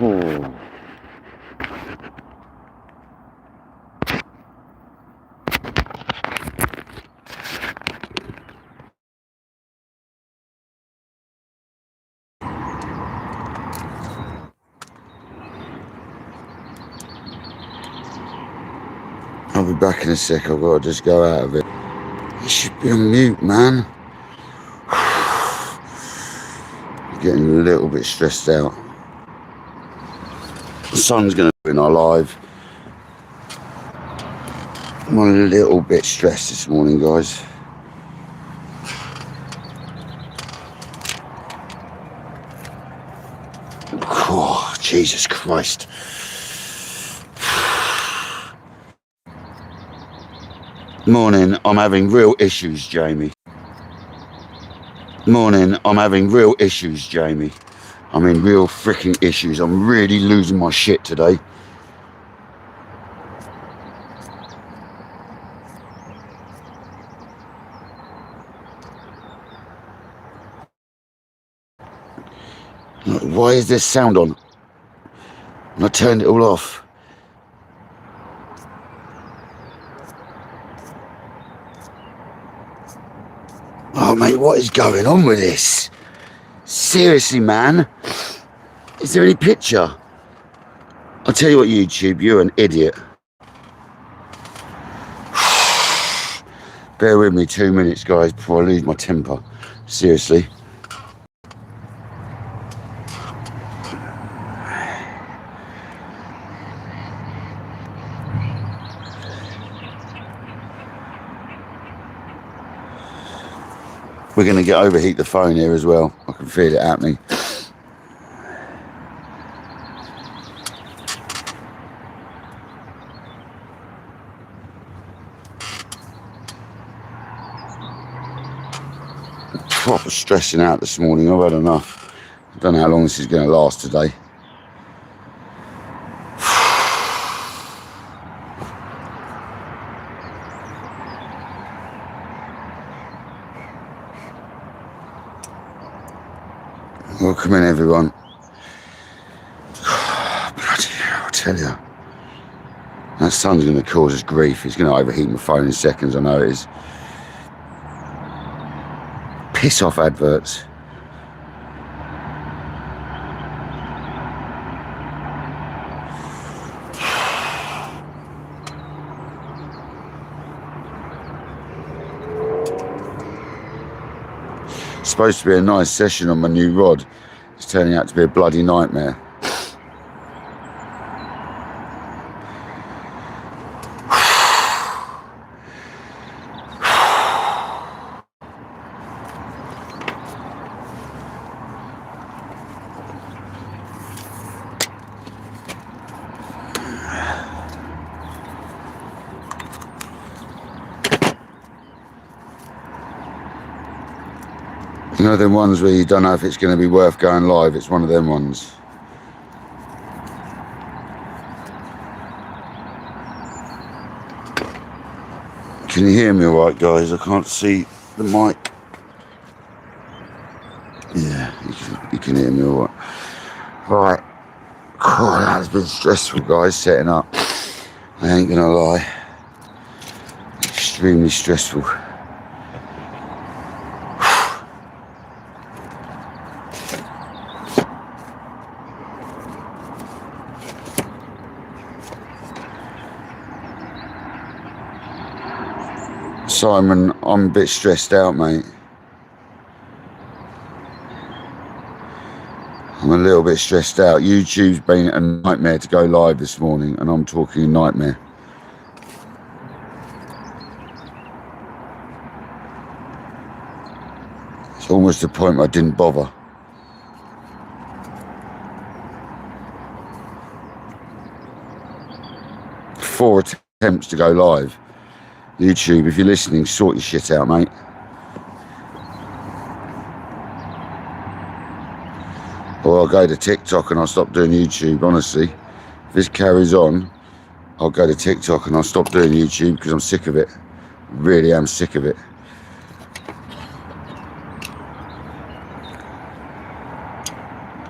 Oh. I'll be back in a sec. I've got to just go out of it. You should be on mute, man. Getting a little bit stressed out. The sun's going to be in our live. I'm a little bit stressed this morning, guys. Oh, Jesus Christ. Morning, I'm having real issues, Jamie. Morning, I'm having real issues, Jamie. I mean, real freaking issues. I'm really losing my shit today. Why is this sound on? And I turned it all off. Oh, mate, what is going on with this? Seriously, man. Is there any picture? I'll tell you what, YouTube, you're an idiot. Bear with me 2 minutes, guys, before I lose my temper. Seriously. We're going to overheat the phone here as well. I can feel it happening. Proper stressing out this morning. I've had enough. I don't know how long this is going to last today. Welcome in, everyone. Bloody hell, I tell you. That sun's going to cause us grief. It's going to overheat my phone in seconds, I know it is. Piss off adverts. Supposed to be a nice session on my new rod. It's turning out to be a bloody nightmare. You know them ones where you don't know if it's going to be worth going live? It's one of them ones. Can you hear me all right, guys? I can't see the mic. Yeah, you can hear me all right. Right. Oh, that has been stressful, guys, setting up. I ain't going to lie. Extremely stressful. Simon, I'm a bit stressed out, mate. I'm a little bit stressed out. YouTube's been a nightmare to go live this morning, and I'm talking nightmare. It's almost the point where I didn't bother. Four attempts to go live. YouTube, if you're listening, sort your shit out, mate. Or I'll go to TikTok and I'll stop doing YouTube, honestly. If this carries on, I'll go to TikTok and I'll stop doing YouTube because I'm sick of it. Really am sick of it.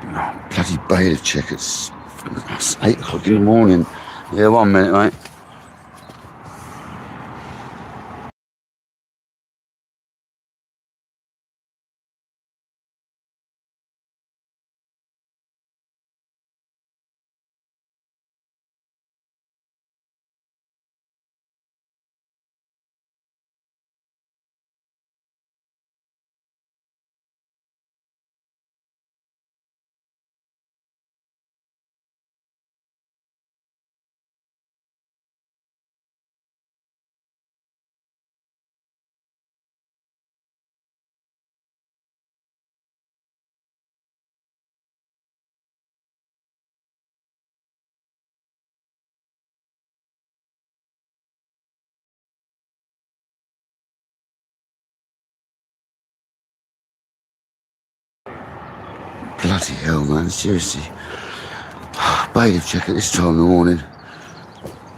Oh, bloody bailiff checkers. It's 8 o'clock in the morning. Yeah, 1 minute, mate. Bloody hell, man, seriously. Bailiff check at this time in the morning.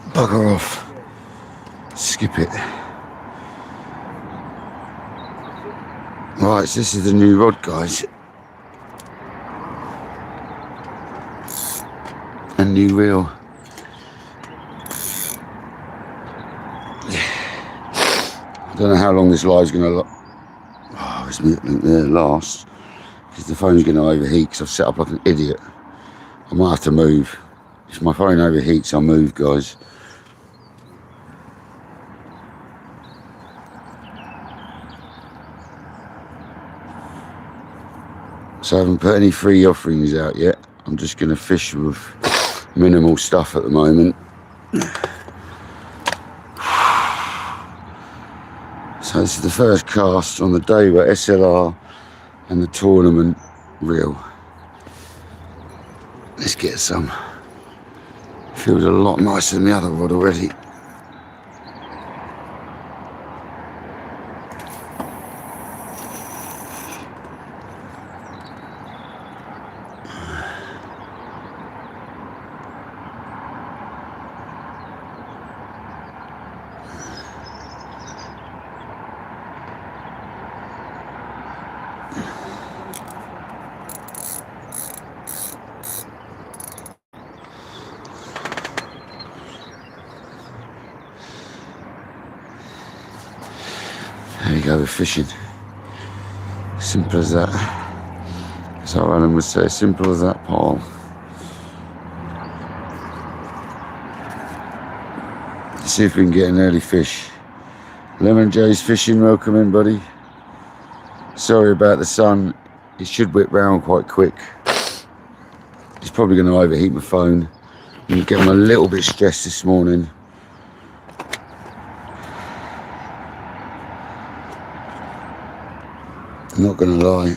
Bugger off. Skip it. Right, so this is the new rod, guys. And new reel. I don't know how long this live's going to last. Because the phone's going to overheat because I've set up like an idiot. I might have to move. If my phone overheats, I'll move, guys. So I haven't put any free offerings out yet. I'm just going to fish with minimal stuff at the moment. So this is the first cast on the day with SLR and the tournament reel. Let's get some. Feels a lot nicer than the other rod already. There you go, we're fishing. Simple as that. As our Alan would say, simple as that, Paul. Let's see if we can get an early fish. Lemon J's fishing, welcome in, buddy. Sorry about the sun. It should whip round quite quick. It's probably going to overheat my phone. I'm getting a little bit stressed this morning. I'm not going to lie.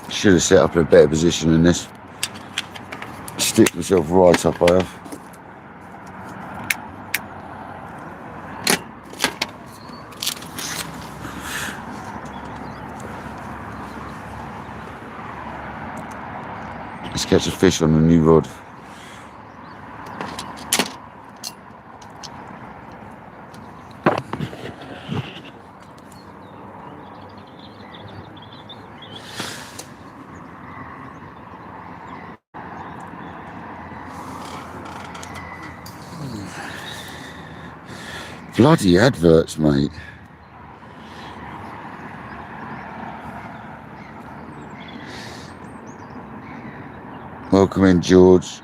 Should have set up in a better position than this. Stick myself right up, I have. Let's catch a fish on the new rod. Bloody adverts, mate. Welcome in, George.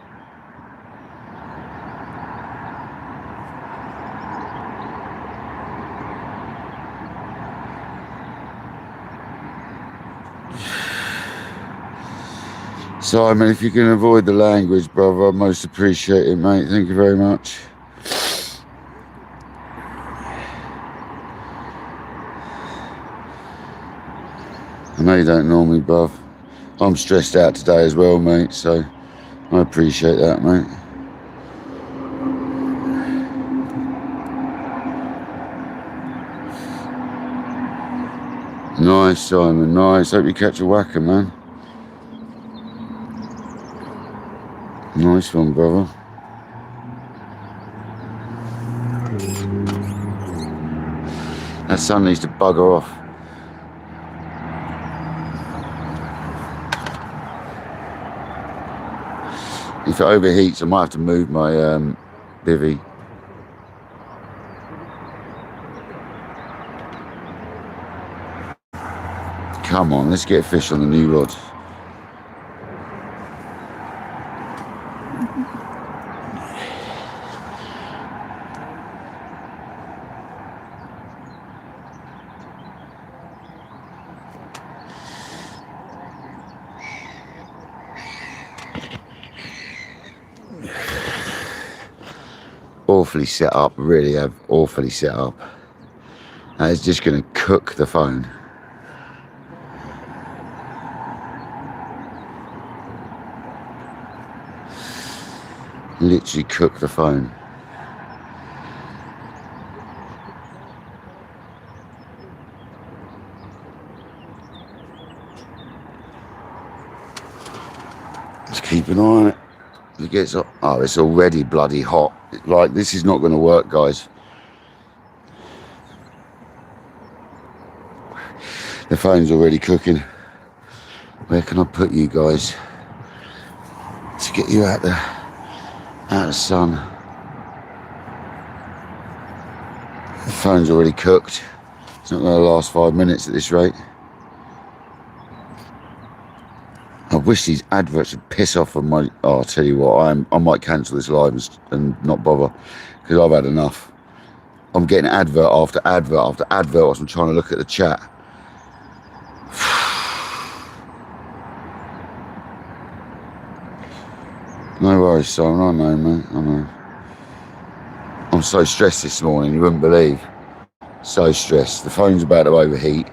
Simon, if you can avoid the language, brother, I'd most appreciate it, mate. Thank you very much. I know you don't normally, bruv. I'm stressed out today as well, mate, so I appreciate that, mate. Nice, Simon, nice. Hope you catch a whacker, man. Nice one, brother. That sun needs to bugger off. If it overheats, I might have to move my bivvy. Come on, let's get a fish on the new rod. Awfully set up, really have awfully set up. That is just going to cook the phone. Literally cook the phone. Let's keep an eye on it. If it gets up, oh, it's already bloody hot. Like, this is not going to work, guys. The phone's already cooking. Where can I put you guys to get you out the sun? The phone's already cooked. It's not going to last 5 minutes at this rate. I wish these adverts would piss off on my... Oh, I'll tell you what, I might cancel this live and not bother, because I've had enough. I'm getting advert after advert after advert whilst I'm trying to look at the chat. No worries, Simon, I know, mate, I know. I'm so stressed this morning, you wouldn't believe. So stressed. The phone's about to overheat.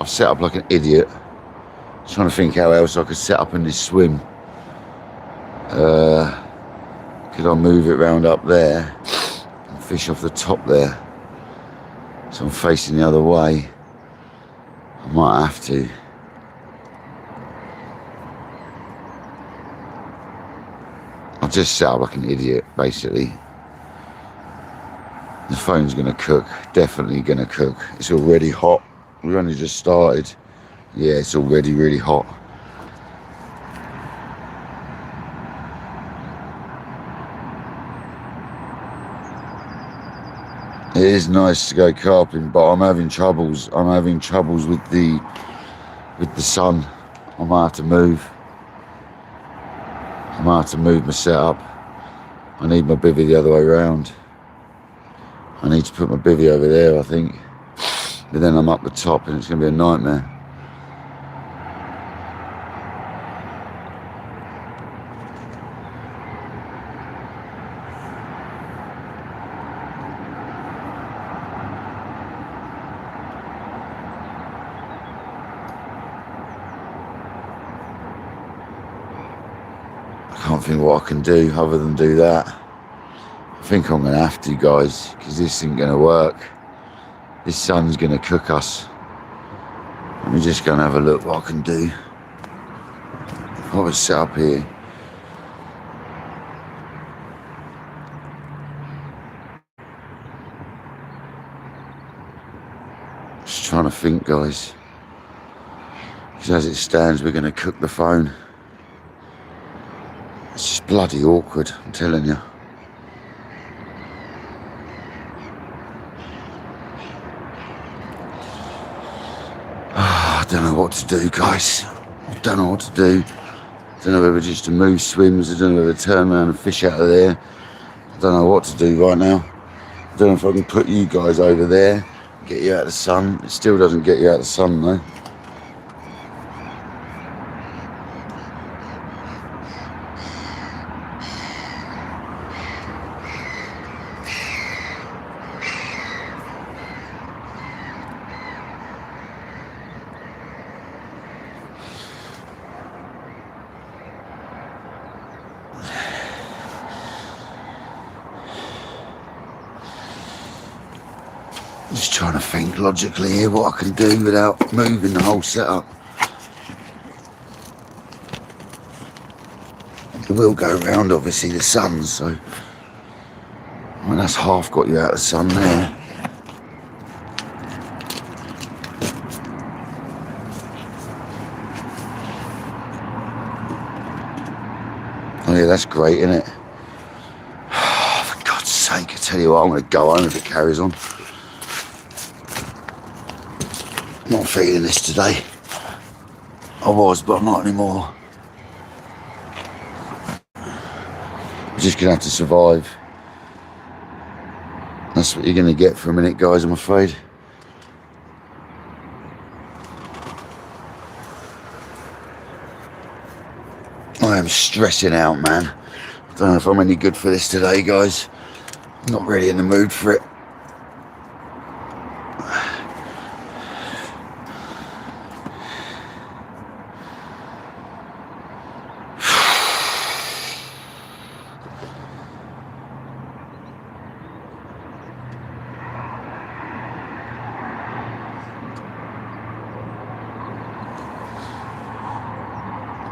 I've set up like an idiot. Trying to think how else I could set up in this swim. Could I move it round up there and fish off the top there? So I'm facing the other way. I might have to. I've just set up like an idiot, basically. The phone's going to cook. Definitely going to cook. It's already hot. We've only just started. Yeah, it's already really hot. It is nice to go carping, but I'm having troubles. I'm having troubles with the sun. I might have to move. I might have to move my setup. I need my bivvy the other way around. I need to put my bivvy over there, I think. But then I'm up the top and it's going to be a nightmare. I can't think what I can do other than do that. I think I'm going to have to, guys, because this isn't going to work. This sun's going to cook us. Let me just go and have a look what I can do. I was set up here. Just trying to think, guys. Because as it stands, we're going to cook the phone. It's just bloody awkward, I'm telling you. I don't know what to do, guys. I don't know what to do. I don't know whether just to move swims. I don't know whether to turn around and fish out of there. I don't know what to do right now. I don't know if I can put you guys over there, get you out of the sun. It still doesn't get you out of the sun, though. Just trying to think logically here what I can do without moving the whole setup. It will go round, obviously, the sun, so... I mean, that's half got you out of the sun there. That's great, isn't it? Oh, for God's sake, I tell you what, I'm going to go home if it carries on. I'm not feeling this today. I was, but I'm not anymore. We're just going to have to survive. That's what you're going to get for a minute, guys, I'm afraid. I am stressing out, man. I don't know if I'm any good for this today, guys. I'm not really in the mood for it.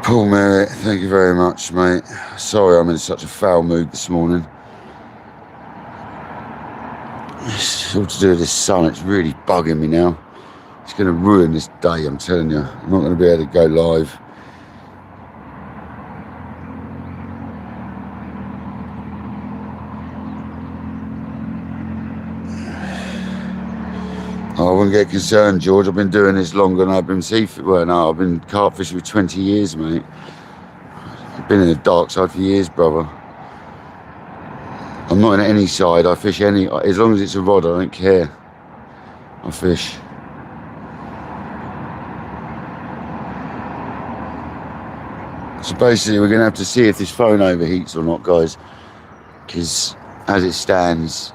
Paul Merritt, thank you very much, mate. Sorry I'm in such a foul mood this morning. It's all to do with this sun. It's really bugging me now. It's going to ruin this day, I'm telling you. I'm not going to be able to go live. I wouldn't get concerned, George. I've been doing this longer than I've been seafood. Well, no, I've been carp fishing for 20 years, mate. I've been in the dark side for years, brother. I'm not in any side. I fish any. As long as it's a rod, I don't care. I fish. So basically, we're going to have to see if this phone overheats or not, guys. Because as it stands,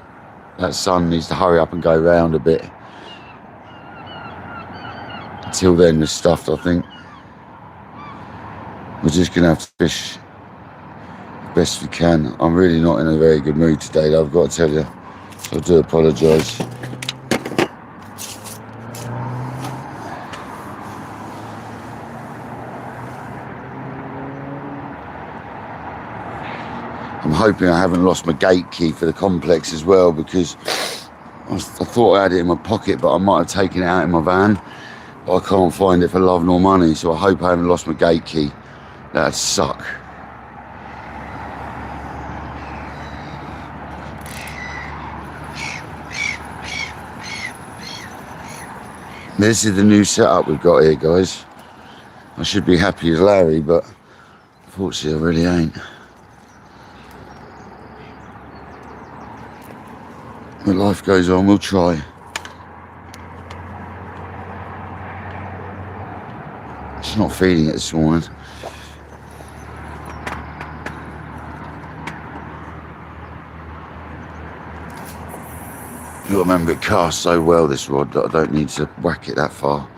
that sun needs to hurry up and go round a bit. Until then, we're stuffed, I think. We're just going to have to fish the best we can. I'm really not in a very good mood today, though, I've got to tell you. So I do apologise. I'm hoping I haven't lost my gate key for the complex as well, because I thought I had it in my pocket, but I might have taken it out in my van. But I can't find it for love nor money, so I hope I haven't lost my gate key. That'd suck. This is the new setup we've got here, guys. I should be happy as Larry, but unfortunately I really ain't. But life goes on, we'll try. Just not feeling it this morning. You'll remember it casts so well, this rod, that I don't need to whack it that far.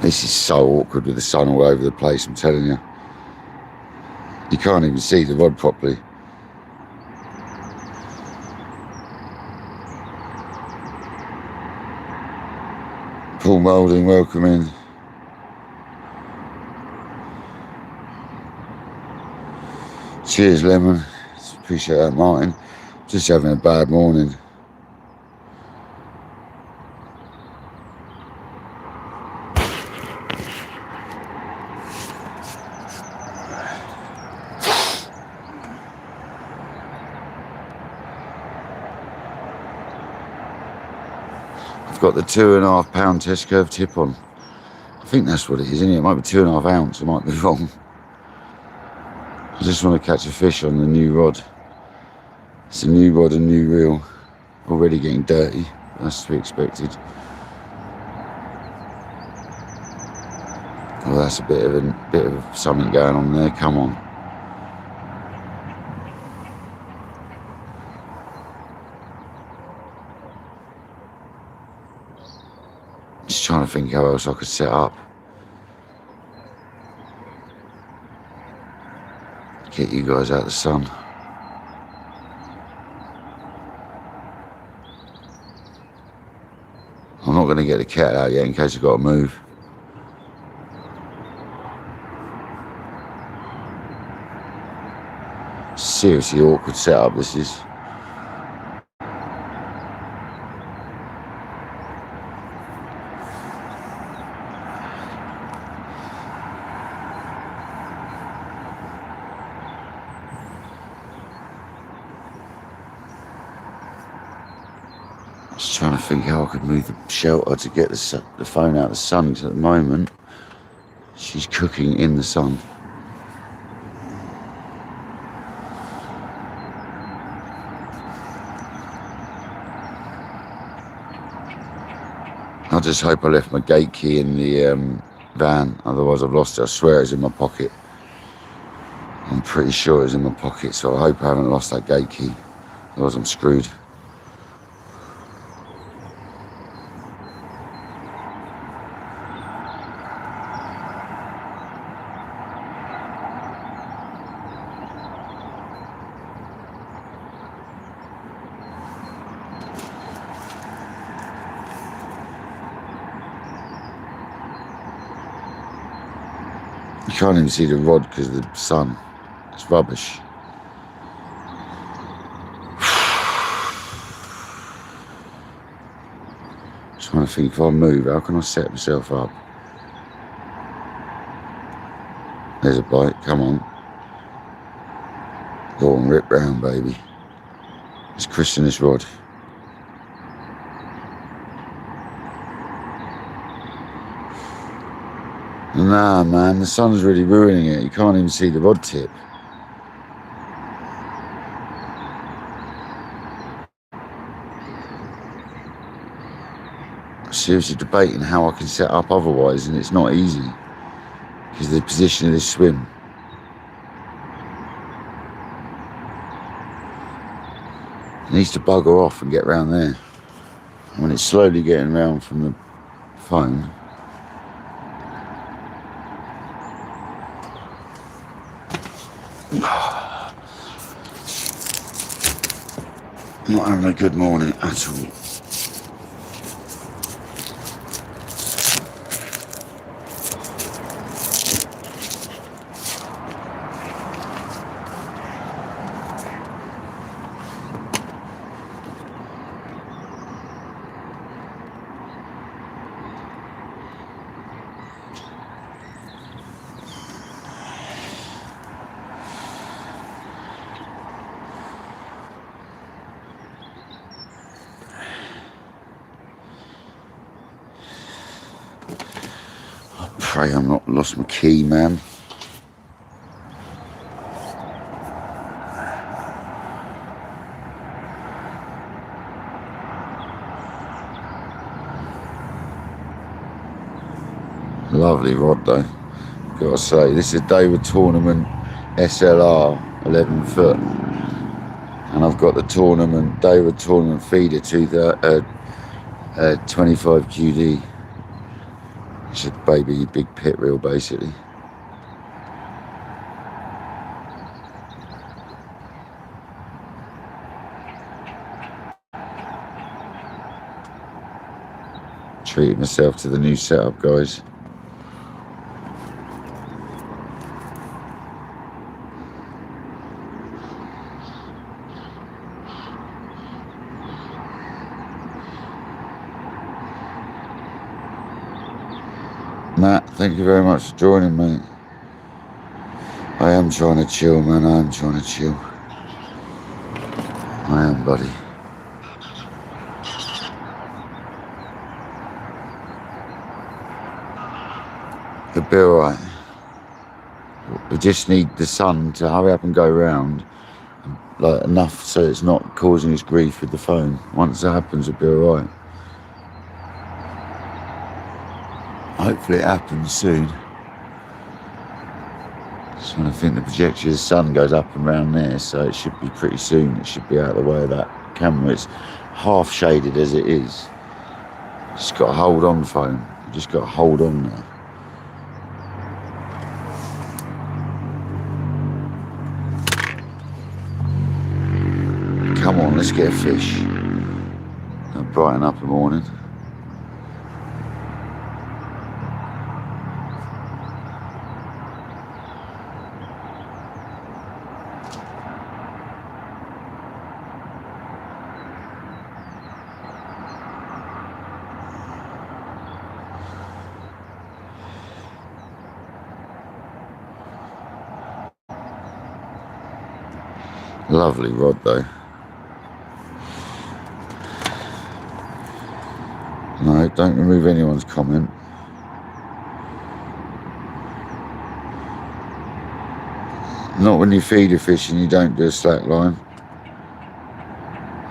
This is so awkward with the sun all over the place, I'm telling you. You can't even see the rod properly. Paul Moulding, welcome in. Cheers, Lemon. Appreciate that, Martin. Just having a bad morning. I've got the 2.5 pound test curve tip on. I think that's what it is, isn't it? It might be 2.5 ounce, I might be wrong. I just want to catch a fish on the new rod. It's a new rod and new reel. Already getting dirty, that's to be expected. Well, that's a bit of something going on there, come on. to think how else I could set up. Get you guys out of the sun. I'm not going to get the cat out yet in case I've got to move. Seriously awkward setup this is. Just trying to think how I could move the shelter to get the phone out of the sun, because at the moment she's cooking in the sun. I just hope I left my gate key in the van, otherwise I've lost it. I swear it's in my pocket. I'm pretty sure it's in my pocket, so I hope I haven't lost that gate key, otherwise I'm screwed. You can't even see the rod because of the sun. It's rubbish. Trying to think, if I move, how can I set myself up? There's a bite, come on. Go on, rip round, baby. Let's christen this rod. Nah, man, the sun's really ruining it. You can't even see the rod tip. I'm seriously debating how I can set up otherwise, and it's not easy because of the position of this swim. It needs to bugger off and get round there. When it's slowly getting round from the phone. Not having a good morning at all. Pray I'm not lost my key, man. Lovely rod though, gotta say. This is David Tournament SLR 11 foot, and I've got the tournament David Tournament feeder 25 QD. It's a baby big pit reel basically. Treating myself to the new setup, guys. Matt, thank you very much for joining me. I am trying to chill, man. I am trying to chill. I am, buddy. It'll be alright. We just need the sun to hurry up and go round, like enough so it's not causing us grief with the phone. Once that happens, it'll be alright. Hopefully it happens soon. Just want to think the projection of the sun goes up and round there, so it should be pretty soon. It should be out of the way of that camera. It's half shaded as it is. Just got to hold on phone. You just got to hold on now. Come on, let's get a fish. It'll brighten up in the morning. Lovely rod though. No, don't remove anyone's comment. Not when you feed a fish and you don't do a slack line.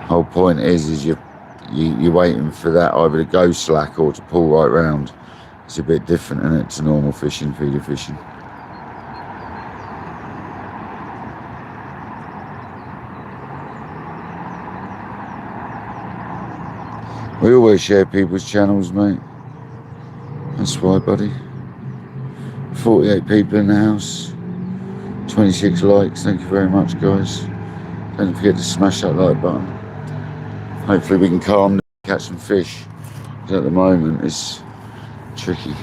Whole point is you're waiting for that either to go slack or to pull right round. It's a bit different, isn't it, to normal fishing, feeder fishing. We always share people's channels, mate. That's why, buddy. 48 people in the house. 26 likes. Thank you very much, guys. Don't forget to smash that like button. Hopefully we can calm down and catch some fish. Because at the moment it's tricky.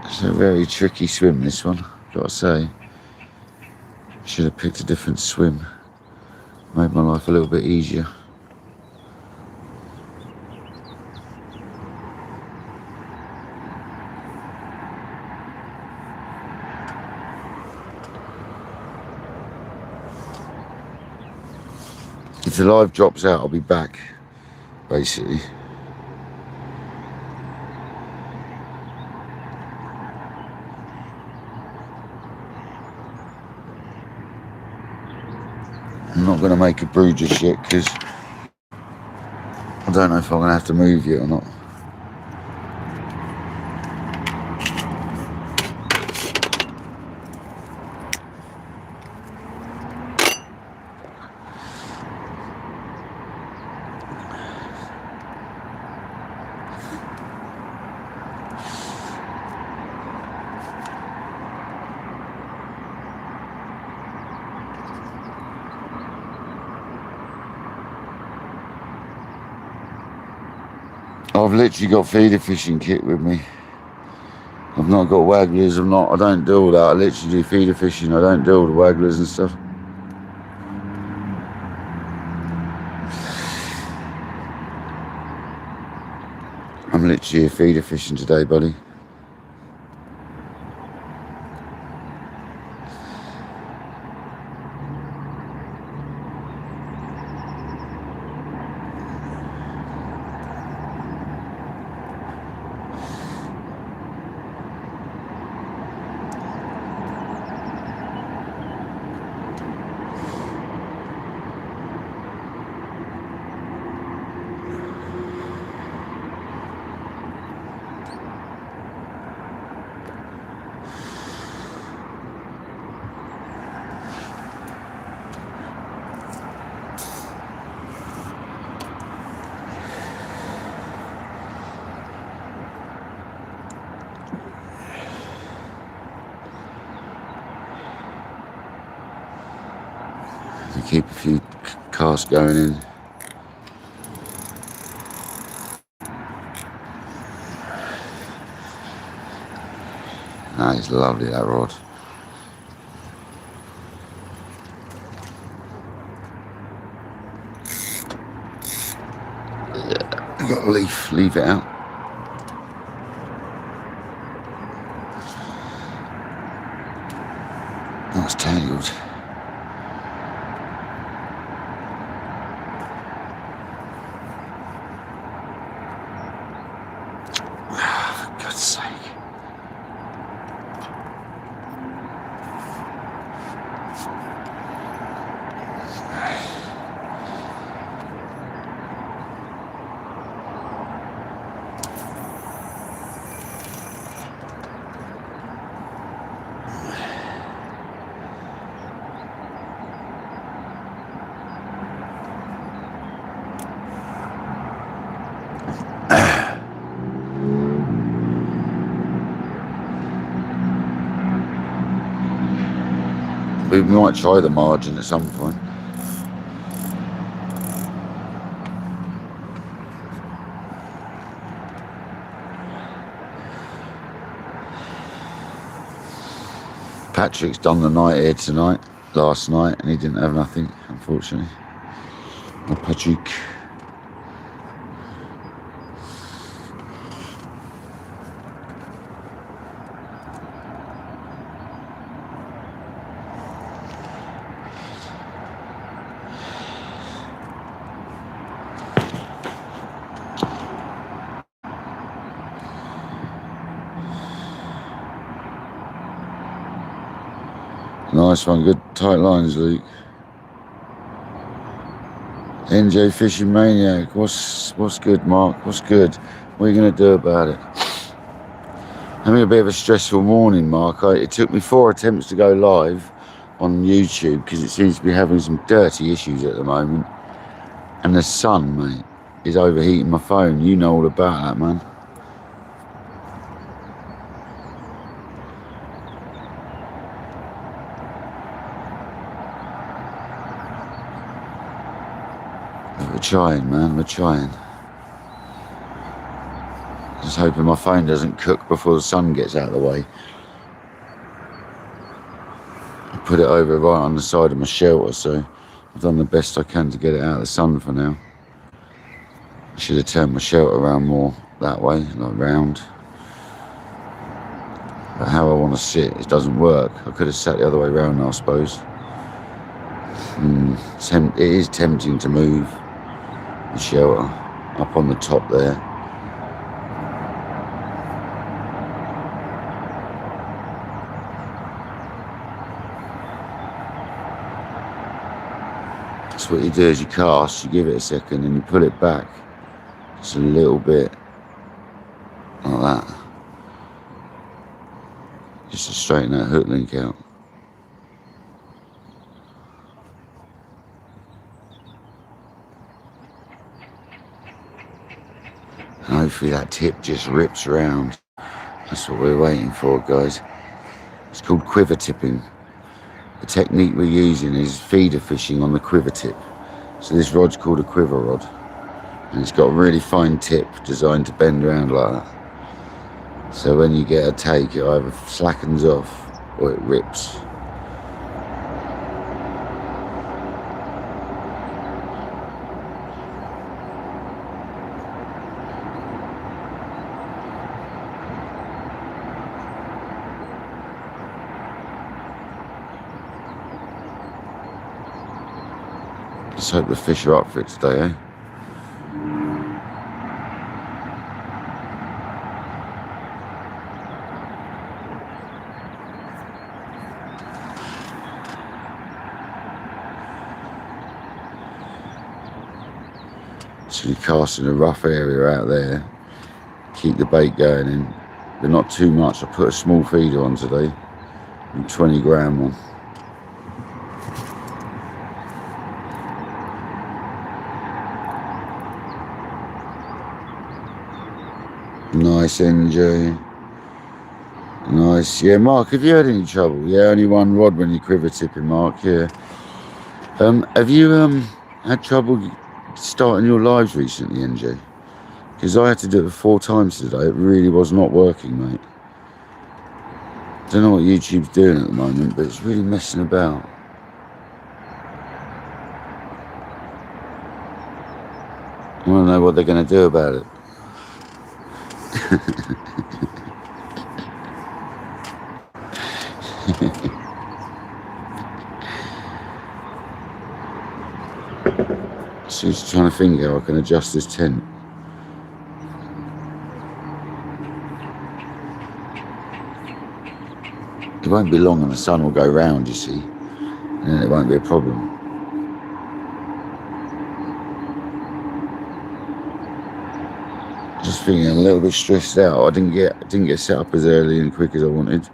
It's a very tricky swim, this one, gotta say. Should have picked a different swim. Made my life a little bit easier. If the live drops out, I'll be back, basically. I'm not going to make a brew just yet because I don't know if I'm going to have to move yet or not. I've literally got feeder fishing kit with me. I've not got wagglers, I don't do all that. I literally do feeder fishing. I don't do all the wagglers and stuff. I'm literally feeder fishing today, buddy. To keep a few casts going in. That is lovely, that rod. Yeah, I've got to leave it out. That's tangled. For God's sake. We might try the margin at some point. Patrick's done the night here last night, and he didn't have nothing, unfortunately. Oh, Patrick. Nice one, good tight lines, Luke. NJ Fishing Maniac, what's good, Mark? What's good? What are you going to do about it? Having a bit of a stressful morning, Mark. It took me 4 attempts to go live on YouTube because it seems to be having some dirty issues at the moment. And the sun, mate, is overheating my phone. You know all about that, man. We're trying, man, we're trying. Just hoping my phone doesn't cook before the sun gets out of the way. I put it over right on the side of my shelter, so I've done the best I can to get it out of the sun for now. I should have turned my shelter around more that way, like round. But how I want to sit, it doesn't work. I could have sat the other way around, I suppose. It is tempting to move the shelter up on the top there. That's what you do as you cast. You give it a second and you pull it back just a little bit like that, just to straighten that hook link out. And hopefully that tip just rips around. That's what we're waiting for, guys. It's called quiver tipping. The technique we're using is feeder fishing on the quiver tip. So this rod's called a quiver rod, and it's got a really fine tip designed to bend around like that. So when you get a take, it either slackens off or it rips. Let's hope the fish are up for it today, eh? So you cast in a rough area out there, keep the bait going in, but not too much. I put a small feeder on today, a 20-gram one. Nice, NJ. Nice. Yeah, Mark, have you had any trouble? Yeah, only one rod when you quiver tipping, Mark, yeah. Have you had trouble starting your lives recently, NJ? Because I had to do it 4 times today. It really was not working, mate. Don't know what YouTube's doing at the moment, but it's really messing about. I want to know what they're going to do about it. So he's trying to think how I can adjust this tent. It won't be long and the sun will go round, you see, and then it won't be a problem. Just feeling a little bit stressed out. I didn't get set up as early and quick as I wanted.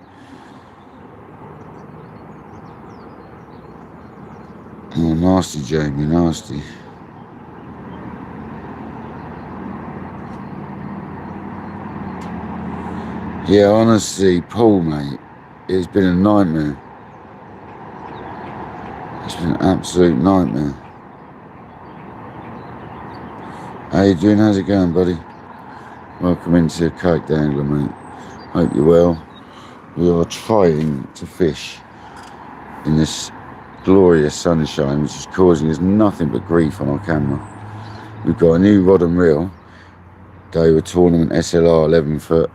Oh, nasty, Jamie, nasty. Yeah, honestly, Paul, mate, it's been a nightmare. It's been an absolute nightmare. How you doing? How's it going, buddy? Welcome into Kayak Dangler, mate. Hope you're well. We are trying to fish in this glorious sunshine, which is causing us nothing but grief on our camera. We've got a new rod and reel, Daiwa Tournament SLR 11 foot,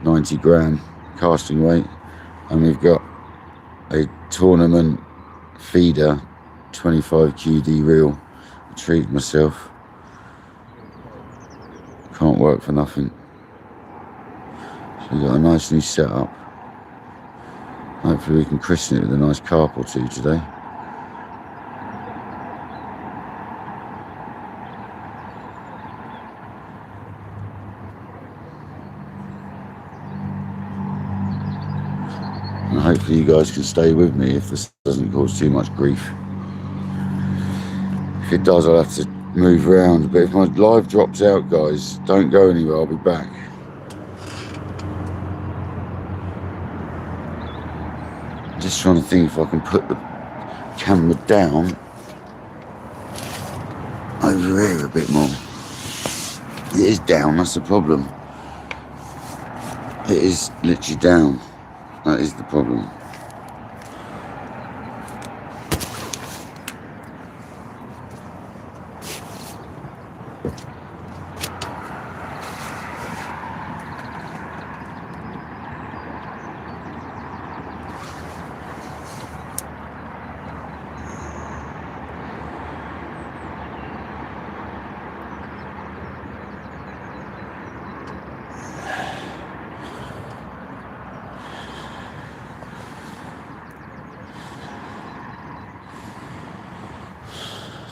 90 gram casting weight, and we've got a tournament feeder 25 QD reel. I treated myself. Can't work for nothing. So we've got a nice new setup. Hopefully we can christen it with a nice carp or two today. And hopefully you guys can stay with me if this doesn't cause too much grief. If it does, I'll have to move around. But if my live drops out, guys, don't go anywhere, I'll be back. Just trying to think if I can put the camera down over here a bit more. It is down, that's the problem. It is literally down. That is the problem.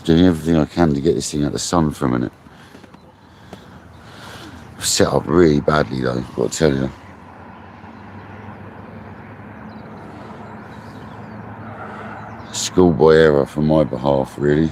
Doing everything I can to get this thing out of the sun for a minute. I've set up really badly though, I've got to tell you. Schoolboy error from my behalf, really.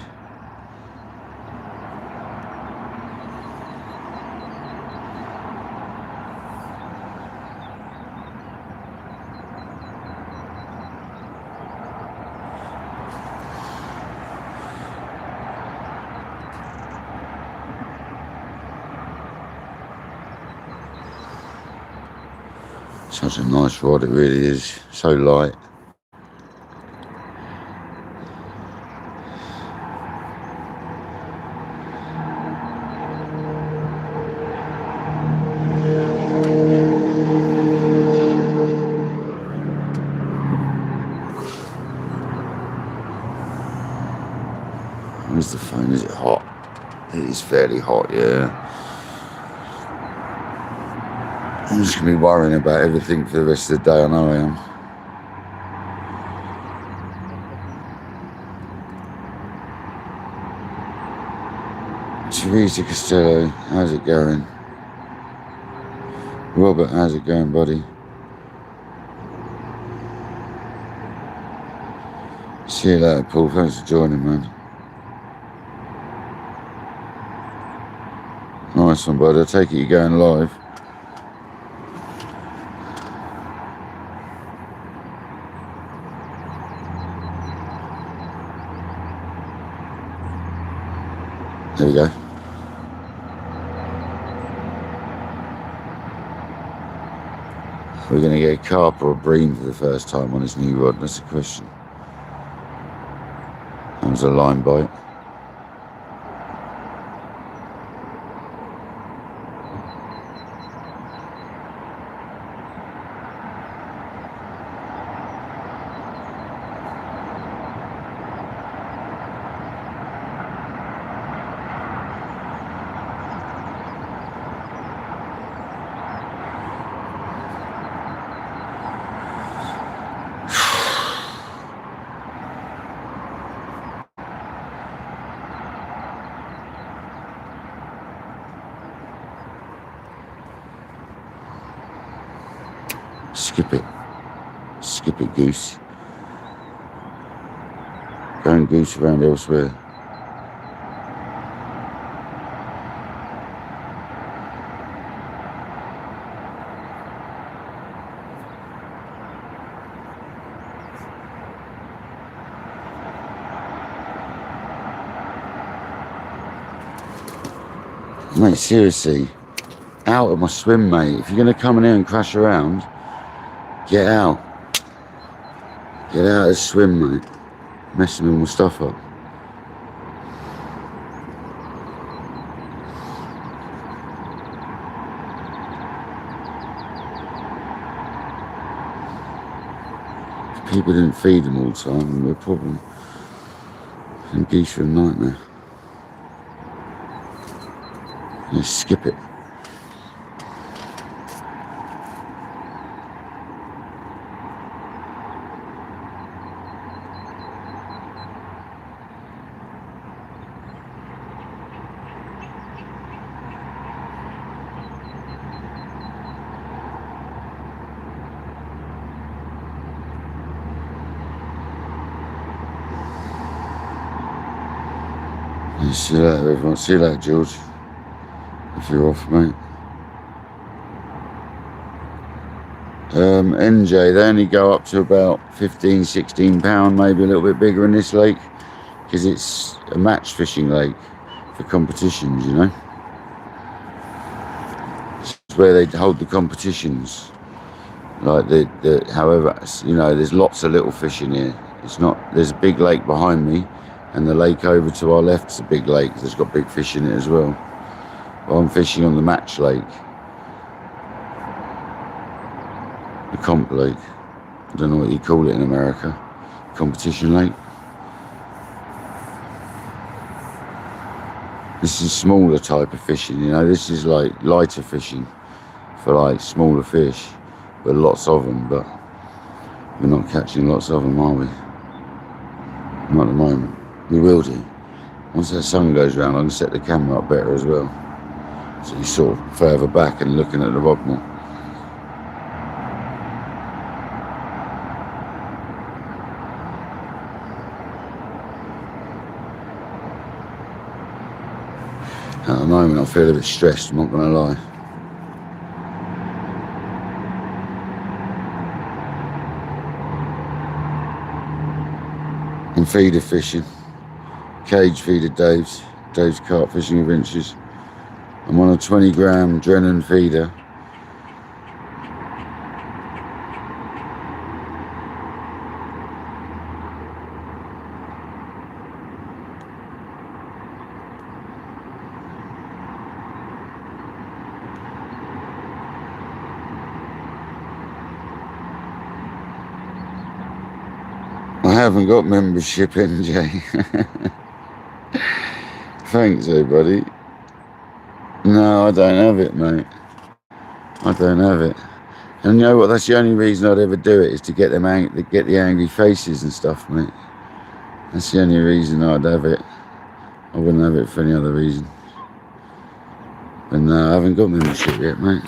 Such a nice rod, it really is. So light. Where's the phone? Is it hot? It is fairly hot, yeah. I'm just going to be worrying about everything for the rest of the day, I know I am. Teresa Costello, how's it going? Robert, how's it going, buddy? See you later, Paul. Thanks for joining, man. Nice one, buddy. I take it you're going live. There we go. We're going to get a carp or a bream for the first time on this new rod. That's the question. That was a line bite. Skip it. Skip it, goose. Go and goose around elsewhere. Mate, seriously, out of my swim, mate. If you're going to come in here and crash around, get out. Get out of the swim, mate. Messing all my stuff up. If people didn't feed them all the time, it'd be a problem. And geese are a nightmare. You skip it. See you later, everyone. See you later, George. If you're off, mate. NJ, they only go up to about 15, 16 pound, maybe a little bit bigger in this lake, because it's a match fishing lake for competitions, you know. It's where they hold the competitions. Like however, you know, there's lots of little fish in here. It's not, there's a big lake behind me, and the lake over to our left is a big lake that's got big fish in it as well. But I'm fishing on the match lake. The comp lake. I don't know what you call it in America. Competition lake. This is smaller type of fishing, you know. This is like lighter fishing for like smaller fish. But lots of them, but we're not catching lots of them, are we? Not at the moment. We will do. Once that sun goes round, I can set the camera up better as well. So you're sort of further back and looking at the rod more. At the moment, I feel a bit stressed, I'm not going to lie. I'm feeder fishing. Cage feeder Dave's Carp Fishing Adventures. I'm on a 20 gram Drennan feeder. I haven't got membership, NJ. Thanks, everybody. No, I don't have it, mate. I don't have it. And you know what? That's the only reason I'd ever do it, is to get them get the angry faces and stuff, mate. That's the only reason I'd have it. I wouldn't have it for any other reason. But no, I haven't got membership yet, mate.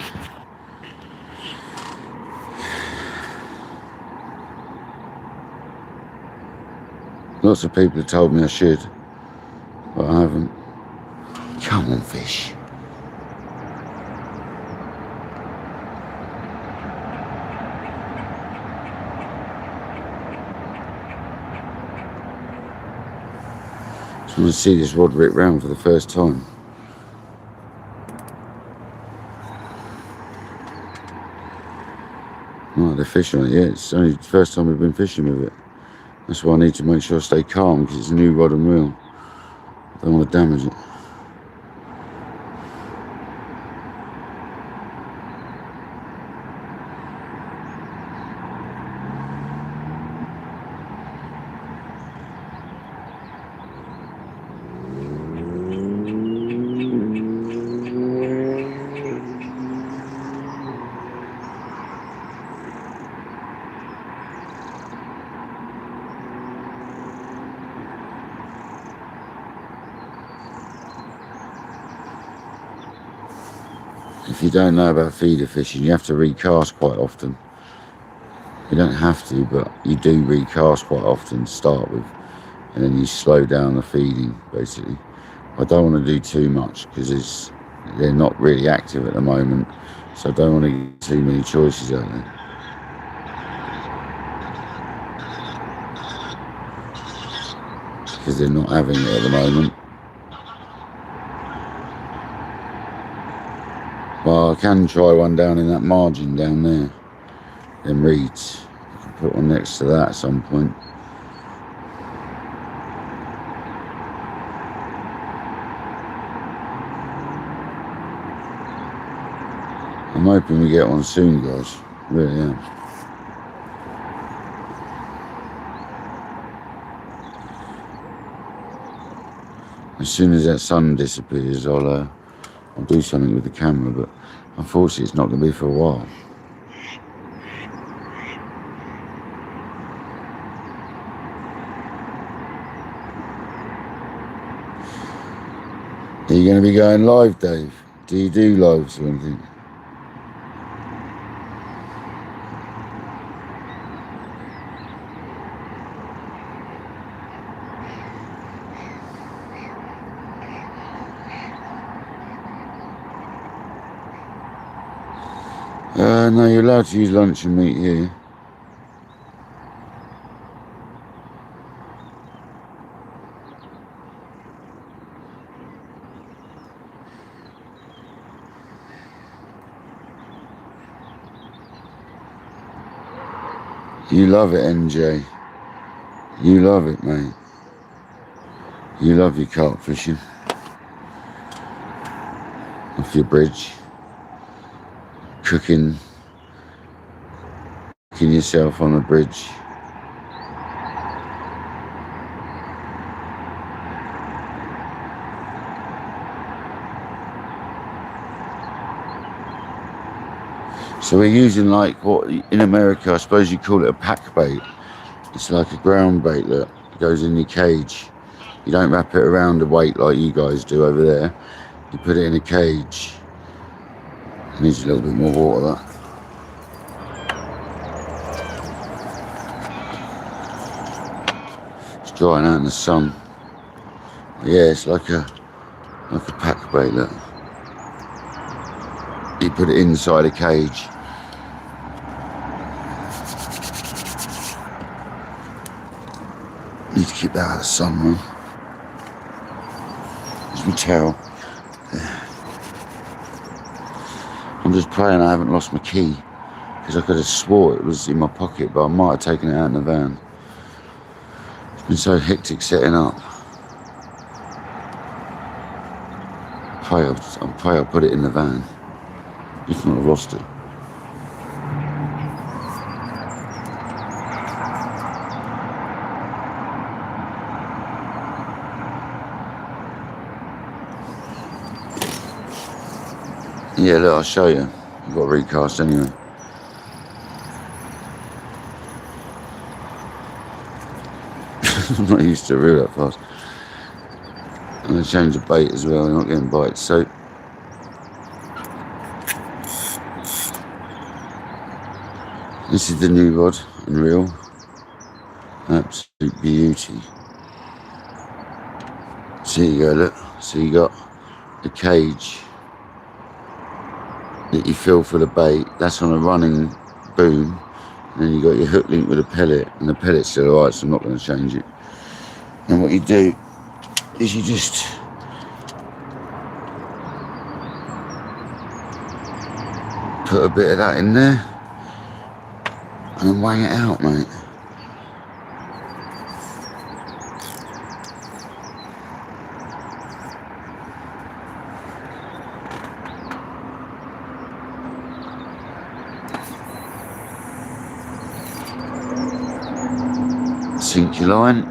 Lots of people have told me I should, but I haven't. Come on, fish. Just want to see this rod rip round for the first time. Oh, they're fishing on it, yeah. It's only the first time we've been fishing with it. That's why I need to make sure I stay calm, because it's a new rod and reel. I don't want to damage it. If you don't know about feeder fishing, you have to recast quite often. You don't have to, but you do recast quite often to start with, and then you slow down the feeding, basically. I don't want to do too much because they're not really active at the moment, so I don't want to get too many choices out there. Because they're not having it at the moment. Oh, I can try one down in that margin down there. Them reeds. I can put one next to that at some point. I'm hoping we get one soon, guys. Really am. As soon as that sun disappears, I'll do something with the camera, but unfortunately it's not going to be for a while. Are you going to be going live, Dave? Do you do lives or anything? No, you're allowed to use lunch and meat here. You love it, NJ. You love it, mate. You love your carp fishing. Off your bridge. Cooking yourself on a bridge. So we're using like what in America I suppose you call it a pack bait. It's like a ground bait that goes in your cage. You don't wrap it around the weight like you guys do over there. You put it in a cage. It needs a little bit more water, that. It's drying out in the sun. Yeah, it's like a pack bait, look. You put it inside a cage. Need to keep that out of the sun, man. As we tell. I'm just praying I haven't lost my key, because I could have swore it was in my pocket, but I might have taken it out in the van. It's been so hectic setting up. I pray I'll put it in the van. If not, I've lost it. Yeah, look, I'll show you. I've got a recast anyway. I'm not used to a reel that fast. I'm going to change the bait as well, I'm not getting bites. So, this is the new rod and reel. Absolute beauty. So you go, look. So you got the cage that you fill for the bait. That's on a running boom. And then you got your hook link with a pellet, and the pellet's still alright, so I'm not going to change it. And what you do is you just put a bit of that in there and then wang it out, mate. Sink your line.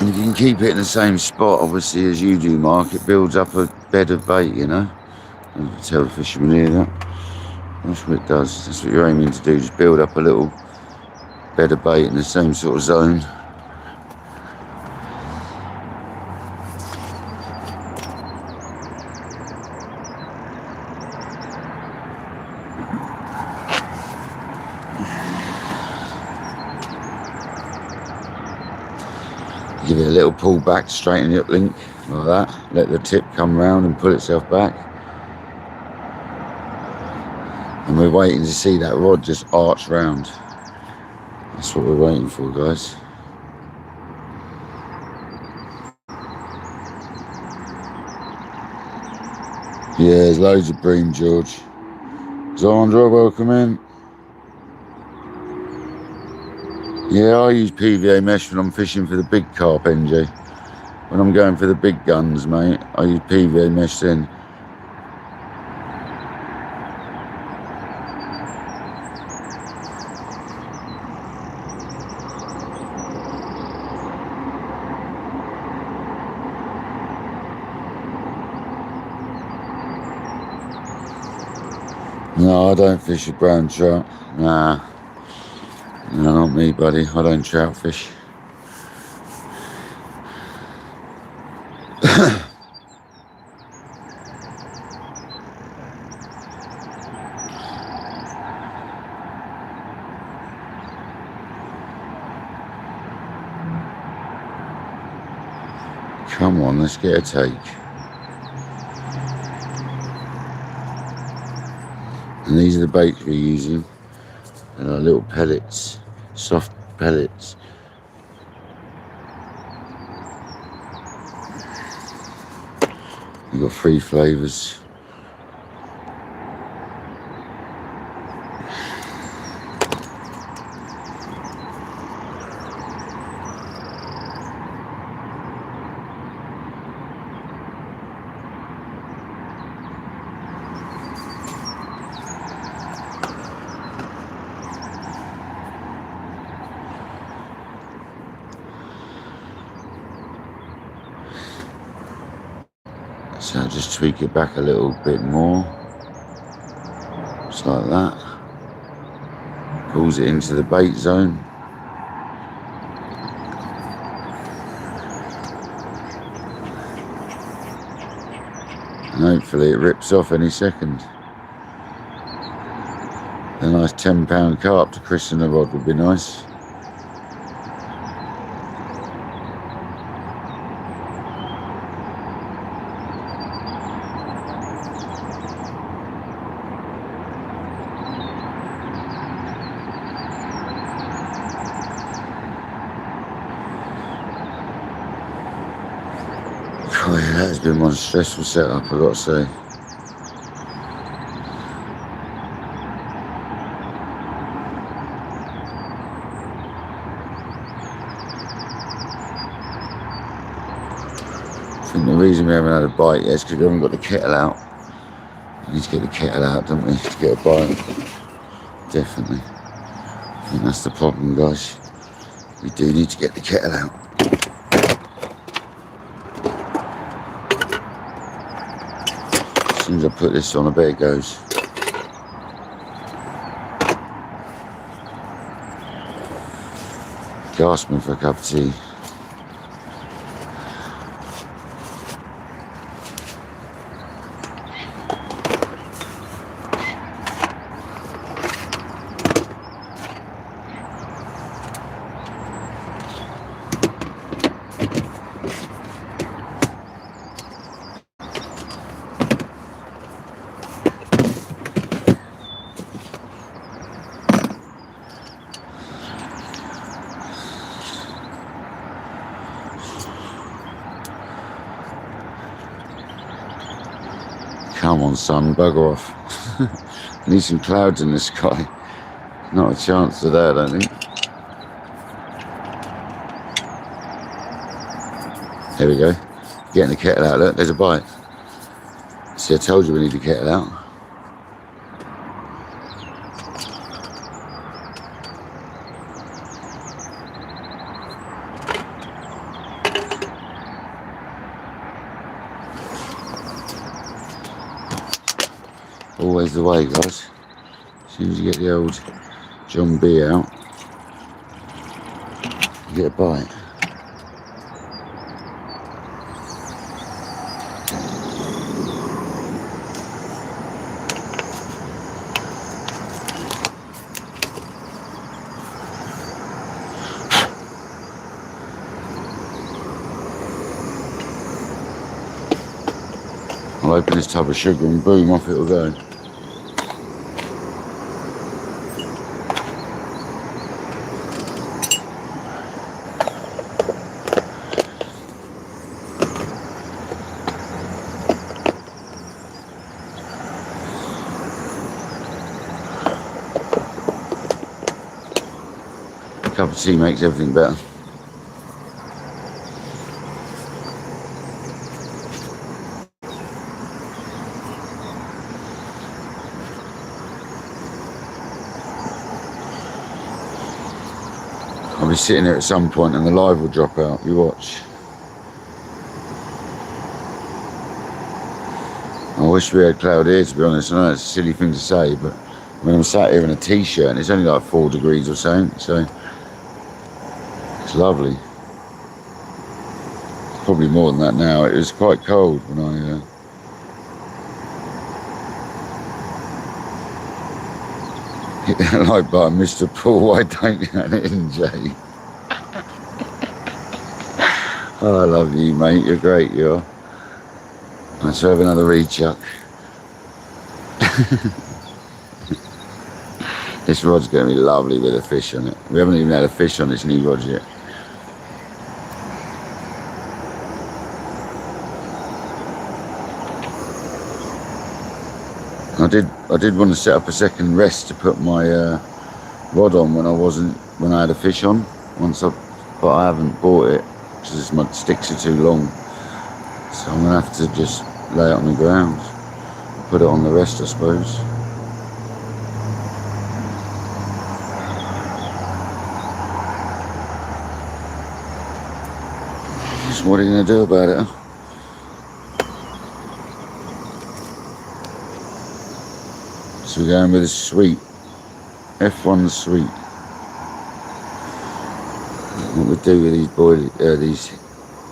And if you can keep it in the same spot, obviously, as you do, Mark, it builds up a bed of bait, you know. I can tell the fishermen here that. That's what it does. That's what you're aiming to do, just build up a little bed of bait in the same sort of zone. Give it a little pull back, straighten the hook link like that. Let the tip come round and pull itself back. And we're waiting to see that rod just arch round. That's what we're waiting for, guys. Yeah, there's loads of bream, George. Zandra, welcome in. Yeah, I use PVA mesh when I'm fishing for the big carp, NJ. When I'm going for the big guns, mate, I use PVA mesh then. No, I don't fish with brown trout. Nah. No, not me, buddy. I don't trout fish. Come on, let's get a take. And these are the baits we're using. They're like little pellets, soft pellets. You've got 3 flavours. So I'll just tweak it back a little bit more. Just like that. Pulls it into the bait zone. And hopefully it rips off any second. A nice 10-pound carp to christen the rod would be nice. Oh yeah, that has been one stressful setup, I've got to say. I think the reason we haven't had a bite yet is because we haven't got the kettle out. We need to get the kettle out, don't we, to get a bite. Definitely. I think that's the problem, guys. We do need to get the kettle out. As soon as I put this on, I bet it goes. Gasping for a cup of tea. Come on, son, bugger off. I need some clouds in the sky. Not a chance of that, I don't think. There we go. Getting the kettle out. Look, there's a bite. See, I told you we need the kettle out. Always the way, guys. As soon as you get the old John B out, you get a bite. I'll open this tub of sugar and boom, off it'll go. Sea makes everything better. I'll be sitting here at some point and the live will drop out. You watch. I wish we had cloud here, to be honest. I know it's a silly thing to say, but when I'm sat here in a t-shirt and it's only like 4 degrees or something, so it's lovely. It's probably more than that now. It was quite cold when I hit that like button. Mr. Paul, why don't you have it in, Jay? Oh, I love you, mate. You're great, you are. Let's have another rechuck. This rod's going to be lovely with a fish on it. We haven't even had a fish on this new rod yet. I did want to set up a second rest to put my rod on when I had a fish on. But I haven't bought it because my sticks are too long. So I'm going to have to just lay it on the ground. Put it on the rest, I suppose. Just what are you going to do about it, huh? So we're going with a sweet. F1 sweet. What we do with these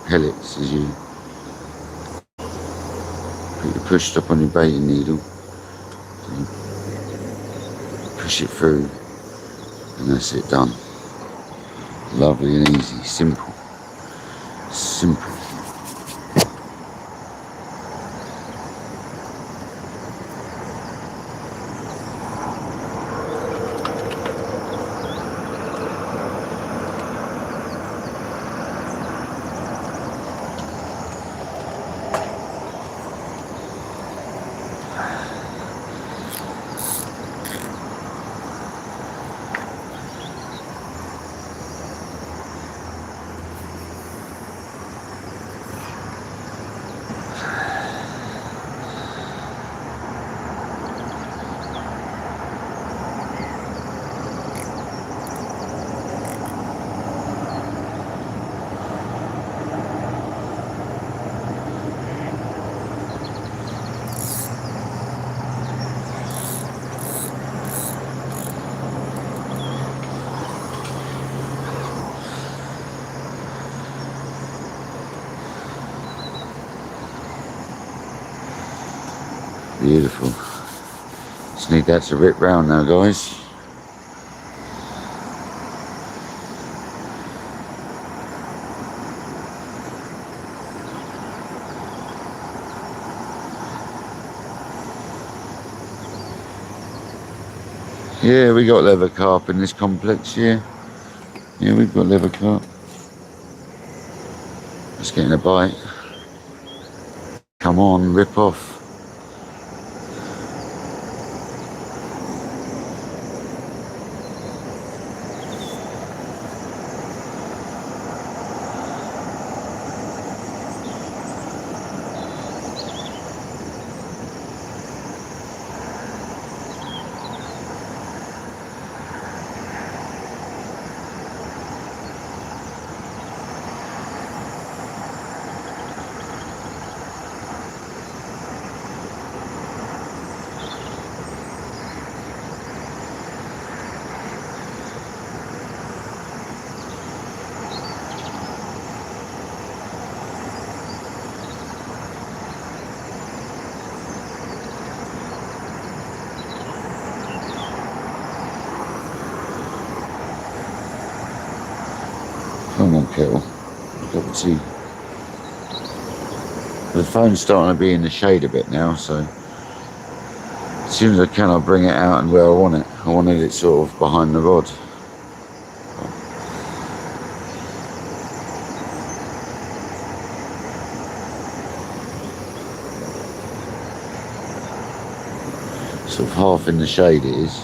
pellets is you put your push stop on your baiting needle, push it through, and that's it, done. Lovely and easy, simple. Simple. Beautiful. Just need that to rip round now, guys. Yeah, we got leather carp in this complex, yeah. Yeah, we've got leather carp. Just getting a bite. Come on, rip off. Come on, kettle. Cup of tea. The phone's starting to be in the shade a bit now, so as soon as I can, I'll bring it out and where I want it. I wanted it sort of behind the rod. Sort of half in the shade it is.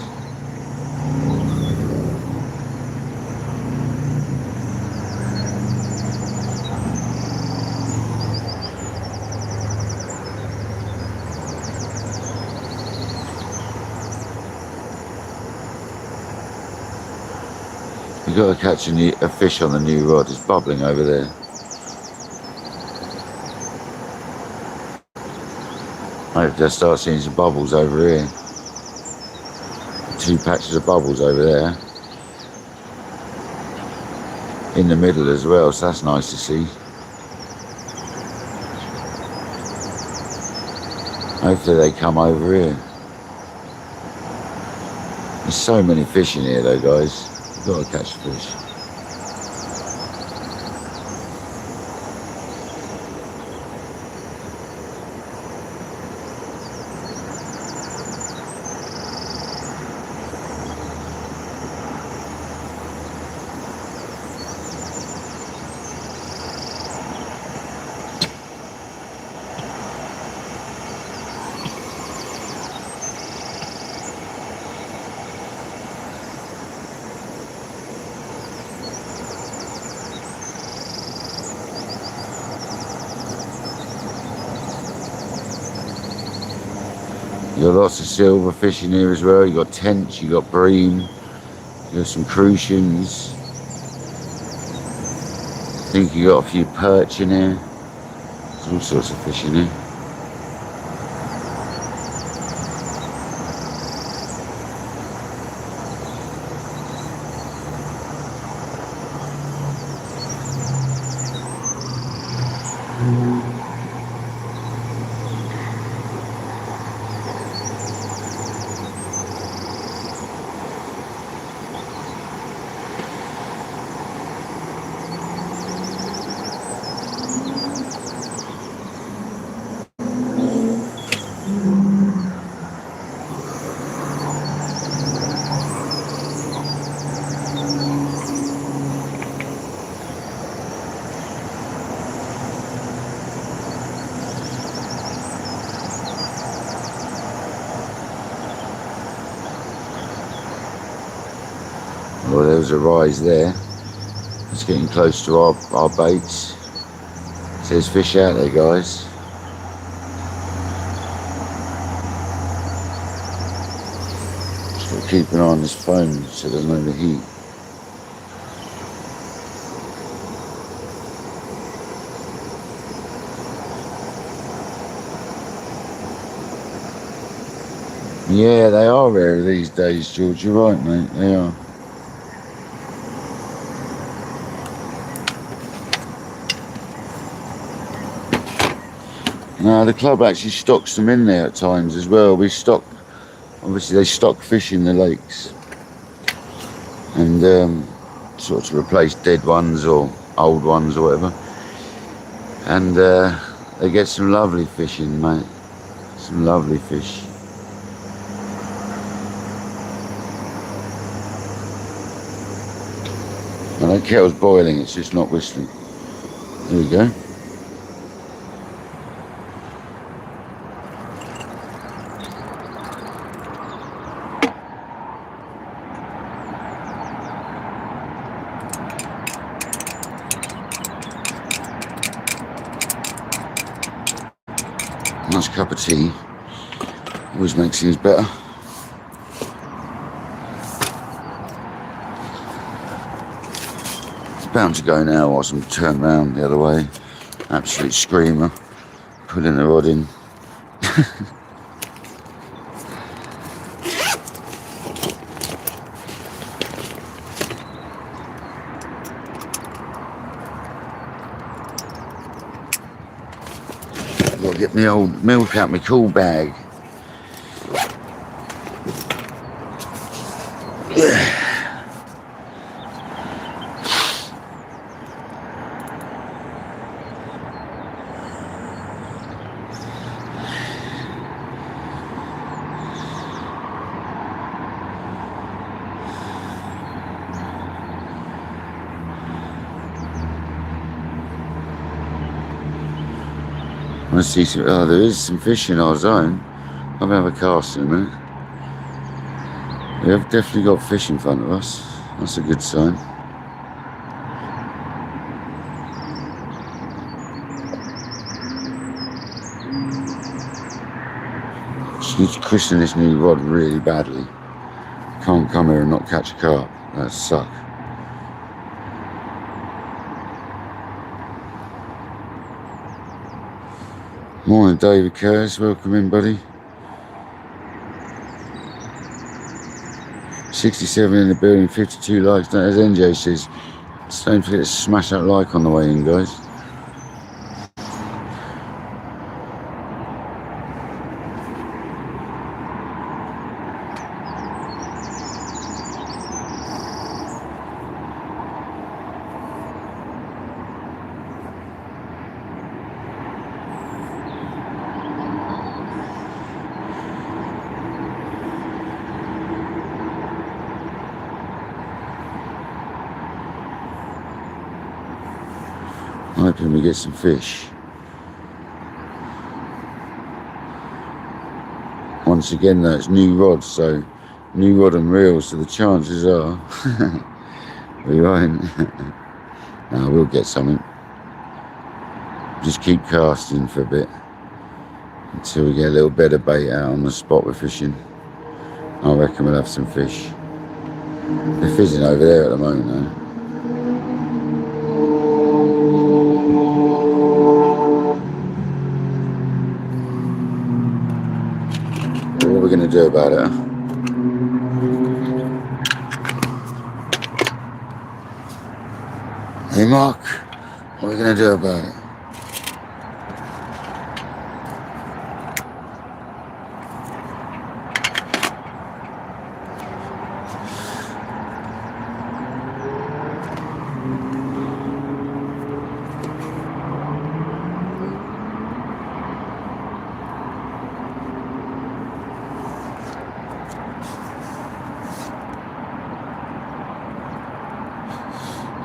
You've got to catch a fish on the new rod. It's bubbling over there. I hope to start seeing some bubbles over here. 2 patches of bubbles over there. In the middle as well, so that's nice to see. Hopefully they come over here. There's so many fish in here though, guys. You've got to catch fish. You got lots of silver fish in here as well. You got tench, you got bream, you got some crucians. I think you got a few perch in here. There's all sorts of fish in here. Well, there was a rise there. It's getting close to our baits. So there's fish out there, guys. Just got to keep an eye on this phone so there's no heat. Yeah, they are rare these days, George. You're right, mate. They are. No, the club actually stocks them in there at times as well. We stock, obviously they stock fish in the lakes. And sort of to replace dead ones or old ones or whatever. And they get some lovely fish in, mate. Some lovely fish. And that kettle's boiling, it's just not whistling. There we go. Nice cup of tea. Always makes things better. It's bound to go now whilst I'm turned round the other way. Absolute screamer. Putting the rod in. Got to get my old milk out my cool bag. I see some, oh, there is some fish in our zone. I'll have a cast in a minute. We have definitely got fish in front of us. That's a good sign. Just need to christen this new rod really badly. Can't come here and not catch a carp. That'd suck. Morning, David Curtis. Welcome in, buddy. 67 in the building, 52 likes. As NJ says, don't forget to smash that like on the way in, guys. Hoping we get some fish. Once again, that's new rods, so new rod and reel, so the chances are we won't. No, we'll get something. Just keep casting for a bit until we get a little better bait out on the spot we're fishing. I reckon we'll have some fish. They're fizzing over there at the moment, though. What are we going to do about it? Hey Mark, what are we going to do about it?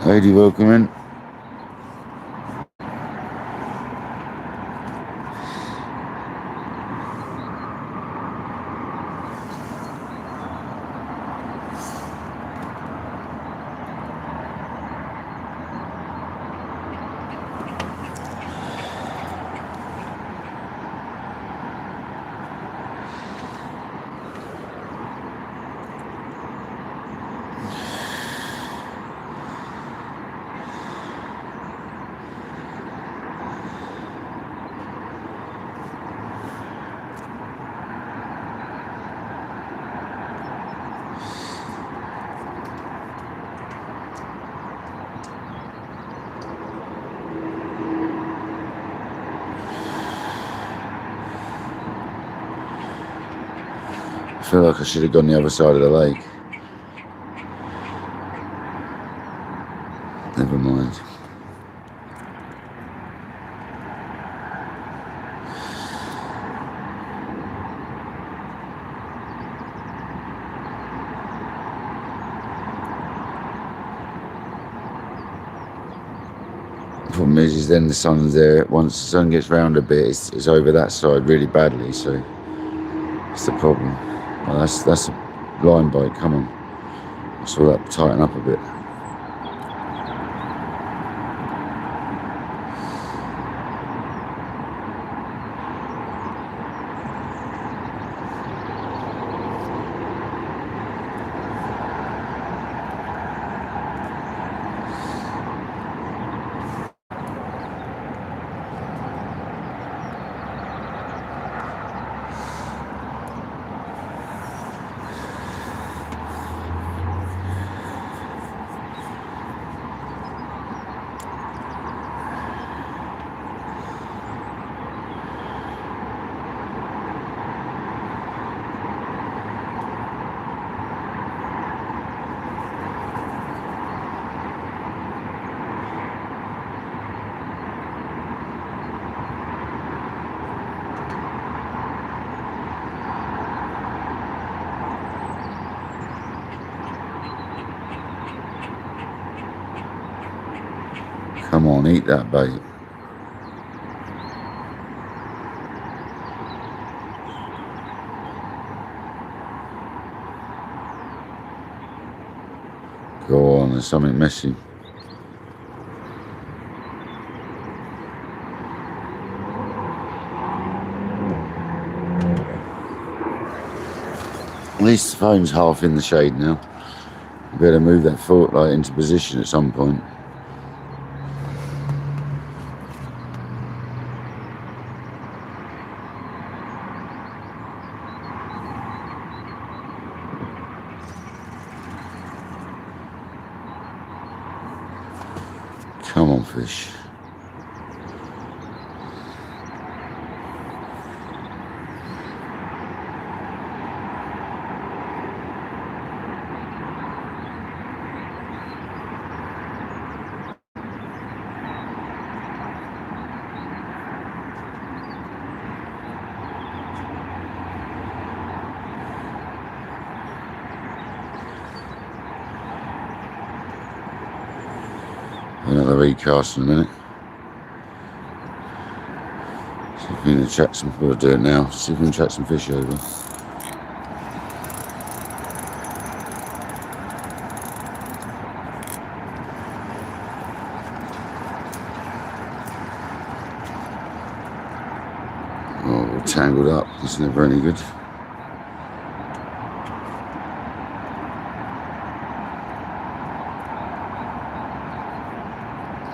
Lady, welcome in. I feel like I should have gone the other side of the lake. Never mind. The problem is then the sun's there. Once the sun gets round a bit, it's over that side really badly, so that's the problem. Well, that's a line bite, come on. I saw that tighten up a bit. Come on, eat that bait. Go on, there's something missing. At least the phone's half in the shade now. You better move that footlight into position at some point. fish. Another recast in a minute. See if we can attract some. We'll do it now. See if we can attract some fish over. Oh, we're tangled up. It's never any good.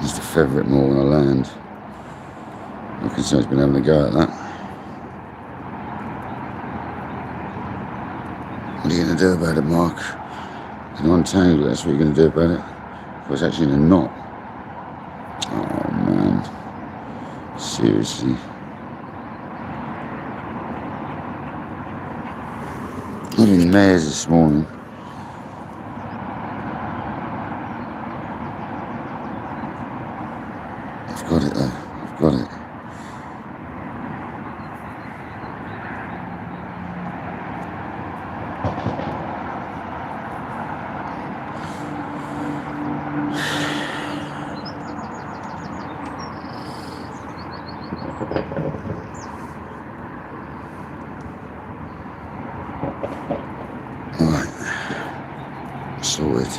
Just to feather it more when I land. I can say it's been having a go at that. What are you going to do about it, Mark? Can I untangle it? That's what you're going to do about it. Well, it's actually in a knot. Oh man. Seriously. I'm in mares this morning. I've got it though. I've got it. Alright. Sorted.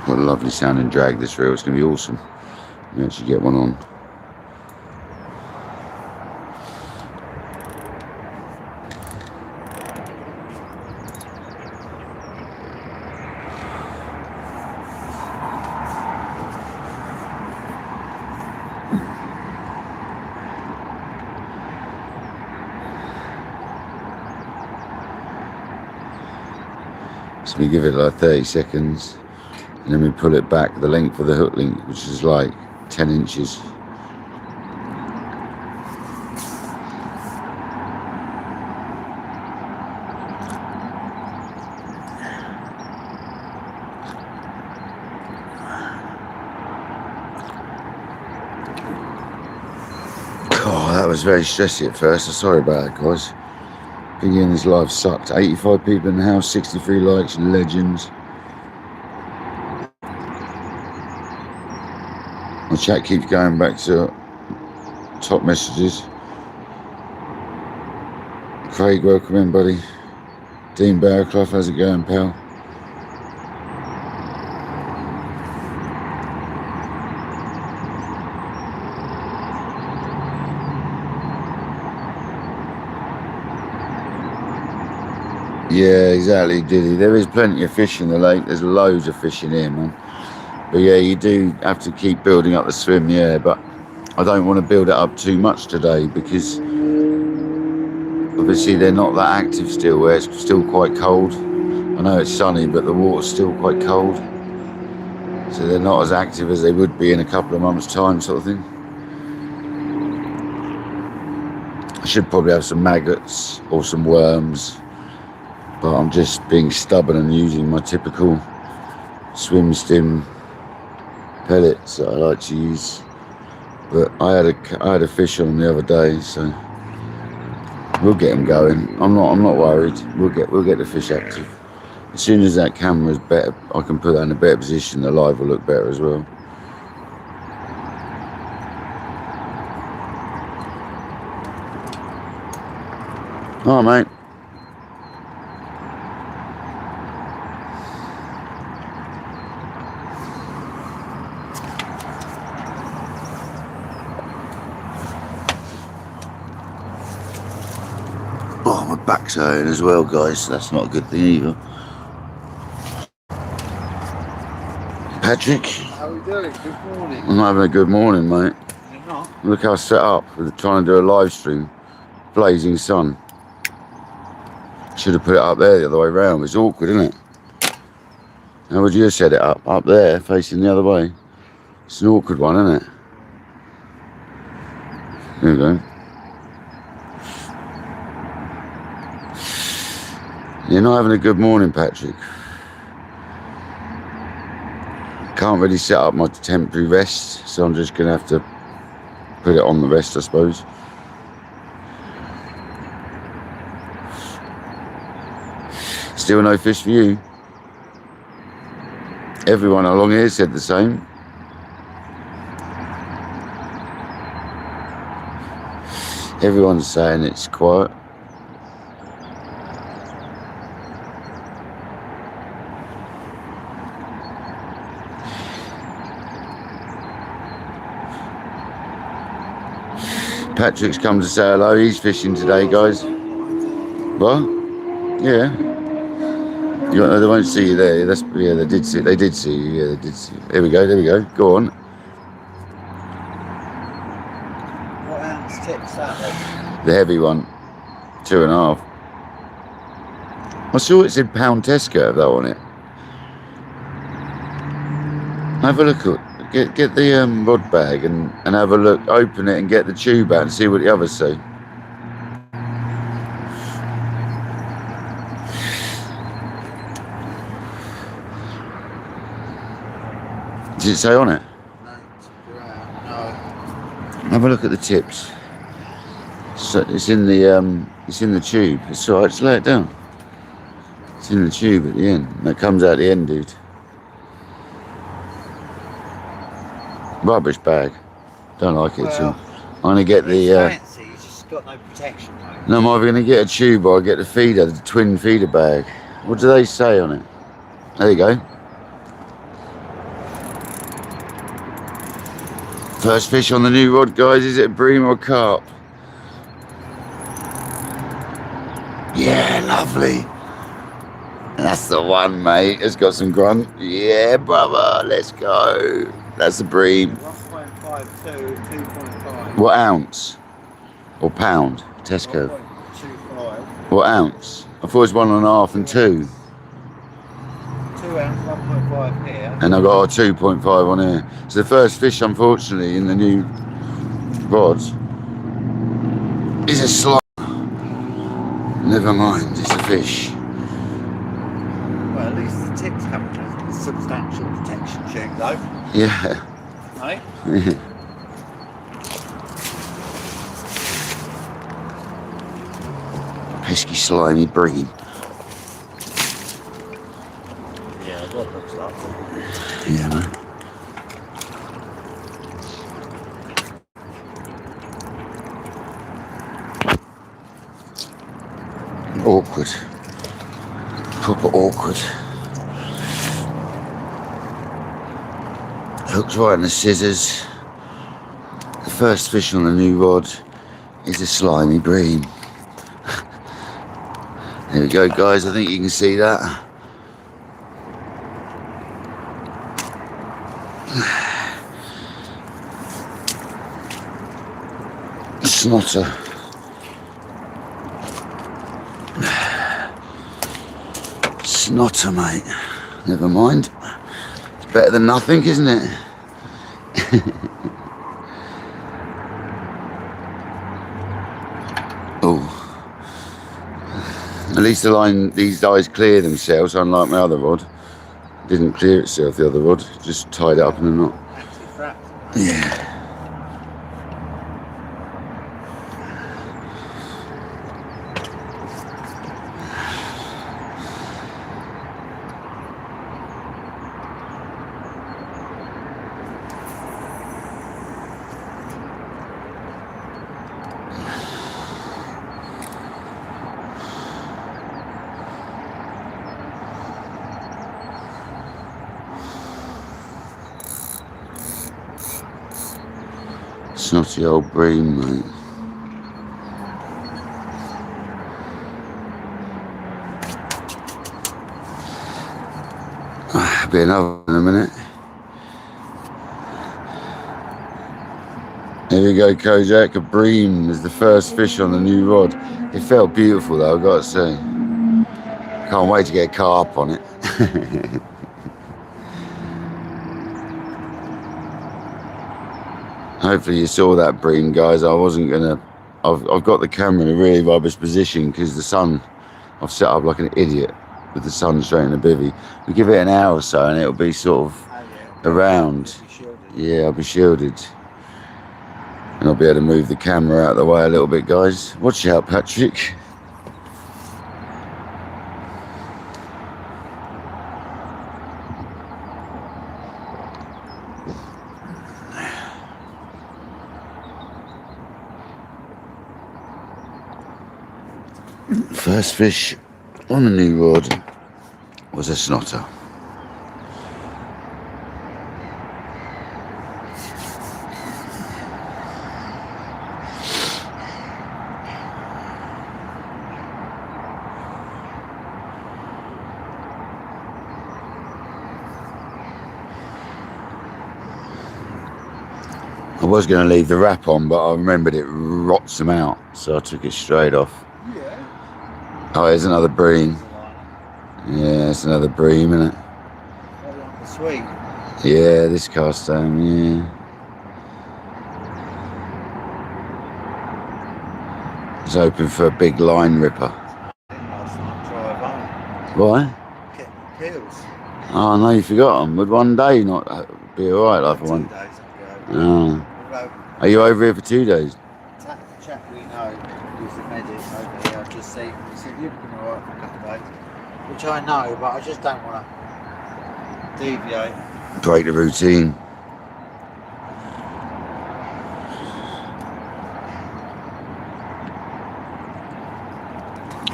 What a lovely sounding drag this reel. It's going to be awesome. You actually get one on. So we give it like 30 seconds. And then we pull it back the length of the hook link, which is like 10 inches. Oh, that was very stressy at first. I'm sorry about that, guys. Beginning this live sucked. 85 people in the house, 63 likes, legends. The chat keeps going back to top messages. Craig, welcome in, buddy. Dean Barraclough, how's it going, pal? Yeah, exactly, Diddy. There is plenty of fish in the lake. There's loads of fish in here, man. But yeah, you do have to keep building up the swim, yeah, but I don't want to build it up too much today because obviously they're not that active still, where it's still quite cold. I know it's sunny, but the water's still quite cold. So they're not as active as they would be in a couple of months' time, sort of thing. I should probably have some maggots or some worms, but I'm just being stubborn and using my typical swim stim pellets that I like to use. But I had a fish on the other day, so we'll get them going. I'm not worried. We'll get the fish active. As soon as that camera's better, I can put that in a better position. The live will look better as well. Oh, mate. Oh, my back's hurting as well, guys. That's not a good thing either. Patrick? How are we doing? Good morning. I'm having a good morning, mate. You're not? Look how set up with trying to do a live stream. Blazing sun. Should have put it up there the other way round. It's awkward, isn't it? How would you have set it up? Up there, facing the other way. It's an awkward one, isn't it? There we go. You're not having a good morning, Patrick. Can't really set up my temporary rest, so I'm just going to have to put it on the rest, I suppose. Still no fish for you. Everyone along here said the same. Everyone's saying it's quiet. Patrick's come to say hello. He's fishing today, guys. What? Yeah. They won't see you there. Yeah, they did see. They did see you. Yeah, they did see you. There we go. There we go. Go on. What ounce tips that then? The heavy one, 2.5. I saw it said pound test curve though on it. Have a look at. Get the rod bag and have a look. Open it and get the tube out and see what the others say. Does it say on it? No. Have a look at the tips. So it's in the tube. It's alright, just lay it down. It's in the tube at the end. That comes out the end, dude. Rubbish bag. Don't like it at all. I'm gonna get the. Fancy, you just got no protection, mate. No, I'm either gonna get a tube or I get the feeder, the twin feeder bag. What do they say on it? There you go. First fish on the new rod, guys. Is it a bream or a carp? Yeah, lovely. That's the one, mate. It's got some grunt. Yeah, brother. Let's go. That's the bream. 1.52, 2.5. What ounce? Or pound? Test curve. 1.25. What ounce? I thought it was 1.5 and 2. 2 ounce, 1.5 here. And I got a 2.5 on here. It's the first fish, unfortunately, in the new rods. Is a slot. Never mind, it's a fish. Well, at least the tips have a substantial protection check, though. Yeah. Right? Pesky, slimy bream. Yeah, what looks like. Yeah, man. Awkward. Proper awkward. Hooked right in the scissors. The first fish on the new rod is a slimy bream. There we go, guys. I think you can see that. Snotter. Snotter, mate. Never mind. It's better than nothing, isn't it? Oh. At least the line, these guys clear themselves, unlike my other rod. Didn't clear itself, the other rod. Just tied it up in a knot. Yeah. Snotty old bream, mate. Be another in a minute. Here we go, Kojak. A bream is the first fish on the new rod. It felt beautiful though, I've got to say. Can't wait to get a carp on it. Hopefully you saw that bream, guys. I wasn't gonna. I've got the camera in a really rubbish position because the sun. I've set up like an idiot with the sun straight in the bivvy. We give it an hour or so and it'll be sort of around. Yeah, I'll be shielded. And I'll be able to move the camera out of the way a little bit, guys. Watch out, Patrick. First fish on the new rod was a snotter. I was going to leave the wrap on, but I remembered it rots them out, so I took it straight off. Yeah. Oh, there's another bream. Yeah, it's another bream, isn't it? Sweet. Yeah, this cast down, yeah. It's open for a big line ripper. Why? Pills. Oh no, you forgot them. Would one day not be alright, like for one? 2 days I'll be over. Oh. Are you over here for 2 days? The chap we know who's the medic over here, I've just seen, he said you've been alright for a couple of days. Which I know, but I just don't want to deviate. Break the routine.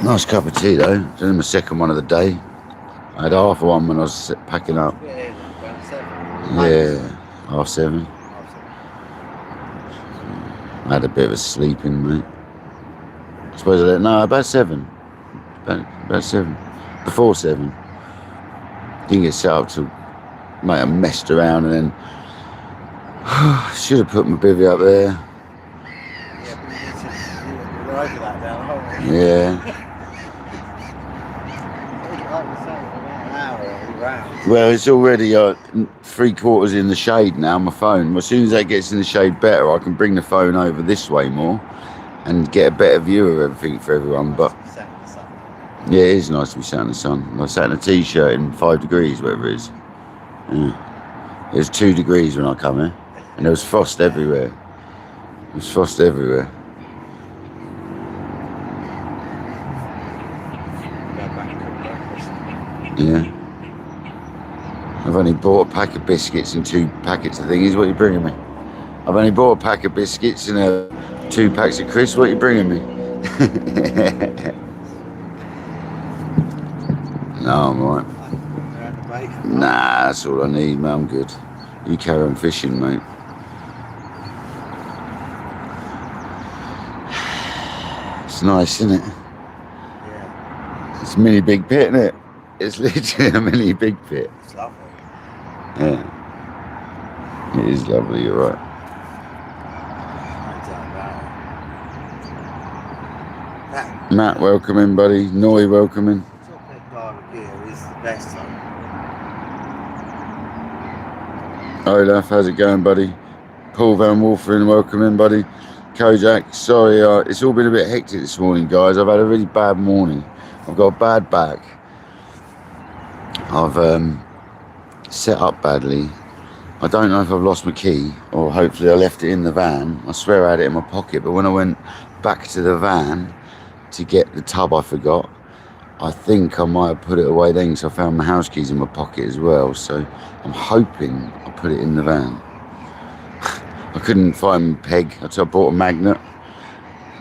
Nice cup of tea though. It's only my second one of the day. I had half of one when I was packing up. Yeah, half seven. I had a bit of a sleeping, mate. I suppose I didn't know, about 7. About 7. Before 7. Didn't get set up till, mate, I messed around and then should have put my bivvy up there. Yeah, but you were over that now, aren't we? Yeah. Well, it's already 3/4 in the shade now, my phone. As soon as that gets in the shade better, I can bring the phone over this way more and get a better view of everything for everyone. But yeah, it is nice to be sat in the sun. I sat in a t-shirt in 5 degrees, whatever it is. Yeah. It was 2 degrees when I come here, and there was frost everywhere. There was frost everywhere. Yeah. I've only bought a pack of biscuits and 2 packets of thingies. What are you bringing me? I've only bought a pack of biscuits and 2 packs of crisps. What are you bringing me? No, I'm all right. Nah, that's all I need, man. I'm good. You carry on fishing, mate. It's nice, isn't it? Yeah. It's a mini big pit, isn't it? It's literally a mini big pit. It's lovely. Yeah. It is lovely, you're right. Matt, welcome in, buddy. Noi, welcome in. Olaf, how's it going, buddy? Paul Van Wolferen, welcome in, buddy. Kojak, sorry, it's all been a bit hectic this morning, guys. I've had a really bad morning. I've got a bad back. I've set up badly. I don't know if I've lost my key or hopefully I left it in the van. I swear I had it in my pocket, but when I went back to the van to get the tub I forgot, I think I might have put it away then because I found my house keys in my pocket as well. So I'm hoping I put it in the van. I couldn't find my peg, so I bought a magnet.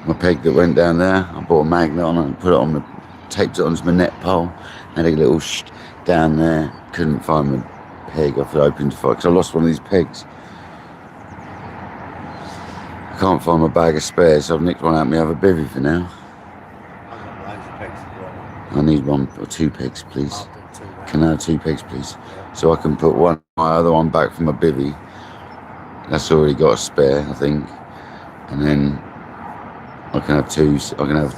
My peg that went down there, I bought a magnet on it and put it on taped it onto my net pole. Had a little down there. Couldn't find my peg. I feel open to fight because I lost one of these pegs. I can't find my bag of spares, so I've nicked one out of my other bivvy for now. I've got loads of pegs as well. I need 1 or 2 pegs, please. I'll put 2 round. Can I have 2 pegs, please? Yeah. So I can put my other one back from my bivvy. That's already got a spare, I think. And then I can have 2. I can have.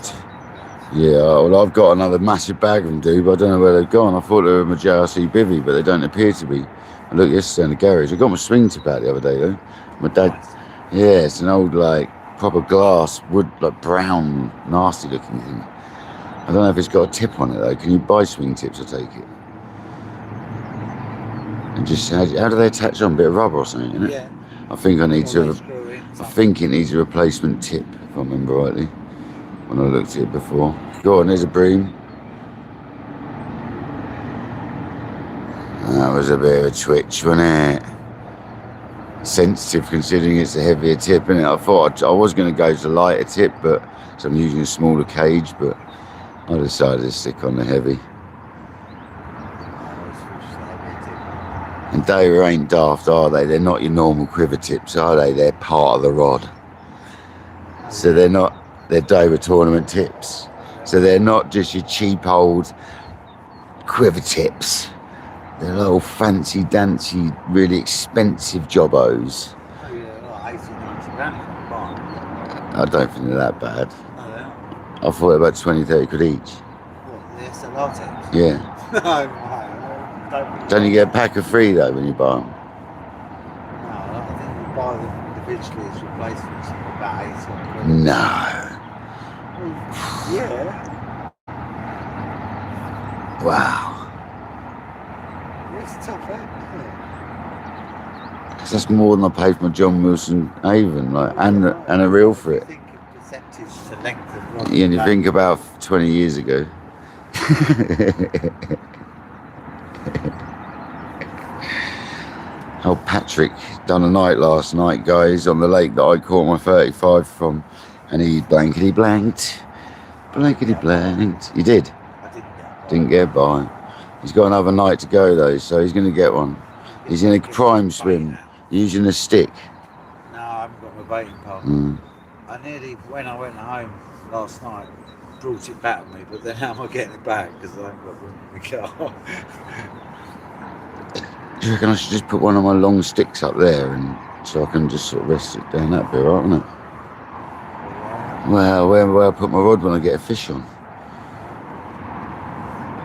Yeah, well, I've got another massive bag of them, dude, but I don't know where they've gone. I thought they were in my JRC bivvy, but they don't appear to be. I looked yesterday in the garage. I got my swing tip out the other day, though. My dad, yeah, it's an old, like, proper glass, wood, like, brown, nasty looking thing. I don't know if it's got a tip on it, though. Can you buy swing tips or take it? And just, how do they attach on? A bit of rubber or something, isn't it? Yeah. I think I need to, I think it needs a replacement tip, if I remember rightly, when I looked at it before. Go on, there's a bream. That was a bit of a twitch, wasn't it? Sensitive, considering it's a heavier tip, innit? I thought I was going to go to lighter tip, but so I'm using a smaller cage, but I decided to stick on the heavy. And they ain't daft, are they? They're not your normal quiver tips, are they? They're part of the rod. So they're not, they're Dover tournament tips. So they're not just your cheap old quiver tips. They're little fancy dancy, really expensive jobbos. Oh yeah, like 80, 90 grand. I don't think they're that bad. No, they aren't. I thought they're about 20, 30 quid each. What, the SLR tips? Yeah. No, Don't you get a pack of 3 though when you buy them? No, I think you buy them individually as replacements for about 80 quid. No. Yeah. Wow. It's tough, isn't it? That's more than I paid for my John Wilson Avon, like, and a reel for it. I think in percentage to length of rod. Yeah, and you think about 20 years ago. How Patrick done a night last night, guys, on the lake that I caught my 35 from, and he blankety blanked. Blankety blanked. You did? I Didn't get by. He's got another night to go though, so he's going to get one. He's in a prime swim, using a stick. No, I haven't got my baiting pole. I nearly, when I went home last night, brought it back with me, but then how am I getting it back? Because I haven't got room in the car. Do you reckon I should just put one of my long sticks up there, and so I can just sort of rest it down that bit, right, wouldn't it? Well, where I put my rod when I get a fish on.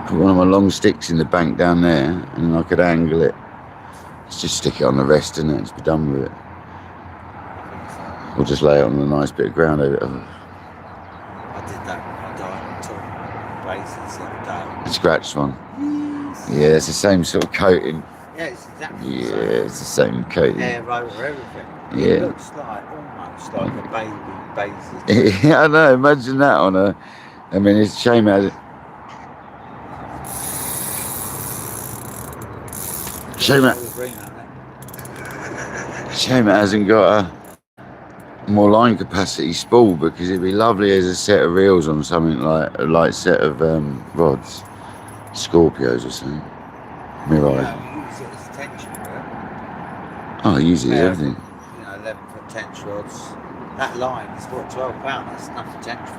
Put one of my long sticks in the bank down there, and then I could angle it. Let's just stick it on the rest, innit? Just be done with it. Or just lay it on a nice bit of ground over it. I did that when I died on top bases the other day. The scratched one. Yeah, it's the same sort of coating. Yeah, it's exactly Yeah, the same. it's the same coating. Hair over everything. Yeah. It looks like almost like a baby basis. Yeah, I know. Imagine that on a. I mean, it's a shame how. Shame it hasn't got a more line capacity spool, because it'd be lovely as a set of reels on something like a light set of rods, Scorpios or something. Mirai. Yeah, use it as tension rod. Oh, use it as everything. You know, 11-foot tension rods. That line is what, £12? That's enough for tension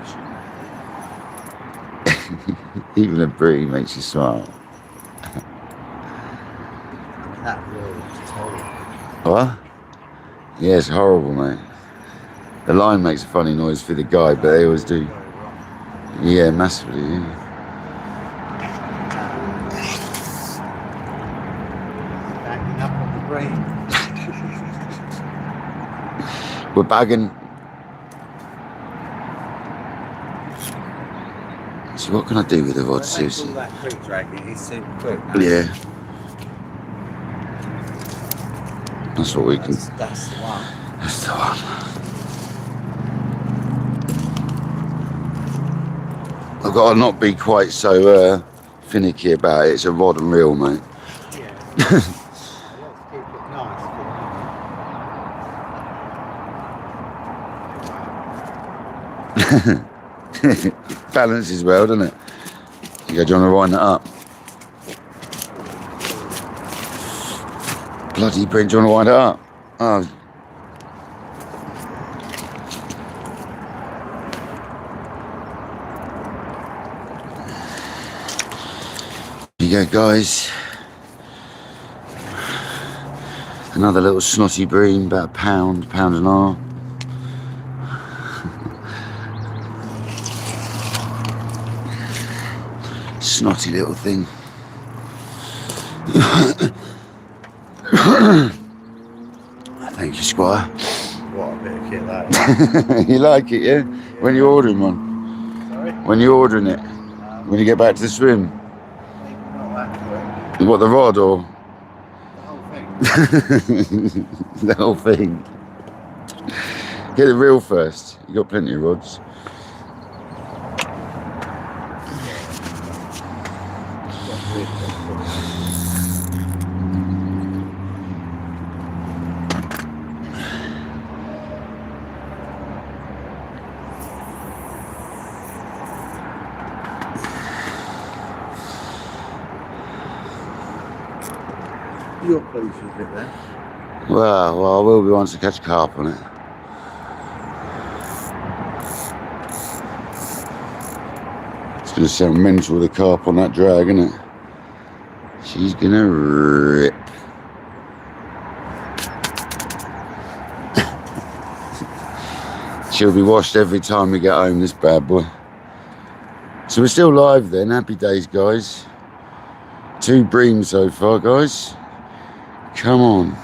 fishing. Even a bream makes you smile. That reel is horrible. What? Yeah, it's horrible, mate. The line makes a funny noise for the guy, but they always do. Yeah, massively, yeah. Backing up on the brain. We're bagging. So what can I do with the rod, seriously? All that creek dragging is super quick. Yeah. That's what we can. That's the one. That's the one. I've got to not be quite so finicky about it. It's a rod and reel, mate. Yeah. Let's keep it nice. Balances well, doesn't it? You go, do you want to wind that up? Bloody Brent, do you want to wind it up? Oh. go, guys. Another little snotty bream, about a pound and a half. Snotty little thing. Thank you, Squire. What a bit of kit that is. You like it, yeah? When you're ordering one? Sorry? When you're ordering it? When you get back to the swim? Not that quick. What, the rod or? The whole thing. The whole thing. Get the reel first. You got plenty of rods. You're pleased with it then? Well, I will be once I catch carp on it. It's going to sound mental with the carp on that drag, isn't it? She's going to rip. She'll be washed every time we get home, this bad boy. So we're still live then. Happy days, guys. 2 breams so far, guys. Come on.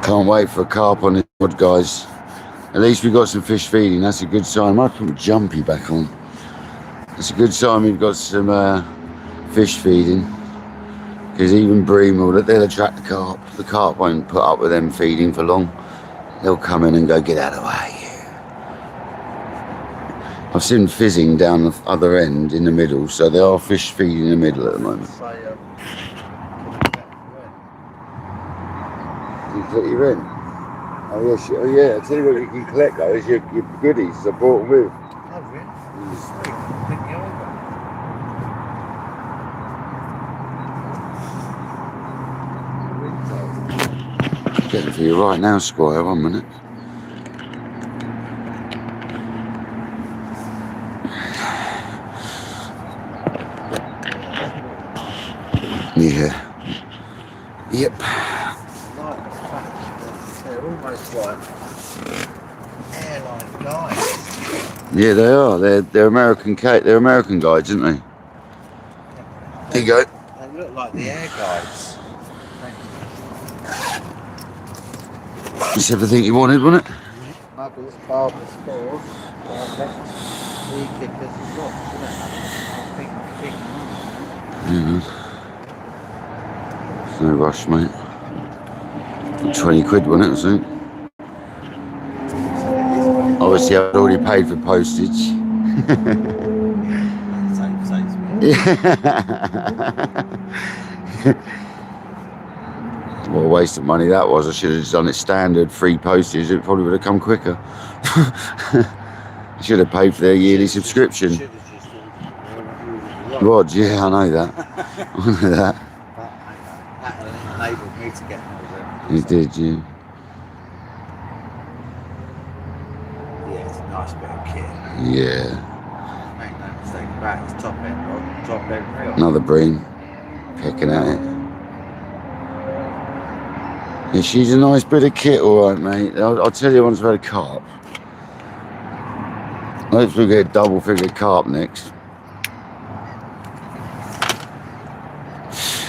Can't wait for a carp on this rod, guys. At least we've got some fish feeding. That's a good sign. I might put my jumpy back on. That's a good sign we've got some fish feeding. Because even bream, they'll attract the carp. The carp won't put up with them feeding for long. They'll come in and go, get out of the way. I've seen fizzing down the other end in the middle, so there are fish feeding in the middle at the moment. You collect your in? Oh yeah, I tell you what you can collect though, is your goodies I brought them with. Oh, really? Sweet. Think you over. Getting for you right now, Squire, 1 minute. Yeah. Yep. They're almost like airline guides. Yeah, they are. They're American guides, aren't they? There you go. They look like the air guides. That's everything you wanted, wasn't it? Muggles, barbers, spores, flea kickers and rocks, isn't it? Yeah. No rush, mate. 20 quid, wasn't it, I think? Obviously, I've already paid for postage. What a waste of money that was. I should have just done it standard, free postage. It probably would have come quicker. I should have paid for their yearly subscription. Rods, yeah, I know that. I know that. That enabled me to get more. You did, yeah. Yeah, it's a nice bit of kit. Yeah. Make no mistake about it, it's top end rod, top end reel. Another bream. Pecking at it. Yeah, she's a nice bit of kit, alright, mate. I'll tell you once I've had a carp. Hopefully we'll get a double-figured carp next.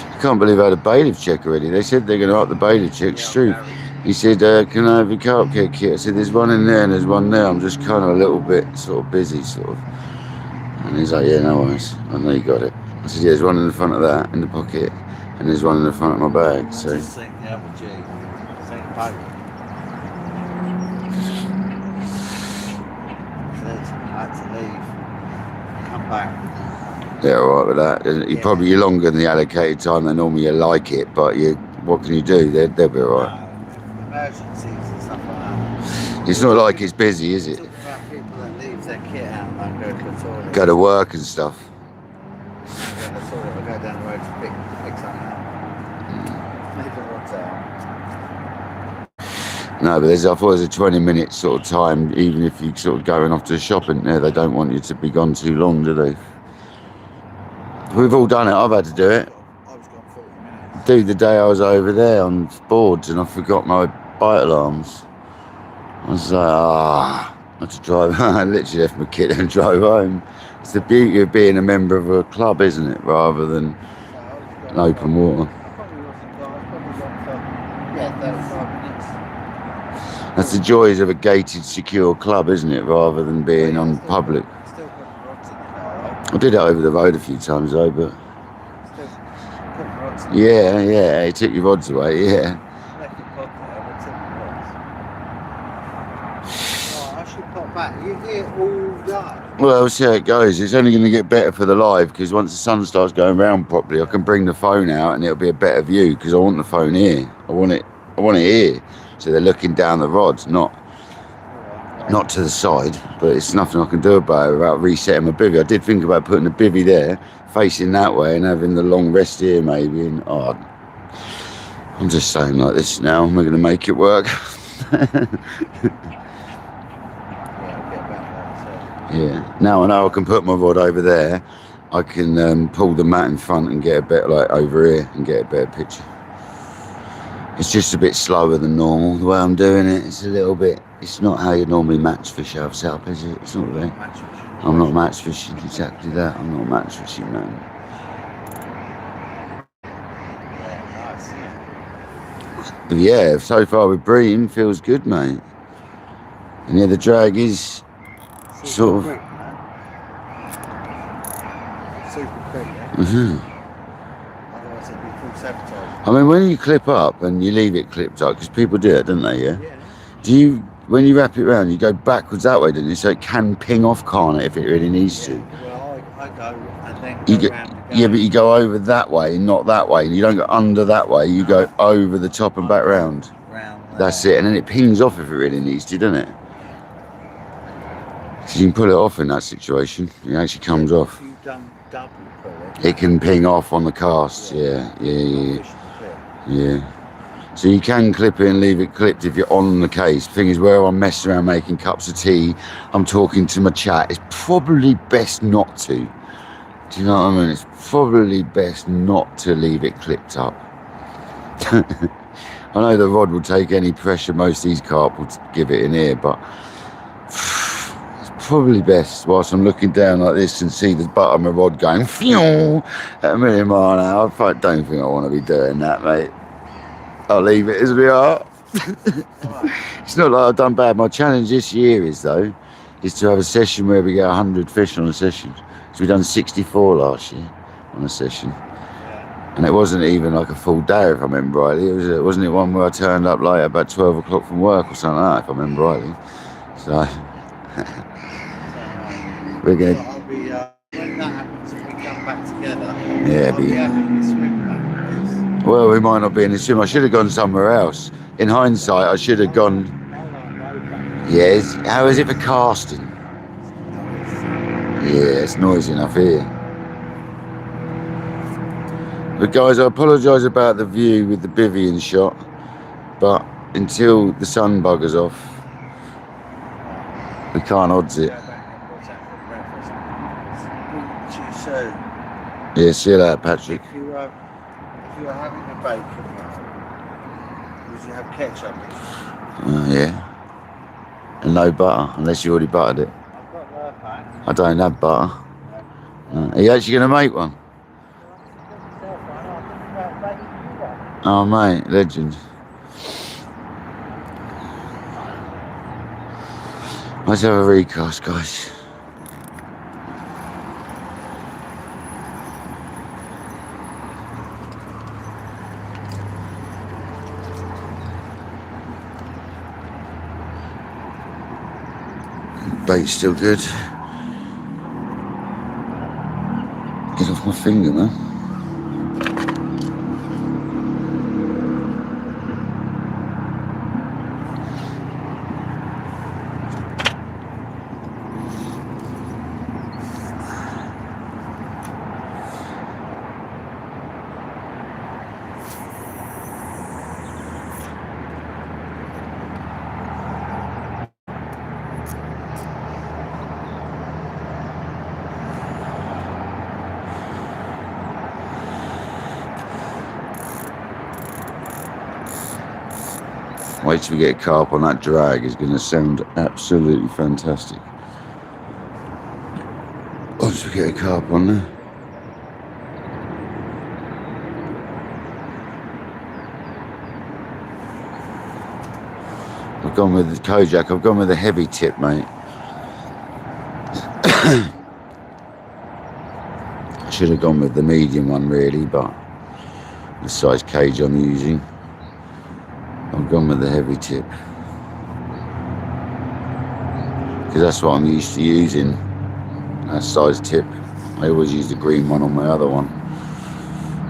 I can't believe I had a bailiff check already. They said they're going to up the bailiff check. It's true. He said, can I have your carp kit? I said, there's one in there and there's one there. I'm just kind of a little bit sort of busy, sort of. And he's like, yeah, no worries. I know you got it. I said, yeah, there's one in the front of that, in the pocket. And there's one in the front of my bag. So. Just think the other G. Think boat. I had to leave. Come back. Yeah, all right with that. You're longer than the allocated time. They normally you like it, but what can you do? They'll be all right. Emergencies and stuff like that. It's not like it's busy, is it? Talking about people that leave their kit out and go to the toilet. Go to work and stuff. Go to the toilet or go down the road to pick something up. Leave the rods out. No, but I thought there's a 20-minute sort of time, even if you're sort of going off to the shopping there. They don't want you to be gone too long, do they? We've all done it. I've had to do it. I was gone 40 minutes. Dude, the day I was over there on boards and I forgot my bite alarms. I was like, I had to drive. I literally left my kit and drove home. It's the beauty of being a member of a club, isn't it? Rather than an open water. I probably wasn't gone. I was probably gone for, yeah, 35 minutes. That's the joys of a gated, secure club, isn't it? Rather than being on public. Still putting the rods in the car, right? I did it over the road a few times though, but Still putting the rods in the car. yeah, it took your rods away, yeah. Left your pod there, but took the rods. Oh, I should pop back. You're here all day. Well, we'll see how it goes. It's only going to get better for the live because once the sun starts going round properly, I can bring the phone out and it'll be a better view because I want the phone here. I want it here. So they're looking down the rods, not to the side, but it's nothing I can do about it without resetting my bivvy. I did think about putting the bivvy there, facing that way and having the long rest here maybe. And I'm just saying like this now, we're going to make it work. Yeah, now I know I can put my rod over there. I can pull the mat in front and get a bit like over here and get a better picture. It's just a bit slower than normal the way I'm doing it. It's a little bit. It's not how you normally match fish out of setup, is it? It's not really. I'm not match fishing. Exactly that. I'm not match fishing, man. But yeah, so far with Bream feels good, mate. And yeah, the drag is sort of. Quick, man. Super quick, yeah? Otherwise it'd be full sabotage. I mean, when you clip up and you leave it clipped up, because people do it, don't they? Yeah. Yeah. Do you, when you wrap it around, you go backwards that way, don't you? So it can ping off, can't it, if it really needs to? Well, I go and then You go go, round yeah, but you go over that way, not that way. You don't go under that way. You go over the top and back round. That's it, and then it pings off if it really needs to, doesn't it? So you can pull it off in that situation. It actually comes off. If you've done double pull it. It can ping off on the cast. Yeah. So you can clip it and leave it clipped if you're on the case. Thing is, where I'm messing around making cups of tea, I'm talking to my chat. It's probably best not to. Do you know what I mean? It's probably best not to leave it clipped up. I know the rod will take any pressure most of these carp will give it in here, but it's probably best whilst I'm looking down like this and see the butt of my rod going phew, at a million mile an hour. I don't think I want to be doing that, mate. I'll leave it as we are. It's not like I've done bad. My challenge this year is to have a session where we get 100 fish on a session. So we've done 64 last year on a session. And it wasn't even like a full day, if I remember rightly. Wasn't it one where I turned up late about 12 o'clock from work or something like that, if I remember rightly. So we're going to... When that happens and we come back together, Yeah, I'll be having a swim back. Well, we might not be in the swim. I should have gone somewhere else. In hindsight, I should have gone... Yes. How is it for casting? Yeah, it's noisy enough here. But guys, I apologise about the view with the bivvy in shot, but until the sun buggers off, we can't odds it. Yeah, see you later, Patrick. If you were having a bacon, would you have ketchup? Yeah. And no butter, unless you already buttered it. I've got their pack. I don't have butter. Are you actually going to make one? Oh mate, legend. Let's have a recast, guys. Bait's still good. Get off my finger, man. wait till we get a carp on that drag. It's going to sound absolutely fantastic. Once we get a carp on there. I've gone with the Kojak. I've gone with the heavy tip, mate. I should have gone with the medium one, really, but the size cage I'm using, I've gone with the heavy tip. Because that's what I'm used to using, that size tip. I always use the green one on my other one.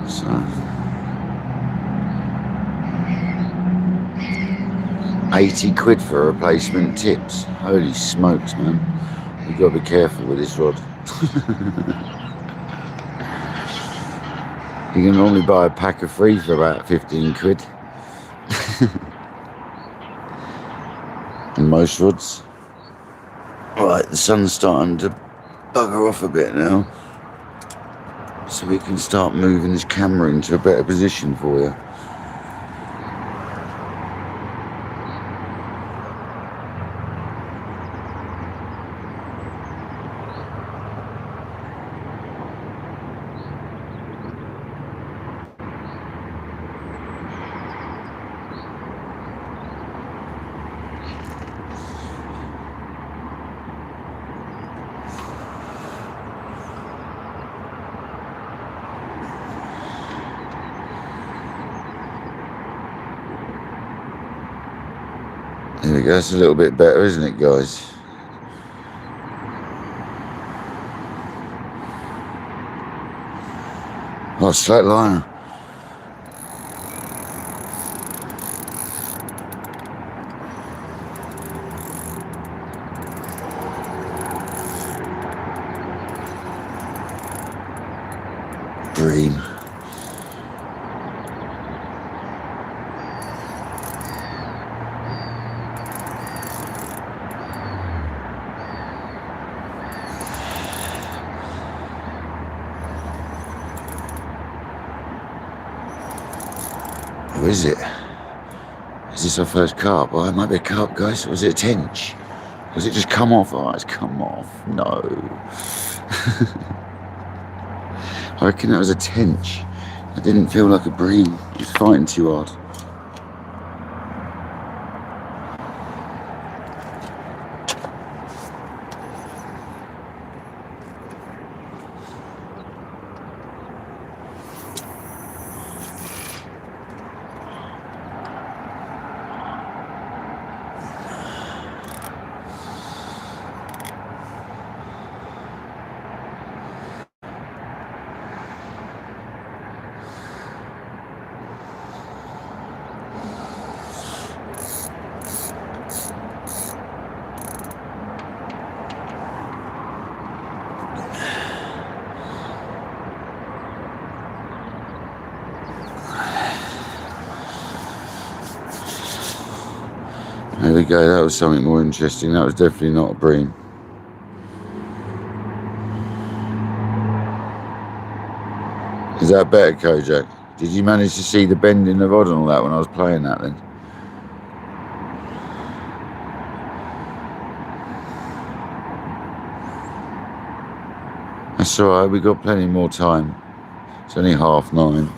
So, £80 for replacement tips. Holy smokes, man. You've got to be careful with this rod. You can normally buy a pack of 3 for about £15. And most rods. Right, the sun's starting to bugger off a bit now. So we can start moving this camera into a better position for you. There we go, that's a little bit better, isn't it, guys? Oh, straight liner. Bream. Who is it? Is this our first carp? Oh, it might be a carp, guys. Or was it a tench? Was it just come off? Oh, it's come off. No. I reckon that was a tench. It didn't feel like a bream. It was fighting too hard. There we go, that was something more interesting. That was definitely not a bream. Is that better, Kojak? Did you manage to see the bend in the rod and all that when I was playing that then? That's alright, we've got plenty more time. It's only 9:30.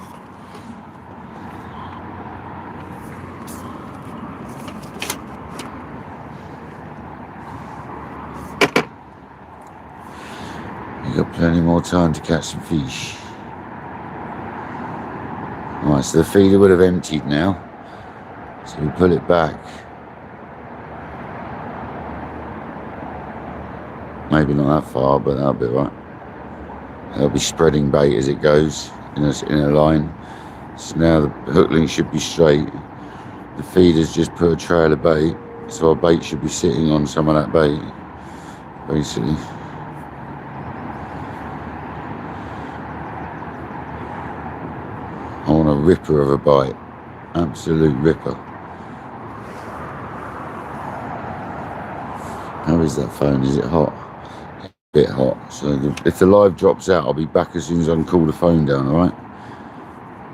We've got plenty more time to catch some fish. Alright, so the feeder would have emptied now. So we pull it back. Maybe not that far, but that'll be right. They'll be spreading bait as it goes in a line. So now the hook link should be straight. The feeder's just put a trail of bait, so our bait should be sitting on some of that bait, basically. I want a ripper of a bite, absolute ripper. How is that phone? Is it hot? Bit hot, so if the live drops out, I'll be back as soon as I can cool the phone down, alright?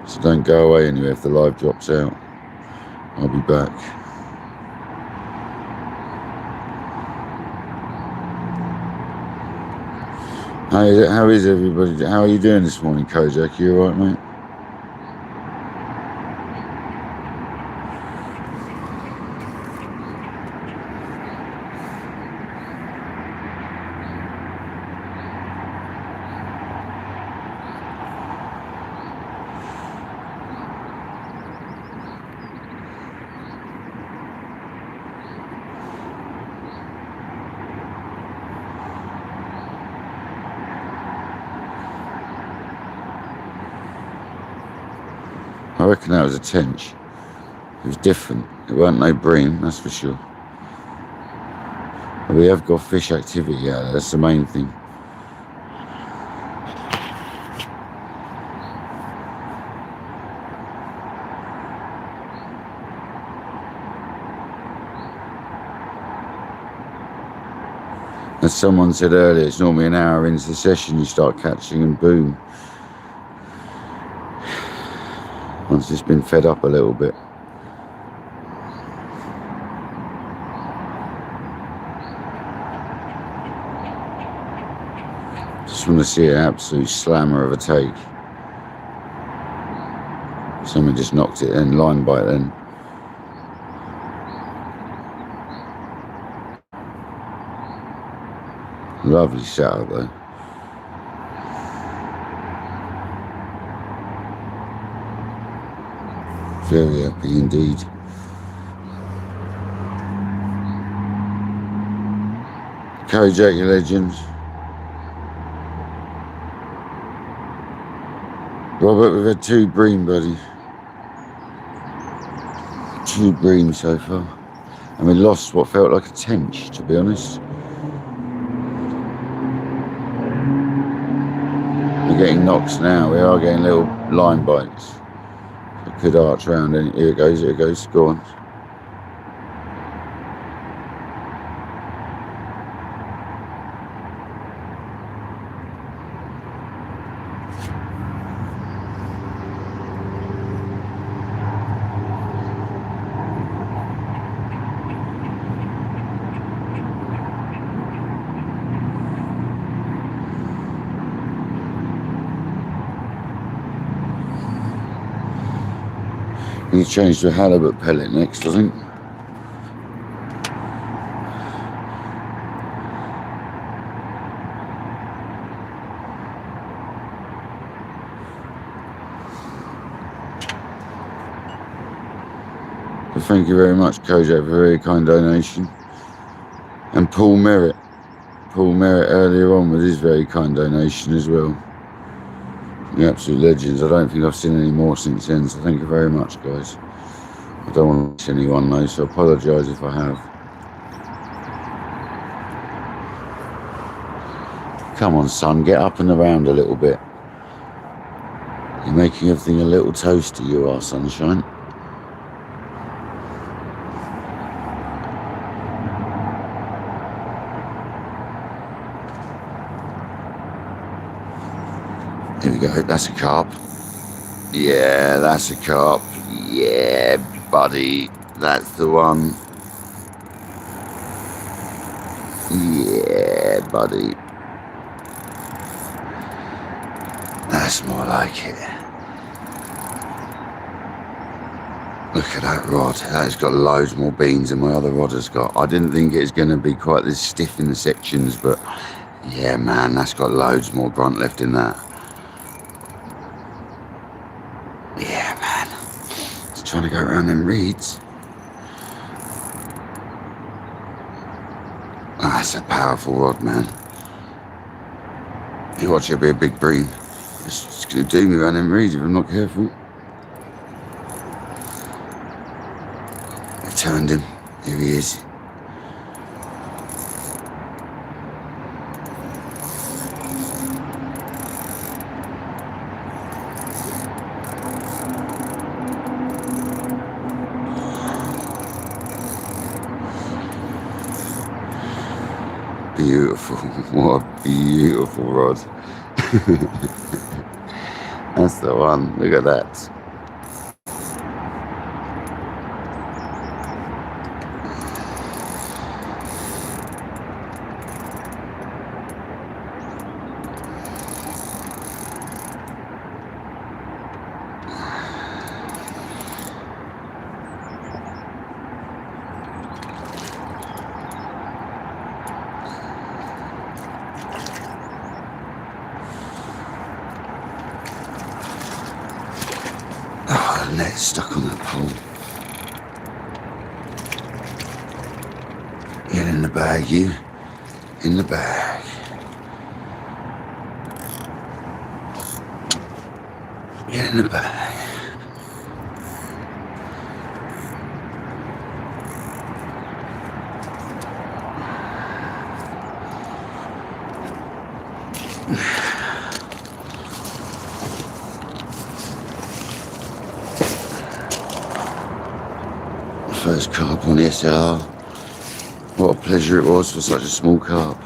So don't go away anywhere if the live drops out. I'll be back. How is everybody? How are you doing this morning, Kojak? You alright, mate? I reckon that was a tench. It was different. It weren't no bream, that's for sure. But we have got fish activity out there, that's the main thing. As someone said earlier, it's normally an hour into the session you start catching and boom. Once it's been fed up a little bit. Just want to see an absolute slammer of a take. Someone just knocked it in, line bite then. Lovely setup though. Very happy indeed. Kojak, you legend. Robert, we've had 2 bream, buddy. 2 bream so far. And we lost what felt like a tench, to be honest. We're getting knocks now. We are getting little line bites. It could arch round and here it goes, go on. Need to change to a halibut pellet next, I think. But thank you very much, Kojak, for a very kind donation. And Paul Merritt earlier on with his very kind donation as well. The absolute legends. I don't think I've seen any more since then, so thank you very much, guys. I don't want to miss anyone though, so I apologise if I have. Come on, son, get up and around a little bit. You're making everything a little toasty, you are, sunshine. Here we go, that's a carp. Yeah, that's a carp. Yeah, buddy, that's the one. Yeah, buddy. That's more like it. Look at that rod. That's got loads more beans than my other rod has got. I didn't think it was going to be quite this stiff in the sections, but yeah, man, that's got loads more grunt left in that. Yeah, man. Just trying to go around them reeds. Oh, that's a powerful rod, man. You watch it be a big bream. It's going to do me around them reeds if I'm not careful. I've turned him. Here he is. Beautiful. What a beautiful rod. That's the one. Look at that. neck's stuck on that pole. Get in the bag, you. In the bag. Get in the bag. First carp on the SLR. What a pleasure it was for such a small carp.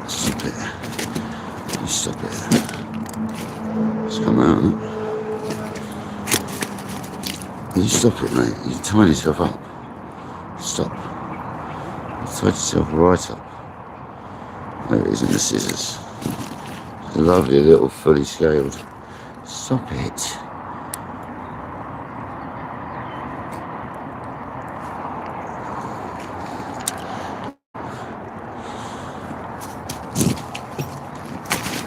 Stop it. You stop it. It's come out. You stop it, mate. You tied yourself up. Stop. You tied yourself right up. There it is in the scissors. It's a lovely little fully scaled. Stop it.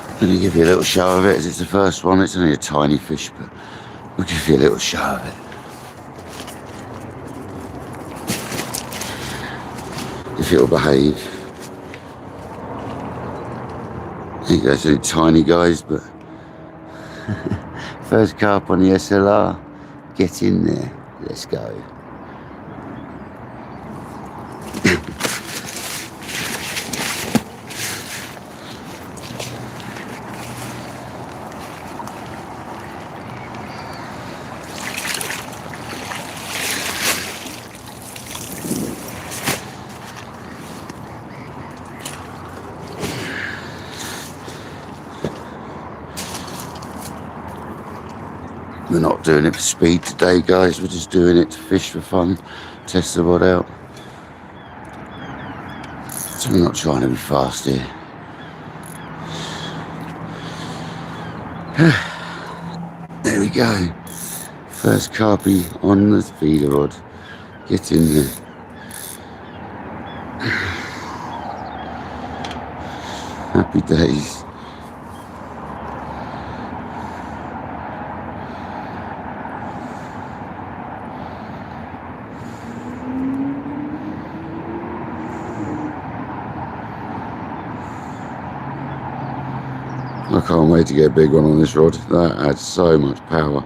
I'm going to give you a little show of it as it's the first one. It's only a tiny fish, but we'll give you a little show of it. If it'll behave. There you go, it's only tiny guys, but first carp on the SLR. Get in there. Let's go. We're not doing it for speed today, guys. We're just doing it to fish for fun, test the rod out. So we're not trying to be fast here. There we go. First carpy on the feeder rod. Get in there. Happy days. I can't wait to get a big one on this rod. That adds so much power.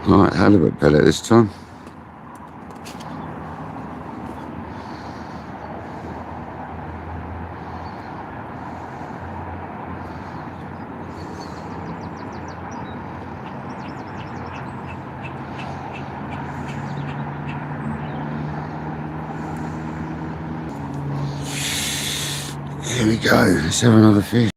Alright, halibut pellet this time. Here we go, let's have another fish.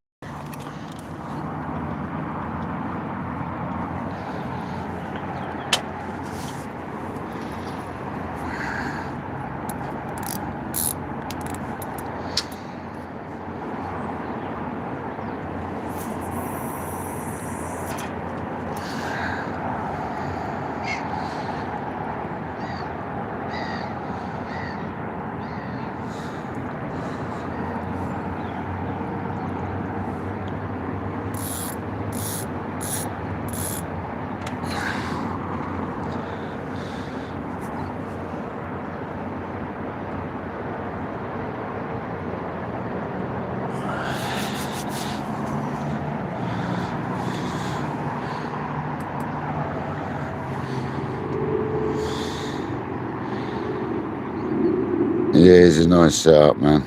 Yeah, it's a nice setup, man.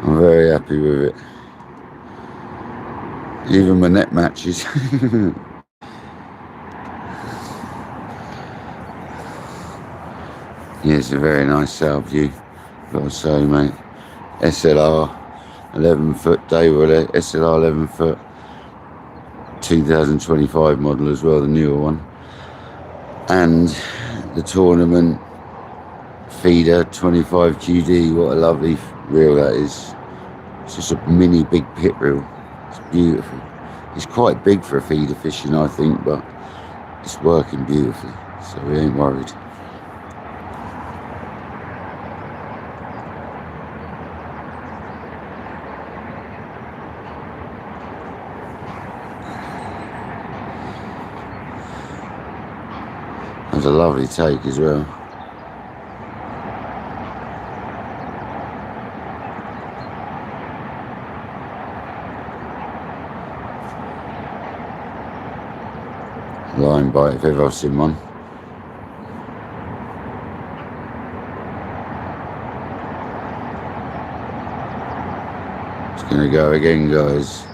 I'm very happy with it. Even my net matches. Yeah, it's a very nice setup view, gotta say, mate. SLR 11-foot day with SLR 11-foot 2025 model as well, the newer one. And the tournament feeder 25 QD. What a lovely reel that is. It's just a mini big pit reel. It's beautiful. It's quite big for a feeder fishing, I think, but it's working beautifully, so we ain't worried. That's a lovely take as well. Line bite if ever I've seen one. It's gonna go again, guys.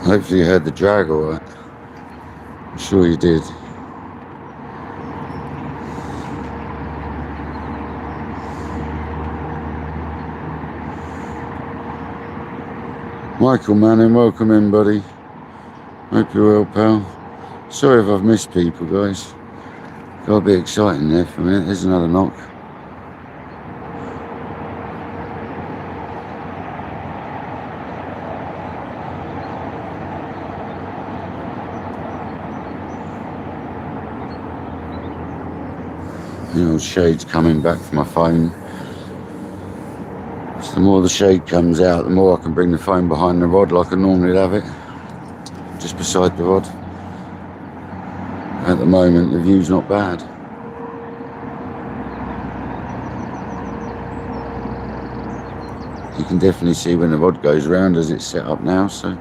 Hopefully you heard the drag all right. I'm sure you did. Michael Manning, welcome in, buddy. Hope you're well, pal. Sorry if I've missed people, guys. Got a bit exciting there for a minute. There's another knock. The old shade's coming back from my phone. So the more the shade comes out, the more I can bring the phone behind the rod like I normally have it. Just beside the rod. At the moment, the view's not bad. You can definitely see when the rod goes round as it's set up now, so.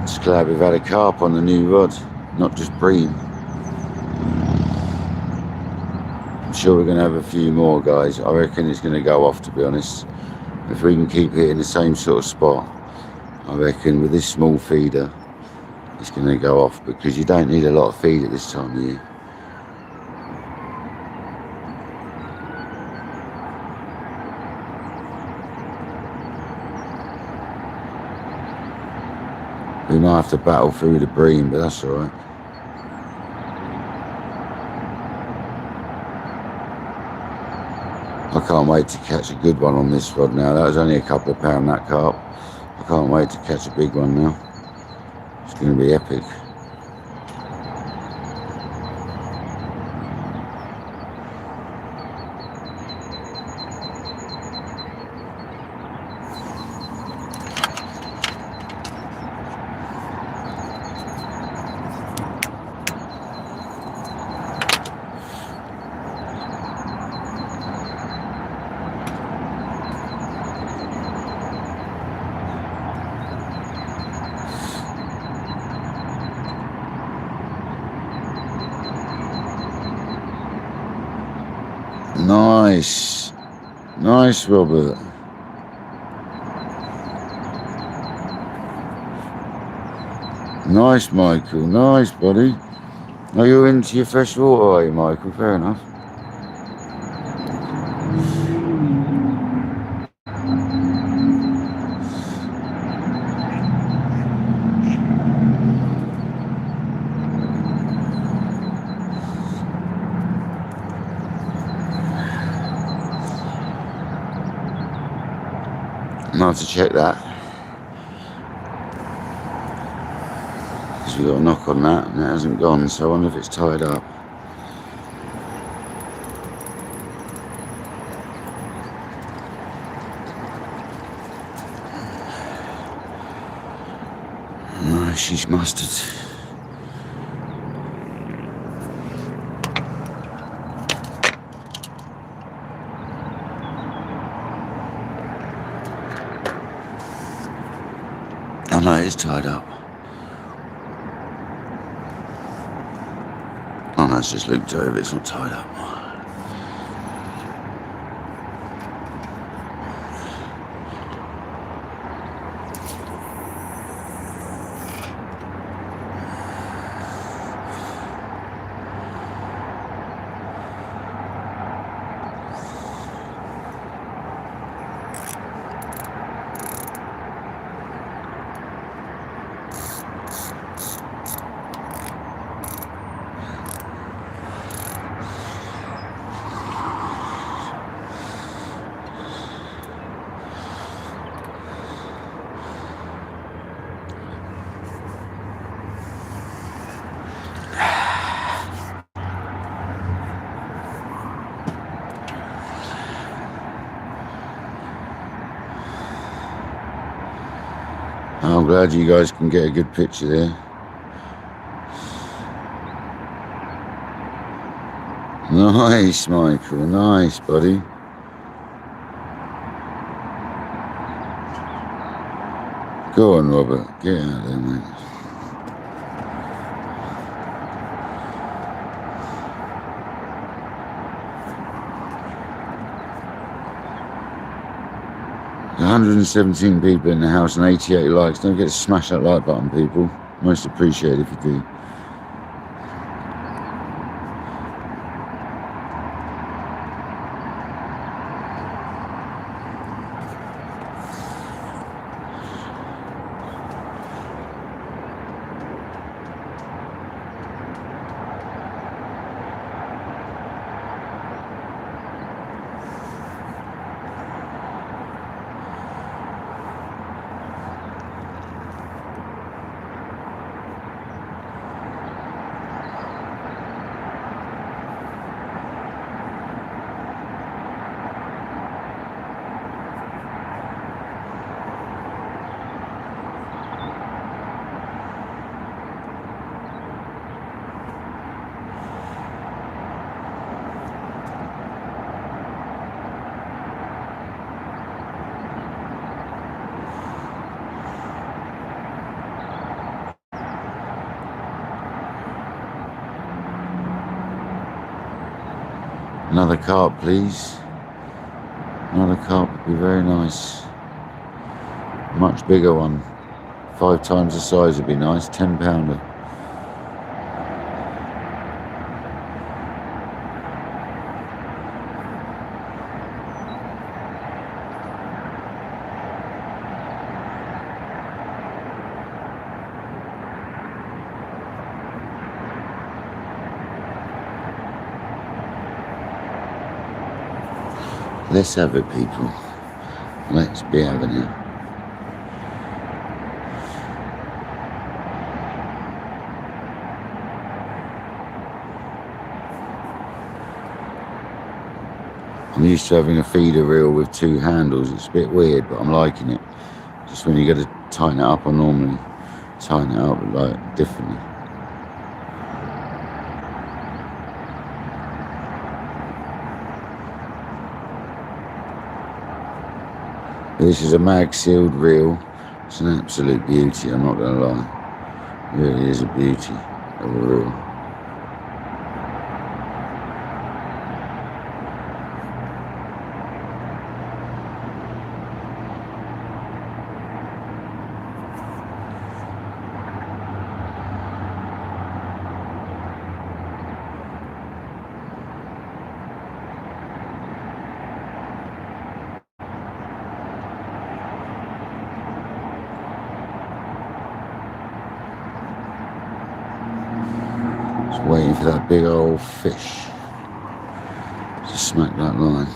Just glad we've had a carp on the new rod, not just bream. I'm sure we're going to have a few more, guys. I reckon it's going to go off, to be honest. If we can keep hitting the same sort of spot, I reckon with this small feeder, it's going to go off, because you don't need a lot of feed at this time of year. We might have to battle through the bream, but that's alright. I can't wait to catch a good one on this rod now. That was only a couple of pound, that carp. I can't wait to catch a big one now. It's going to be epic. Nice. Nice, Robert. Nice, Michael. Nice, buddy. Are you into your fresh water, are you, Michael? Fair enough. I'll have to check that. we got a knock on that and it hasn't gone, so I wonder if it's tied up. No, she's mustard. Oh no, it is tied up. Oh no, it's just looped over, it's not tied up. I'm glad you guys can get a good picture there. Nice, Michael. Nice, buddy. Go on, Robert. Get out there, mate. There's 117 people in the house and 88 likes. Don't forget to smash that like button, people. Most appreciated if you do. Another carp, please. Another carp would be very nice. Much bigger one. 5 times the size would be nice. 10-pounder. Let's have it, people. Let's be having it. I'm used to having a feeder reel with 2 handles. It's a bit weird, but I'm liking it. Just when you got to tighten it up, I normally tighten it up like differently. This is a mag sealed reel. It's an absolute beauty, I'm not going to lie. It really is a beauty of a reel. Waiting for that big old fish to smack that line.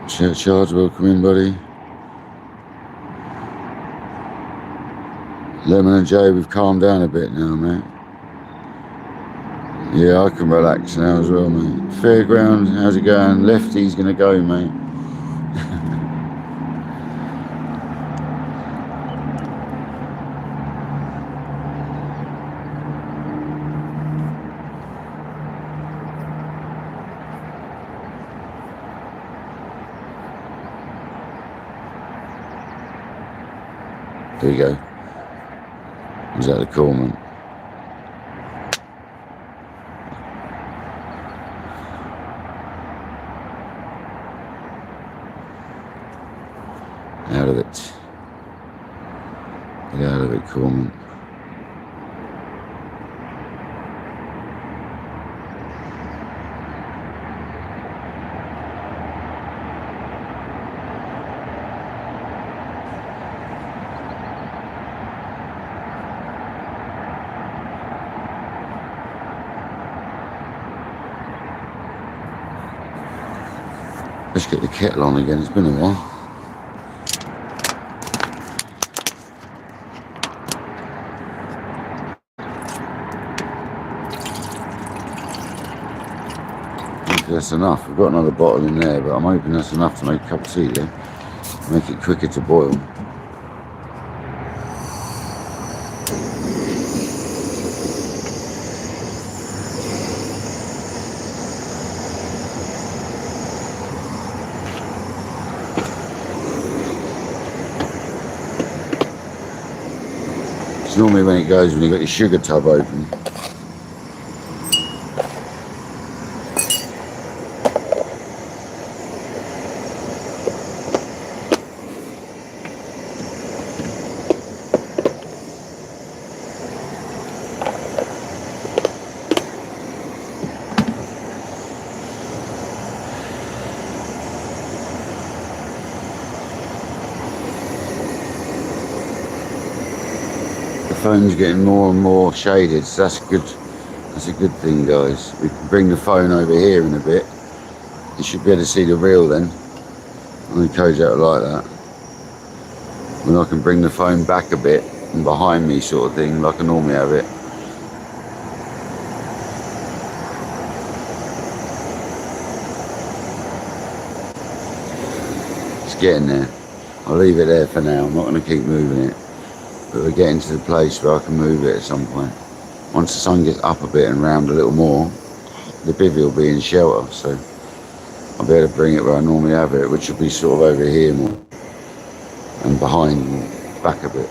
Churchyard's welcome in, buddy. Lemon and Jay, we've calmed down a bit now, mate. Yeah, I can relax now as well, mate. Fairground, how's it going? Lefty's gonna go, mate. There you go. Was that the cormorant? Out of it. Get out of it, cormorant. Let's get the kettle on again, it's been a while. That's enough. We've got another bottle in there, but I'm hoping that's enough to make a cup of tea, yeah? Make it quicker to boil. It's normally when it goes when you've got your sugar tub open. The phone's getting more and more shaded, so that's good. That's a good thing, guys. We can bring the phone over here in a bit. You should be able to see the reel then. I think Kojak will like that. When I can bring the phone back a bit and behind me sort of thing, like I normally have it. It's getting there. I'll leave it there for now. I'm not going to keep moving it. But we're getting to the place where I can move it at some point. Once the sun gets up a bit and round a little more, the bivvy will be in shelter, so I'll be able to bring it where I normally have it, which will be sort of over here more and behind more, back a bit.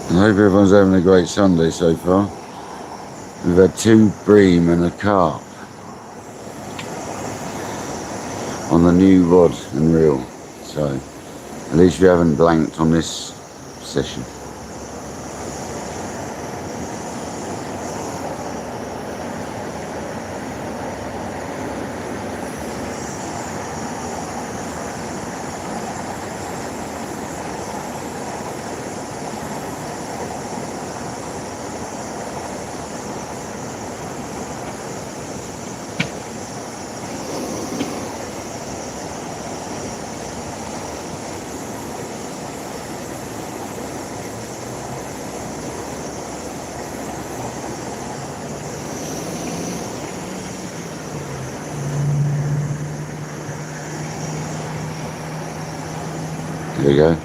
I hope everyone's having a great Sunday so far. We've had 2 bream and a carp on the new rod and reel, so at least we haven't blanked on this session. There you go.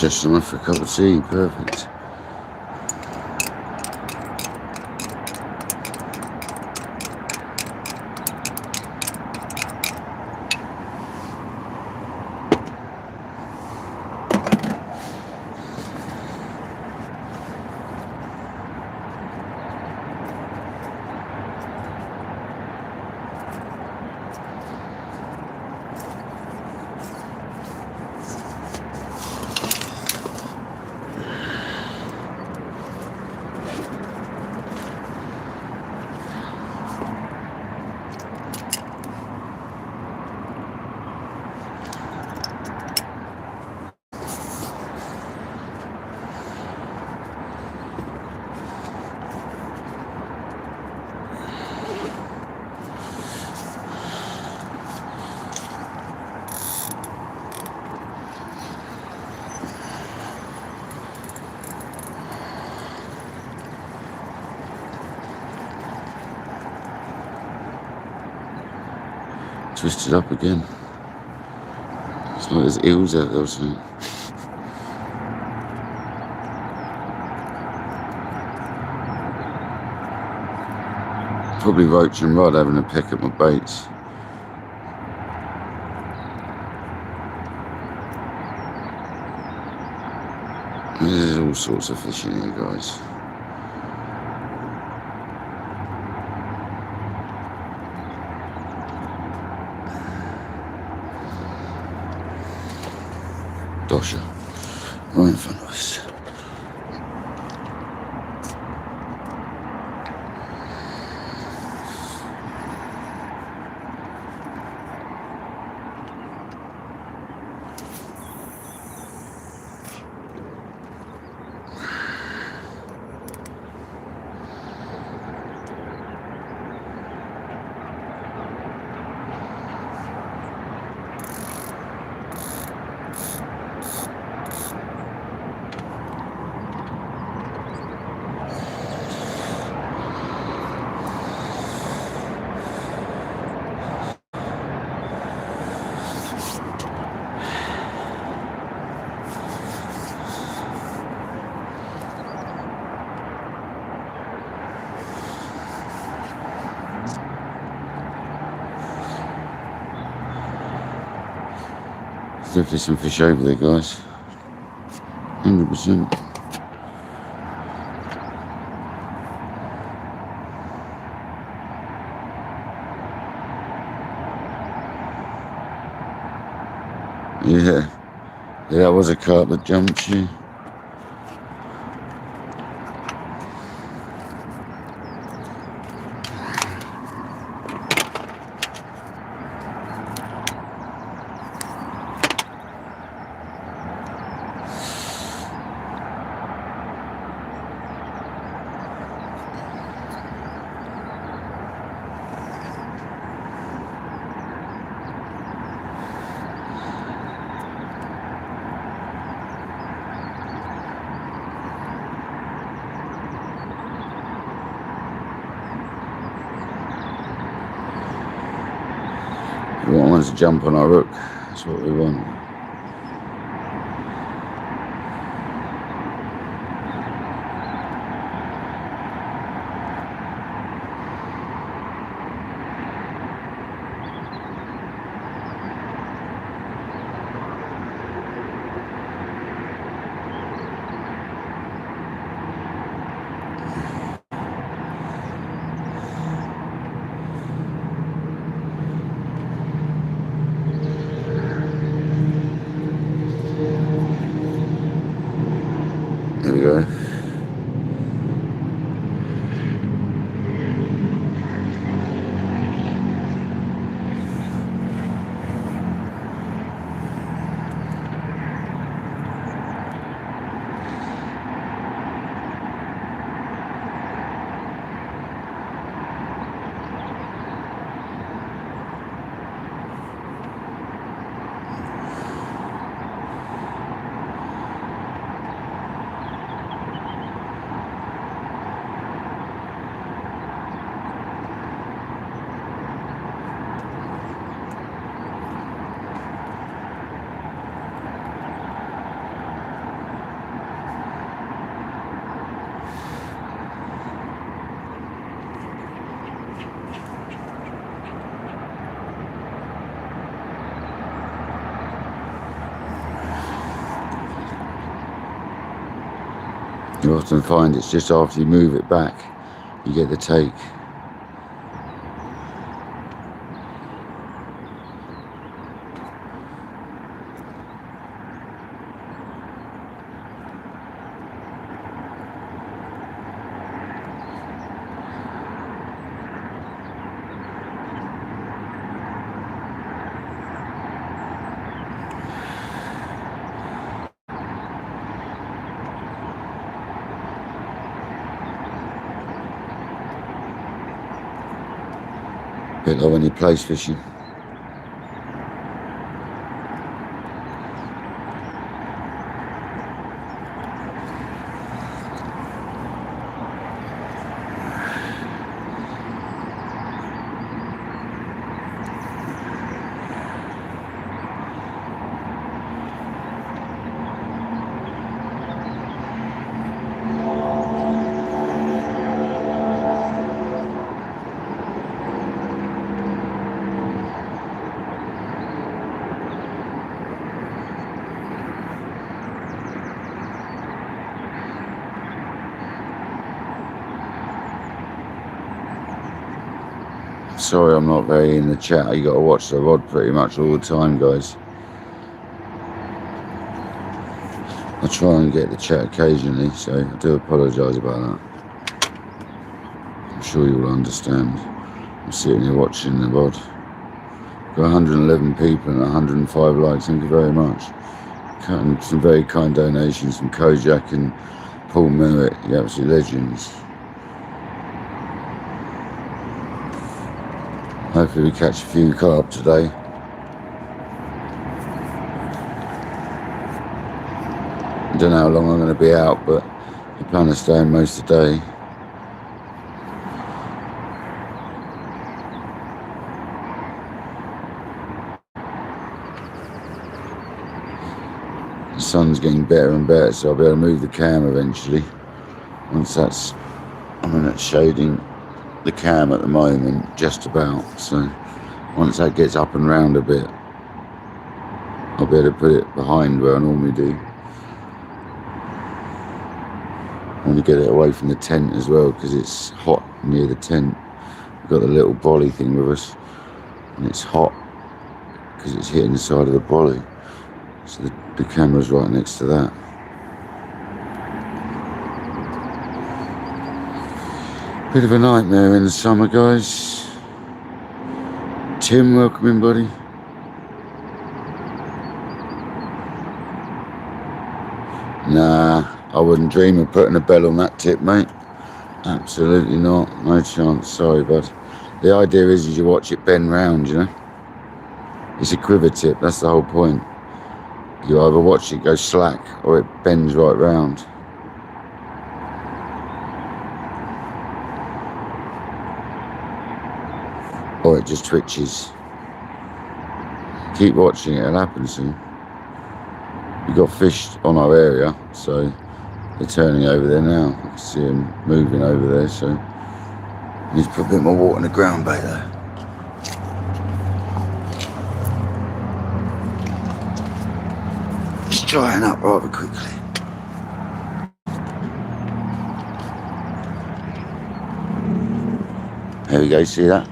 Just enough for a cup of tea, perfect. Twisted up again. It's like there's eels out there or something. Probably roach and rod having a peck at my baits. There's all sorts of fish in here, guys. Dosher, right in front of us. There's definitely some fish over there, guys. 100%. Yeah, that was a carp that jumped you. We want one to jump on our hook. That's what we want. There we go. You often find it's just after you move it back, you get the take. Bit like when you place fishing. Sorry I'm not very in the chat. You got to watch the rod pretty much all the time, guys. I try and get the chat occasionally, so I do apologise about that. I'm sure you'll understand. I'm sitting here watching the rod. Got 111 people and 105 likes. Thank you very much. Some very kind donations from Kojak and Paul Merritt. You're absolute legends. Hopefully we catch a few carp today. I don't know how long I'm going to be out, but I plan to stay in most of the day. The sun's getting better and better, so I'll be able to move the cam eventually. Once that's, I'm in it shading the cam at the moment, just about, so once that gets up and round a bit, I'll be able to put it behind where I normally do. I want to get it away from the tent as well, because it's hot near the tent. We've got the little brolly thing with us, and it's hot because it's hitting the side of the brolly, so the camera's right next to that. Bit of a nightmare in the summer, guys. Tim, welcome in, buddy. Nah, I wouldn't dream of putting a bell on that tip, mate. Absolutely not. No chance. Sorry, bud. The idea is you watch it bend round, you know. It's a quiver tip. That's the whole point. You either watch it go slack or it bends right round. Or it just twitches. Keep watching it, it'll happen soon. We've got fish on our area, so they're turning over there now. I can see them moving over there, so I need to put a bit more water in the ground bait there. It's drying up rather quickly. There we go, see that?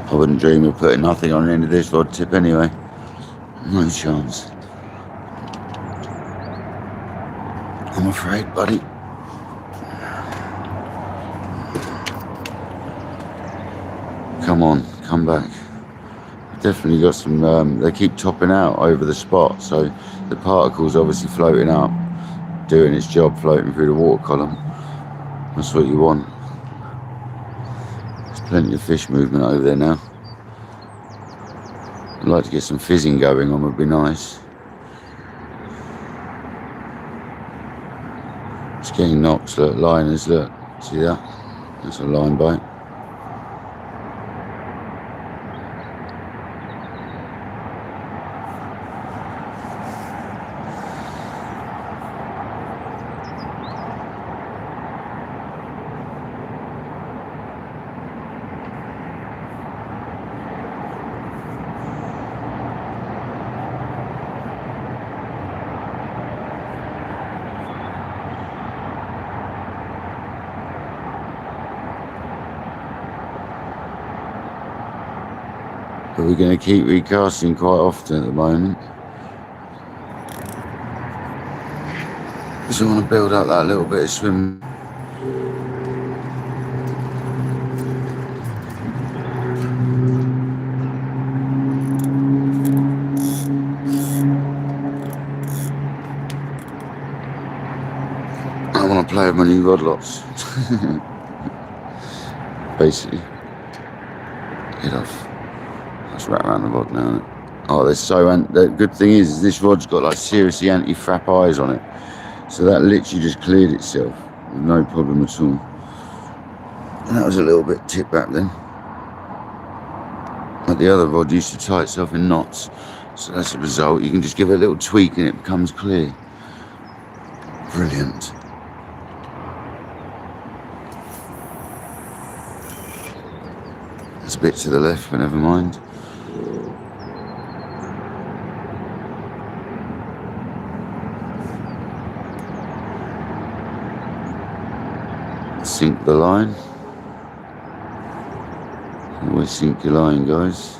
I wouldn't dream of putting nothing on the end of this rod tip anyway. No chance. I'm afraid, buddy. Come on, come back. Definitely got some, they keep topping out over the spot, so the particle's obviously floating up, doing its job, floating through the water column. That's what you want. There's plenty of fish movement over there now. I'd like to get some fizzing going on, would be nice. It's getting knocks, look, liners, look, see that? That's a line bite. But we're going to keep recasting quite often at the moment. Because I want to build up that little bit of swim. I want to play with my new rod lots. Basically. Get off. Let's wrap around the rod now. Oh, they're so... the good thing is this rod's got like seriously anti-frap eyes on it. So that literally just cleared itself. No problem at all. And that was a little bit tipped back then. But the other rod used to tie itself in knots. So that's the result. You can just give it a little tweak and it becomes clear. Brilliant. It's a bit to the left, but never mind. Sink the line. Always sink your line, guys.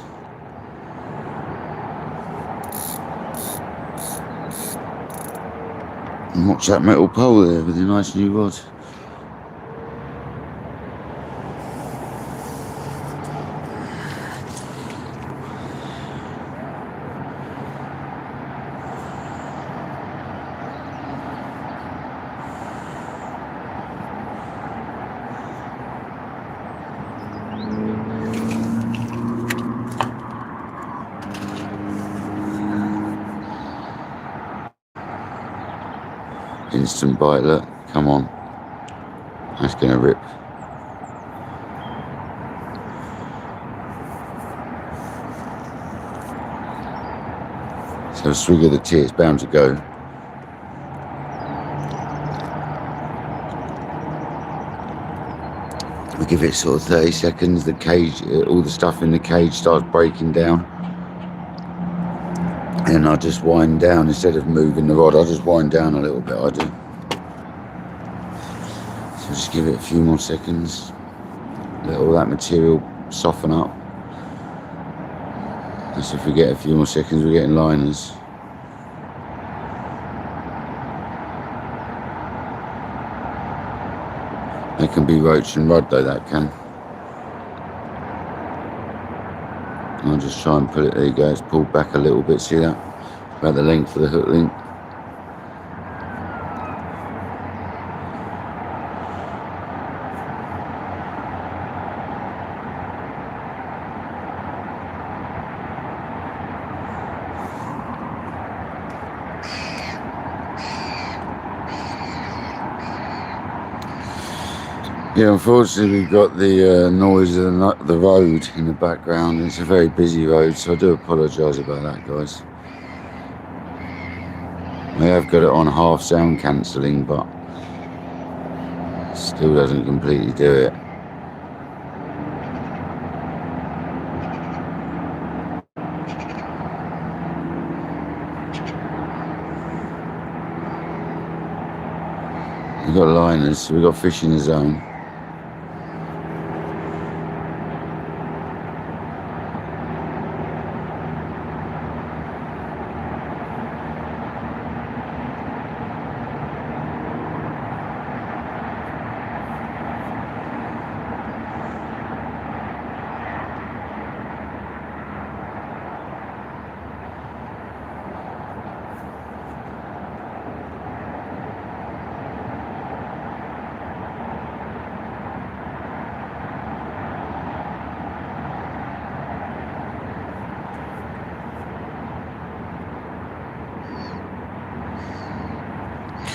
And watch that metal pole there with a nice new rod. Instant bite, look, come on. That's gonna rip. So a swig of the tea, it's bound to go. We give it sort of 30 seconds, the cage, all the stuff in the cage starts breaking down. And I just wind down, instead of moving the rod, I just wind down a little bit, I do. So just give it a few more seconds. Let all that material soften up. And so if we get a few more seconds, we're getting liners. They can be roach and rod though, that can. I'll just try and pull it, there you go, it's pulled back a little bit, see that? About the length of the hook link. Yeah, unfortunately we've got the noise of the road in the background. It's a very busy road, so I do apologise about that, guys. I have got it on half sound cancelling, but still doesn't completely do it. We've got liners, so we've got fish in the zone.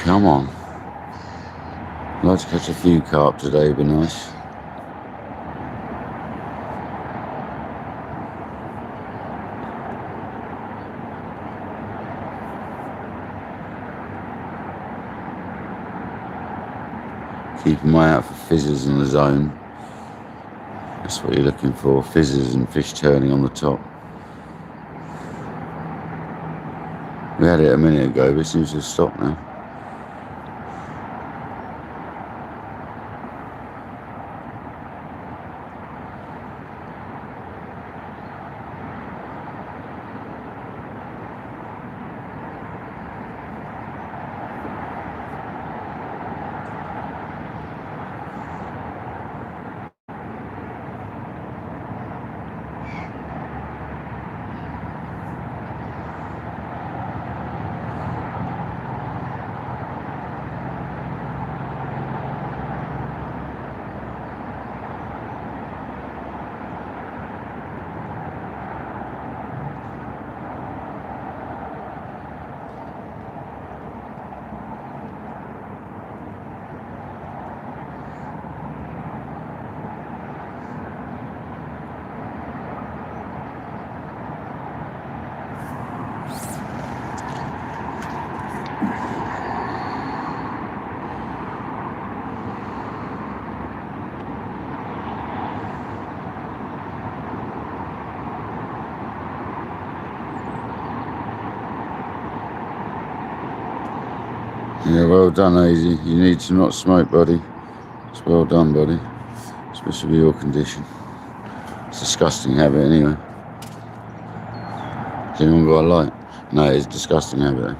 Come on. I'd like to catch a few carp today, would be nice. Keep an eye out for fizzers in the zone. That's what you're looking for, fizzers and fish turning on the top. We had it a minute ago, but it seems to have stopped now. Yeah, well done, Hazy. You need to not smoke, buddy. It's well done, buddy. Especially with your condition. It's a disgusting habit, anyway. Has anyone got a light? No, it's a disgusting habit.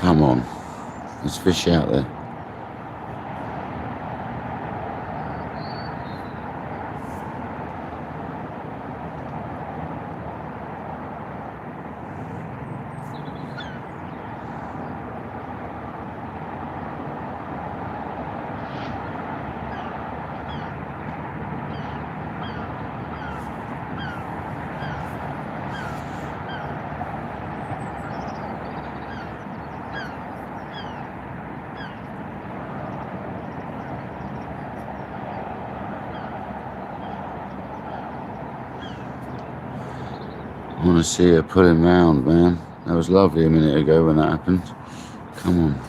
Come on. There's fish out there. I want to see her pull him round, man. That was lovely a minute ago when that happened. Come on.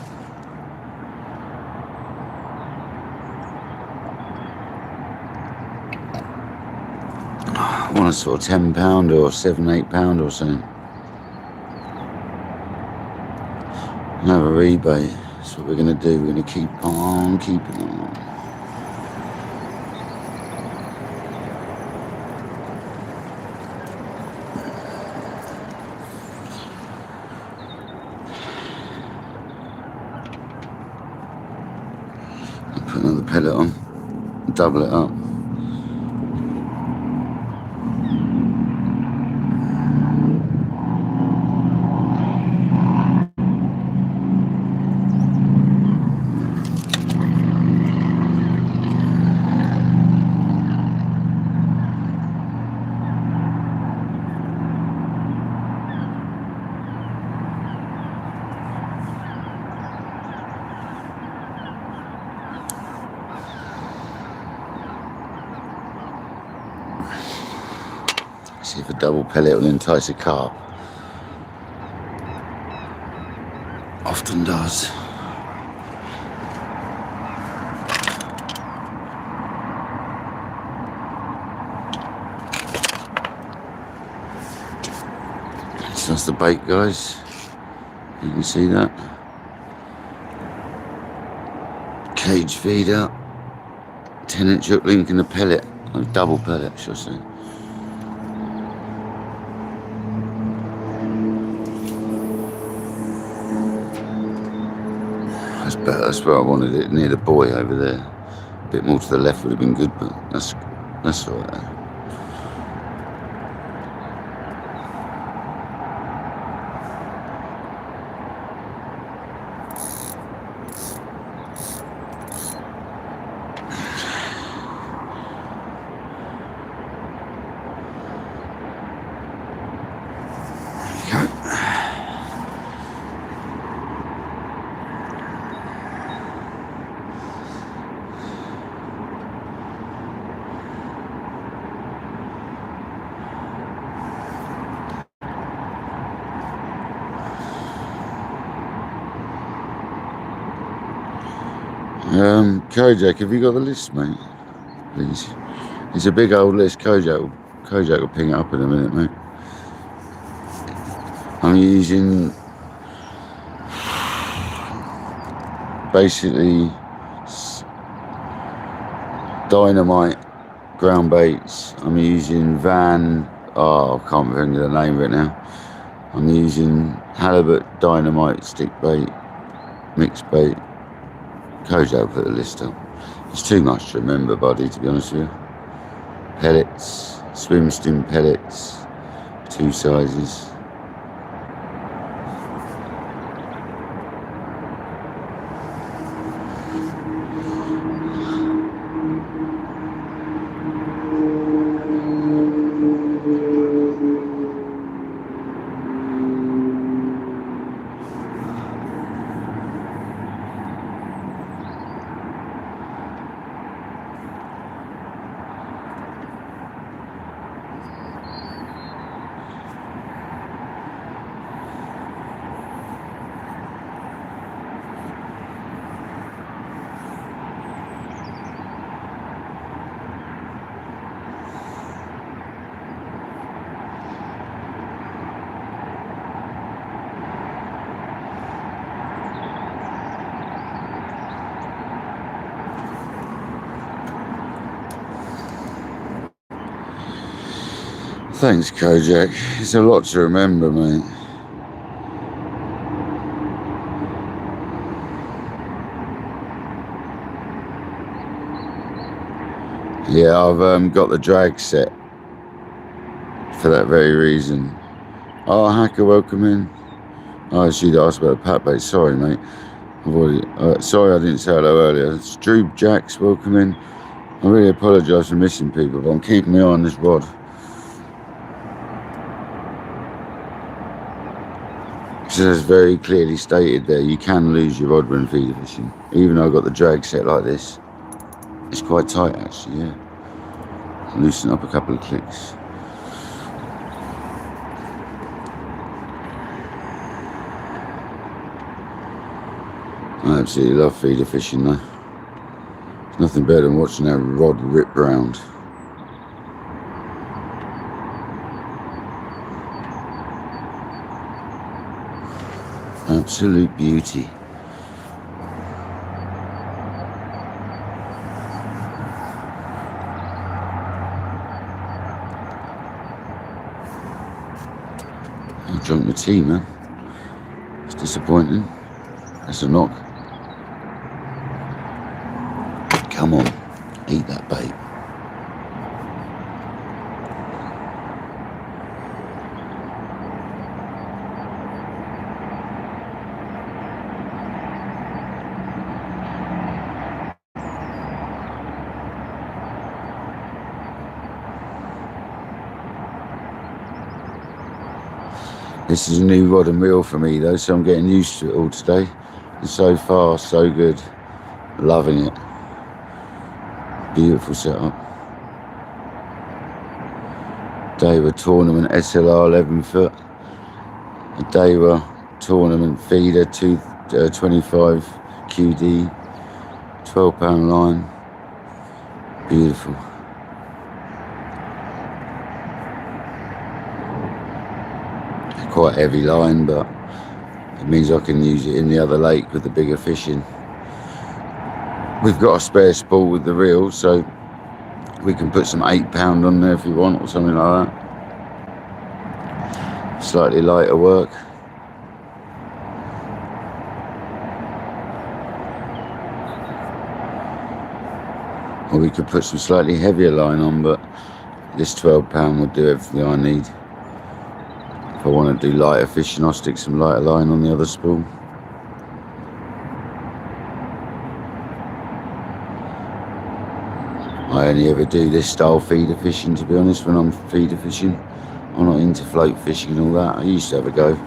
I want a sort of £10 or £7-8 or something. Another rebate. That's what we're going to do. We're going to keep on keeping on. Put another pellet on, double it up. See if a double pellet will entice a carp. Often does. So that's the bait, guys. You can see that. Cage feeder. 10-inch hook link and a pellet. A double pellet, should I say. That's where I wanted it, near the buoy over there. A bit more to the left would have been good, but that's all right. Kojak, have you got the list, mate? Please. It's a big old list. Kojak will ping it up in a minute, mate. I'm using basically dynamite ground baits. I'm using I can't remember the name of it now. I'm using halibut, dynamite, stick bait, mixed bait. Kojak put the list up. It's too much to remember, buddy, to be honest with you. Pellets, swim stim pellets, 2 sizes. Thanks, Kojak. It's a lot to remember, mate. Yeah, I've got the drag set for that very reason. Oh, Hacker, welcome in. Oh, she'd asked about the pat bait. Sorry, mate. I've already, sorry I didn't say hello earlier. It's Drew Jacks, welcome in. I really apologise for missing people, but I'm keeping my eye on this rod. It says very clearly stated there, you can lose your rod when feeder fishing. Even though I've got the drag set like this. It's quite tight actually, yeah. Loosen up a couple of clicks. I absolutely love feeder fishing though. There's nothing better than watching that rod rip round. Absolute beauty. I drunk my tea, man. It's disappointing. That's a knock. Come on, eat that bait. This is a new rod and reel for me though, so I'm getting used to it all today. And so far, so good. Loving it. Beautiful setup. Daiwa tournament SLR 11 foot. A Daiwa tournament feeder 25 QD. 12-pound line. Beautiful. Quite heavy line, but it means I can use it in the other lake with the bigger fishing. We've got a spare spool with the reel, so we can put some 8-pound on there if you want, or something like that. Slightly lighter work. Or we could put some slightly heavier line on, but this 12-pound would do everything I need. If I want to do lighter fishing, I'll stick some lighter line on the other spool. I only ever do this style feeder fishing, to be honest, when I'm feeder fishing. I'm not into float fishing and all that. I used to have a go.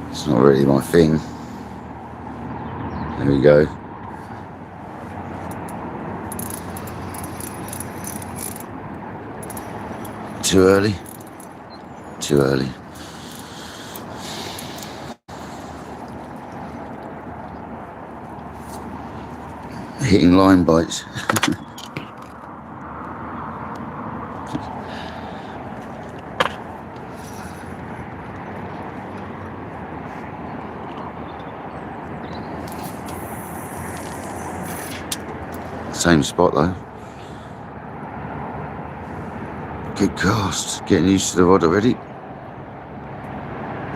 It's not really my thing. There we go. Too early? Too early. Hitting line bites. Same spot though. Good cast. Getting used to the rod already.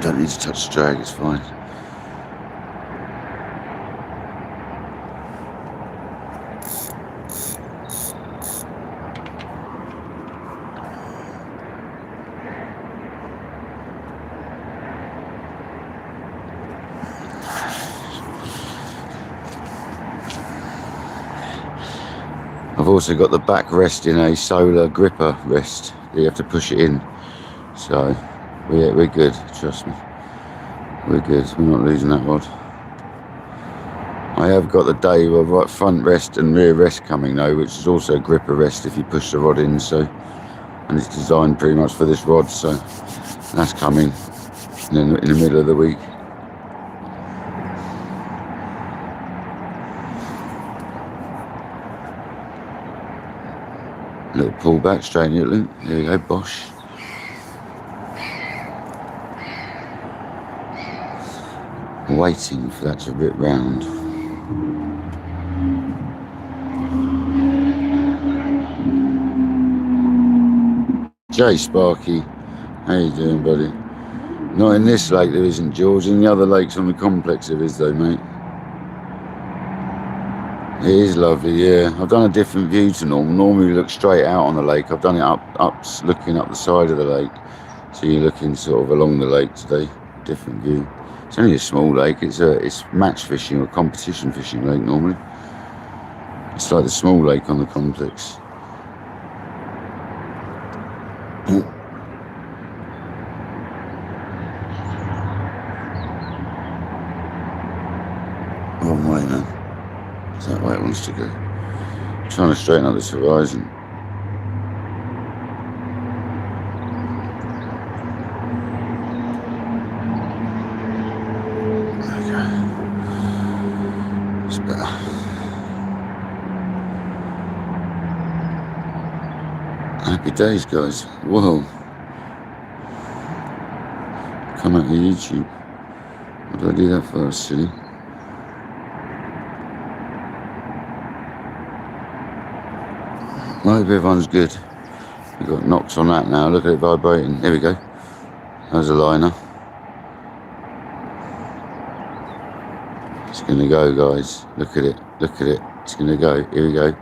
Don't need to touch the drag, it's fine. I've also got the back rest in a solar gripper rest. You have to push it in. So we're good, trust me. We're good, we're not losing that rod. I have got the Daiwa right front rest and rear rest coming though, which is also a gripper rest if you push the rod in. So, and it's designed pretty much for this rod, so that's coming in the middle of the week. Little pull back, straighten it, loop. There you go, bosh. Waiting for that to rip round. Jay Sparky, how you doing, buddy? Not in this lake there isn't, George. In the other lakes on the complex there is though, mate. It is lovely, yeah. I've done a different view to normal. Normally you look straight out on the lake. I've done it up looking up the side of the lake. So you're looking sort of along the lake today. Different view. It's only a small lake. It's match fishing or competition fishing lake normally. It's like the small lake on the complex. Wrong way, man. Is that way it wants to go? I'm trying to straighten up this horizon. There we go. It's better. Happy days, guys. Whoa. Come out to YouTube. What did I do that for, silly? I hope everyone's good. We've got knocks on that now. Look at it vibrating. There we go. There's a liner. It's going to go, guys. Look at it. Look at it. It's going to go. Here we go.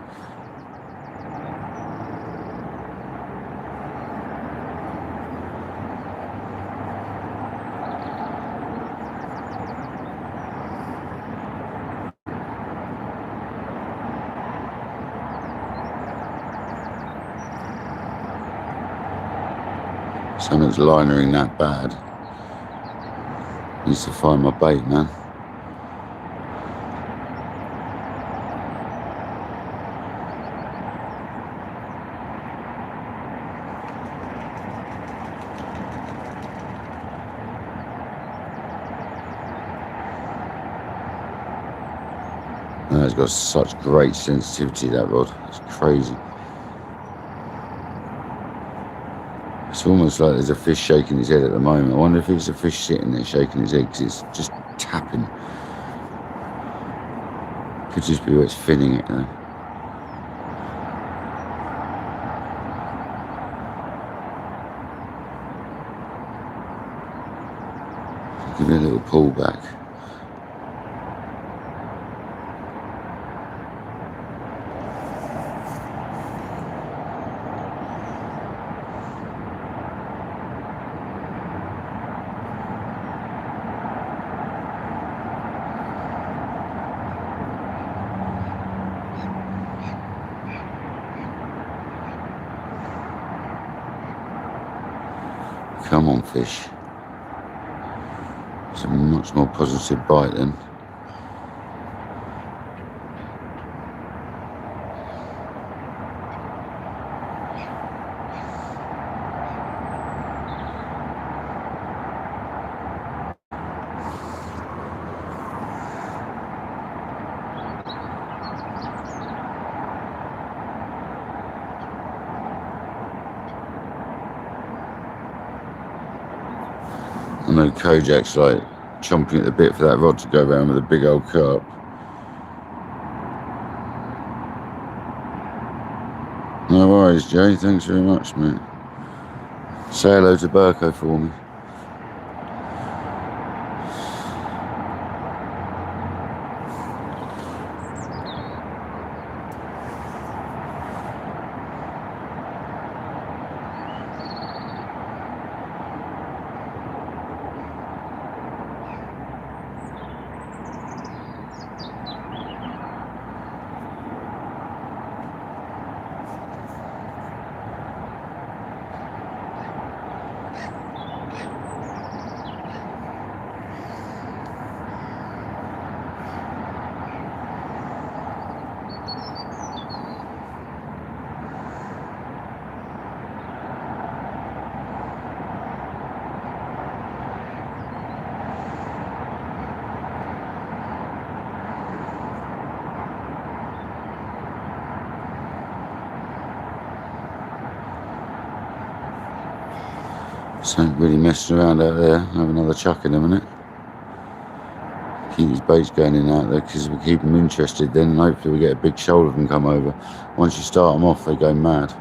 Something's linering that bad. Needs to find my bait, man. It's got such great sensitivity, that rod. It's crazy. It's almost like there's a fish shaking his head at the moment. I wonder if it's a fish sitting there shaking his head, because it's just tapping. Could just be where it's finning it though. Give it a little pull back. Come on, fish. It's a much more positive bite then. I know Kojak's like chomping at the bit for that rod to go around with a big old carp. No worries, Jay. Thanks very much, mate. Say hello to Burko for me. So really messing around out there. Have another chuck in a minute. Keep his baits going in out there because we keep them interested then, and hopefully we get a big shoal of them come over. Once you start them off, they go mad.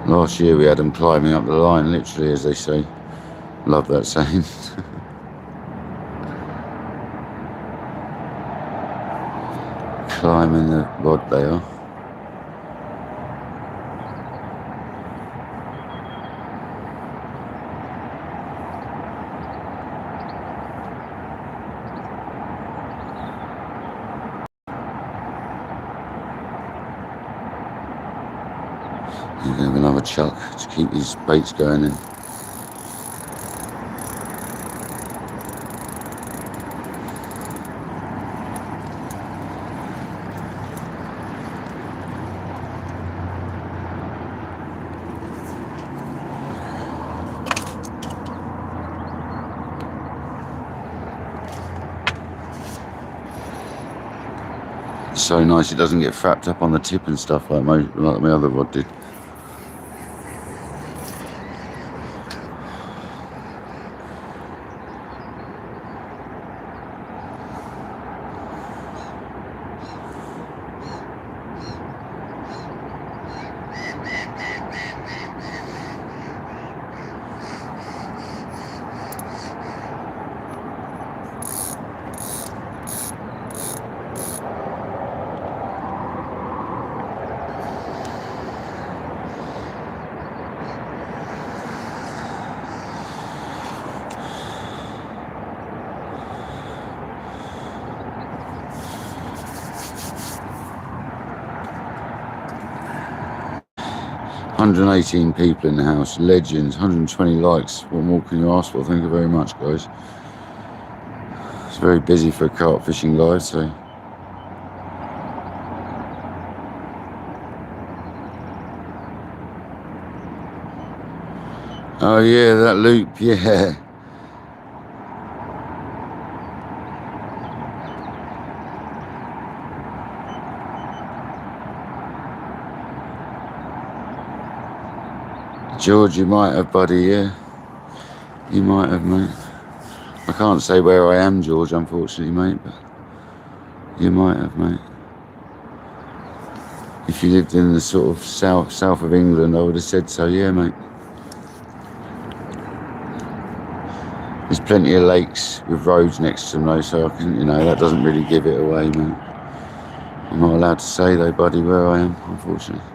Last year we had them climbing up the line, literally, as they say. Love that saying. Climbing the rod they are. He's going to have another chuck to keep his baits going in. It's so nice it doesn't get frapped up on the tip and stuff like my other rod did. "118 people in the house, legends, 120 likes. What more can you ask for?" Thank you very much, guys. It's very busy for a carp fishing live, so. Oh yeah, that loop, yeah. George, you might have, buddy, yeah. You might have, mate. I can't say where I am, George, unfortunately, mate, but you might have, mate. If you lived in the sort of south of England, I would have said so, yeah, mate. There's plenty of lakes with roads next to them, though, so I can, you know, that doesn't really give it away, mate. I'm not allowed to say, though, buddy, where I am, unfortunately.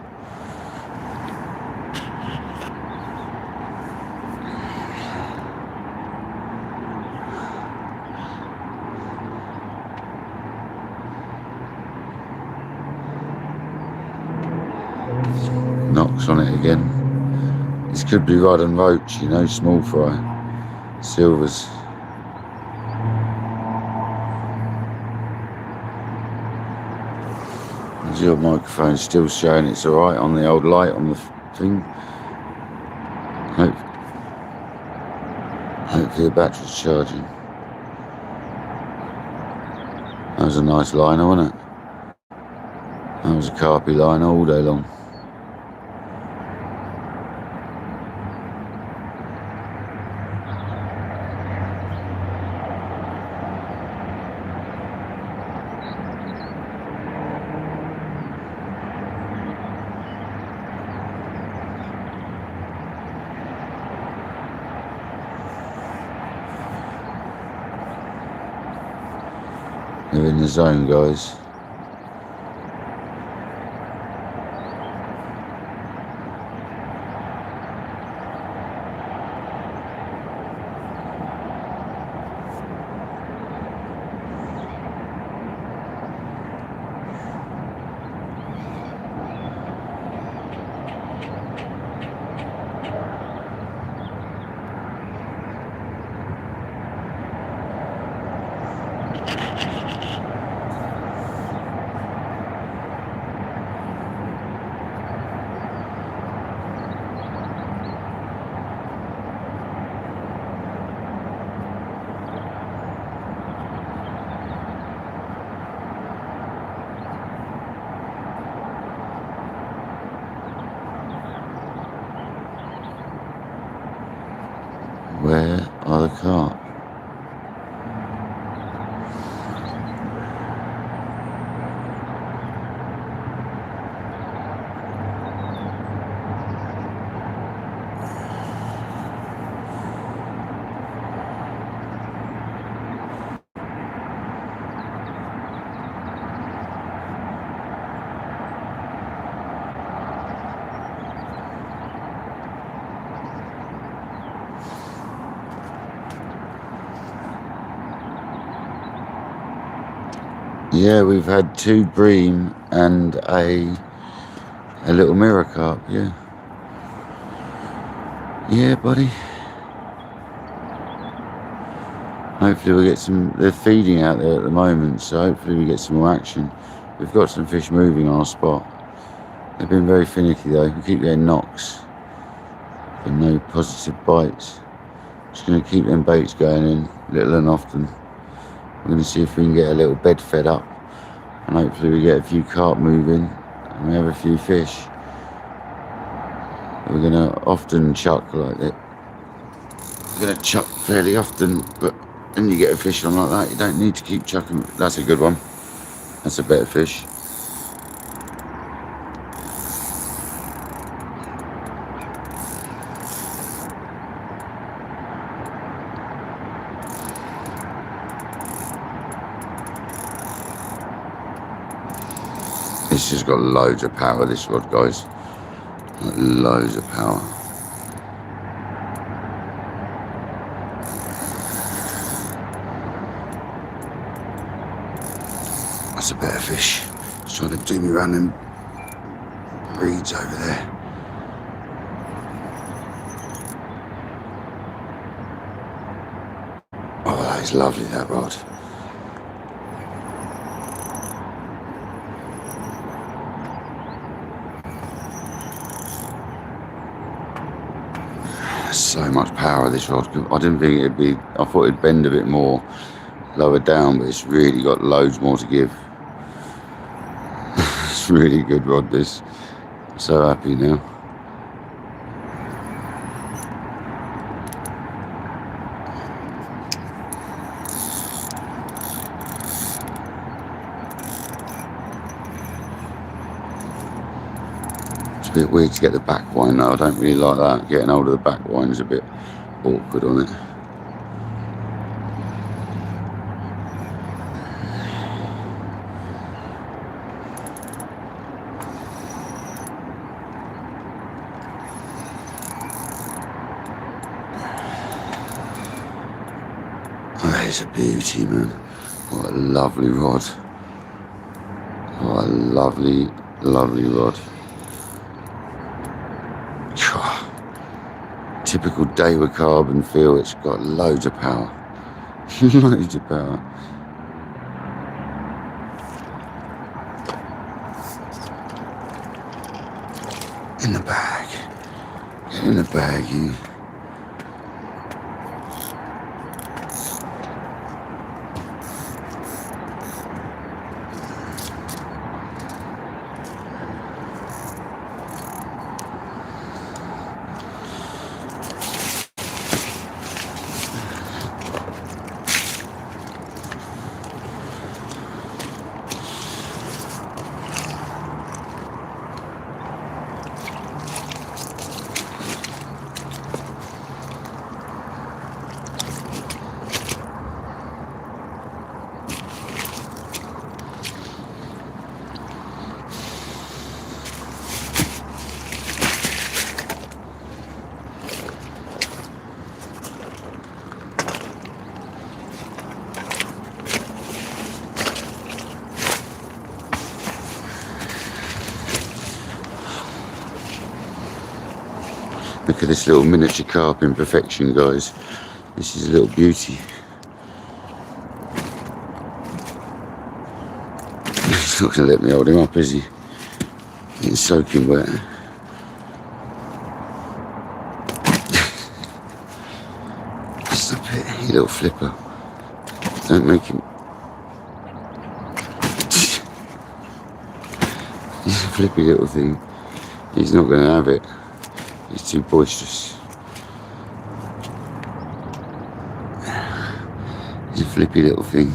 Knocks on it again. This could be rod and roach, you know, small fry, silvers. Your microphone's still showing it's alright on the old light on the thing. Hopefully the battery's charging. That was a nice liner, wasn't it? That was a carpy liner all day long. They're in the zone, guys. Where are the carp? Yeah, we've had 2 bream and a little mirror carp, yeah. Yeah, buddy. Hopefully we'll get some, they're feeding out there at the moment, so hopefully we get some more action. We've got some fish moving on our spot. They've been very finicky though, we keep getting knocks, but no positive bites. Just going to keep them baits going in, little and often. We're going to see if we can get a little bed fed up, and hopefully we get a few carp moving, and we have a few fish. We're going to often chuck like that. We're going to chuck fairly often, but then you get a fish on like that, you don't need to keep chucking. That's a good one. That's a better fish. This has got loads of power, this rod, guys. Loads of power. That's a better fish. It's trying to do me around them reeds over there. Oh, that is lovely, that rod. So much power, this rod. I didn't think it'd be, I thought it'd bend a bit more lower down, but it's really got loads more to give. It's really good rod, this. I'm so happy now. It's a bit weird to get the back wind though. I don't really like that. Getting hold of the back wind is a bit awkward on it. Oh, that is a beauty, man. What a lovely rod. What a lovely, lovely rod. Typical day with carbon feel. It's got loads of power. Loads of power. In the bag. Get in the bag, you. Look at this little miniature carp in perfection, guys. This is a little beauty. He's not going to let me hold him up, is he? He's soaking wet. Stop it, you little flipper. Don't make him. He's a flippy little thing. He's not going to have it. He's too boisterous. He's a flippy little thing.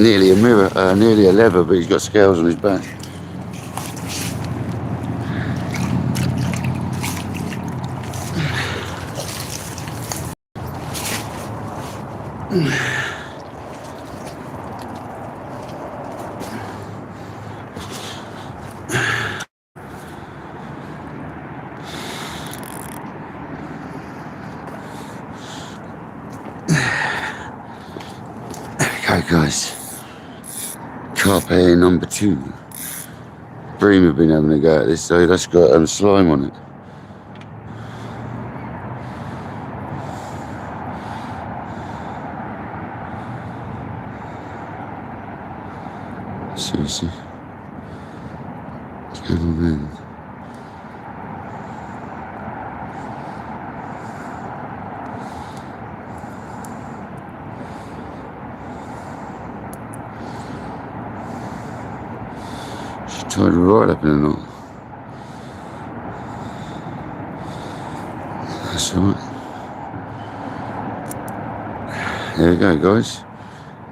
Nearly a mirror, nearly a leather, but he's got scales on his back. guys, carp number 2. Bream have been having a go at this, so that's got slime on it. Seriously, what's going on there? She tied her right up in a knot. That's alright. There we go, guys.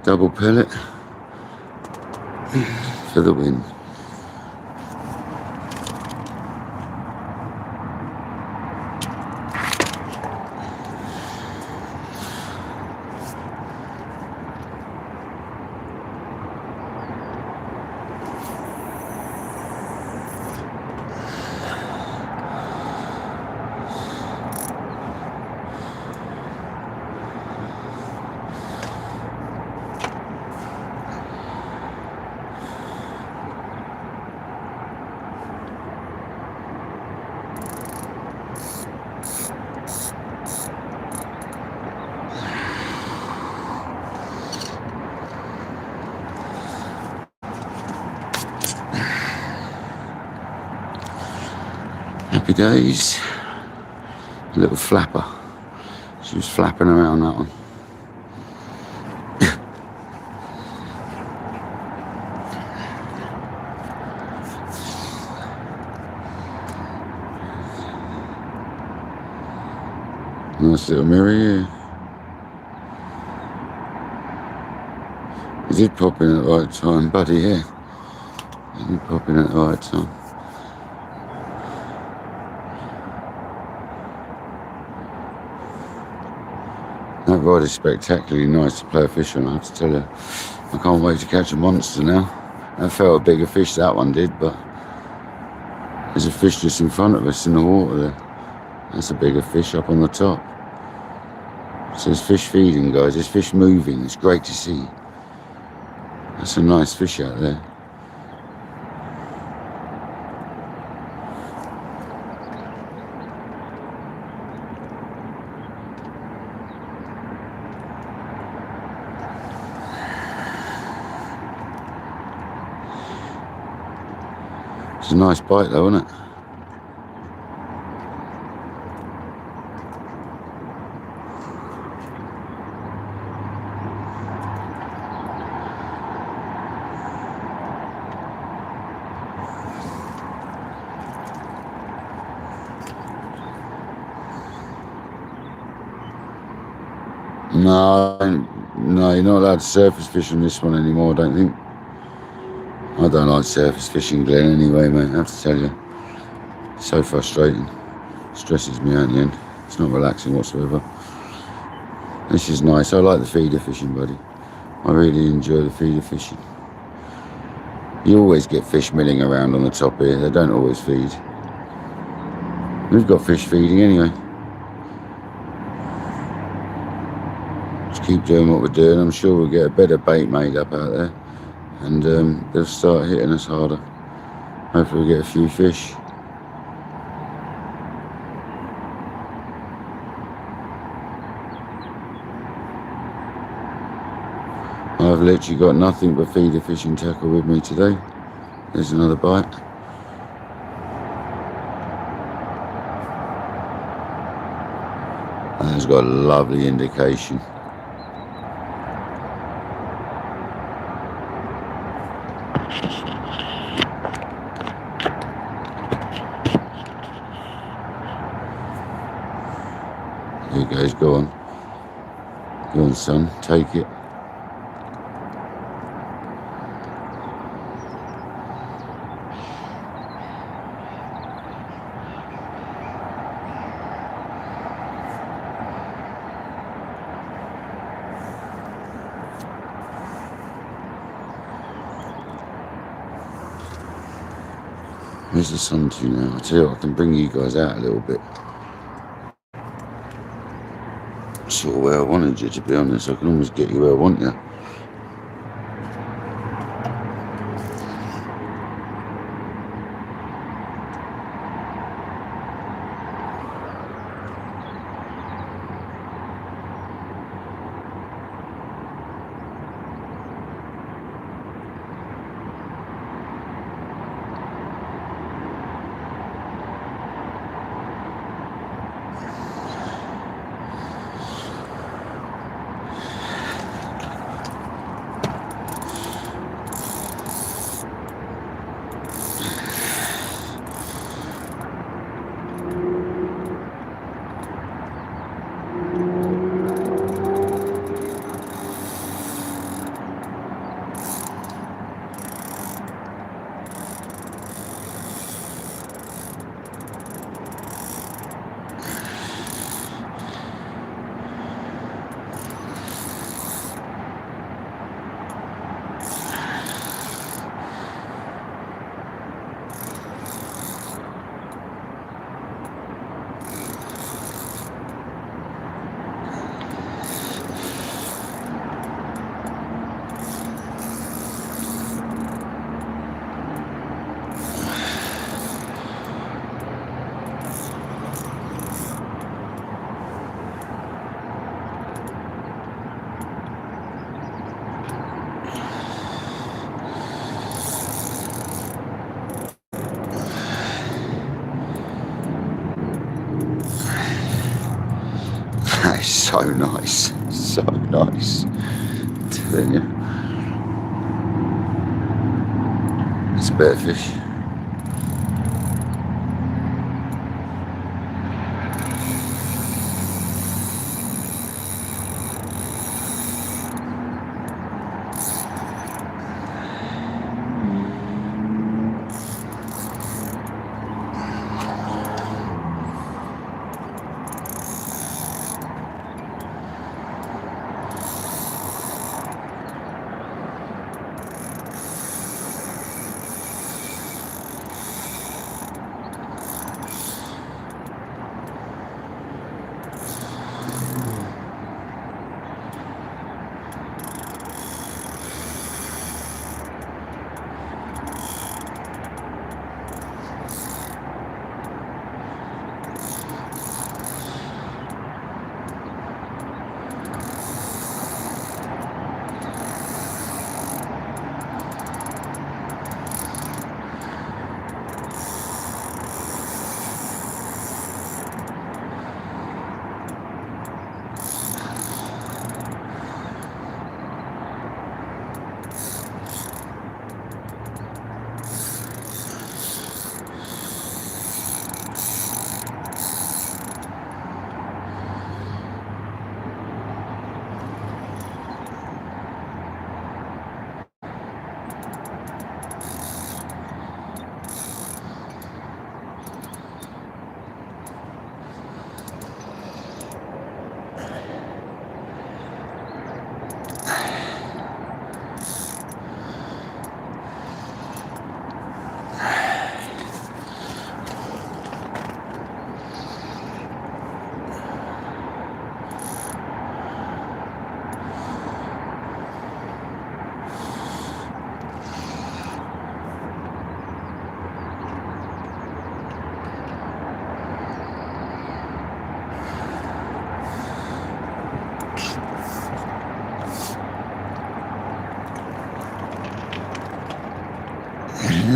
Double pellet for the win. Happy days. A little flapper. She was flapping around that one. Nice little mirror here. He did pop in at the right time, buddy, yeah. He did pop in at the right time. That rod is spectacularly nice to play a fish on, I have to tell you. I can't wait to catch a monster now. That felt a bigger fish, that one did, but there's a fish just in front of us in the water there. That's a bigger fish up on the top. So there's fish feeding, guys. There's fish moving. It's great to see. That's a nice fish out there. It's a nice bite though, isn't it? No, you're not allowed to surface fish on this one anymore, I don't think. I don't like surface fishing, Glenn, anyway, mate, I have to tell you. It's so frustrating. Stresses me out in the end. It's not relaxing whatsoever. This is nice. I like the feeder fishing, buddy. I really enjoy the feeder fishing. You always get fish milling around on the top here. They don't always feed. We've got fish feeding anyway. Keep doing what we're doing. I'm sure we'll get a better bait made up out there, and they'll start hitting us harder. Hopefully we'll get a few fish. I've literally got nothing but feeder fishing tackle with me today. There's another bite. That's got a lovely indication. Here he goes, go on. Go on, son, take it. Where's the sun to now? I tell you what, I can bring you guys out a little bit. Sort of where I wanted you, to be honest. I can almost get you where I want you. it's so nice, so nice. I'm telling you, it's better fish.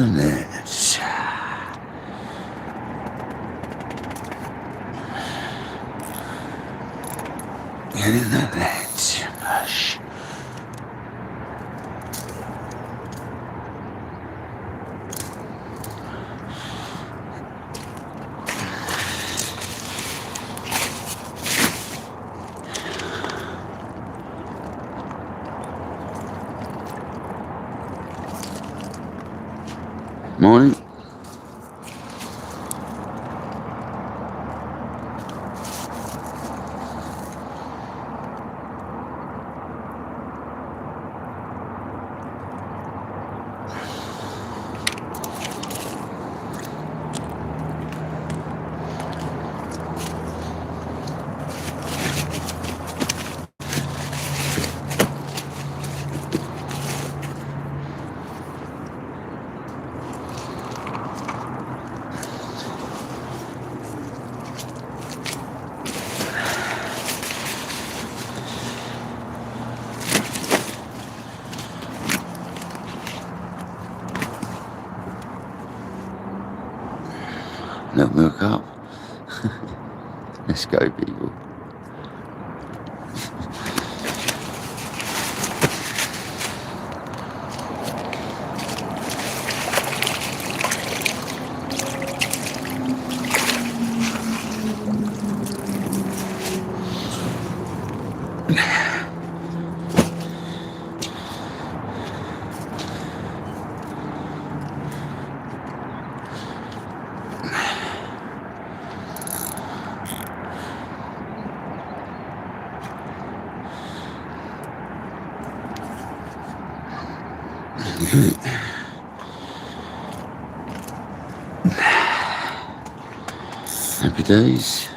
Let's get in the net, push. Morning. Little milk up. Let's go, people. Happy days.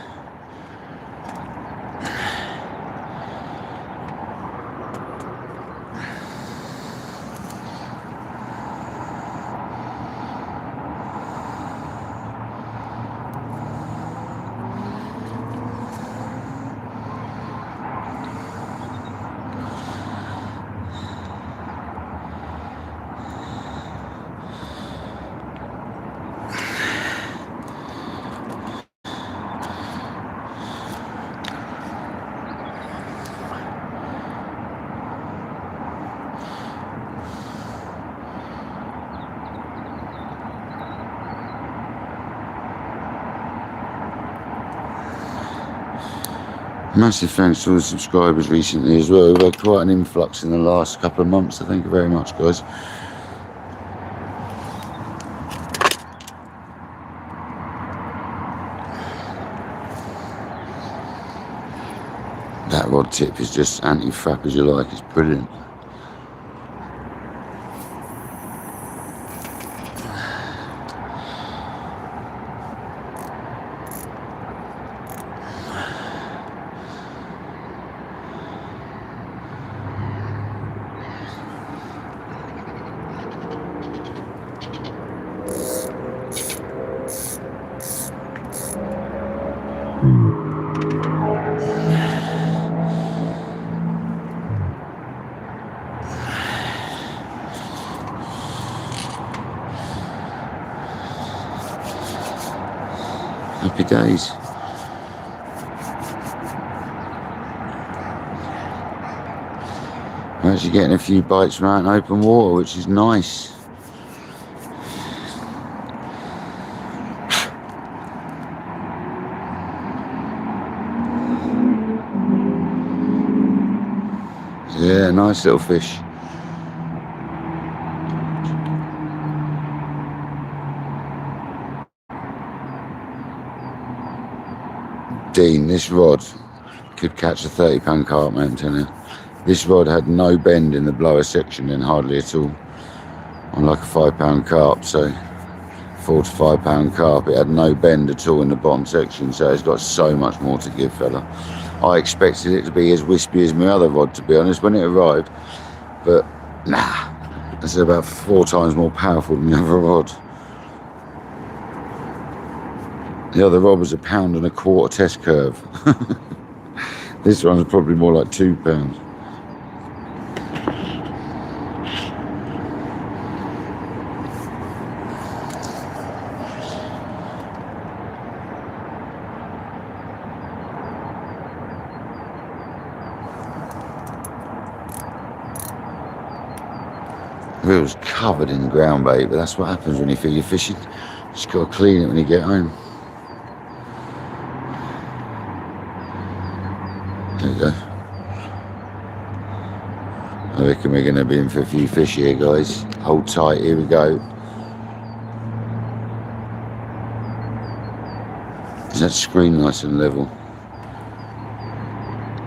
Massive thanks to all the subscribers recently as well. We've had quite an influx in the last couple of months, so thank you very much, guys. That rod tip is just anti-frap as you like, it's brilliant. Happy days. We're actually getting a few bites from out in open water, which is nice. Yeah, nice little fish. Dean, this rod could catch a 30-pound carp, man, I'm telling you. This rod had no bend in the blower section, and hardly at all. On like a 5-pound carp, so 4 to 5-pound carp, it had no bend at all in the bottom section, so it's got so much more to give, fella. I expected it to be as wispy as my other rod, to be honest, when it arrived, but nah, it's about 4 times more powerful than the other rod. The other rod was a 1.25 pound test curve. This one's probably more like 2 pounds. The reel's covered in ground bait, but that's what happens when you feel you're fishing. You just got to clean it when you get home. There you go. I reckon we're going to be in for a few fish here, guys. Hold tight, here we go. Is that screen nice and level?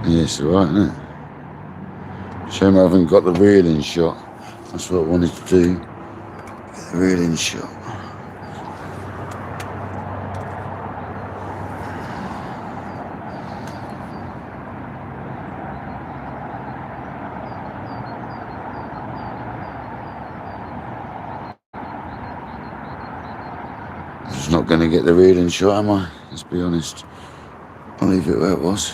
Yeah, it's alright, isn't it? Shame I haven't got the reeling shot. That's what I wanted to do. Get the reeling shot. I'm just not going to get the reeling shot, am I? Let's be honest. I'll leave it where it was.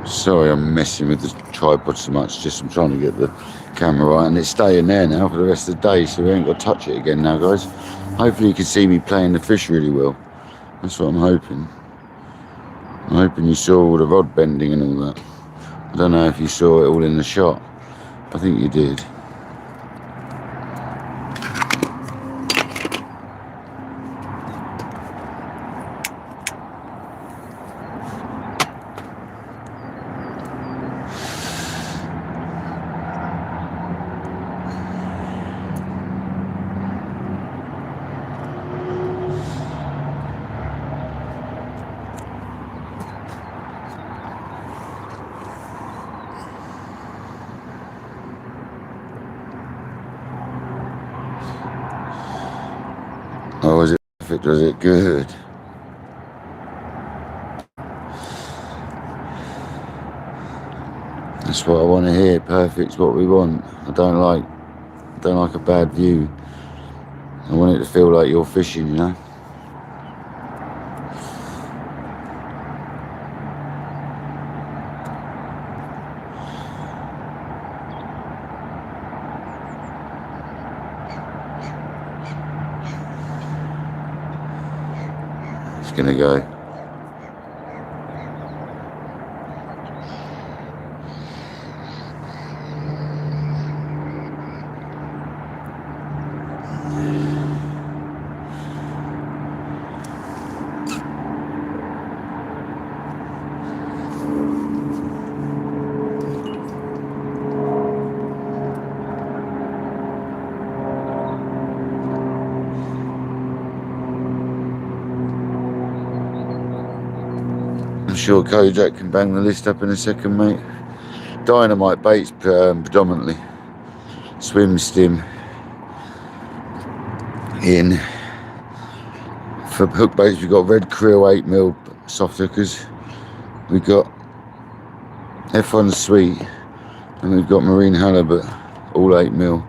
Sorry, I'm messing with the tripod so much, just I'm trying to get the camera right, and it's staying there now for the rest of the day, so we ain't got to touch it again now, guys. Hopefully you can see me playing the fish really well. That's what I'm hoping. I'm hoping you saw all the rod bending and all that. I don't know if you saw it all in the shot. I think you did. Oh, was it perfect? Was it good? That's what I want to hear. Perfect's what we want. I don't like a bad view. I want it to feel like you're fishing, you know. It's gonna go. I'm sure Kodak can bang the list up in a second, mate. Dynamite baits predominantly. Swim stim in. For hook baits, we've got red krill 8mm soft hookers. We've got F1 sweet, and we've got marine halibut, all 8mm.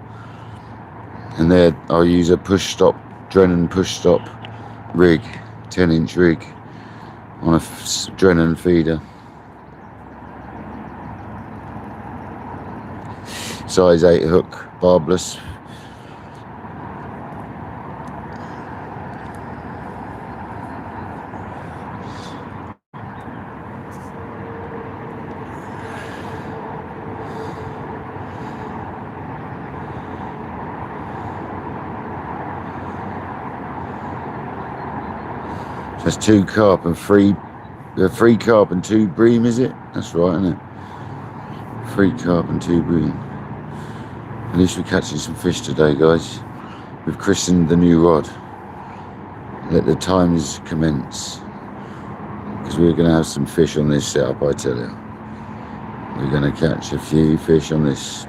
And there I'll use a push stop, Drennan push stop rig, 10-inch rig on a Drennan feeder. Size 8 hook, barbless. That's 2 carp and 3 carp and 2 bream, is it? That's right, isn't it? 3 carp and 2 bream. At least we're catching some fish today, guys. We've christened the new rod. Let the times commence. Because we're going to have some fish on this setup, I tell you. We're going to catch a few fish on this.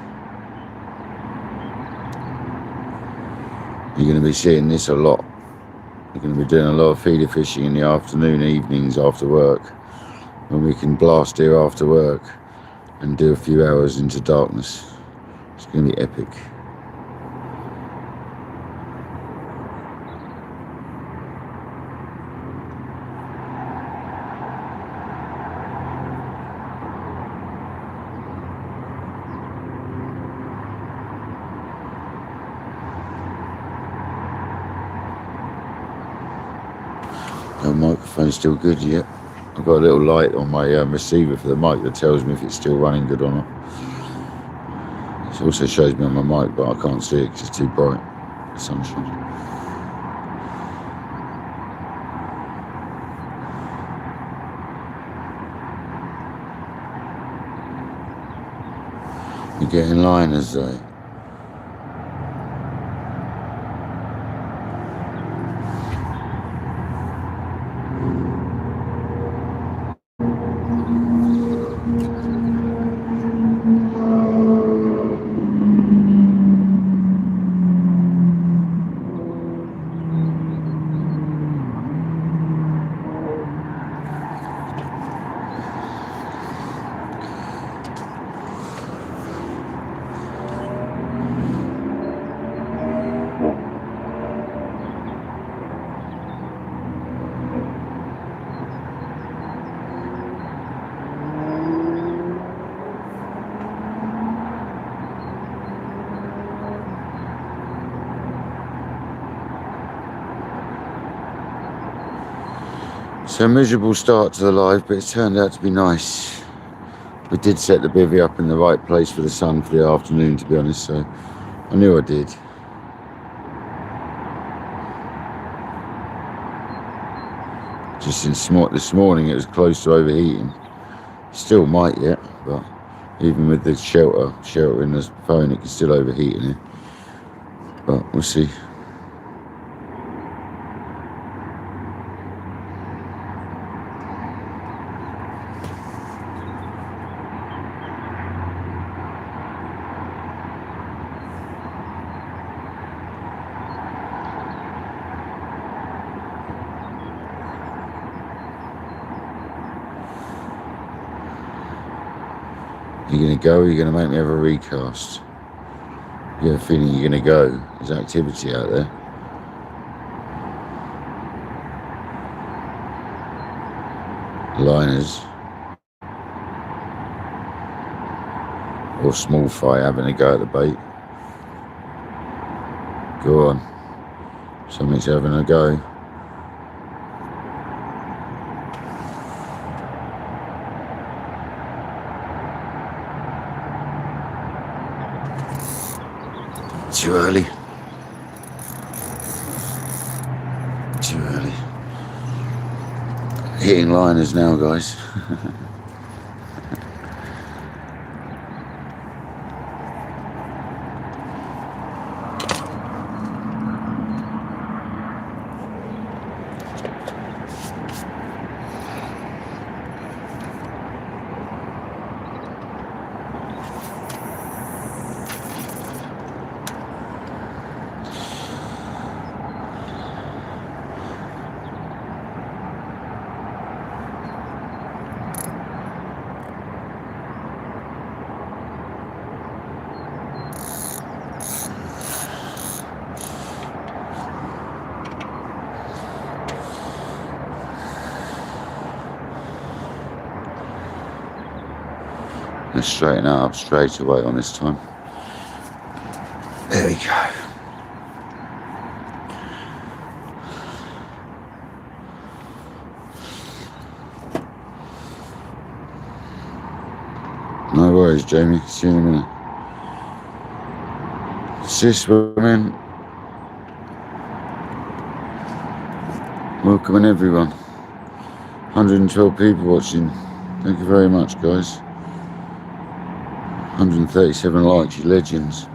You're going to be seeing this a lot. We're going to be doing a lot of feeder fishing in the afternoon, evenings after work, when we can blast here after work and do a few hours into darkness. It's going to be epic. The microphone's still good, yeah. I've got a little light on my receiver for the mic that tells me if it's still running good or not. It also shows me on my mic, but I can't see it because it's too bright. The sunshine. You're getting liners though. So a miserable start to the live, but it's turned out to be nice. We did set the bivvy up in the right place for the sun for the afternoon, to be honest, so I knew I did. Just this morning it was close to overheating. Still might yet, but even with the shelter in the phone, it can still overheat in here. But we'll see. You're going to go, or you're going to make me have a recast? You have a feeling you're going to go? There's activity out there. liners or small fry having a go at the bait. Go on, something's having a go. Too early. Too early. Hitting liners now, guys. Let's straighten up straight away on this time. There we go. No worries, Jamie. See you in a minute. Sis, women. Welcoming everyone. 112 people watching. Thank you very much, guys. 137 likes, you legends.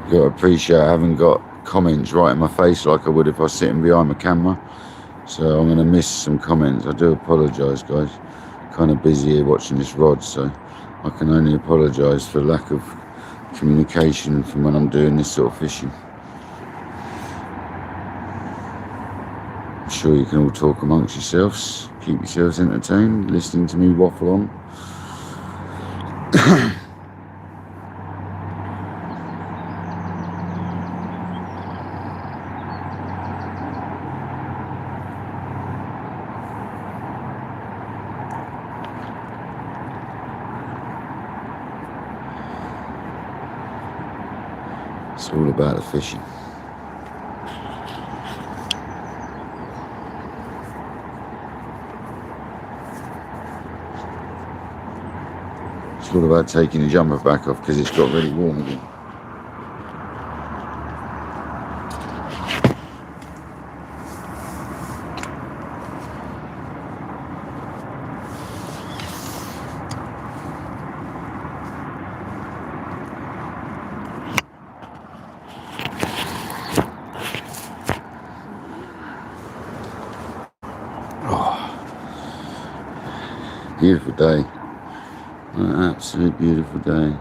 Got to appreciate I haven't got comments right in my face like I would if I was sitting behind my camera. So I'm going to miss some comments. I do apologise, guys. Kind of busy here watching this rod, so I can only apologise for lack of communication from when I'm doing this sort of fishing. I'm sure you can all talk amongst yourselves, keep yourselves entertained, listening to me waffle on. It's all about the fishing. It's all about taking the jumper back off because it's got really warm again. Beautiful day. An absolute beautiful day.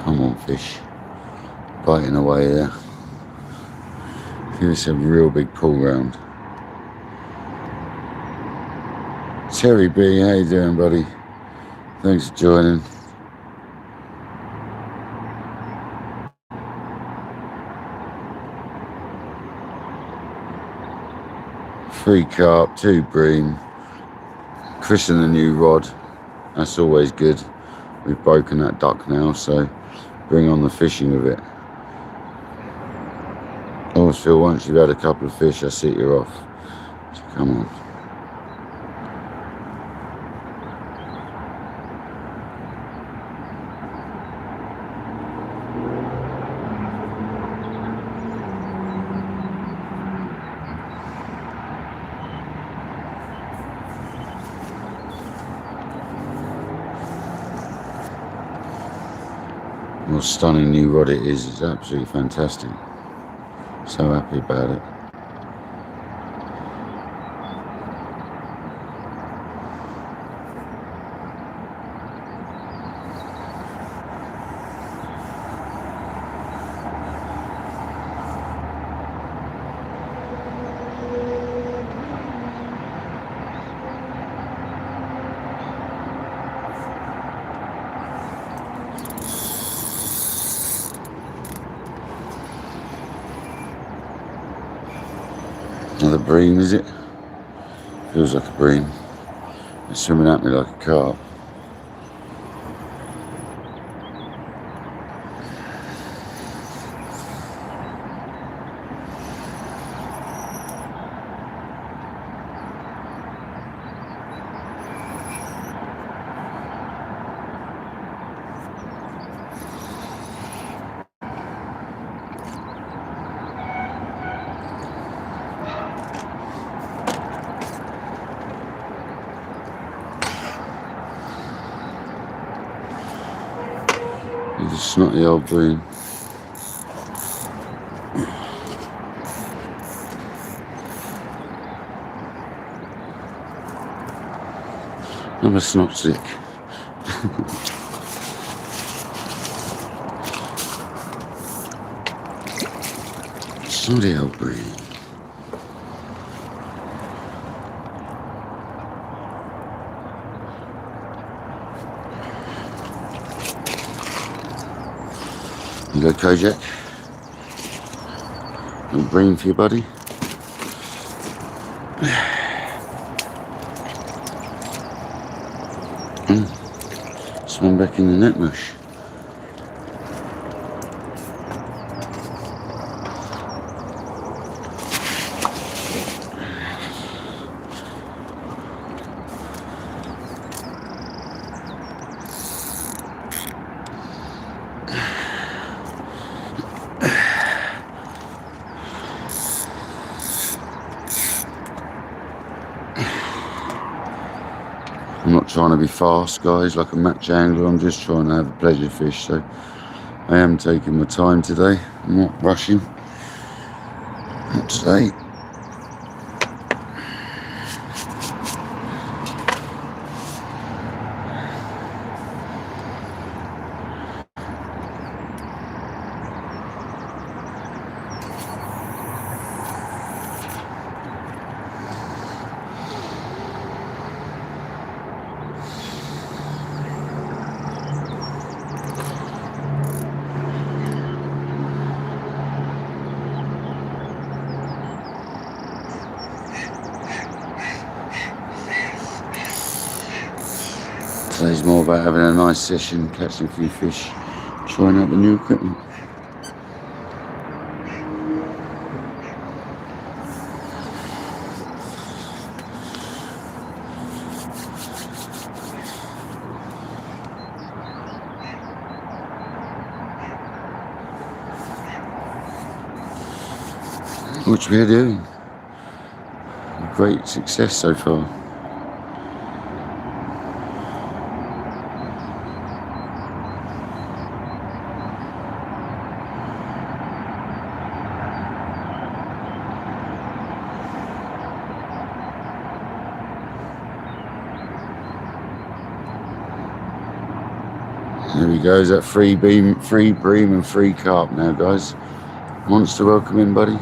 Come on, fish. Biting away there. Give us a real big pull round. Terry B, how you doing, buddy? Thanks for joining. Three carp, two bream. Chris and the new rod. That's always good. We've broken that duck now, so bring on the fishing with it. I always feel once you've had a couple of fish, I sit you off. So come on. What a stunning new rod it is. It's absolutely fantastic. So happy about it. Another bream, is it? Feels like a bream. It's swimming at me like a carp. He's a snotty old bream. I'm a snot sick. Snotty old bream. You go, Kojak? Little bream for you, buddy. Swim back in the net mush. I'm not trying to be fast, guys, like a match angler. I'm just trying to have a pleasure fish, so I am taking my time today. I'm not rushing. Not today. Today's more about having a nice session, catching a few fish, trying out the new equipment. Which we're doing. Great success so far. There he goes, that free bream and free carp now, guys. Monster, welcome in, buddy.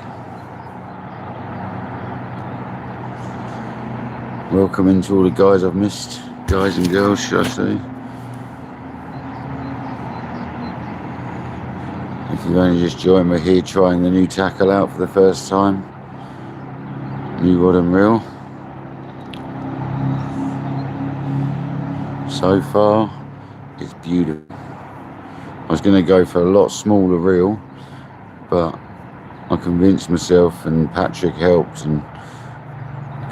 Welcome into all the guys I've missed, guys and girls, should I say. If you've only just joined me here trying the new tackle out for the first time, new rod and reel. So far, it's beautiful. I was going to go for a lot smaller reel, but I convinced myself, and Patrick helped and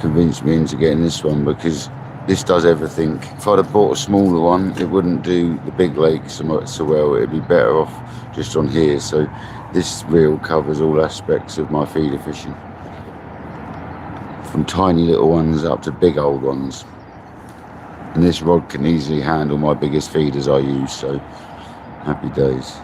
convinced me into getting this one, because this does everything. If I'd have bought a smaller one, it wouldn't do the big lake so well. It'd be better off just on here. So this reel covers all aspects of my feeder fishing, from tiny little ones up to big old ones. And this rod can easily handle my biggest feeders I use, so happy days.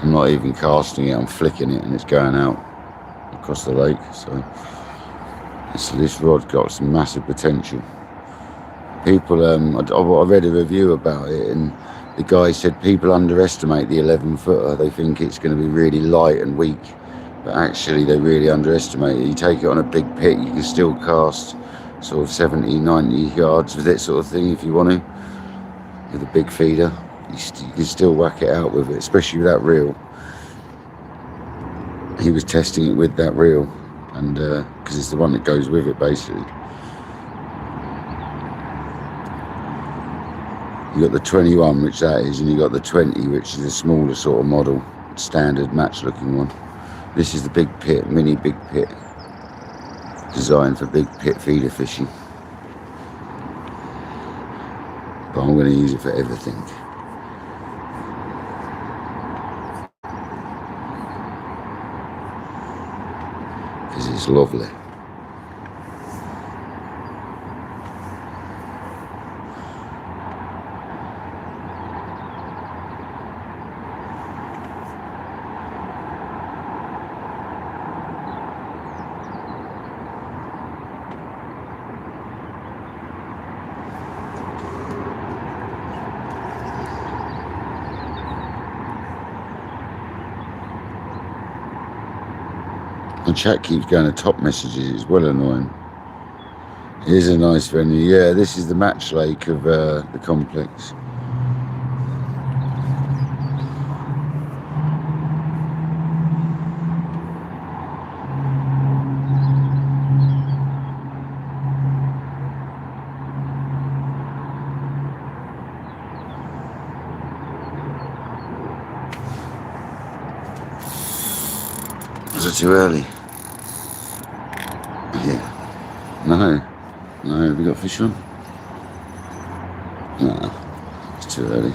I'm not even casting it, I'm flicking it and it's going out across the lake. So this rod's got some massive potential. People, I read a review about it, and the guy said people underestimate the 11 footer. They think it's going to be really light and weak, but actually they really underestimate it. You take it on a big pit, you can still cast sort of 70, 90 yards with it sort of thing if you want to. With a big feeder, you can still whack it out with it, especially with that reel. He was testing it with that reel, and because it's the one that goes with it basically. You got the 21, which that is, and you got the 20, which is a smaller sort of model, standard match looking one. This is the big pit, mini big pit, designed for big pit feeder fishing. But I'm going to use it for everything. Because it's lovely. The chat keeps going to top messages, it's well annoying. It is a nice venue. Yeah, this is the match lake of the complex. Was it too early? Yeah. No. Have we got fish on? No. It's too early.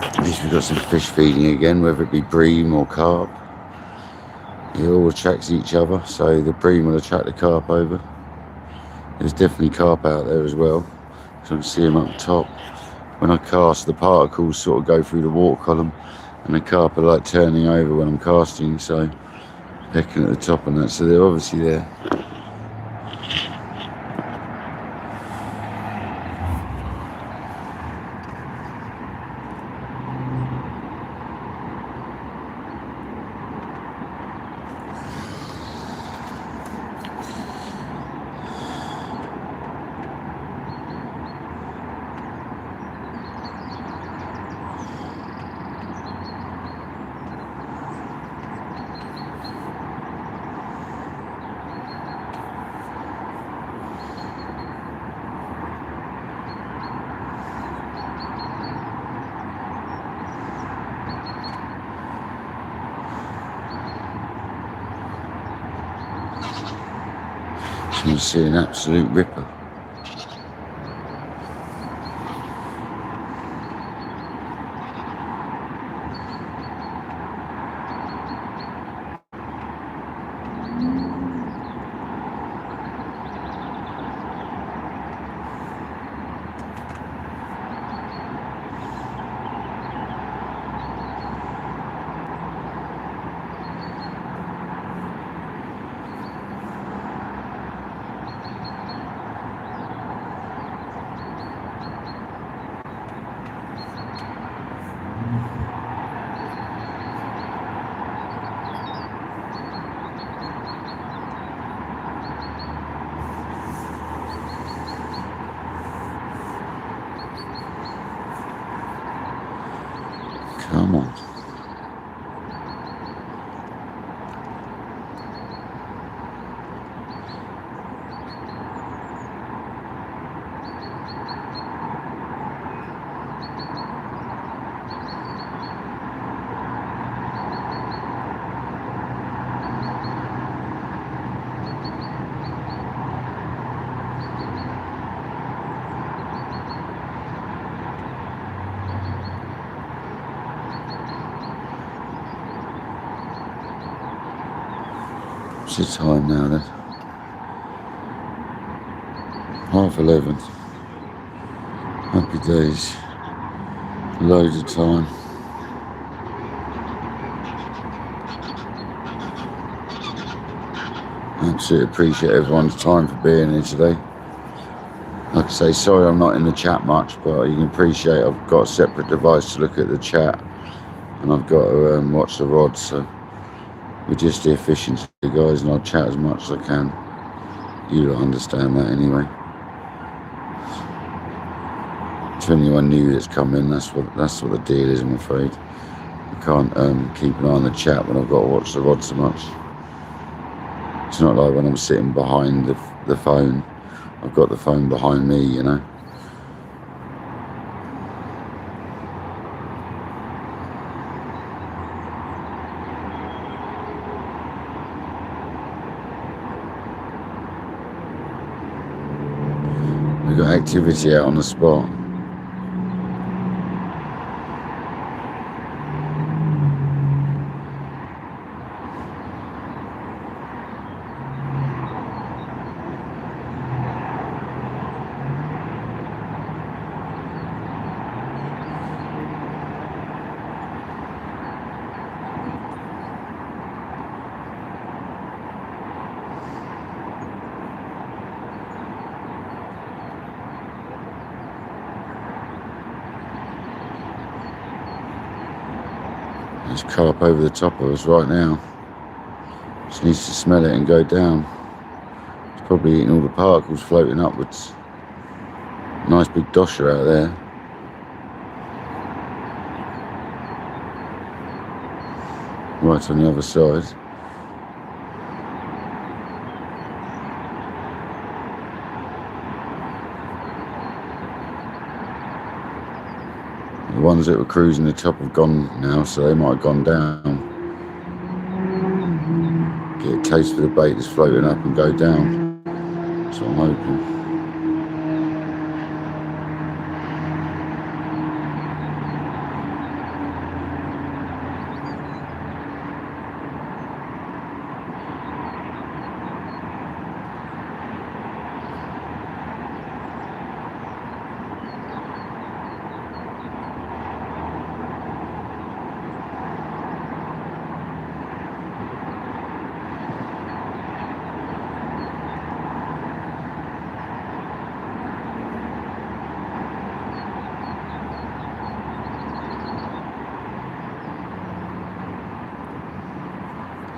At least we've got some fish feeding again, whether it be bream or carp. It all attracts each other, so the bream will attract the carp over. There's definitely carp out there as well, so I can see them up top. When I cast, the particles sort of go through the water column, and the carp are like turning over when I'm casting, so pecking at the top and that, so they're obviously there. You see an absolute ripper. Come on. What's the time now then? 11:30. Happy days. Loads of time. Absolutely appreciate everyone's time for being here today. Like I say, sorry I'm not in the chat much, but you can appreciate I've got a separate device to look at the chat, and I've got to watch the rods, so we're just here fishing today, guys, and I'll chat as much as I can. You'll understand that anyway. To anyone new that's come in, that's what the deal is, I'm afraid. I can't keep an eye on the chat when I've got to watch the rod so much. It's not like when I'm sitting behind the phone. I've got the phone behind me, you know. We've got activity out on the spot. There's carp over the top of us right now. Just needs to smell it and go down. It's probably eating all the particles floating upwards. Nice big dosher out there. Right on the other side. The ones that were cruising the top have gone now, so they might have gone down. Get a taste for the bait that's floating up and go down. That's what I'm hoping.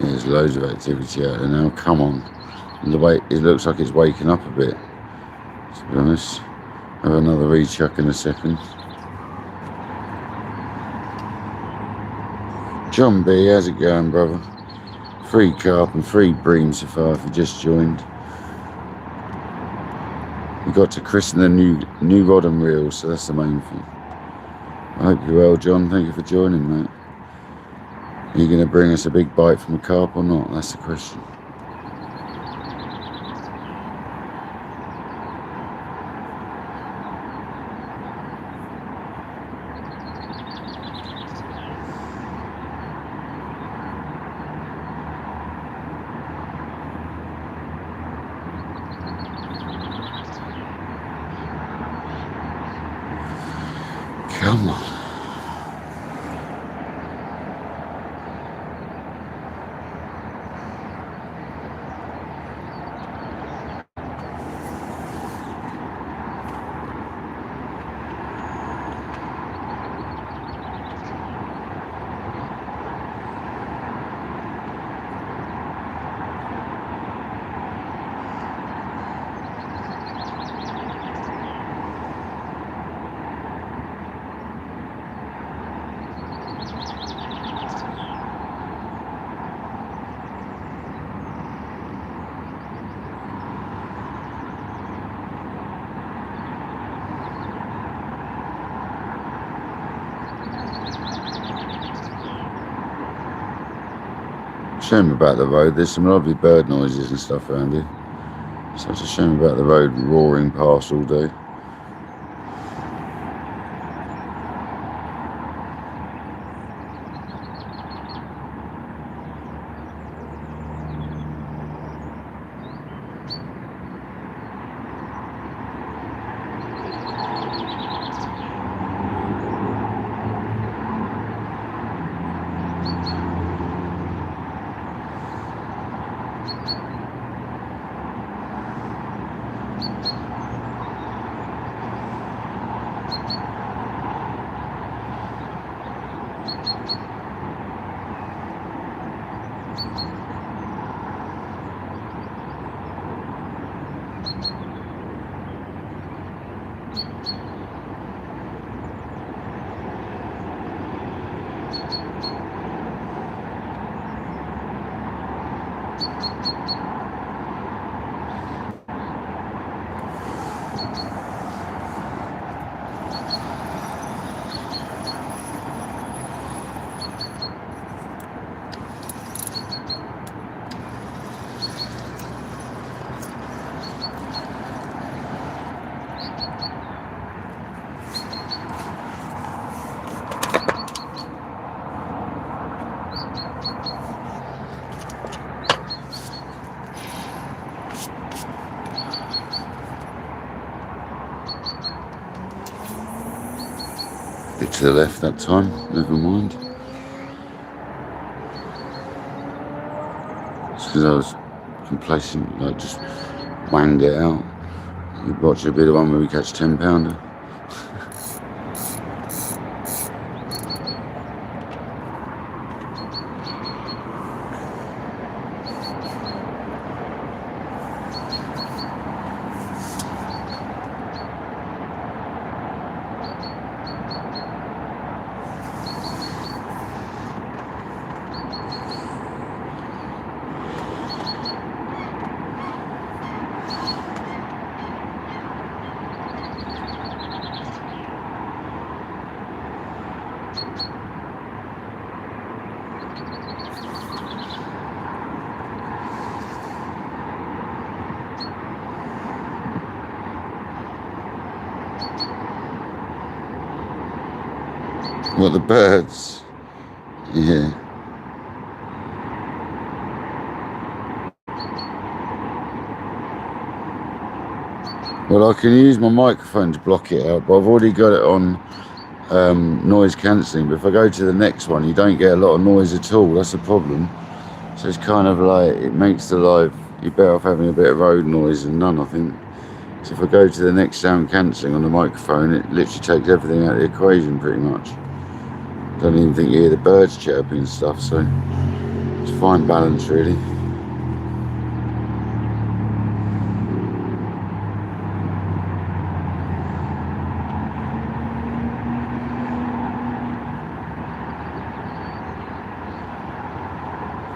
There's loads of activity out there now. Come on. The way it looks like it's waking up a bit, to be honest. Have another rechuck in a second. John B, how's it going, brother? 3 carp and 3 bream so far if you just joined. We got to christen the new rod and reel, so that's the main thing. I hope you're well, John. Thank you for joining, mate. Are you going to bring us a big bite from a carp or not? That's the question. Come on. Shame about the road. There's some lovely bird noises and stuff around here. Such a shame about the road roaring past all day. Bit to the left that time, never mind. It's because I was complacent, like just wanged it out. You watch a bit of one where we catch 10-pounder. What, the birds? Yeah. Well, I can use my microphone to block it out, but I've already got it on noise cancelling. But if I go to the next one, you don't get a lot of noise at all. That's the problem. So it's kind of like, it makes the live, you're better off having a bit of road noise than none, I think. So if I go to the next sound cancelling on the microphone, it literally takes everything out of the equation pretty much. Don't even think you hear the birds chirping and stuff, so it's fine balance really.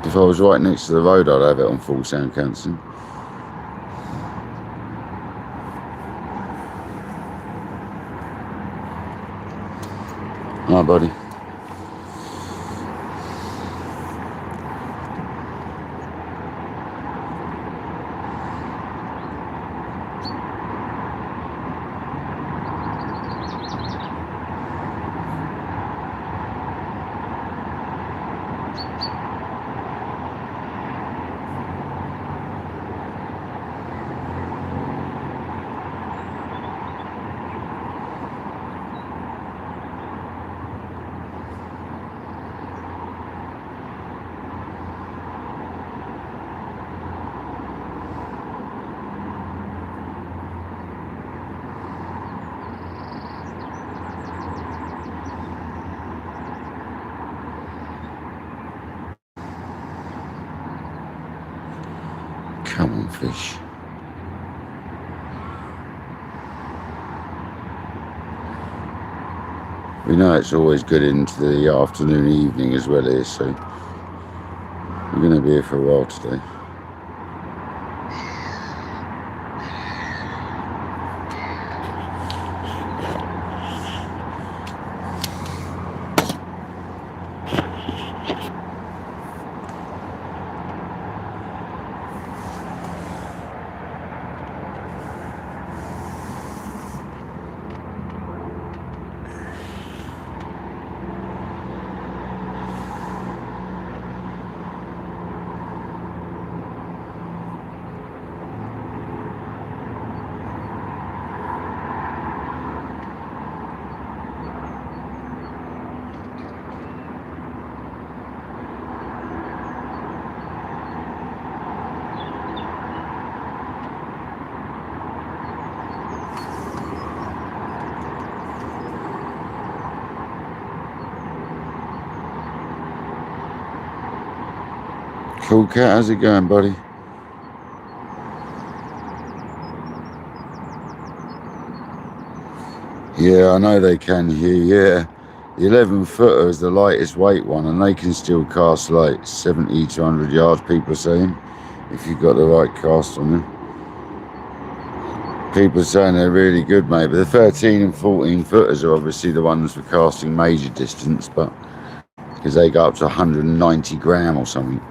If I was right next to the road, I'd have it on full sound cancelling. Hi, buddy. Come on, fish. We know it's always good into the afternoon, evening as well here, so we're going to be here for a while today. Cool cat, how's it going, buddy? Yeah, I know they can hear, yeah. The 11 footer is the lightest weight one, and they can still cast like 70 to 100 yards, people are saying, if you've got the right cast on them. People are saying they're really good, mate, but the 13 and 14 footers are obviously the ones for casting major distance, but because they go up to 190 gram or something.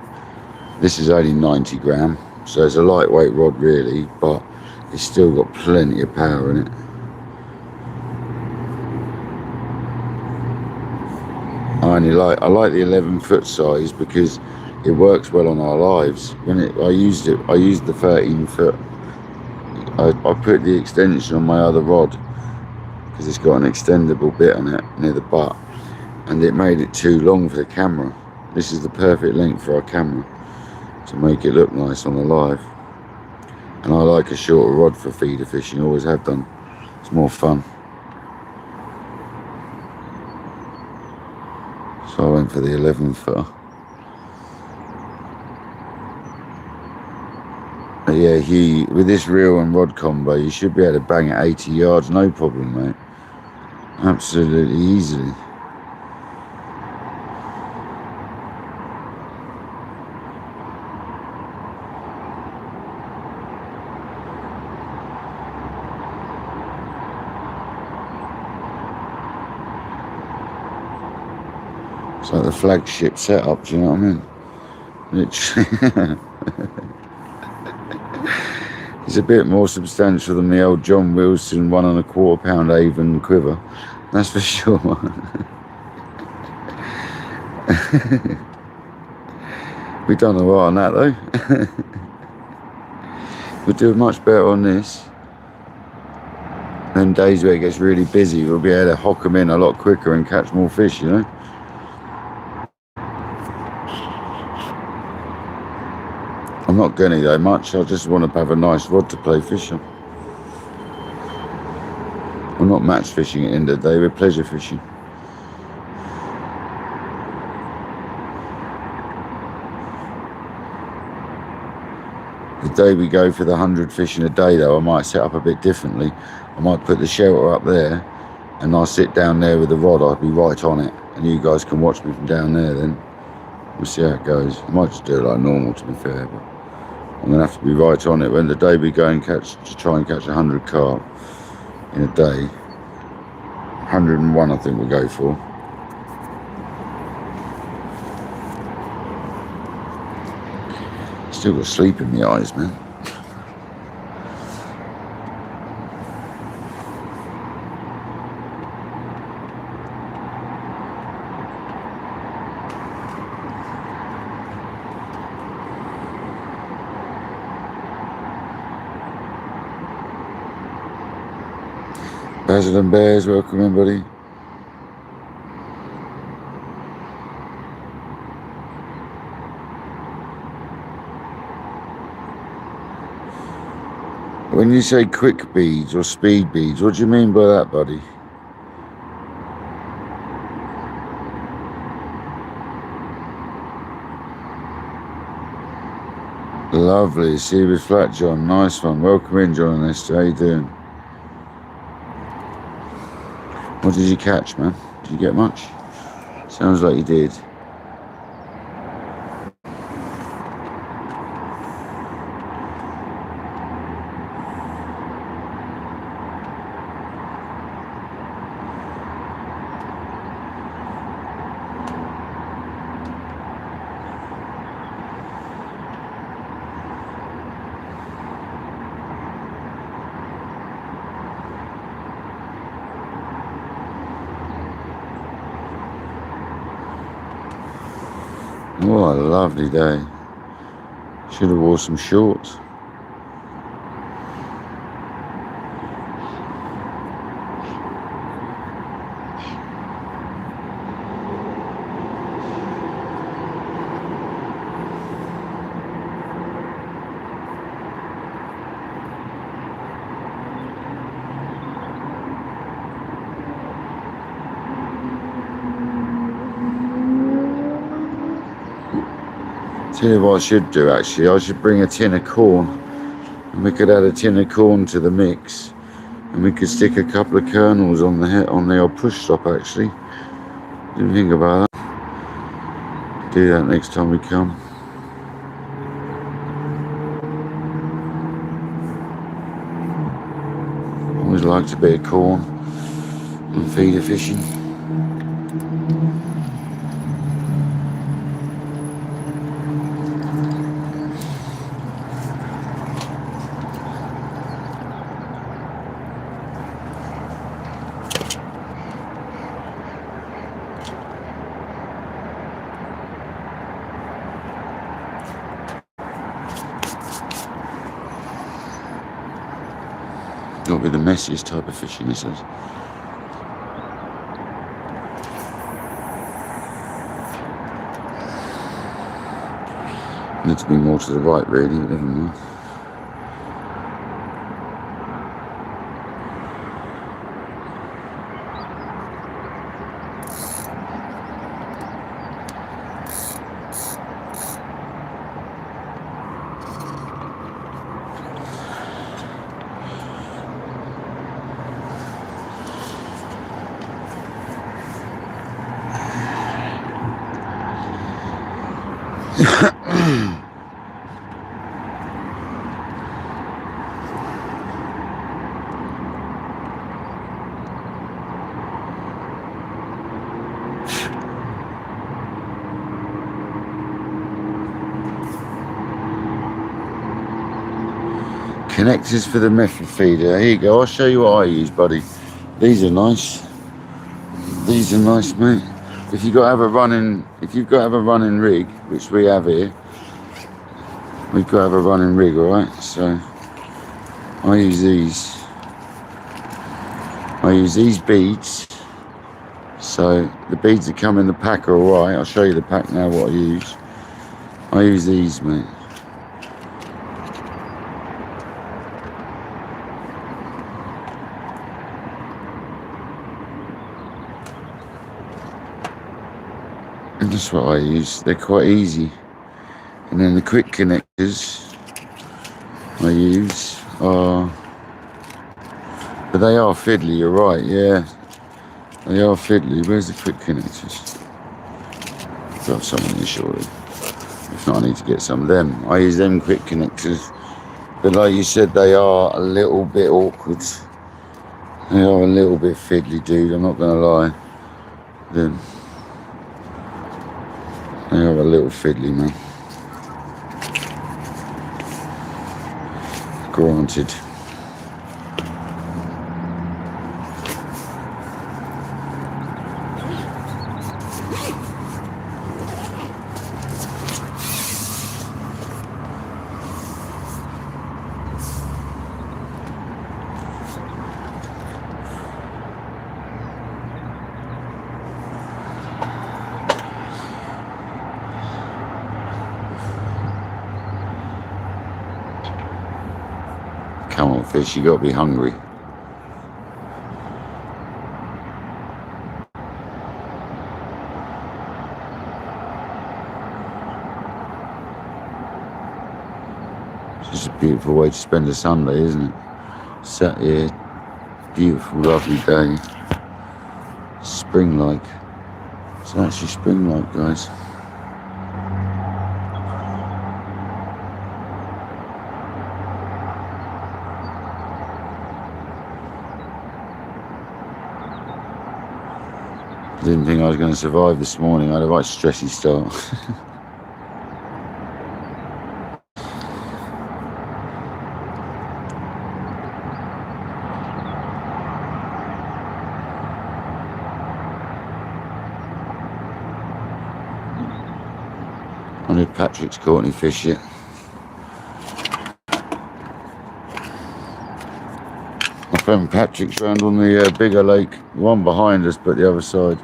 This is only 90 gram, so it's a lightweight rod really, but it's still got plenty of power in it. I like the 11 foot size because it works well on our lives. When I used the 13 foot. I put the extension on my other rod because it's got an extendable bit on it near the butt, and it made it too long for the camera. This is the perfect length for our camera to make it look nice on the live. And I like a shorter rod for feeder fishing, always have done. It's more fun. So I went for the 11 footer. But yeah, with this reel and rod combo, you should be able to bang at 80 yards, no problem, mate. Absolutely easily. It's like the flagship setup, do you know what I mean? Literally. It's a bit more substantial than the old John Wilson 1 1/4 pound Avon quiver, that's for sure. We've done alright on that though. We'll do much better on this. Them days where it gets really busy, we'll be able to hock them in a lot quicker and catch more fish, you know? I'm not gunny though much, I just want to have a nice rod to play fish on. We're not match fishing at the end of the day, we're pleasure fishing. The day we go for the 100 fish in a day though, I might set up a bit differently. I might put the shelter up there and I'll sit down there with the rod, I'll be right on it, and you guys can watch me from down there then. We'll see how it goes. I might just do it like normal to be fair, but I'm going to have to be right on it. When the day we go and try and catch 100 carp in a day, 101 I think we'll go for. Still got sleep in my eyes, man. Basil and Bears, welcome in, buddy. When you say quick beads or speed beads, what do you mean by that, buddy? Lovely. See you with flat, John. Nice one. Welcome in, John and Esther. How you doing? What did you catch, man? Did you get much? Sounds like you did. What a lovely day. Should have wore some shorts. Tell you what I should do actually, I should bring a tin of corn and we could add a tin of corn to the mix and we could stick a couple of kernels on the old push stop actually. Didn't think about that. Do that next time we come. Always liked a bit of corn and feeder fishing. Got to be the messiest type of fishing, he says. Needs to be more to the right really, but never mind. Connectors for the method feeder. Here you go. I'll show you what I use, buddy. These are nice. These are nice, mate. If you've got to have a running rig, which we have here, we've got to have a running rig, all right? So I use these. I use these beads. So the beads that come in the pack are all right. I'll show you the pack now. What I use. I use these, mate. And that's what I use. They're quite easy. And then the quick connectors I use are, but they are fiddly, you're right, yeah. They are fiddly. Where's the quick connectors? Got some in here surely. If not, I need to get some of them. I use them quick connectors. But like you said, they are a little bit awkward. They are a little bit fiddly, dude, I'm not gonna lie. Then they are a little fiddly, man. Granted. Come on, fish, you got to be hungry. It's a beautiful way to spend a Sunday, isn't it? Sat here, beautiful, lovely day. Spring-like. It's actually spring-like, guys. Didn't think I was going to survive this morning. I had a right stressy start. I wonder if Patrick's caught any fish yet. My friend Patrick's round on the bigger lake, one behind us, but the other side.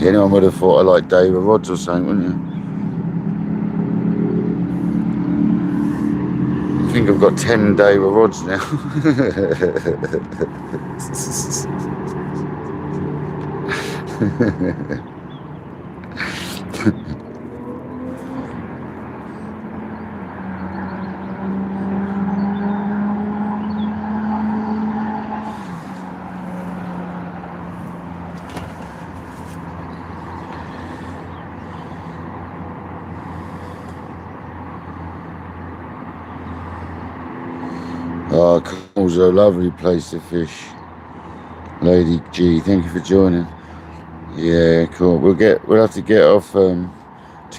Anyone would have thought I liked David rods or something, wouldn't you? I think I've got 10 David rods now. Oh, Cornwall's a lovely place to fish. Lady G, thank you for joining. Yeah, cool. We'll have to get off to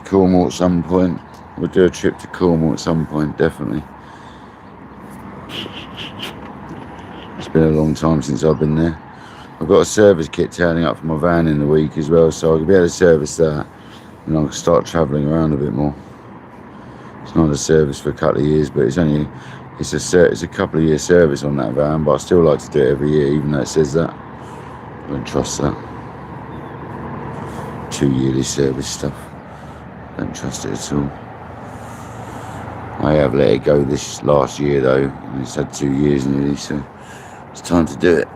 Cornwall at some point. We'll do a trip to Cornwall at some point, definitely. It's been a long time since I've been there. I've got a service kit turning up for my van in the week as well, so I'll be able to service that and I'll start travelling around a bit more. It's not a service for a couple of years, but it's a couple of year service on that van, but I still like to do it every year, even though it says that. I don't trust that. 2 yearly service stuff. Don't trust it at all. I have let it go this last year though, and it's had 2 years nearly, so it's time to do it.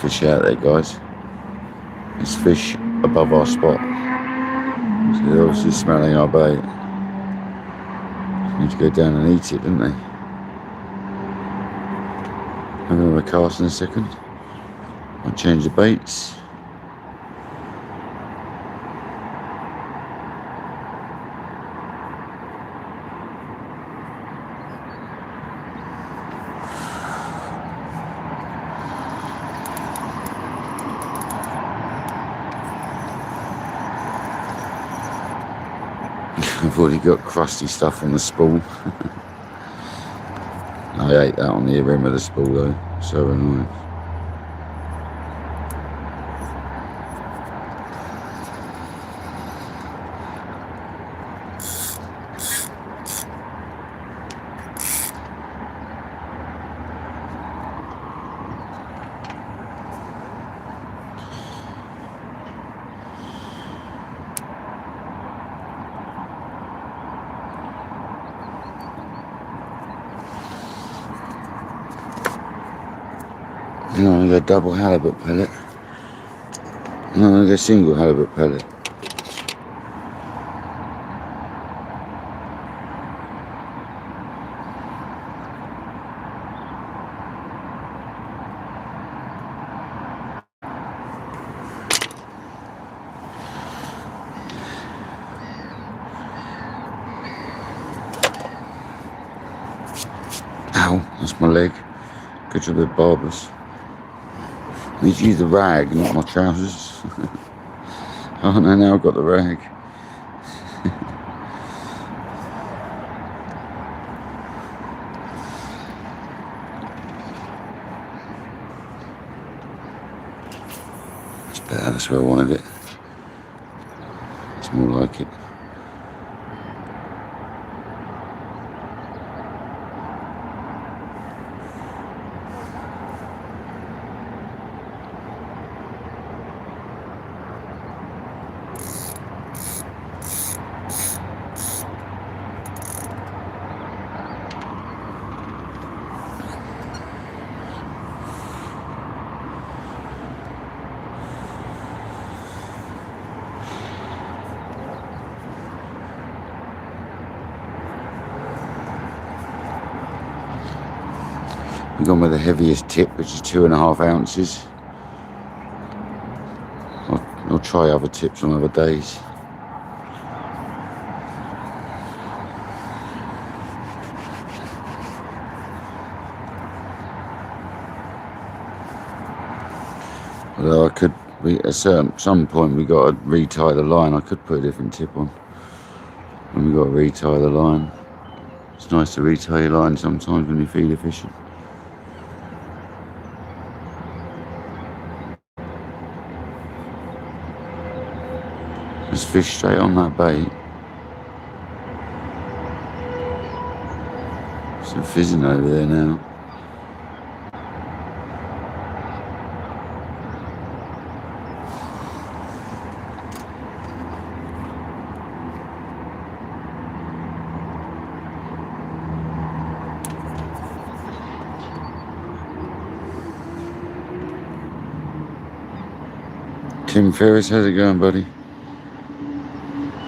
Fish out there, guys. There's fish above our spot, so they're obviously smelling our bait. Need to go down and eat it, didn't they? I'm going to cast in a second. I'll change the baits. I've already got crusty stuff on the spool. I hate that on the rim of the spool though, so annoying. And I'm going to go double halibut pellet. And I'm going to go single halibut pellet. Ow, that's my leg. Good job with barbers. I need to use the rag, not my trousers. Oh no, now I've got the rag. It's better, that's where I wanted it. It's more like it. We've gone with the heaviest tip, which is 2.5 ounces. I'll try other tips on other days. Although I could, at some point we got to retie the line. I could put a different tip on when we got to retie the line. It's nice to retie your line sometimes when you feeder fishing. There's fish straight on that bait. Some fizzing over there now. Tim Ferris, how's it going, buddy?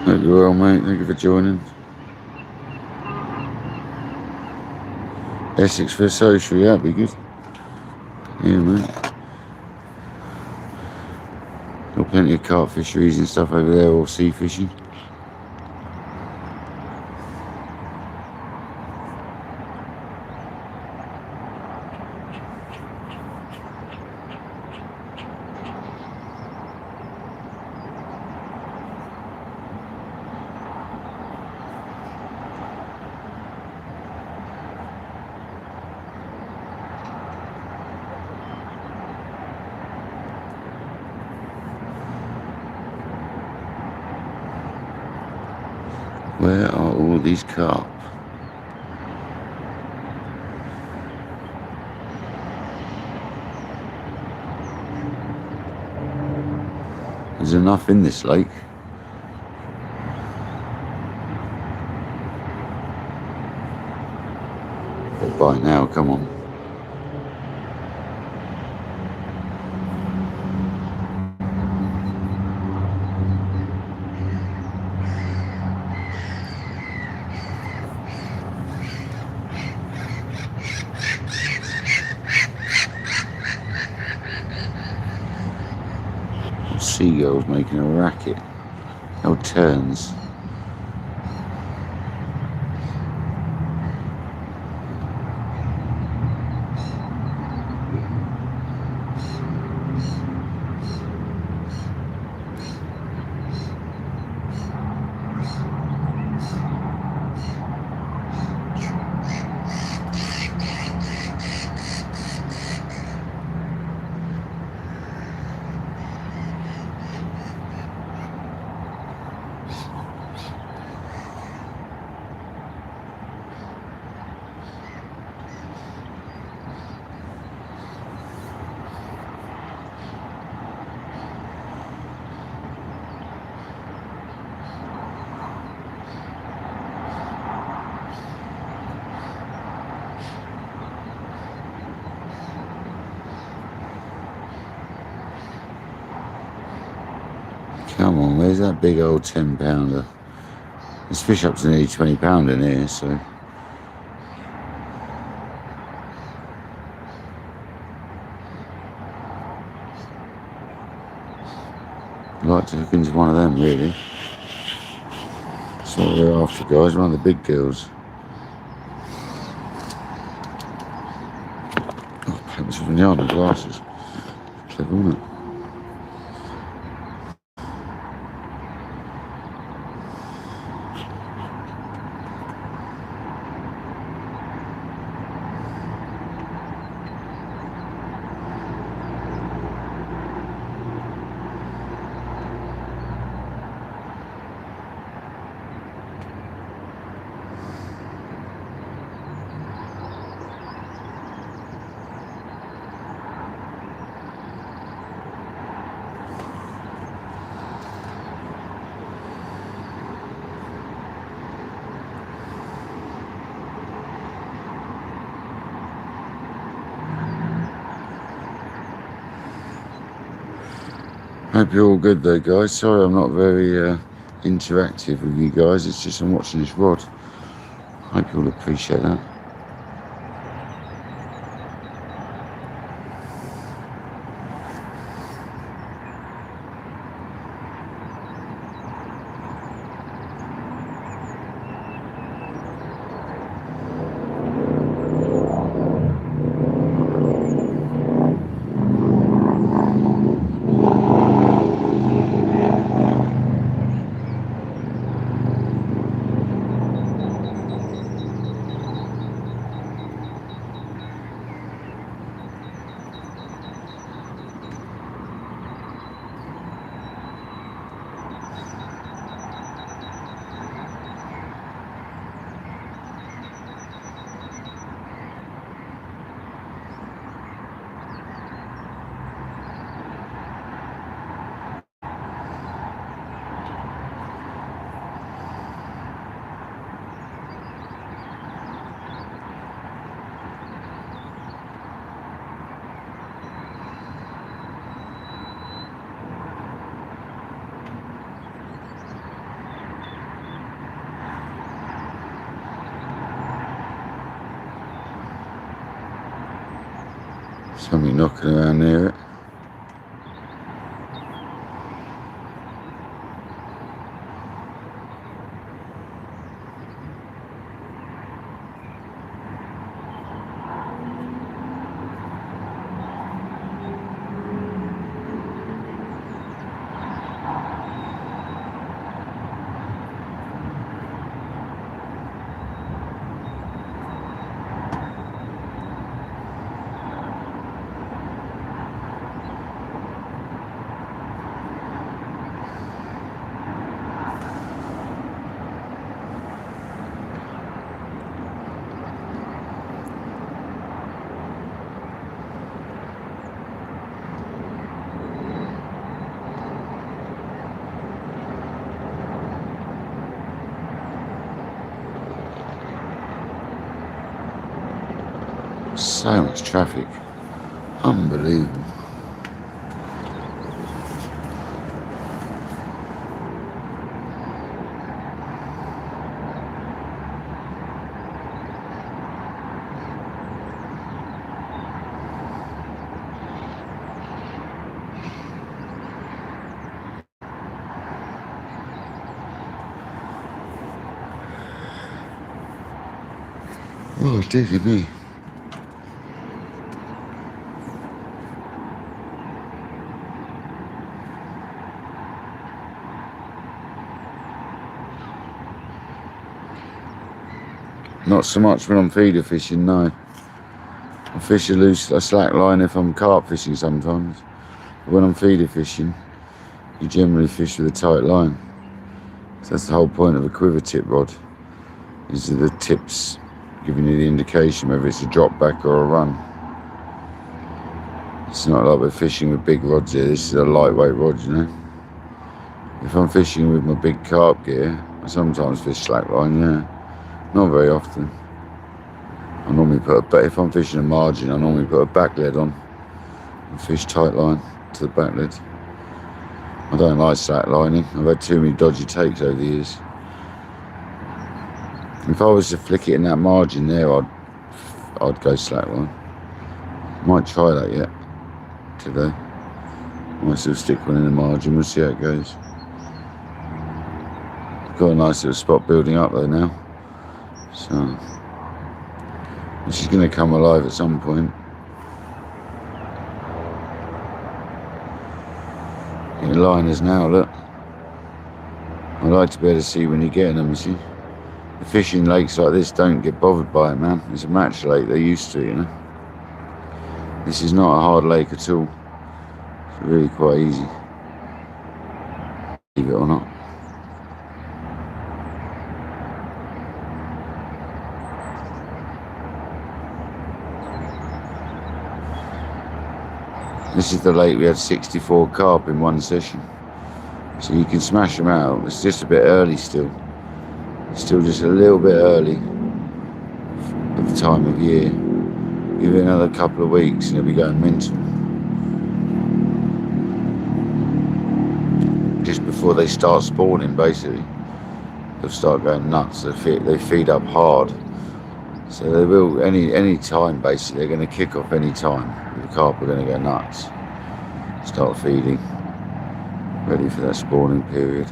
Hope you're well, mate. Thank you for joining. Essex for a social, yeah, that'd be good. Yeah, mate. Got plenty of carp fisheries and stuff over there, or sea fishing. Where are all these carp? There's enough in this lake. By now, come on. Seagulls making a racket. Oh, turns. Come on, where's that big old 10-pounder? This fish up to nearly 20 pound in here, so. I'd like to hook into one of them, really. That's what we're after, guys, one of the big girls. Oh, paint myself in the eye with glasses. Clever, isn't it? Hope you're all good though, guys. Sorry I'm not very interactive with you guys. It's just I'm watching this rod. Hope you'll appreciate that. Something knocking around near it. So much traffic. Unbelievable. Oh, dear me. Not so much when I'm feeder fishing, no. I fish a slack line if I'm carp fishing sometimes. But when I'm feeder fishing, you generally fish with a tight line. So that's the whole point of a quiver tip rod, is that the tips giving you the indication whether it's a drop back or a run. It's not like we're fishing with big rods here. This is a lightweight rod, you know. If I'm fishing with my big carp gear, I sometimes fish slack line, yeah. Not very often. I normally if I'm fishing a margin, I normally put a back lead on and fish tight line to the back lead. I don't like slacklining. I've had too many dodgy takes over the years. If I was to flick it in that margin there, I'd go slackline. Might try that yet today. Might still stick one in the margin. We'll see how it goes. Got a nice little spot building up though now, so she's going to come alive at some point. Your liners now, look. I like to be able to see when you're getting them, you see. The fishing lakes like this don't get bothered by it, man. It's a match lake, they're used to it, you know. This is not a hard lake at all. It's really quite easy. Believe it or not. This is the lake we had 64 carp in one session. So you can smash them out. It's just a bit early still. It's still just a little bit early at the time of year. Give it another couple of weeks and it'll be going mental. Just before they start spawning, basically. They'll start going nuts. They feed up hard. So they will, any time basically, they're going to kick off any time. The carp are going to go nuts. Start feeding. Ready for that spawning period.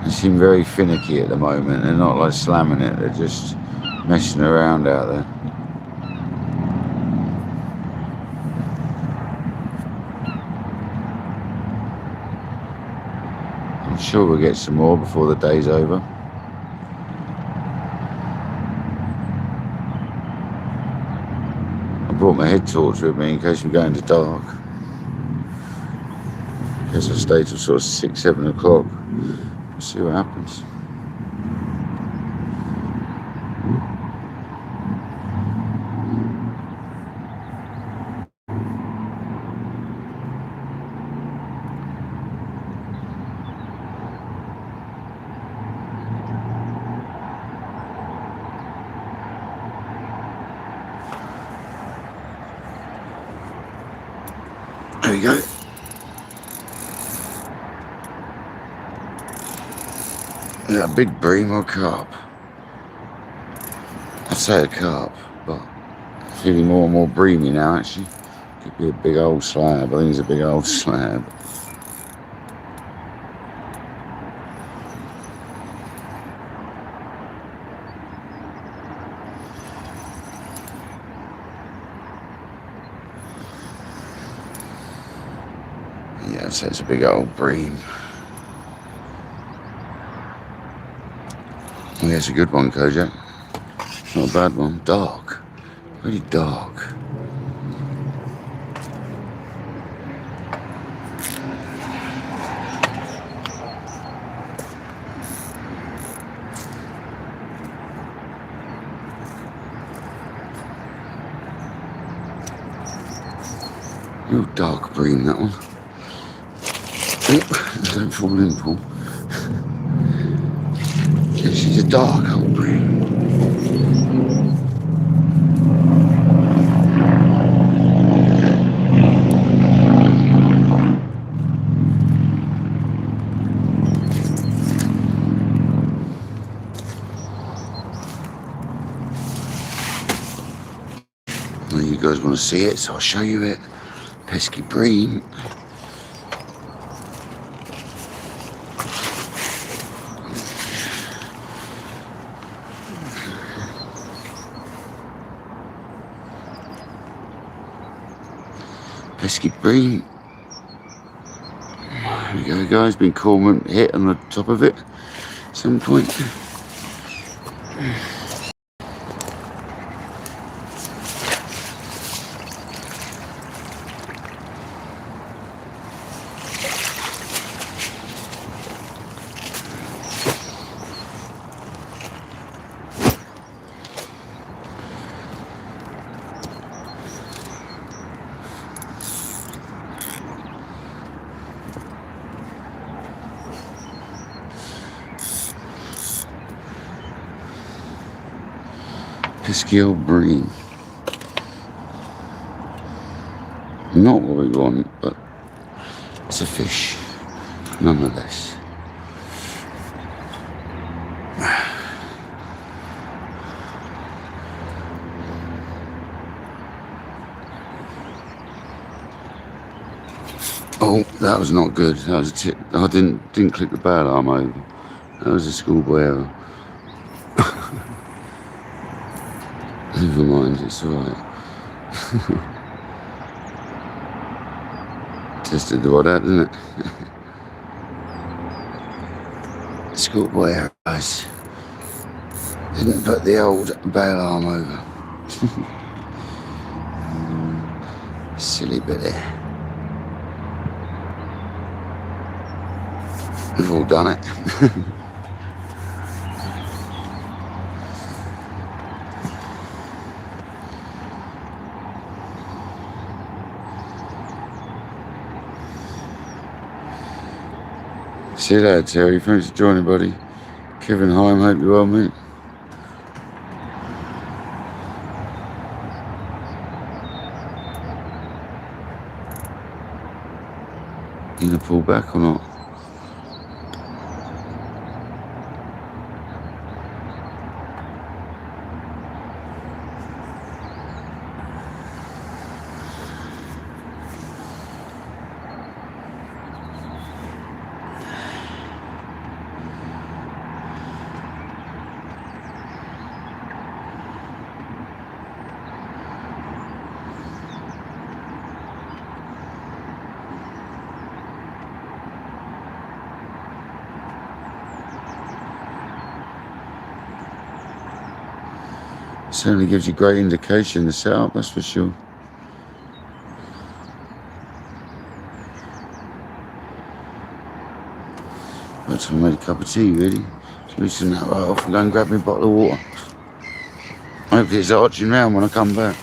They seem very finicky at the moment. They're not like slamming it, they're just messing around out there. I'm sure we'll get some more before the day's over. I brought my head torch with me in case we go into dark. In case I stay till sort of 6, 7 o'clock. See what happens. There we go. Is that a big bream or carp? I'd say a carp, but feeling more and more breamy now actually. Could be a big old slab. I think it's a big old slab. Yeah, I'd say it's a big old bream. Oh, yeah, it's a good one, Kojak. Not a bad one. Dark. Really dark. Real dark bream, that one. Oh, don't fall in, Paul. Yeah, she's a dark old bream. Well, you guys want to see it, so I'll show you it. Pesky bream. Pesky bream. There we go, guys. Been cool hit on the top of it at some point. Pesky old bream. Not what we want, but it's a fish, nonetheless. Oh, that was not good. That was a tip. I didn't click the bail arm over. That was a schoolboy error. Never mind, it's alright. Tested the rod out, didn't it? Schoolboy error, guys. Didn't put the old bail arm over. Silly bitty. We've all done it. See you later, Terry. Thanks for joining, buddy. Kevin Heim, hope you're well, mate. You gonna pull back or not? Certainly gives you great indication the setup, that's for sure. About to make a cup of tea, really. Just loosen that right off and go and grab me a bottle of water. Hopefully it's arching round when I come back.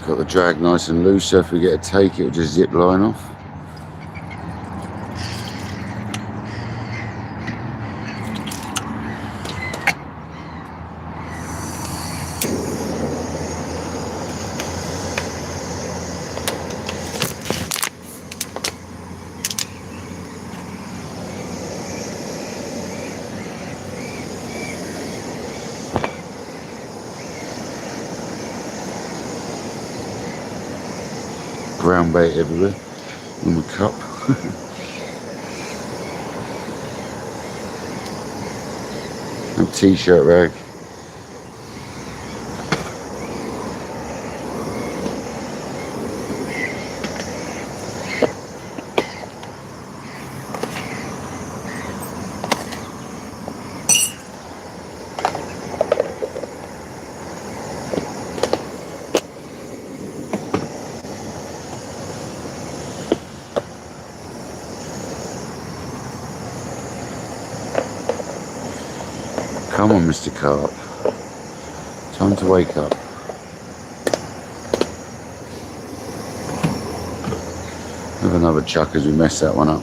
Got the drag nice and loose, so if we get a take, it'll just zip line off. Brown bait everywhere on the cup. A t-shirt rag. Come on, Mr. Carp. Time to wake up. Have another chuck as we mess that one up.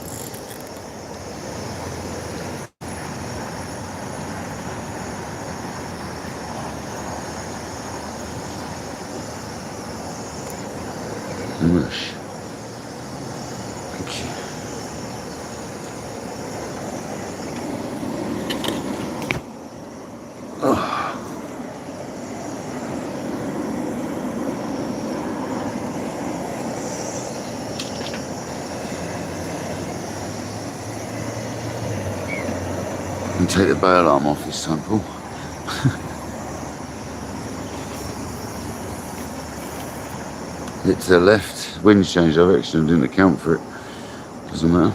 Mush. Okay. And take the bail arm off this time, Paul. Hit to the left, wind's changed direction, didn't account for it. Doesn't matter.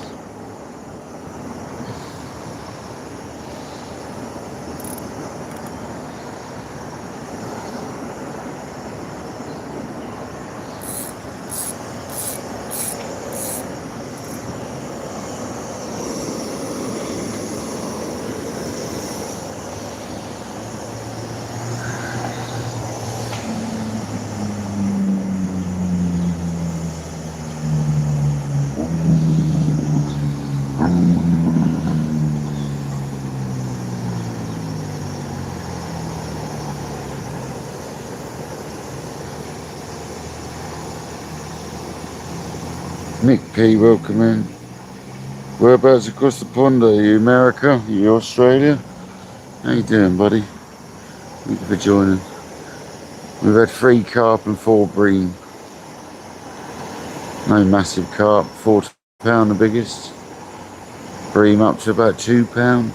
Mick P, welcome in. Whereabouts across the pond are you? America? Are you Australia? How you doing, buddy? Thank you for joining. We've had 3 carp and 4 bream. No massive carp, £4 the biggest. Bream up to about £2.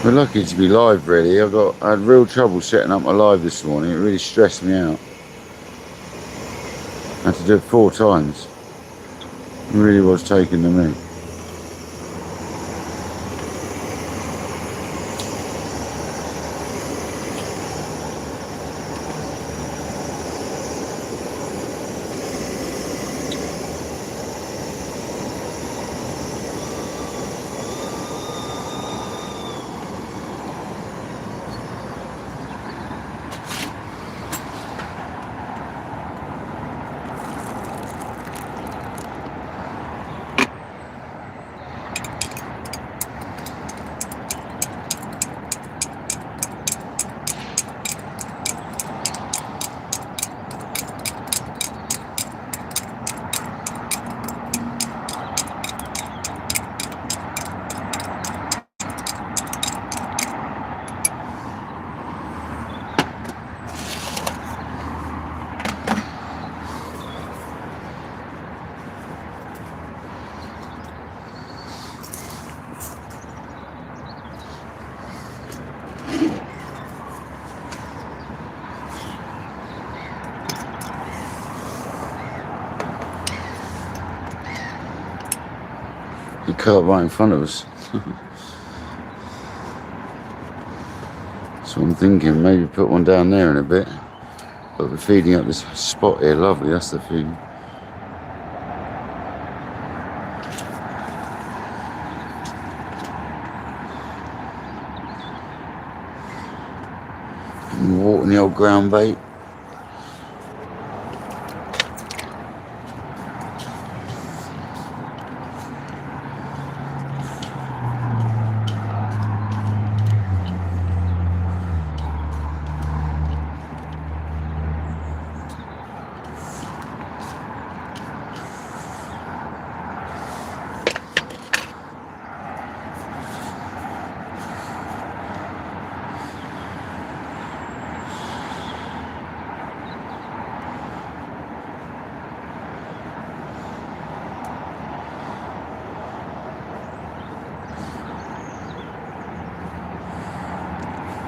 We're lucky to be live, really. I had real trouble setting up my live this morning. It really stressed me out. I had to do it 4 times. It really was taking the mick. The carp right in front of us. So I'm thinking maybe put one down there in a bit. But we're feeding up this spot here, lovely, that's the thing. And water in the old ground bait.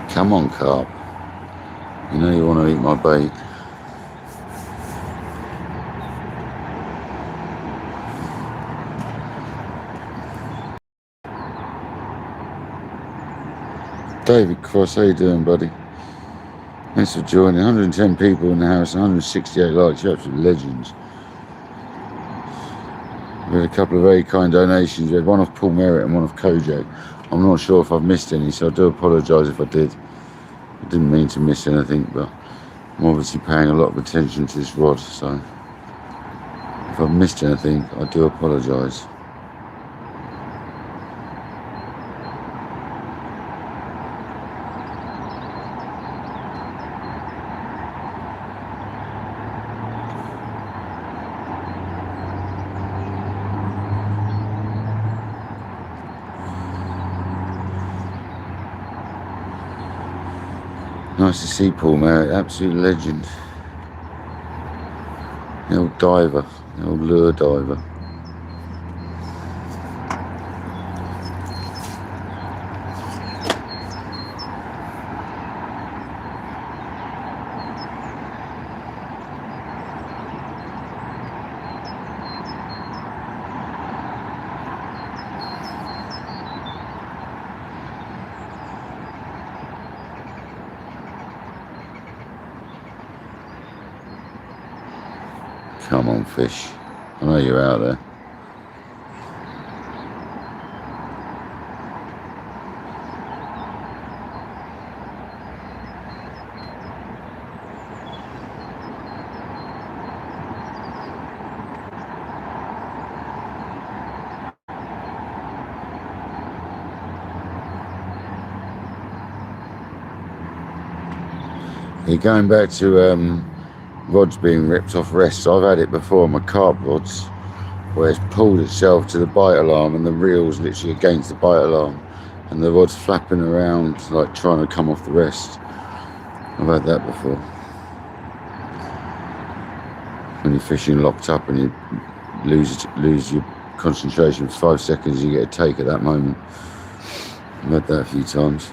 Come on, carp. You know you want to eat my bait. David Cross, how you doing, buddy? Thanks for joining. 110 people in the house, 168 likes. You're absolute legends. We had a couple of very kind donations. We had one off Paul Merritt and one off Kojak. I'm not sure if I've missed any, so I do apologise if I did. I didn't mean to miss anything, but I'm obviously paying a lot of attention to this rod, so if I've missed anything, I do apologise. Nice to see Paul Merritt, absolute legend. The old diver, the old lure diver. Come on, fish. I know you're out there. You're going back to rods being ripped off rests. I've had it before, my carp rods, where it's pulled itself to the bite alarm and the reel's literally against the bite alarm and the rod's flapping around like trying to come off the rest. I've had that before. When you're fishing locked up and you lose your concentration for 5 seconds, you get a take at that moment. I've had that a few times.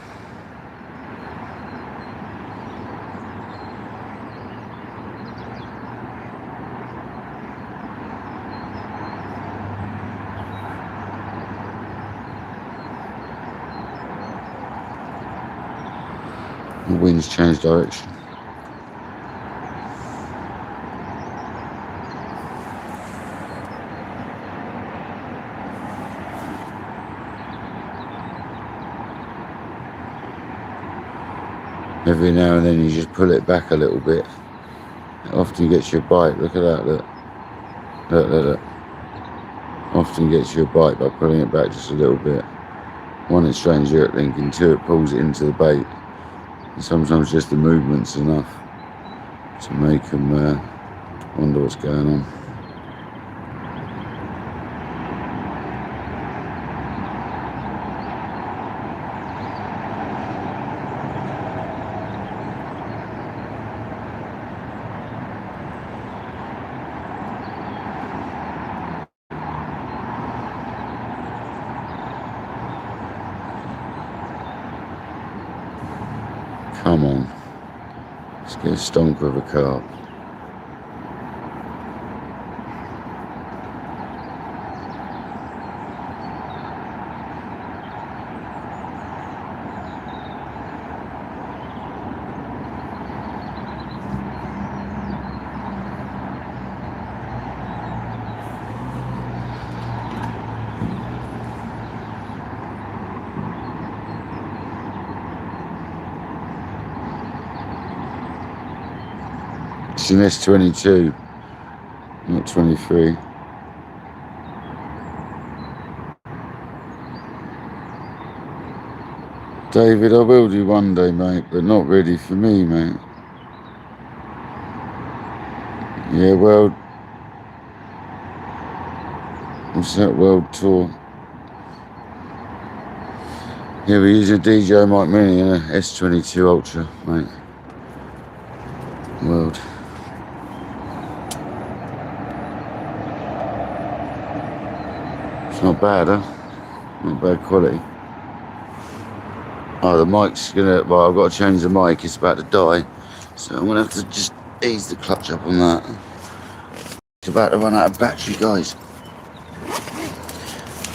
The wind's changed direction. Every now and then you just pull it back a little bit. It often gets you a bite. Look at that, look. Look, look, look. Often gets you a bite by pulling it back just a little bit. One, it strains your hook link, and two, it pulls it into the bait. And sometimes just the movement's enough to make them wonder what's going on. Come on, let's get a stonker of a carp. It's an S22, not 23. David, I will do one day, mate, but not ready for me, mate. Yeah, world. What's that world tour? Yeah, we use a DJ Mike Mini and a S22 Ultra, mate. World. It's not bad, huh? Not bad quality. Oh, the mic's gonna, well, I've got to change the mic, it's about to die. So I'm gonna have to just ease the clutch up on that. It's about to run out of battery, guys.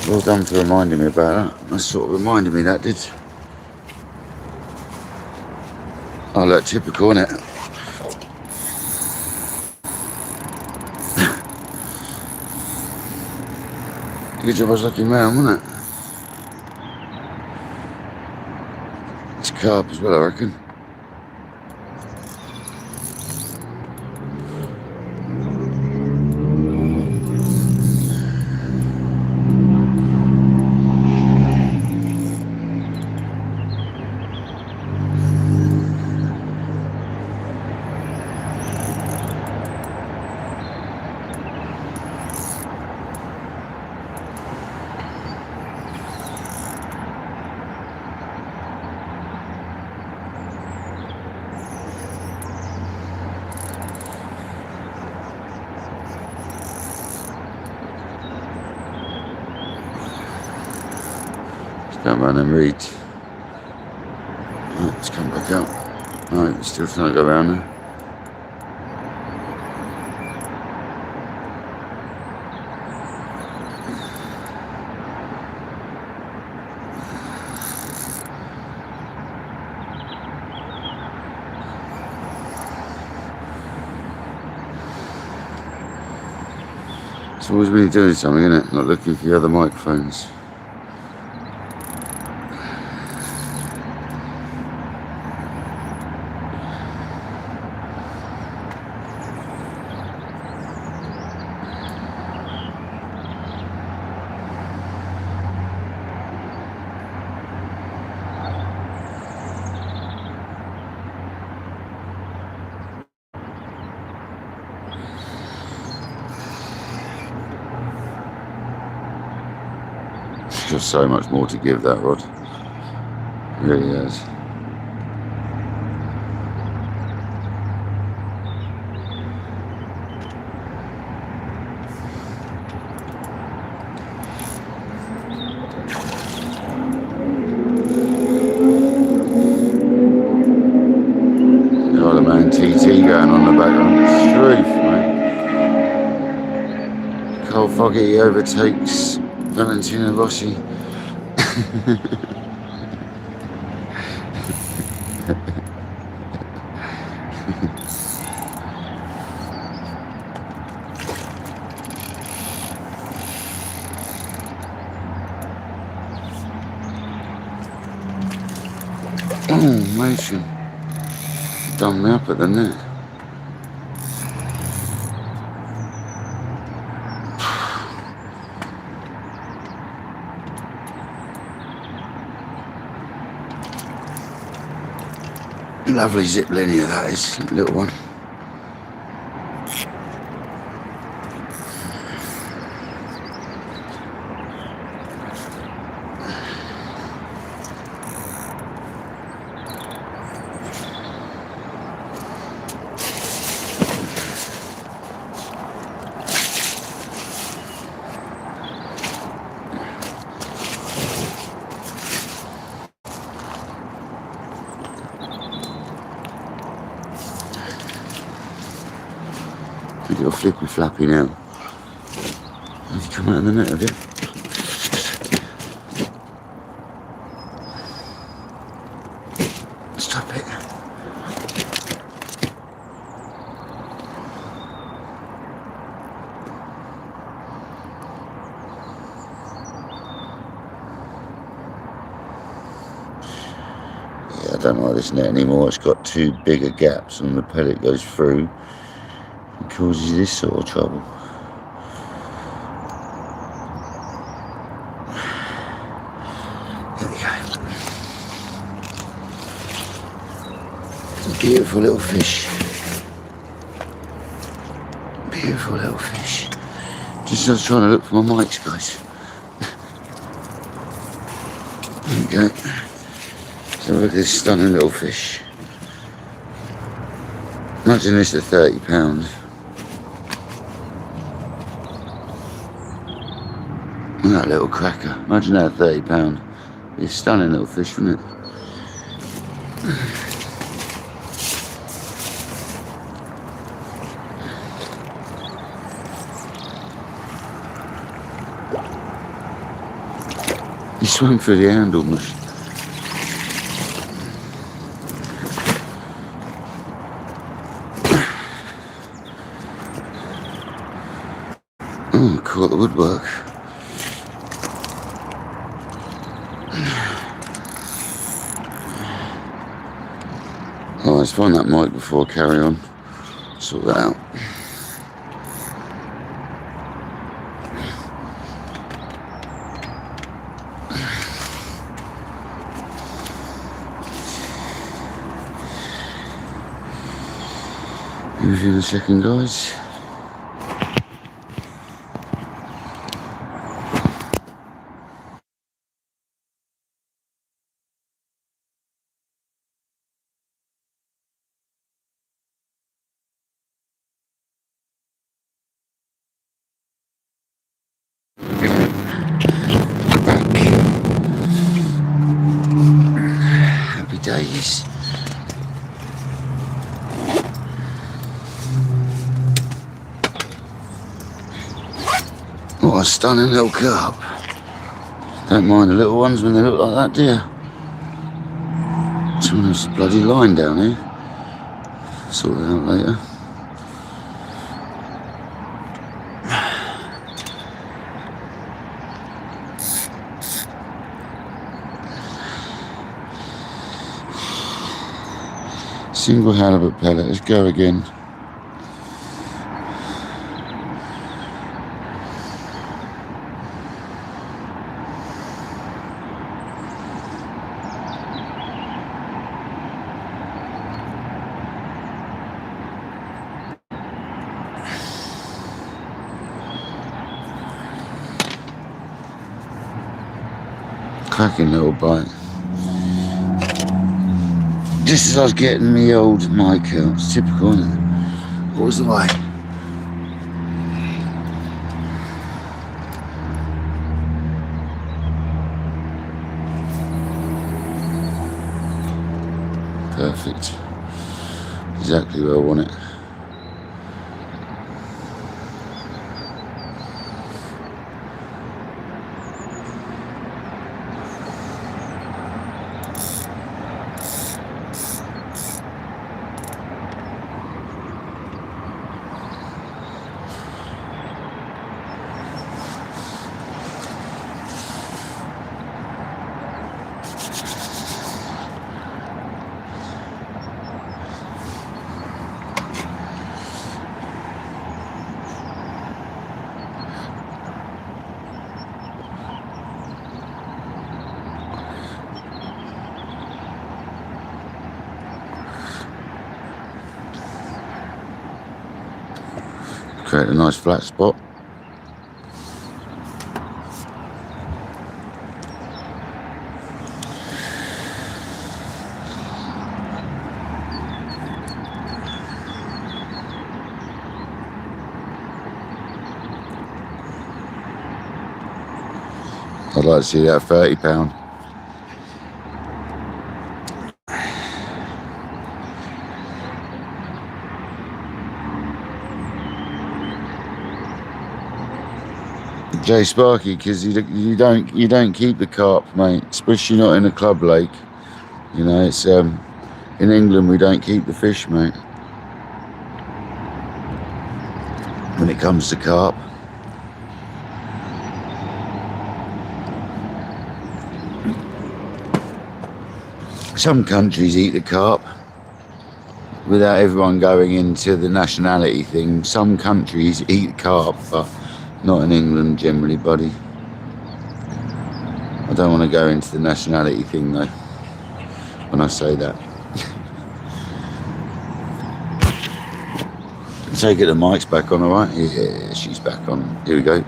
Well done for reminding me about that. That sort of reminded me, that did. Oh, look, typical, innit? Good job I was looking round, wasn't it? It's carp as well, I reckon. Don't run and read. Right, let's come back out. Alright, we're still trying to go around there. It's always when you're doing something, isn't it? Not looking for the other microphones. It's got so much more to give, that rod. It really has. Oh, the man TT going on the background. It's truth, mate. Cole Fogarty overtakes Valentino Rossi. Oh, Mason. Done me up at the net. Lovely zip linear, that is, little one. You're flippy flappy now. Have you come out of the net, have you? Stop it. Yeah, I don't like this net anymore. It's got two bigger gaps and the pellet goes through. It causes this sort of trouble. There we go. Beautiful little fish. Beautiful little fish. Just was trying to look for my mics, guys. Okay. So look at this stunning little fish. Imagine this at £30. And that little cracker. Imagine that at £30. It's a stunning little fish, wouldn't it? He swam through the handle, mush. Oh, caught the woodwork. Oh, let's find that mic before I carry on. Sort that out. Give you a second, guys. Happy days. What a stunning little carp. Don't mind the little ones when they look like that, do you? Someone has a bloody line down here. Sort it out later. Single halibut pellet. Let's go again. Cracking little bite. Just as I was getting me old mic out, it's typical, isn't it? What was the way? Perfect. Exactly where I want it. Create a nice flat spot. I'd like to see that 30 pound. Jay Sparky, because you don't keep the carp, mate, especially not in a club lake. You know, it's in England we don't keep the fish, mate. When it comes to carp, some countries eat the carp without everyone going into the nationality thing. Some countries eat carp, but not in England generally, buddy. I don't want to go into the nationality thing though when I say that. Take it, the mic's back on, alright? Yeah, she's back on. Here we go.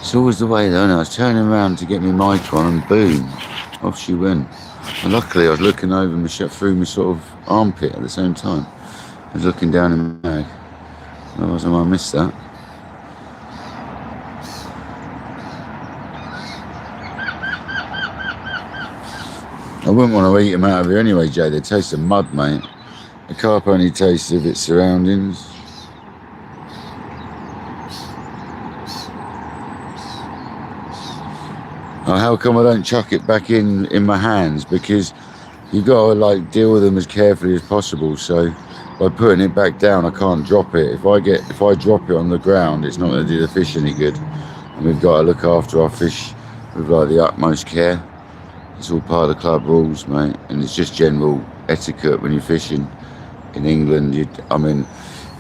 It's always the way though, and I was turning around to get my mic on and boom, off she went. And luckily I was looking over through my sort of armpit at the same time. I was looking down in my bag. Otherwise I might miss that. I wouldn't want to eat them out of here anyway, Jay. They taste of mud, mate. The carp only tastes of its surroundings. How come I don't chuck it back in my hands? Because you've got to like deal with them as carefully as possible. So by putting it back down, I can't drop it. If I drop it on the ground, it's not going to do the fish any good. And we've got to look after our fish with like the utmost care. It's all part of the club rules, mate. And it's just general etiquette when you're fishing. In England,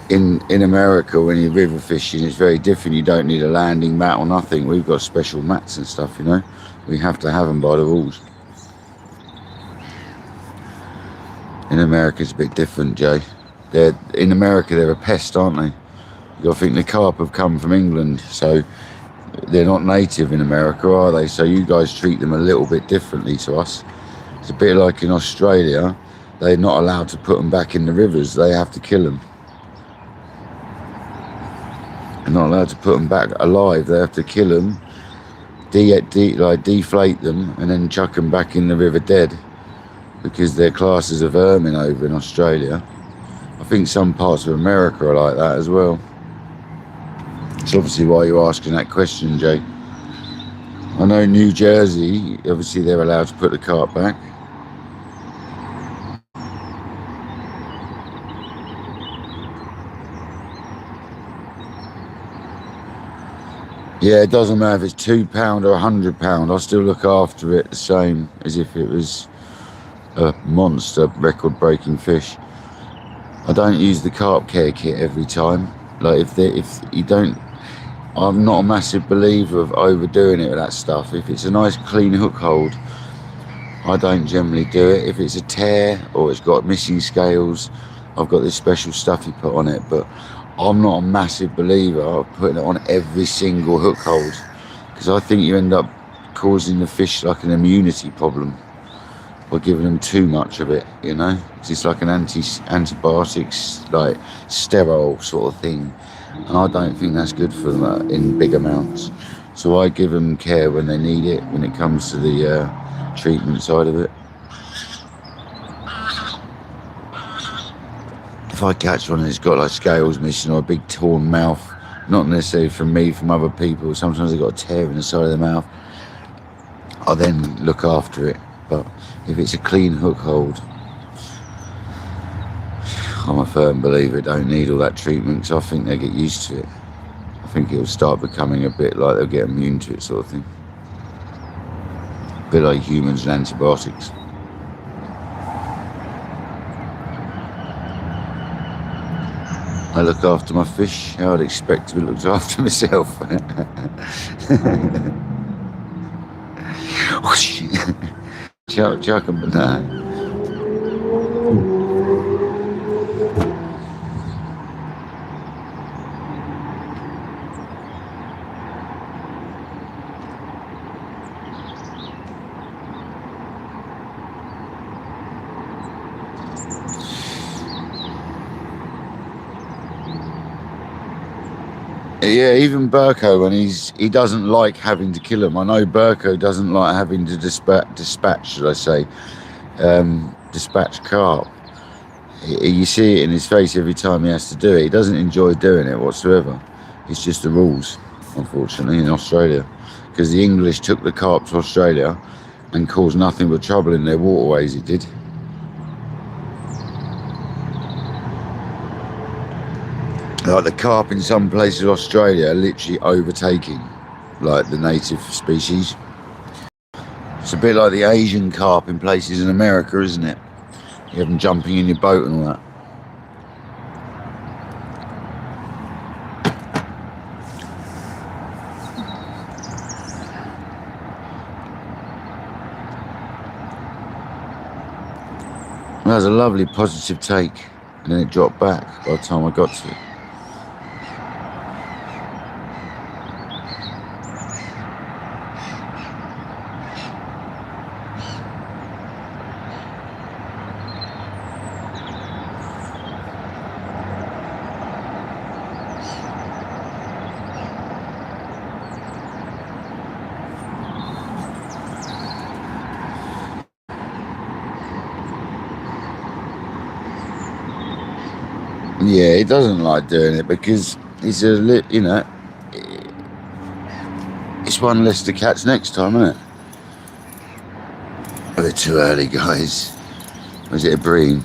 in America, when you're river fishing, it's very different. You don't need a landing mat or nothing. We've got special mats and stuff, you know. We have to have them by the rules. In America, it's a bit different, Jay. In America, they're a pest, aren't they? You've got to think the carp have come from England, so they're not native in America, are they? So you guys treat them a little bit differently to us. It's a bit like in Australia. They're not allowed to put them back in the rivers. They have to kill them. They're not allowed to put them back alive. They have to kill them like deflate them and then chuck them back in the river dead, because they're classed as a vermin over in Australia. I think some parts of America are like that as well. It's obviously why you're asking that question, Jake. I know New Jersey, obviously they're allowed to put the carp back. Yeah, it doesn't matter if it's £2 or £100. I still look after it the same as if it was a monster record-breaking fish. I don't use the carp care kit every time. Like if you don't, I'm not a massive believer of overdoing it with that stuff. If it's a nice clean hook hold, I don't generally do it. If it's a tear or it's got missing scales, I've got this special stuff you put on it. But I'm not a massive believer of putting it on every single hook hold, because I think you end up causing the fish like an immunity problem by giving them too much of it, you know. It's like an antibiotics, like sterile sort of thing, and I don't think that's good for them in big amounts. So I give them care when they need it, when it comes to the treatment side of it. If I catch one and it's got like scales missing or a big torn mouth, not necessarily from me, from other people, sometimes they've got a tear in the side of the mouth, I then look after it. But if it's a clean hook hold, I'm a firm believer it don't need all that treatment, because I think they get used to it. I think it'll start becoming a bit like they'll get immune to it, sort of thing. A bit like humans and antibiotics. I look after my fish how I'd expect to be looked after myself. Chuck and banana. Yeah, even Burko, when he doesn't like having to kill him. I know Burko doesn't like having to dispatch carp. You see it in his face every time he has to do it. He doesn't enjoy doing it whatsoever. It's just the rules, unfortunately, in Australia, because the English took the carp to Australia and caused nothing but trouble in their waterways. It did. Like the carp in some places of Australia are literally overtaking like the native species. It's a bit like the Asian carp in places in America, isn't it? You have them jumping in your boat and all that. That was a lovely positive take, and then it dropped back by the time I got to it. Yeah, he doesn't like doing it because it's it's one less to catch next time, isn't it? A bit too early, guys. Was it a bream?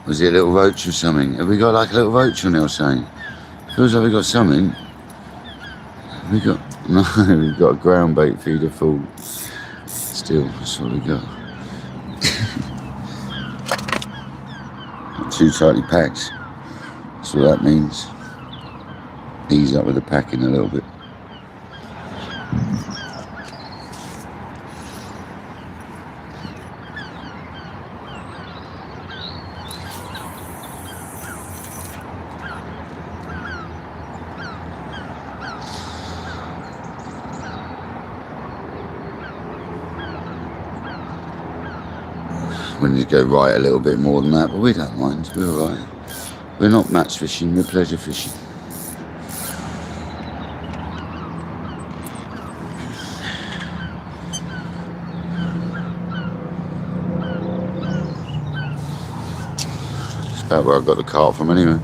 Was it a little roach or something? Have we got like a little roach on there or something? Feels like we got something. We've got a ground bait feeder full. Still, that's what we got. Not too tightly packed. That's what that means. Ease up with the packing a little bit. We need to go right a little bit more than that, but we don't mind. We're all right. We're not match fishing, we're pleasure fishing. About where I got the carp from anyway.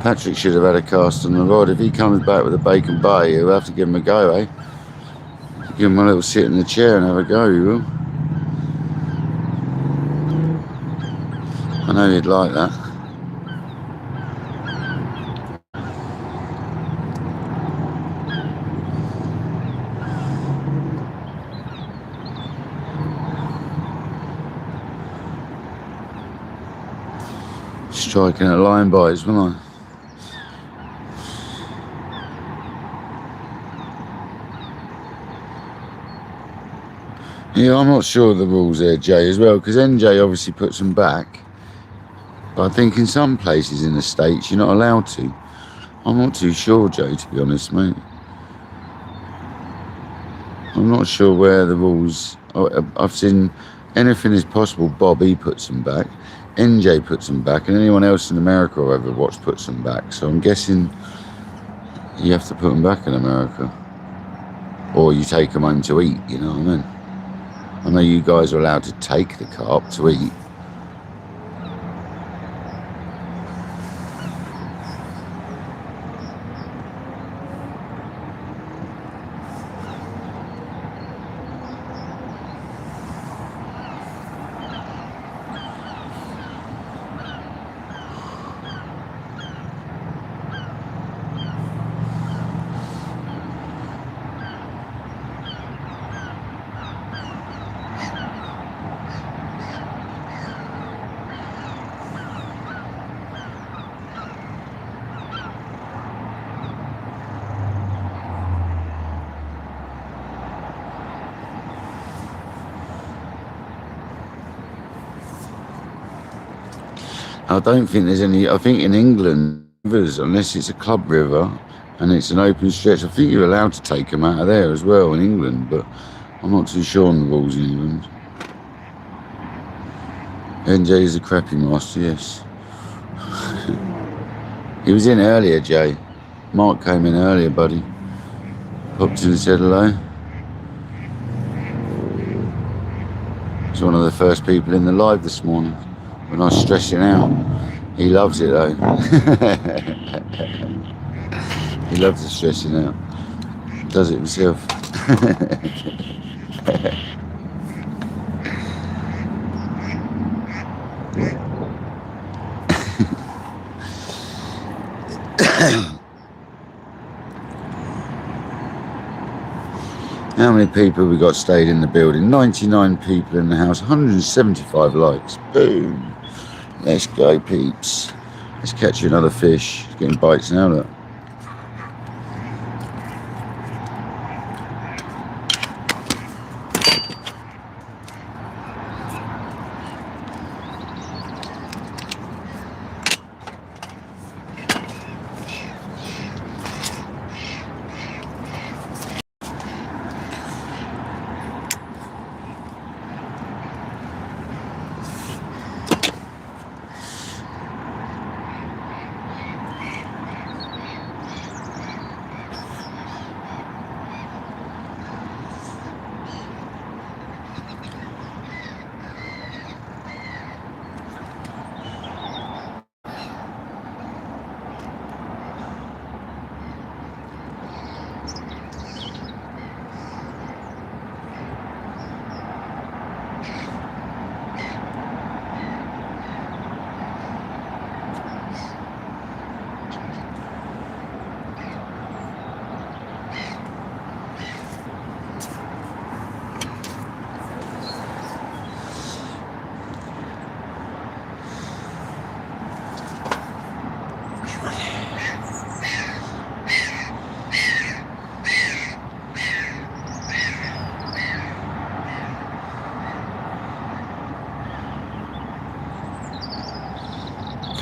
Patrick should have had a cast on the rod. If he comes back with a bacon bay, you'll have to give him a go, eh? Give him a little sit in the chair and have a go, you will. I know you'd like that. Striking at line bites, wasn't I? Yeah, I'm not sure of the rules there, Jay, as well, because NJ obviously puts them back. But I think in some places in the States you're not allowed to. I'm not too sure, Jay, to be honest, mate. I'm not sure where the rules... I've seen anything is possible. Bobby puts them back. NJ puts them back. And anyone else in America I've ever watched puts them back. So I'm guessing you have to put them back in America. Or you take them home to eat, you know what I mean? I know you guys are allowed to take the carp to eat. I don't think there's any... I think in England, rivers, unless it's a club river and it's an open stretch, I think you're allowed to take them out of there as well in England, but I'm not too sure on the rules in England. NJ is a crappy master, yes. He was in earlier, Jay. Mark came in earlier, buddy. Popped in and said hello. He's one of the first people in the live this morning when I was stressing out. He loves it though. He loves the stressing out. Does it himself. How many people we got stayed in the building? 99 people in the house, 175 likes. Boom. Let's go, peeps. Let's catch you another fish. It's getting bites now, look.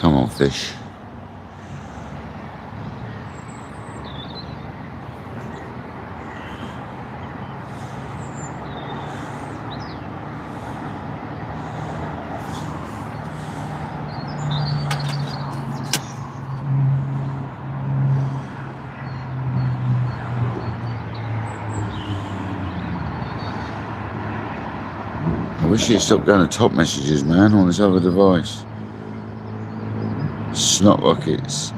Come on, fish. wish he'd stop going to top messages, man, on this other device. Snot rockets.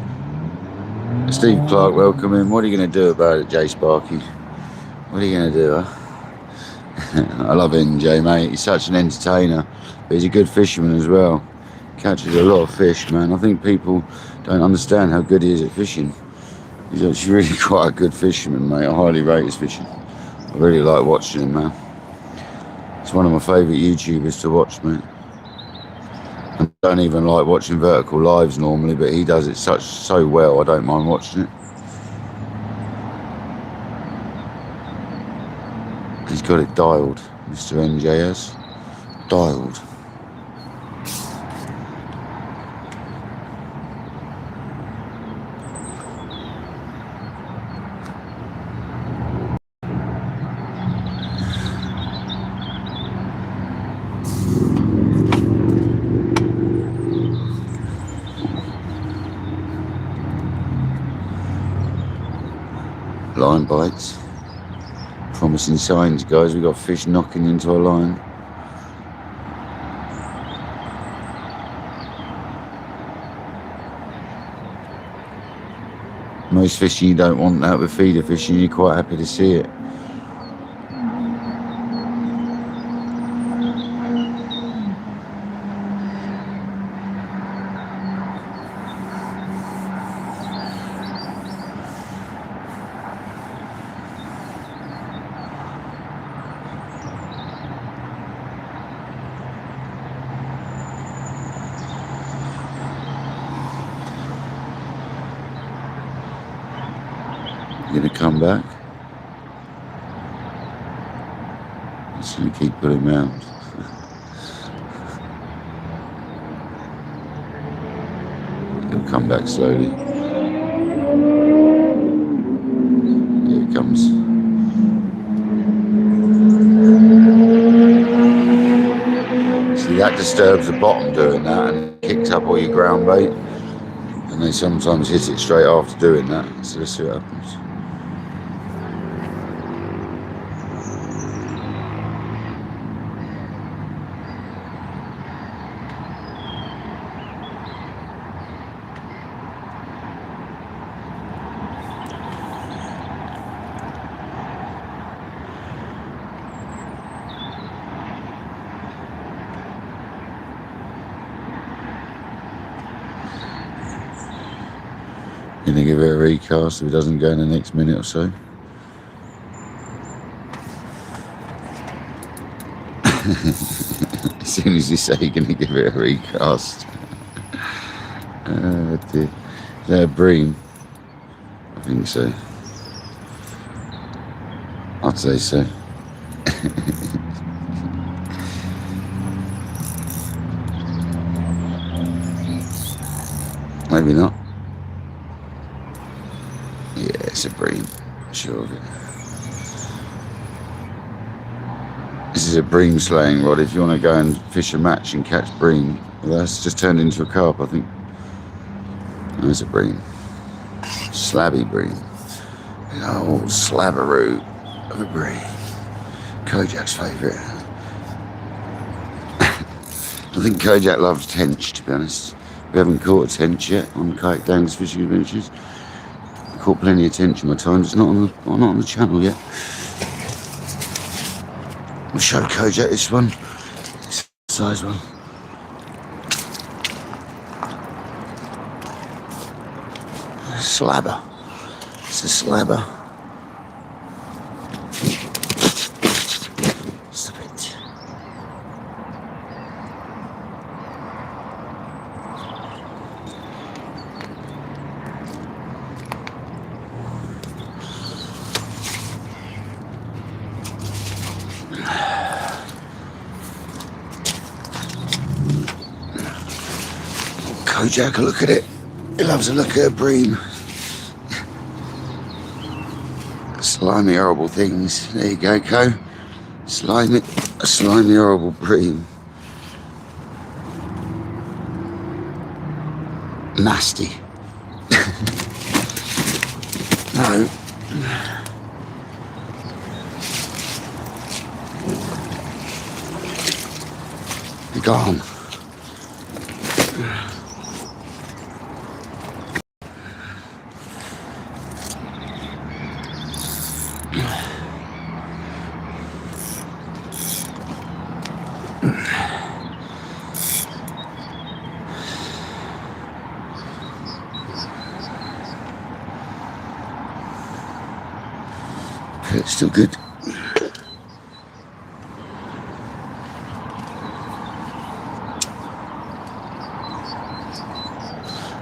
Steve Clark, welcome in. What are you going to do about it, Jay Sparky? What are you going to do, huh? I love NJ, mate. He's such an entertainer, but he's a good fisherman as well. Catches a lot of fish, man. I think people don't understand how good he is at fishing. He's actually really quite a good fisherman, mate. I highly rate his fishing. I really like watching him, man. He's one of my favourite YouTubers to watch, mate. I don't even like watching vertical lives normally, but he does it so well, I don't mind watching it. He's got it dialed, Mr. NJ has. Dialed. Line bites. Promising signs, guys. We've got fish knocking into our line. Most fishing you don't want that, with feeder fishing you're quite happy to see it. Gonna come back. Just gonna keep putting round. He'll come back slowly. Here it comes. See, that disturbs the bottom doing that and kicks up all your ground bait. And they sometimes hit it straight after doing that. So let's see what happens. Gonna give it a recast if it doesn't go in the next minute or so. As soon as you say you're gonna give it a recast. Dear. Is that a bream? I think so. I'd say so. Maybe not. Yeah, it's a bream. Sure of it. This is a bream slaying rod. If you want to go and fish a match and catch bream, well, that's just turned into a carp, I think. There's a bream. Slabby bream. Oh, slabberoo of a bream. Kojak's favourite. I think Kojak loves tench, to be honest. We haven't caught a tench yet on KayakDangler's fishing adventures. Caught plenty of tench in my time, it's not on the channel yet. I'll show Kojak this one, this size one. Slabber, it's a slabber. Stop it. Kojak, look at it. He loves a look at a bream. Slimy, horrible things. There you go, Ko. Slimy, a slimy, horrible bream. Nasty. No. gone. It's still good.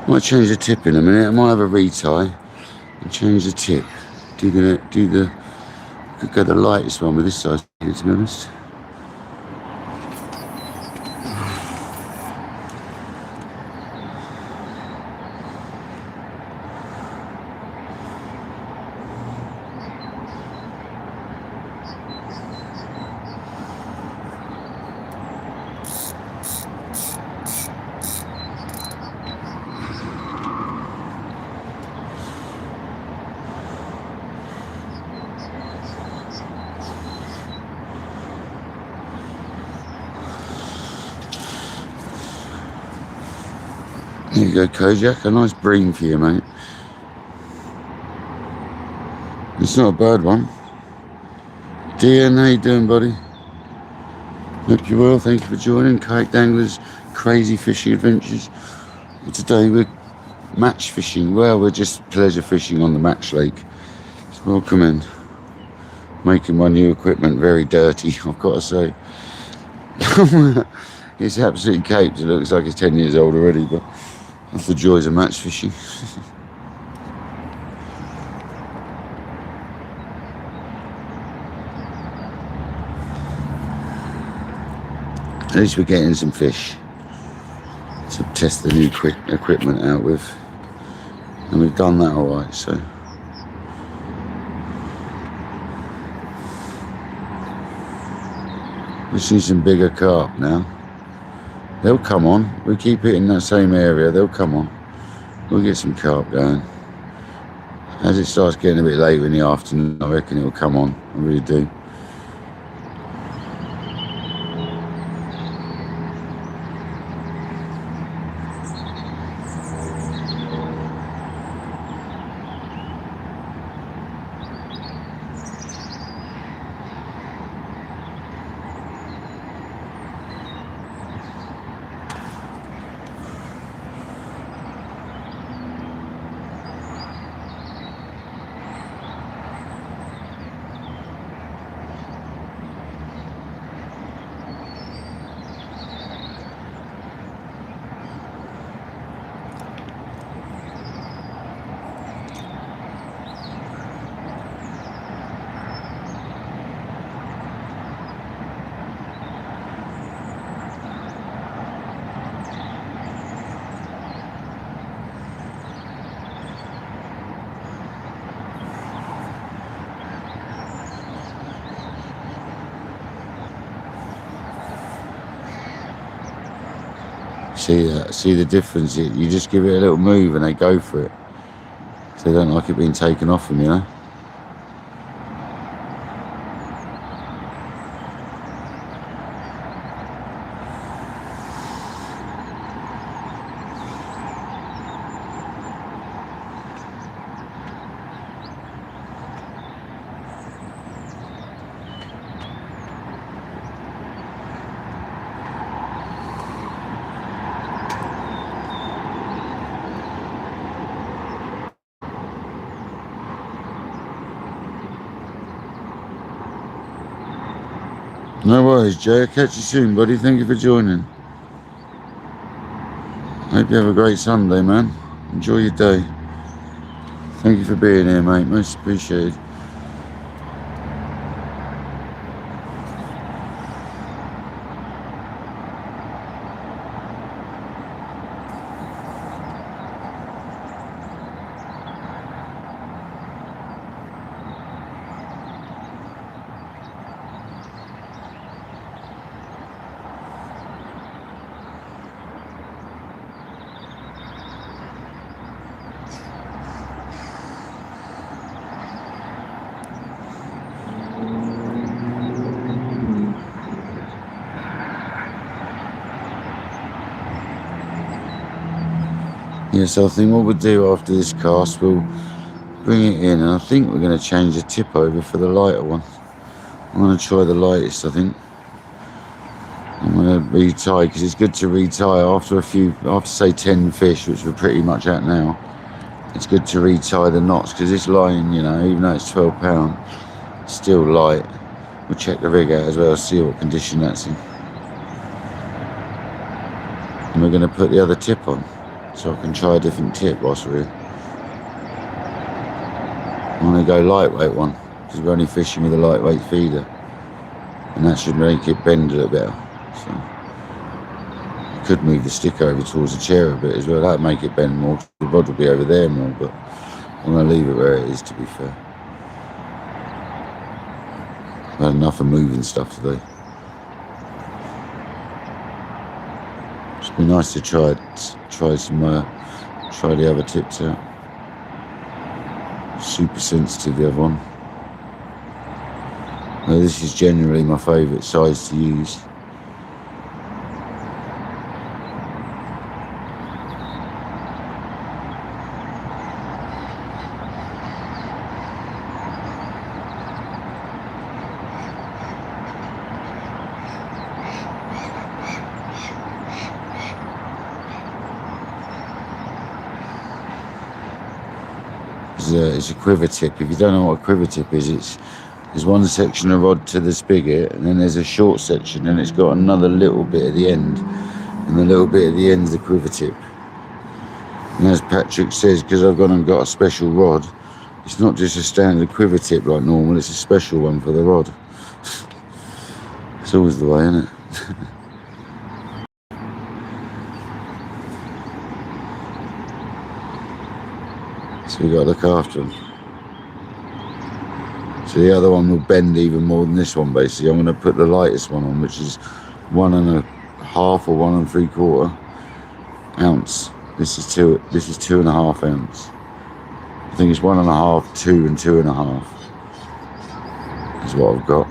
Might change the tip in a minute. I might have a retie and change the tip. Could go the lightest one with this size, to be honest. There you go, Kojak. A nice bream for you, mate. It's not a bad one. Dean, how you doing, buddy? Hope you're well. Thank you for joining KayakDangler's Crazy Fishing Adventures. Today we're match fishing. Well, we're just pleasure fishing on the match lake. So welcome in. Making my new equipment very dirty, I've got to say. It's absolutely caped. It looks like it's 10 years old already, but that's the joys of match fishing. At least we're getting some fish to test the new equipment out with, and we've done that all right. So we see some bigger carp now. They'll come on. We keep it in that same area. They'll come on. We'll get some carp going. As it starts getting a bit later in the afternoon, I reckon it'll come on. I really do. See the difference? You just give it a little move and they go for it. So they don't like it being taken off them, you know. No worries, Jay. I'll catch you soon, buddy. Thank you for joining. Hope you have a great Sunday, man. Enjoy your day. Thank you for being here, mate. Most appreciated. so I think what we'll do after this cast, we'll bring it in, and I think we're going to change the tip over for the lighter one. I'm going to try the lightest, I think. I'm going to retie, because it's good to retie after after say 10 fish, which we're pretty much at now. It's good to retie the knots, because this line, you know, even though it's £12, it's still light. We'll check the rig out as well, see what condition that's in. And we're going to put the other tip on, so I can try a different tip whilst we're here. I'm going to go lightweight one, because we're only fishing with a lightweight feeder. And that should make it bend a little better. So, I could move the stick over towards the chair a bit as well. That'd make it bend more. The rod will be over there more, but I'm going to leave it where it is, to be fair. I've had enough of moving stuff today. It'd be nice to try the other tips out. Super sensitive, the other one. Now, this is generally my favourite size to use. It's a quiver tip. If you don't know what a quiver tip is, there's one section of rod to the spigot, and then there's a short section, and it's got another little bit at the end, and the little bit at the end is the quiver tip. And as Patrick says, because I've gone and got a special rod, it's not just a standard quiver tip like normal, it's a special one for the rod. It's always the way, isn't it? So we've got to look after them. So the other one will bend even more than this one, basically. I'm going to put the lightest one on, which is 1.5 or 1 3/4 ounce. This is 2.5 ounce. I think it's 1.5, 2 and 2.5 is what I've got.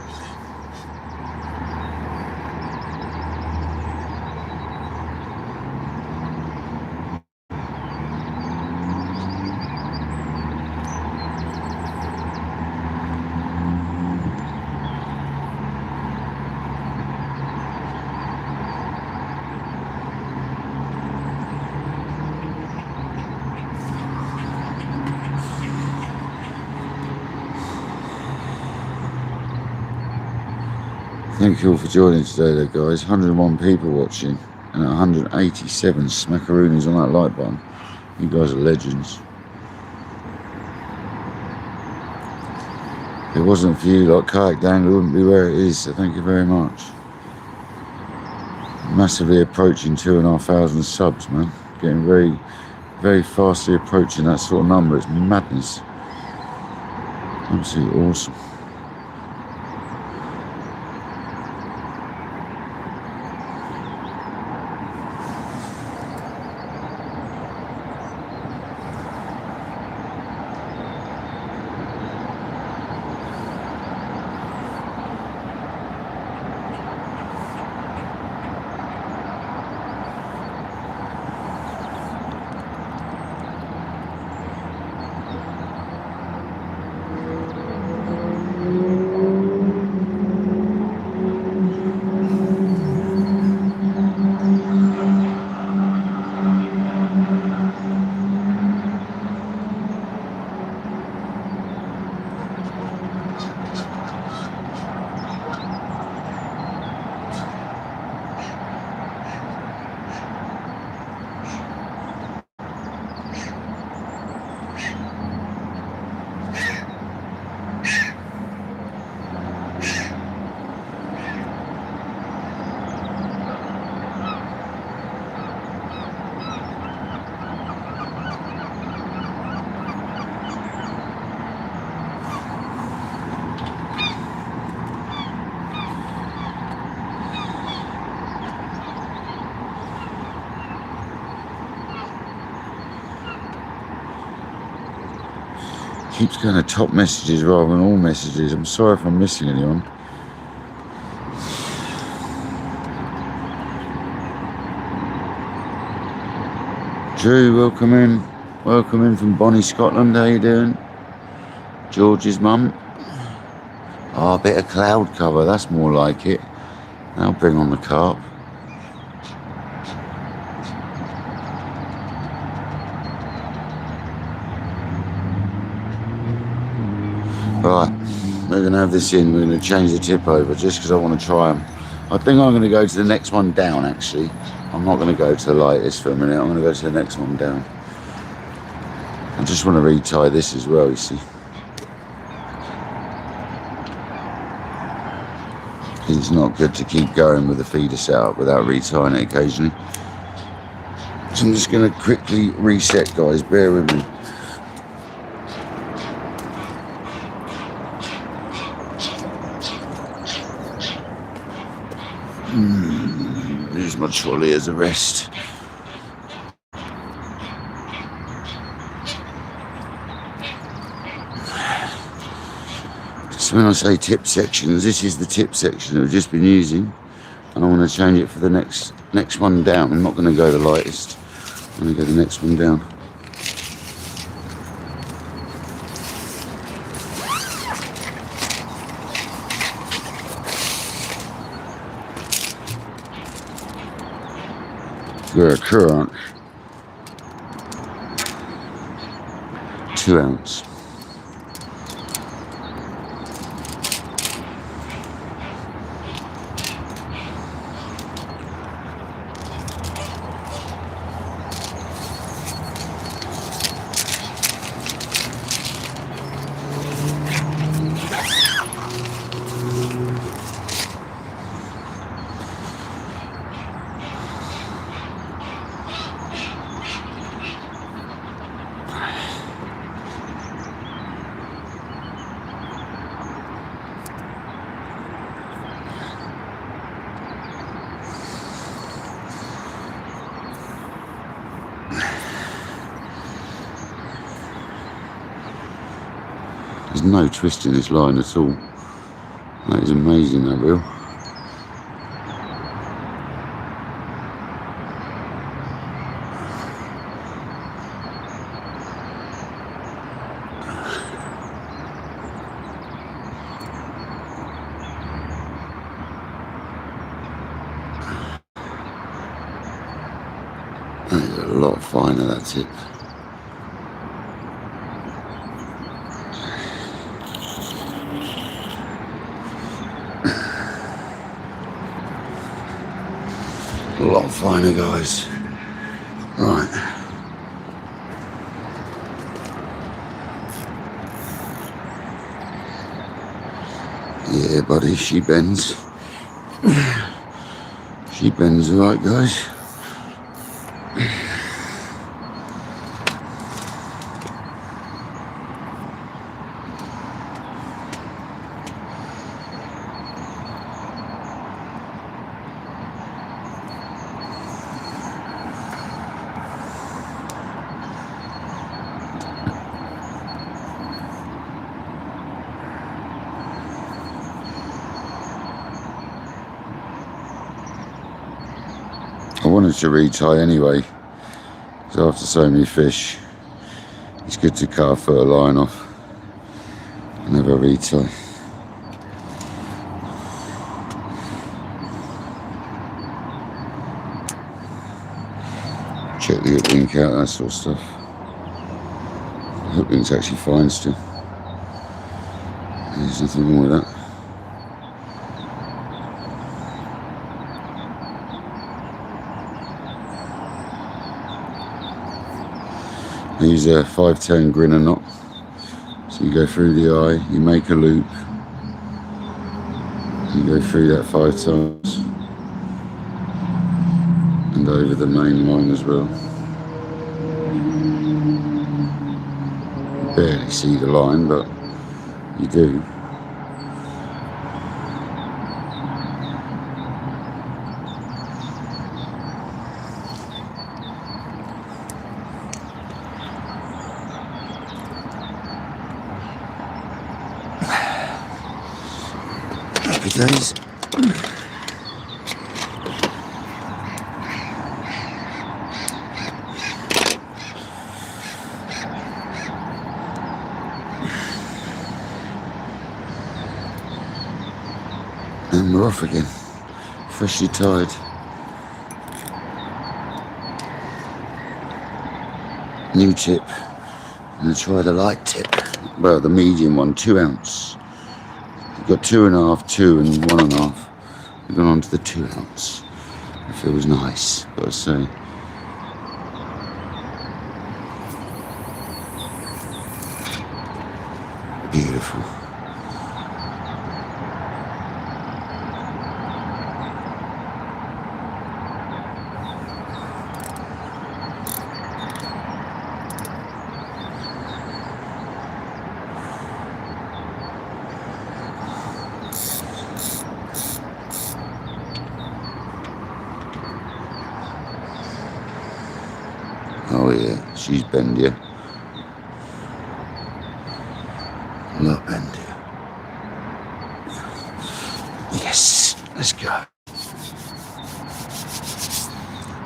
Thank you all for joining today though, guys. 101 people watching and 187 smackaroonies on that like button. You guys are legends. If it wasn't for you, like Kayak Dangler wouldn't be where it is, so thank you very much. Massively approaching 2,500 subs, man. Getting very, very fastly approaching that sort of number. It's madness. Absolutely awesome. Keeps going to top messages rather than all messages. I'm sorry if I'm missing anyone. Drew, welcome in. Welcome in from Bonnie, Scotland. How you doing? George's mum. Oh, a bit of cloud cover. That's more like it. I'll bring on the carp. Right, we're going to have this in. We're going to change the tip over just because I want to try them. I think I'm going to go to the next one down, actually. I'm not going to go to the lightest for a minute. I'm going to go to the next one down. I just want to retie this as well, you see. It's not good to keep going with the feeder setup without retying it occasionally. So I'm just going to quickly reset, guys. Bear with me. Use my trolley as a rest. So when I say tip sections, this is the tip section that I've just been using, and I want to change it for the next one down. I'm not going to go the lightest. I'm going to go the next one down. We're a current 2 ounce. There's no twist in this line at all. That is amazing, that reel. That is a lot finer, that tip. A lot finer, guys. Right. Yeah, buddy, she bends. She bends all right, guys. I wanted to retie anyway, because after so many fish, it's good to cut a foot of line off and have a retie. Check the hook link out, that sort of stuff. The hook link's actually fine still. There's nothing wrong with that. I use a 510 grinner knot. So you go through the eye, you make a loop, you go through that 5 times and over the main line as well. You barely see the line, but you do. Happy days. And we're off again, freshly tied. New tip. I'm going to try the light tip. Well, the medium one, 2 ounce. We've got 2.5, 2 and 1.5. We've gone on to the 2 ounce. It feels nice, gotta say. Beautiful. Oh yeah, she's bendier. A lot bendier. Yes, let's go.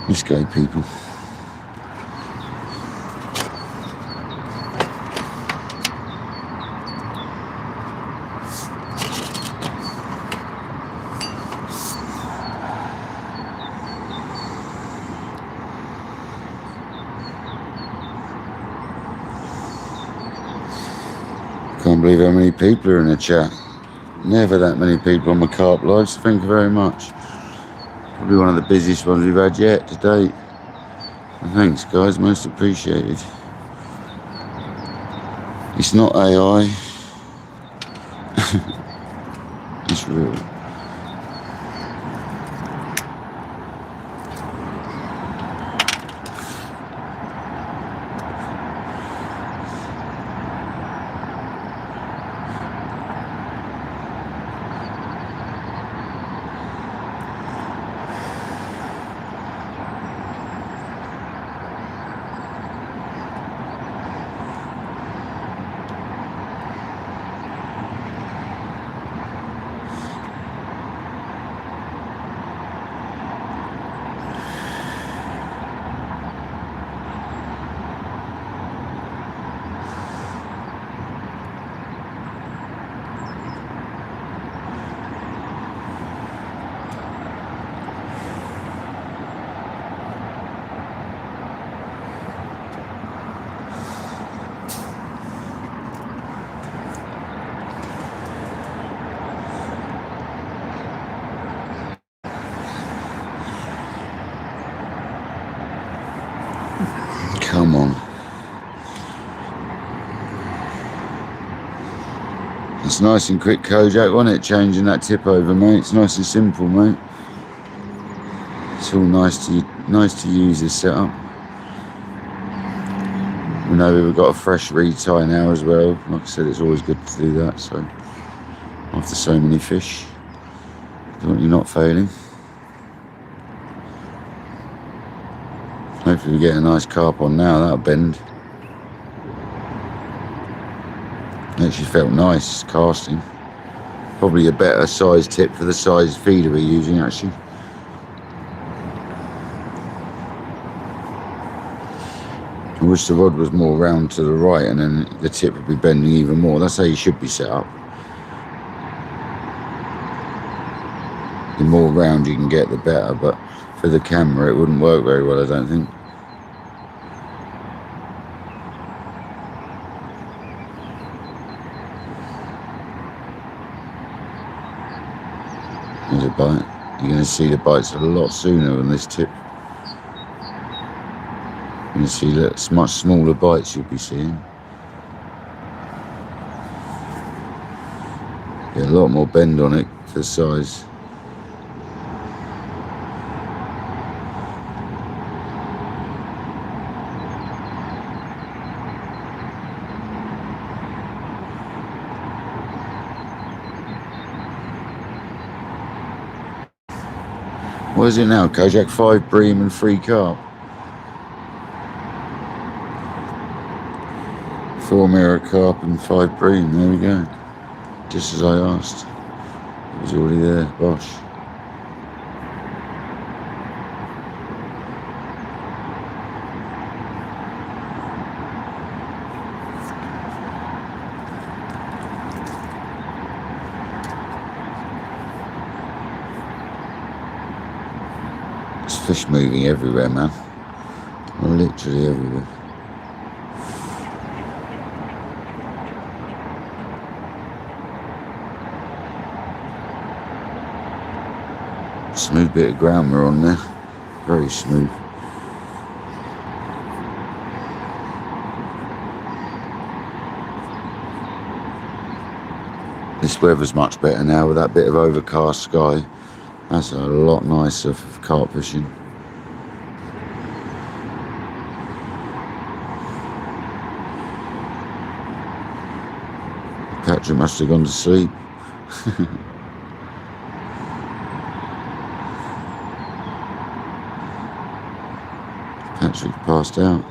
Let's go, people. Can't believe how many people are in the chat. Never that many people on my carp live, so thank you very much. Probably one of the busiest ones we've had yet to date. And thanks guys, most appreciated. It's not AI. It's real. Come on. It's nice and quick, Kojak, wasn't it? Changing that tip over, mate. It's nice and simple, mate. It's all nice to use this setup. We know we've got a fresh retie now as well. Like I said, it's always good to do that. So after so many fish, you're not failing. Hopefully we get a nice carp on now. That'll bend. Actually felt nice casting. Probably a better size tip for the size feeder we're using, actually. I wish the rod was more round to the right and then the tip would be bending even more. That's how you should be set up. The more round you can get, the better, but for the camera it wouldn't work very well, I don't think. There's a bite. You're going to see the bites a lot sooner than this tip. You're going to see much smaller bites you'll be seeing. Get a lot more bend on it for the size. What is it now, Kojak? 5 bream and 3 carp. 4 mirror carp and 5 bream. There we go. Just as I asked. It was already there. Bosh. fish moving everywhere, man. Literally everywhere. Smooth bit of ground we're on there. Very smooth. This weather's much better now with that bit of overcast sky. That's a lot nicer for carp fishing. Patrick must have gone to sleep. Patrick passed out.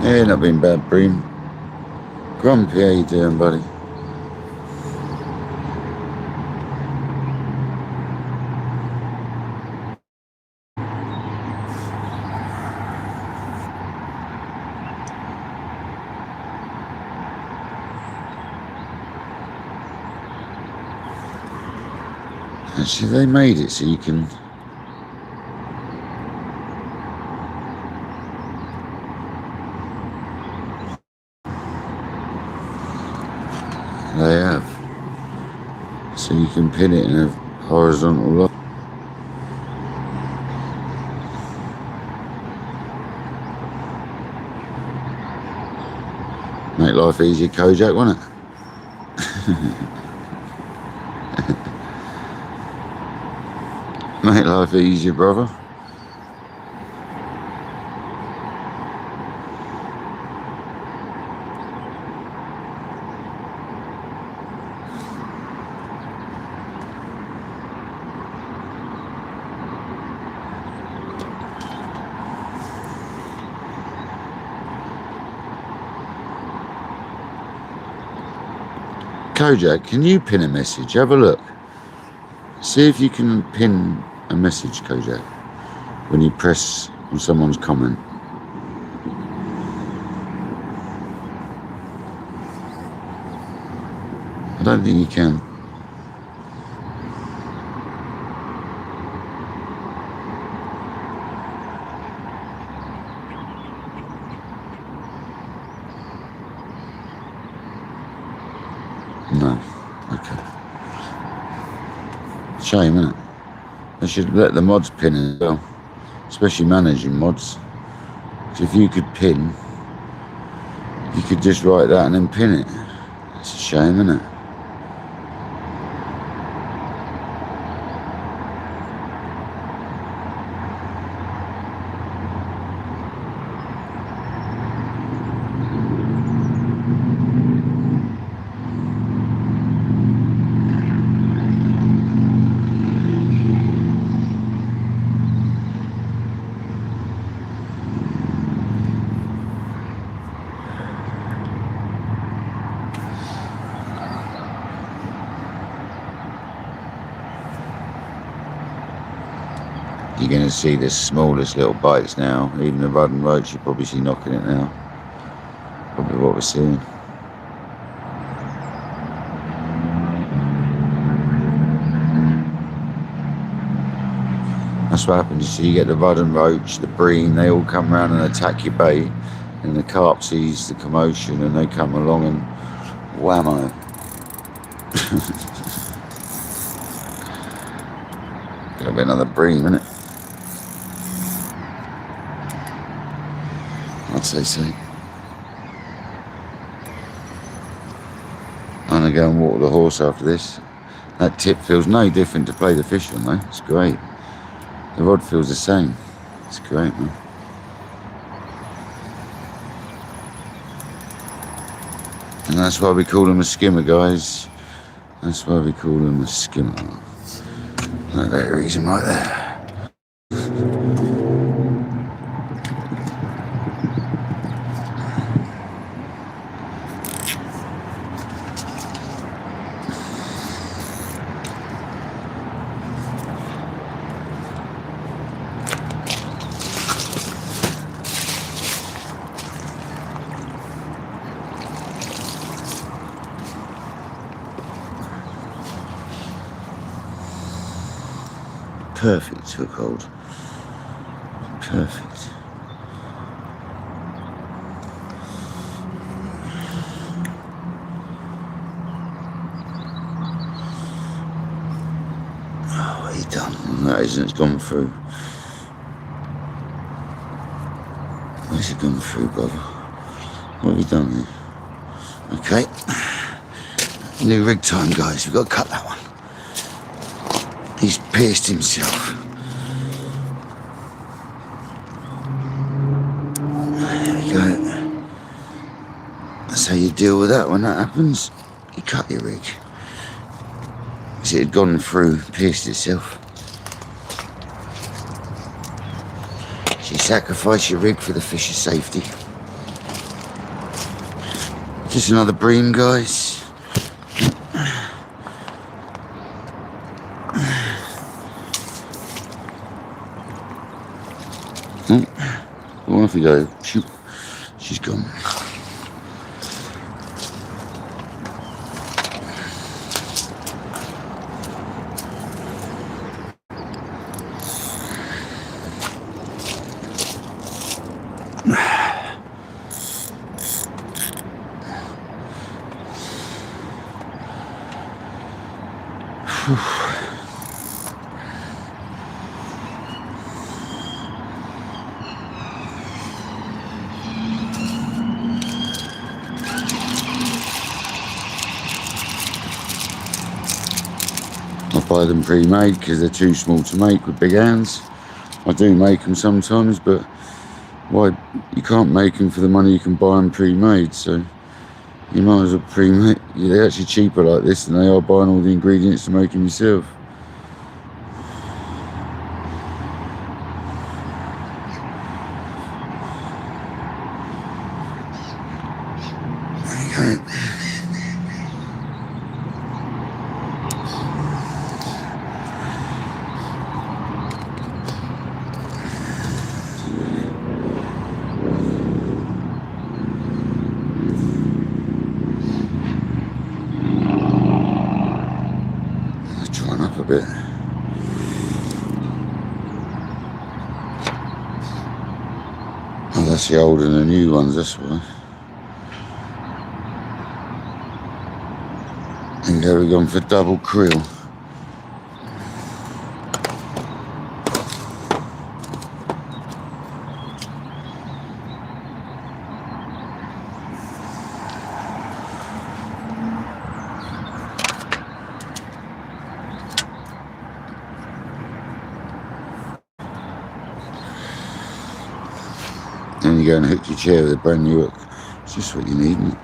Yeah, not been bad, Bream. Grumpy, how you doing, buddy? Actually, they made it so you can... They have. So you can pin it in a horizontal lock. Make life easier, Kojak, won't it? Make life easier, brother. Kojak, can you pin a message? Have a look. See if you can pin a message, Kojak, when you press on someone's comment. I don't think you can. No. Okay. Shame, isn't it? They should let the mods pin as well, especially managing mods. So if you could pin, you could just write that and then pin it. It's a shame, isn't it? You're going to see the smallest little bites now. Even the rod and roach, you probably see knocking it now. Probably what we're seeing. That's what happens. You see, you get the rod and roach, the bream, they all come around and attack your bait. And the carp sees the commotion and they come along and whammo. Gonna be another bream, isn't it? I'd say so. I'm gonna go and walk the horse after this. That tip feels no different to play the fish on though. It's great. The rod feels the same. It's great, man. And that's why we call him a skimmer, guys. That's why we call him a skimmer. Like that reason right there. perfect hook hold. Perfect. Oh, what have you done? That isn't, it's gone through. Where's it gone through, brother? What have you done here? Okay. New rig time, guys. We've got to cut that one. He's pierced himself. There we go. That's how you deal with that when that happens. You cut your rig. Because it had gone through, pierced itself. So you sacrifice your rig for the fish's safety. Just another bream, guys. Oh, off we go. Shoot. She's gone. I buy them pre-made because they're too small to make with big hands. I do make them sometimes, but why? You can't make them for the money you can buy them pre-made, so you might as well pre-made. Yeah, they're actually cheaper like this than they are buying all the ingredients to make them yourself. Okay. Trying up a bit. Oh, that's the old and the new ones, that's why. And there we're going for double krill. Then you go and hook your chair with a brand new hook. It's just what you need, isn't it?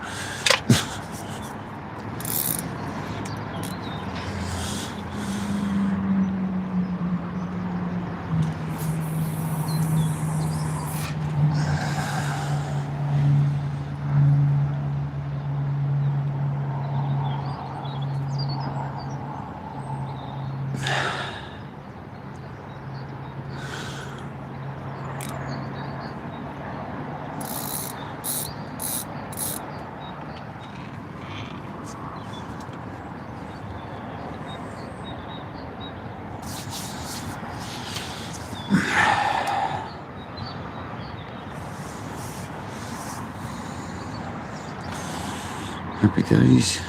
Happy days.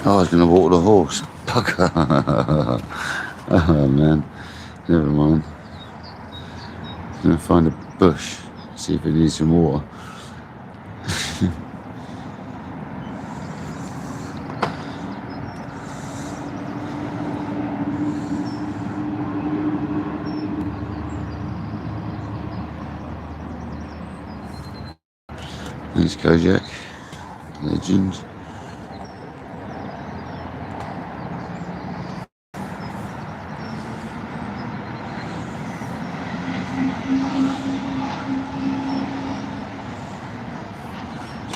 Oh, I was going to walk the horse. Bugger. Oh, man. Never mind. I'm going to find a bush, see if it needs some water. Thanks, Kojak. Legend. So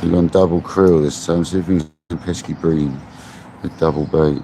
we've gone double krill this time, see if we can get a pesky bream with double bait.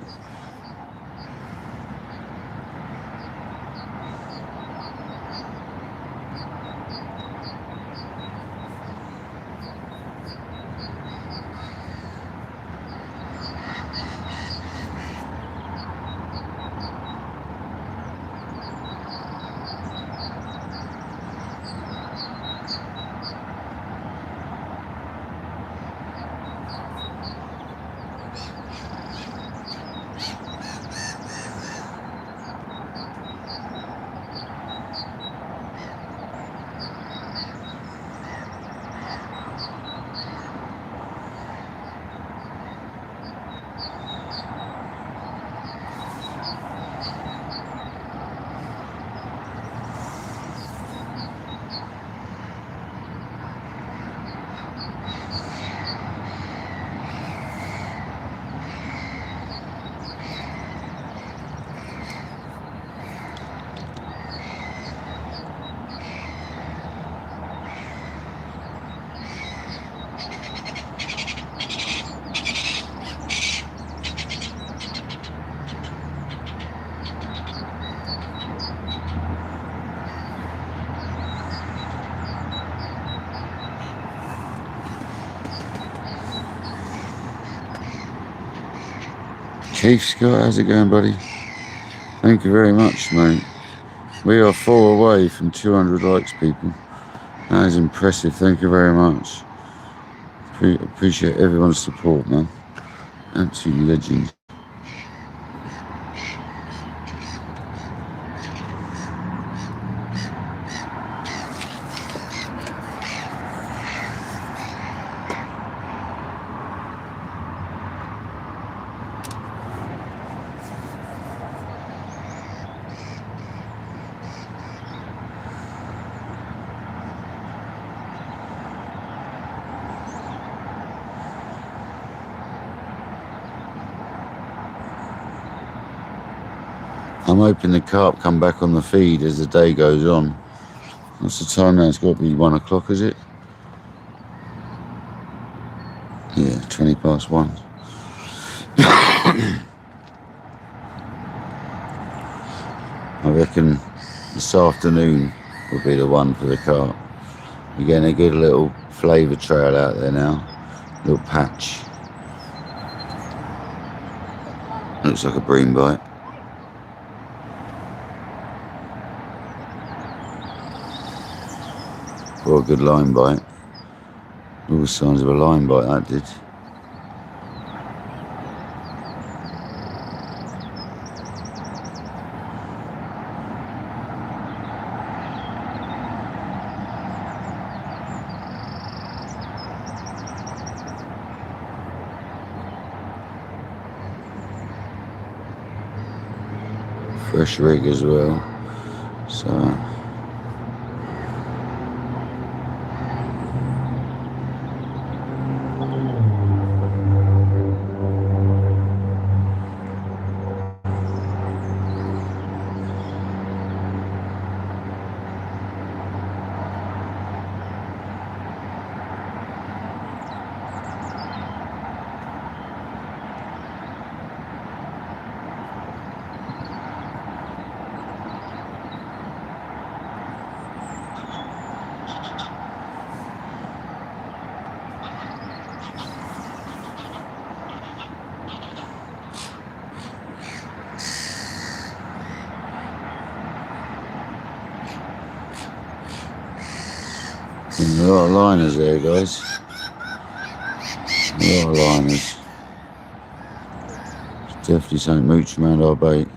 Keith Scott, how's it going, buddy? Thank you very much, mate. We are 4 away from 200 likes, people. That is impressive. Thank you very much. Appreciate everyone's support, man. Absolutely legend. I'm hoping the carp come back on the feed as the day goes on. What's the time now? It's got to be 1 o'clock, is it? Yeah, 20 past 1. I reckon this afternoon will be the one for the carp. We're getting a good little flavour trail out there now. Little patch. Looks like a bream bite. Or a good line bite. All signs of a line bite, that did. Fresh rig as well. So a lot of liners there, guys. A lot of liners. There's definitely something mooching around our bait.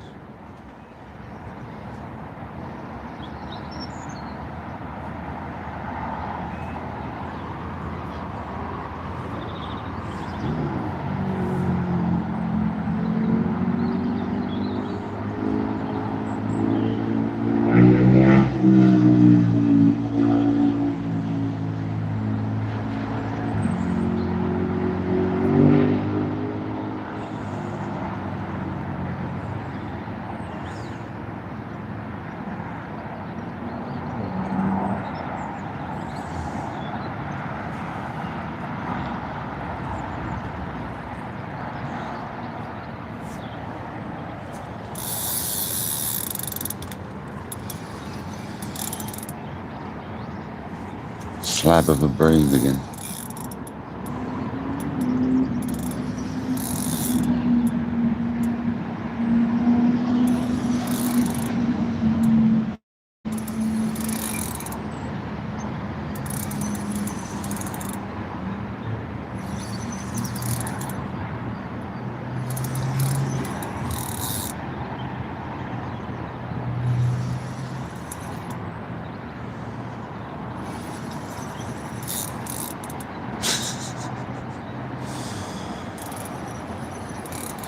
Slab of a bream again.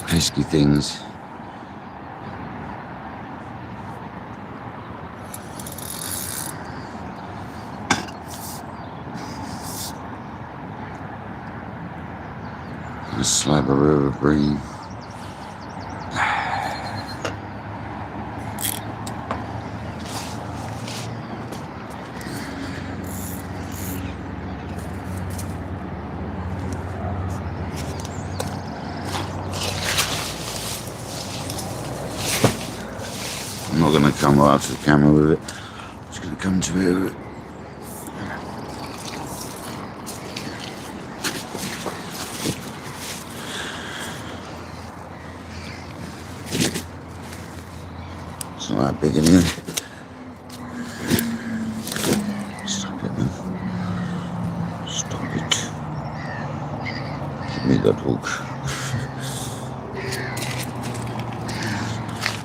Pesky things. A slab of river bream. I'm not going to come right up to the camera with it. I'm just going to come to here with it. It's not that big anyway. Stop it, man. Stop it. Give me that hook.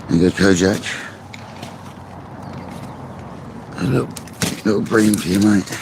There you go, Kojak. A little bream for you, mate.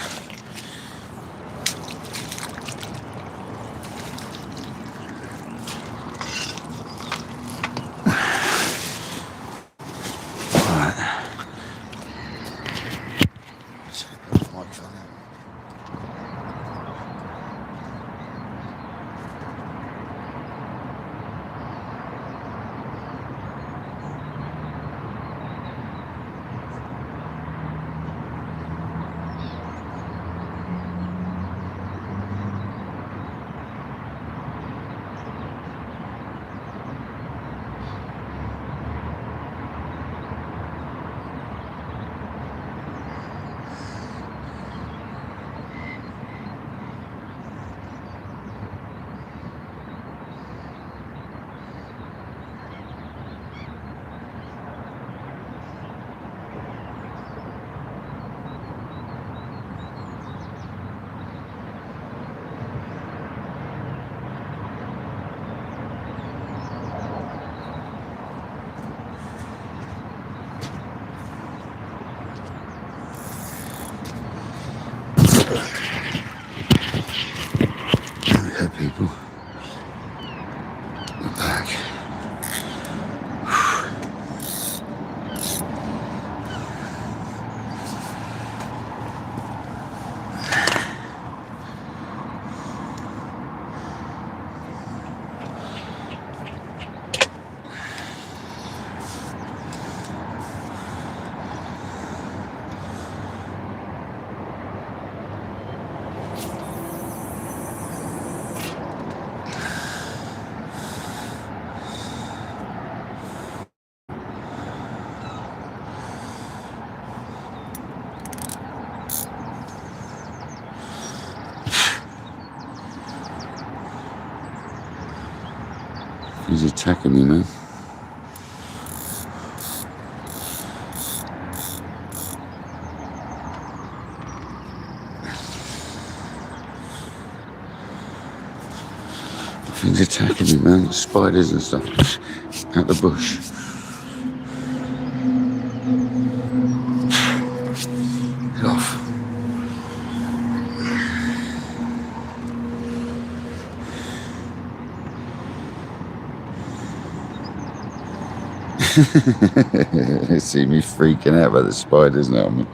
People, we're back. He's attacking me, man. He's attacking me, man. Spiders and stuff out the bush. Get off. See me freaking out by the spiders now, man.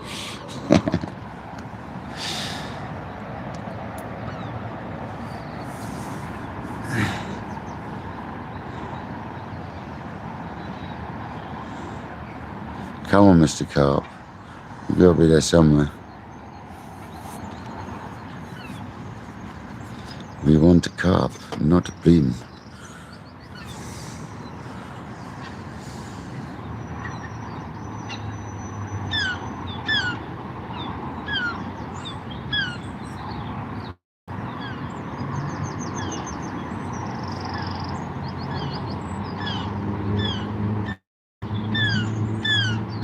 Come on, Mr. Carp. You've got to be there somewhere. We want a carp, not a beam.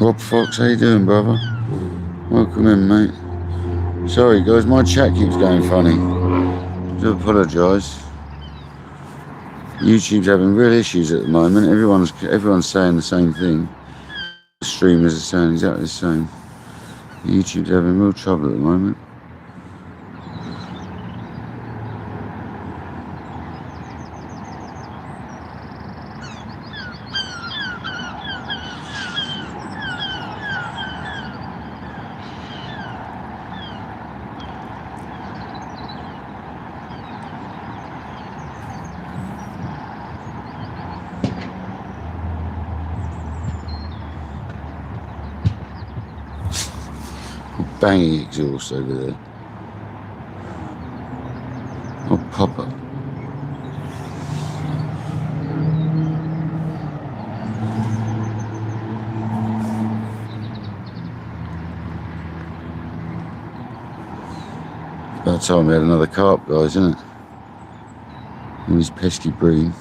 Rob Fox, how you doing, brother? Welcome in, mate. Sorry, guys, my chat keeps going funny. I do apologise. YouTube's having real issues at the moment. Everyone's saying the same thing. The streamers are saying exactly the same. YouTube's having real trouble at the moment. Banging exhaust over there. Oh, Papa. About time we had another carp, guys, isn't it? And his pesky bream.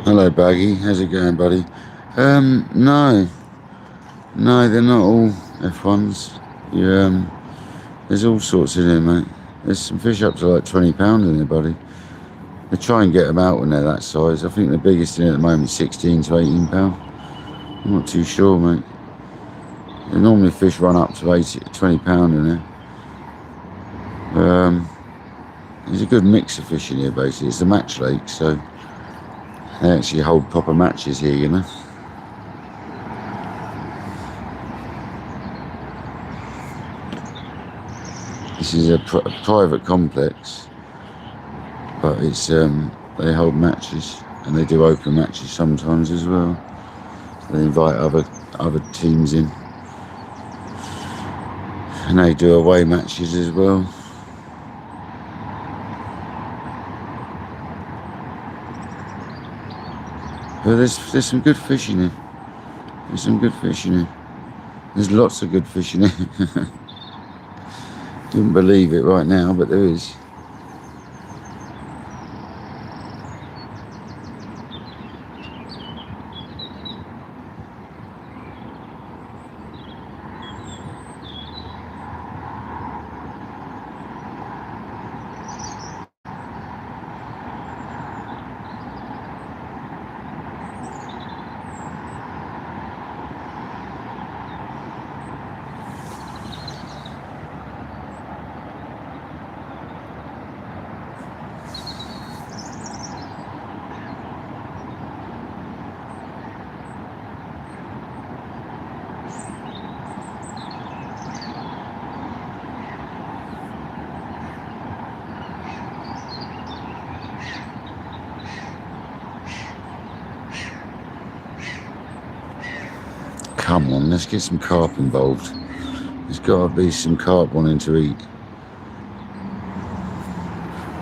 Hello, Baggy. How's it going, buddy? No, they're not all F1s. There's all sorts in there, mate. There's some fish up to like £20 in there, buddy. They try and get them out when they're that size. I think the biggest in it at the moment is £16 to £18. I'm not too sure, mate. Normally fish run up to £20 in there. There's a good mix of fish in here, basically. It's a match lake, so they actually hold proper matches here, you know. This is a private complex, but it's they hold matches, and they do open matches sometimes as well. They invite other teams in, and they do away matches as well. But there's some good fish in here. There's some good fish in here. There's lots of good fish in here. Couldn't believe it right now, but there is. Come on, let's get some carp involved. There's got to be some carp wanting to eat.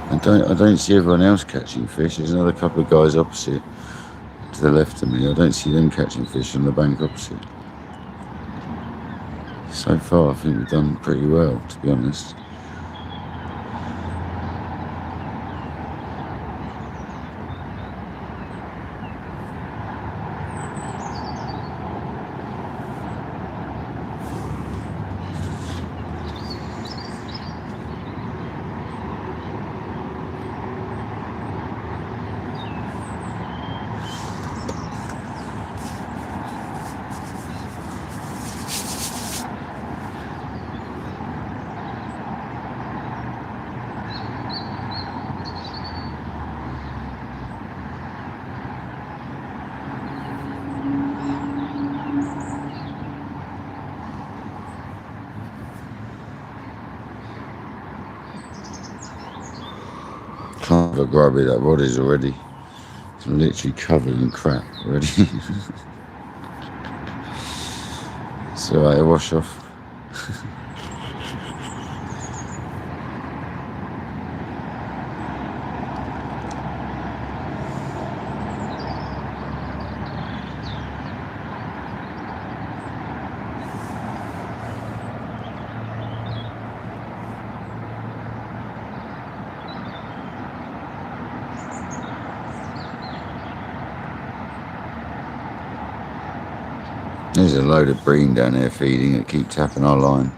I don't see everyone else catching fish. There's another couple of guys opposite, to the left of me. I don't see them catching fish on the bank opposite. So far, I think we've done pretty well, to be honest. Can't have a grubby, that rod is already. It's literally covered in crap already. It's alright, a wash off. There's a load of bream down there feeding that keep tapping our line.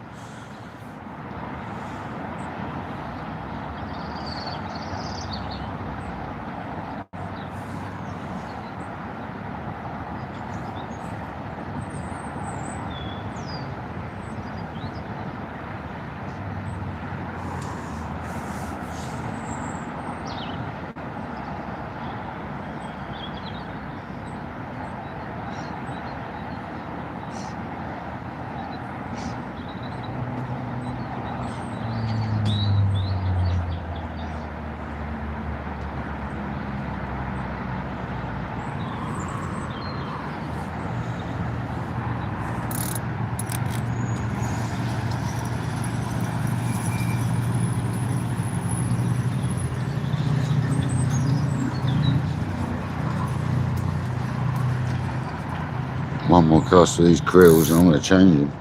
One more cast with these krills and I'm going to change them.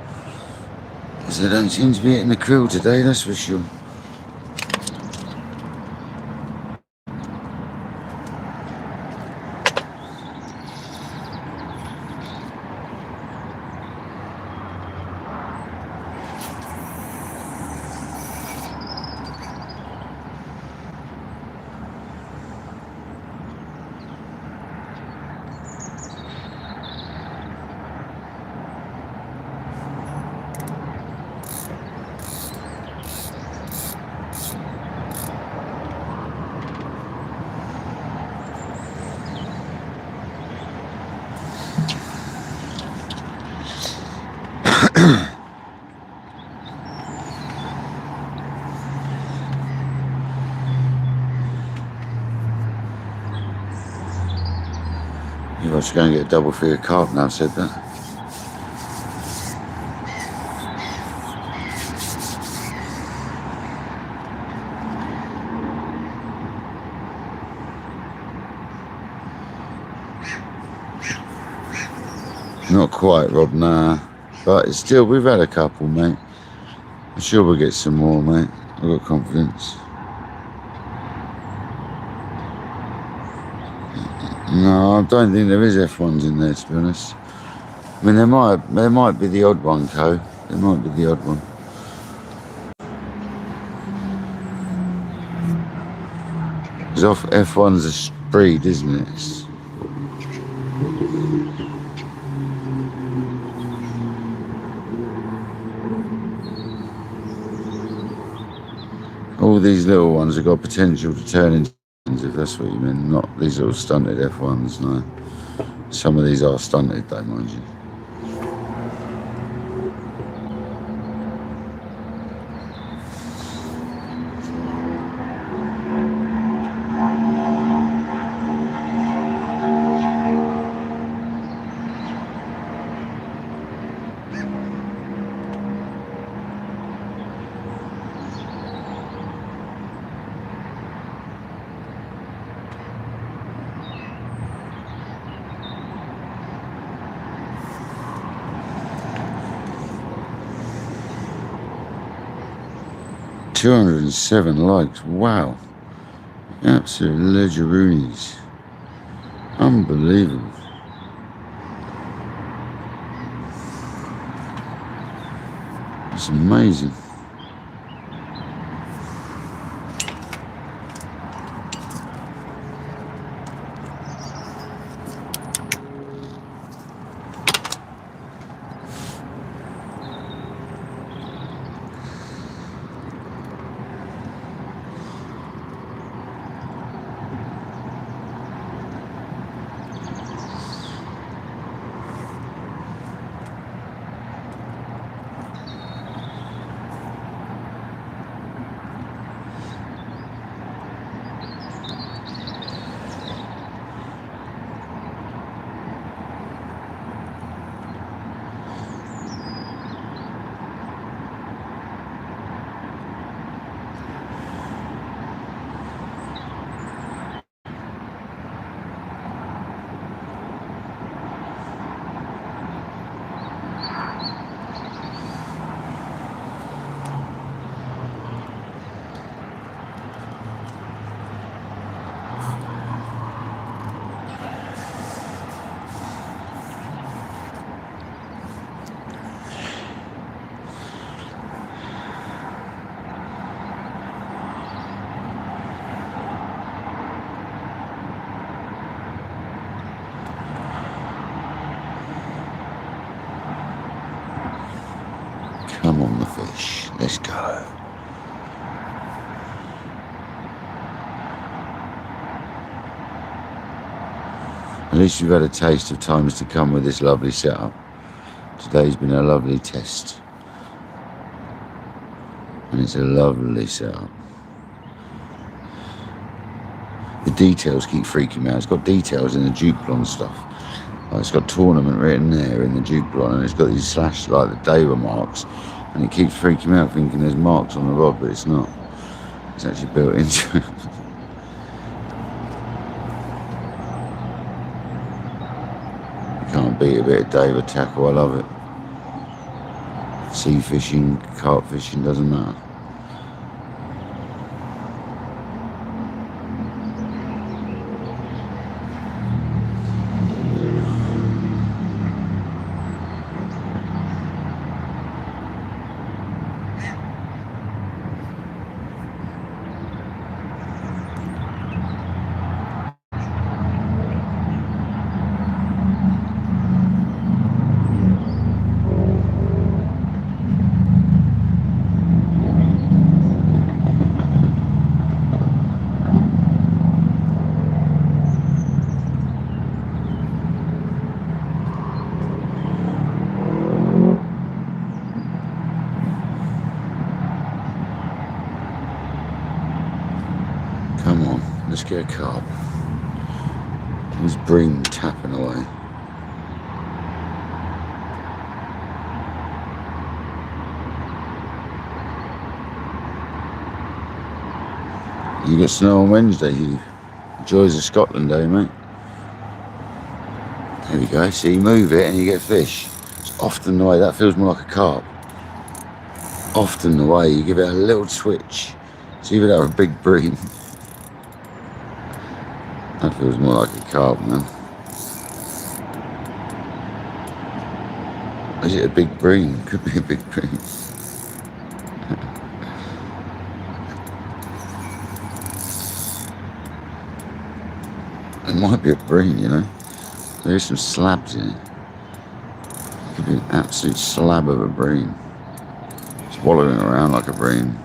Because they don't seem to be hitting the krill today, that's for sure. If I should go and get a double figure carp now, I've said that. Not quite, Rob, nah. But it's still, we've had a couple, mate. I'm sure we'll get some more, mate. I've got confidence. No, I don't think there is F1s in there, to be honest. I mean, there might be the odd one, Co. There might be the odd one. Because F1's a breed, isn't it? All these little ones have got potential to turn into, if that's what you mean. Not these little stunted F1s, no. Some of these are stunted though, mind you. $207 likes, wow. Absolute legeroonies. Unbelievable. It's amazing. Come on, the fish. Let's go. At least you've had a taste of times to come with this lovely setup. Today's been a lovely test. And it's a lovely setup. The details keep freaking me out. It's got details in the Duplo stuff. Like it's got tournament written there in the Duplo, and it's got these slash, like the Deva marks. And it keeps freaking me out thinking there's marks on the rod, but it's not. It's actually built into it. You can't beat a bit of Deva tackle, I love it. Sea fishing, carp fishing, doesn't matter. Let's get a carp. There's bream tapping away. You got snow on Wednesday, you. Joys of Scotland, eh, mate? There we go. See, you move it and you get fish. It's often the way. That feels more like a carp. Often the way. You give it a little twitch. It's either that or a big bream. That feels more like a carp, man. Is it a big bream? Could be a big bream. It might be a bream, you know. There is some slabs in it. It could be an absolute slab of a bream. It's wallowing around like a bream.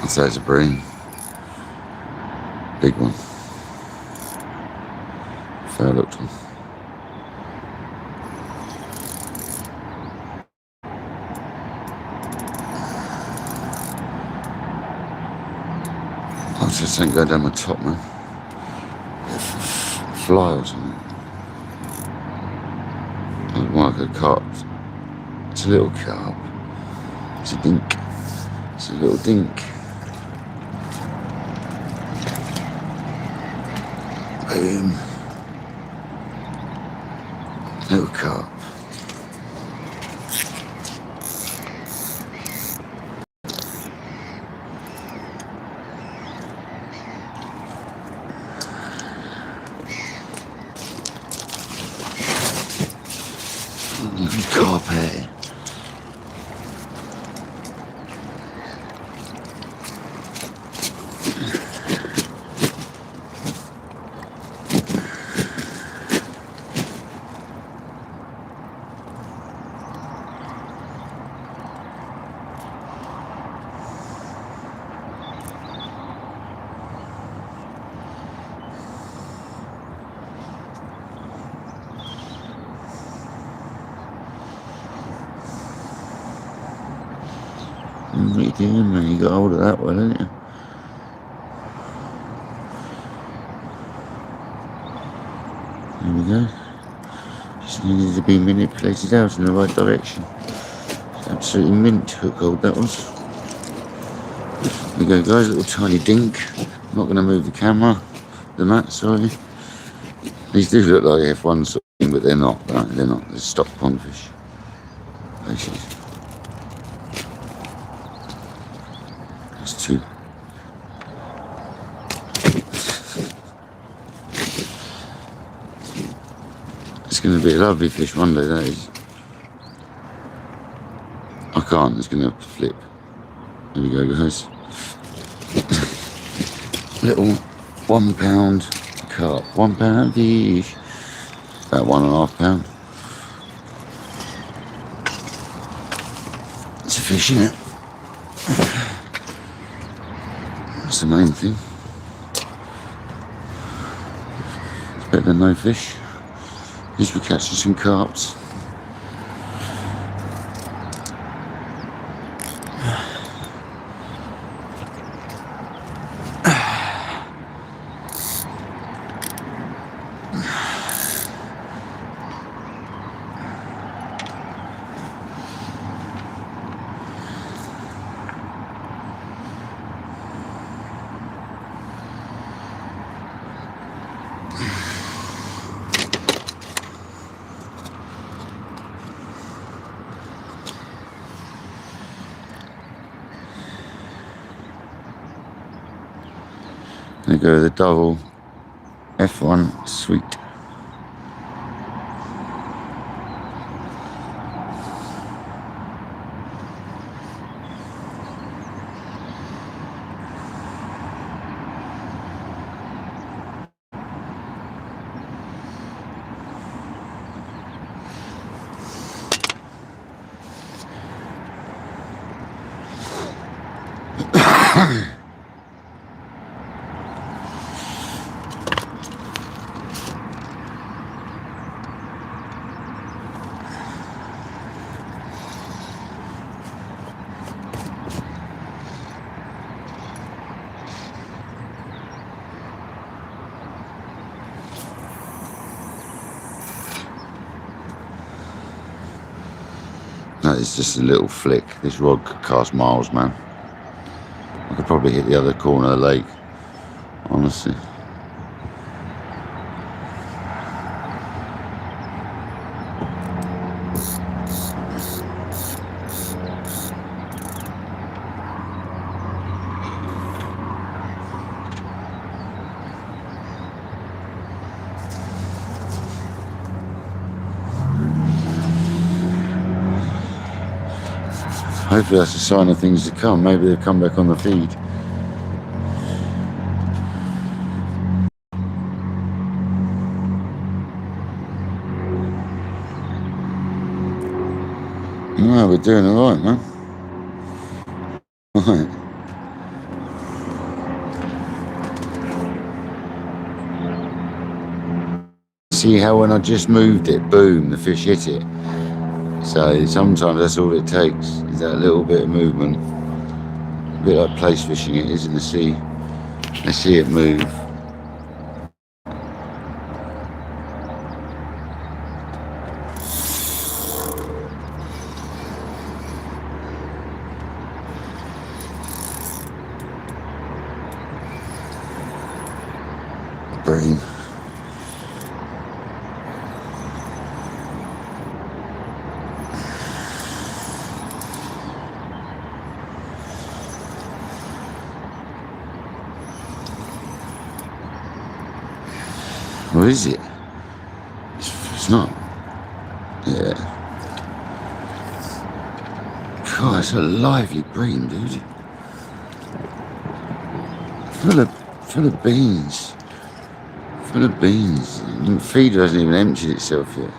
I'd say it's a bream. Big one. Fair looked one. I just think go down my top, man. Fly or something. It's more like a carp. It's a little carp. It's a dink. It's a little dink. Boom. Little carp. Carp here. What are you doing, man? You got hold of that one, didn't you? There we go. Just needed to be manipulated out in the right direction. It's absolutely mint hook hold that was. There we go, guys. Little tiny dink. I'm not going to move the camera. The mat, sorry. These do look like F1 sort of thing, but they're not. They're not. They're stock pond fish. Actually. That's two. It's going to be a lovely fish one day, that is. I can't, it's going to flip. There we go, guys. Little 1 pound carp. 1 pound-ish. About 1.5 pound. It's a fish, isn't it? That's the main thing. It's better than no fish. At least we're catching some carps. There you go, the double F1 sweet. That is just a little flick. This rod could cast miles, man. I could probably hit the other corner of the lake, honestly. Hopefully that's a sign of things to come. Maybe they'll come back on the feed. No, we're doing all right, man. All right. See how when I just moved it, boom, the fish hit it. So sometimes that's all it takes, is that little bit of movement. A bit like place fishing it is in the sea. I see it move. Bream. What is it? It's not. Yeah. God, it's a lively bream, dude. Full of beans. Full of beans. The feeder hasn't even emptied itself yet.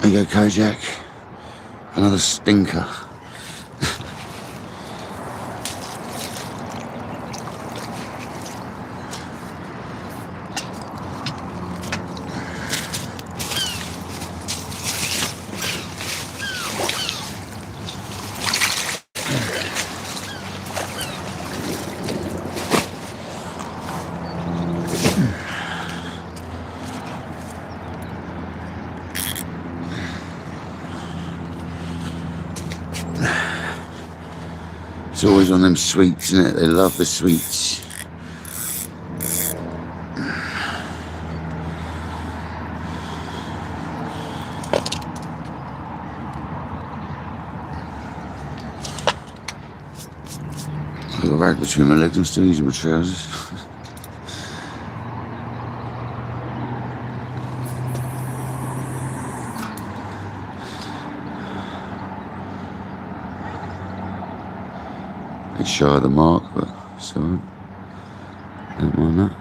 There you go, Kojak. Another stinker. It's always on them sweets, isn't it? They love the sweets. I've got a rag between my legs. I'm still using my trousers. Bit shy of the mark, but it's alright. Don't mind that.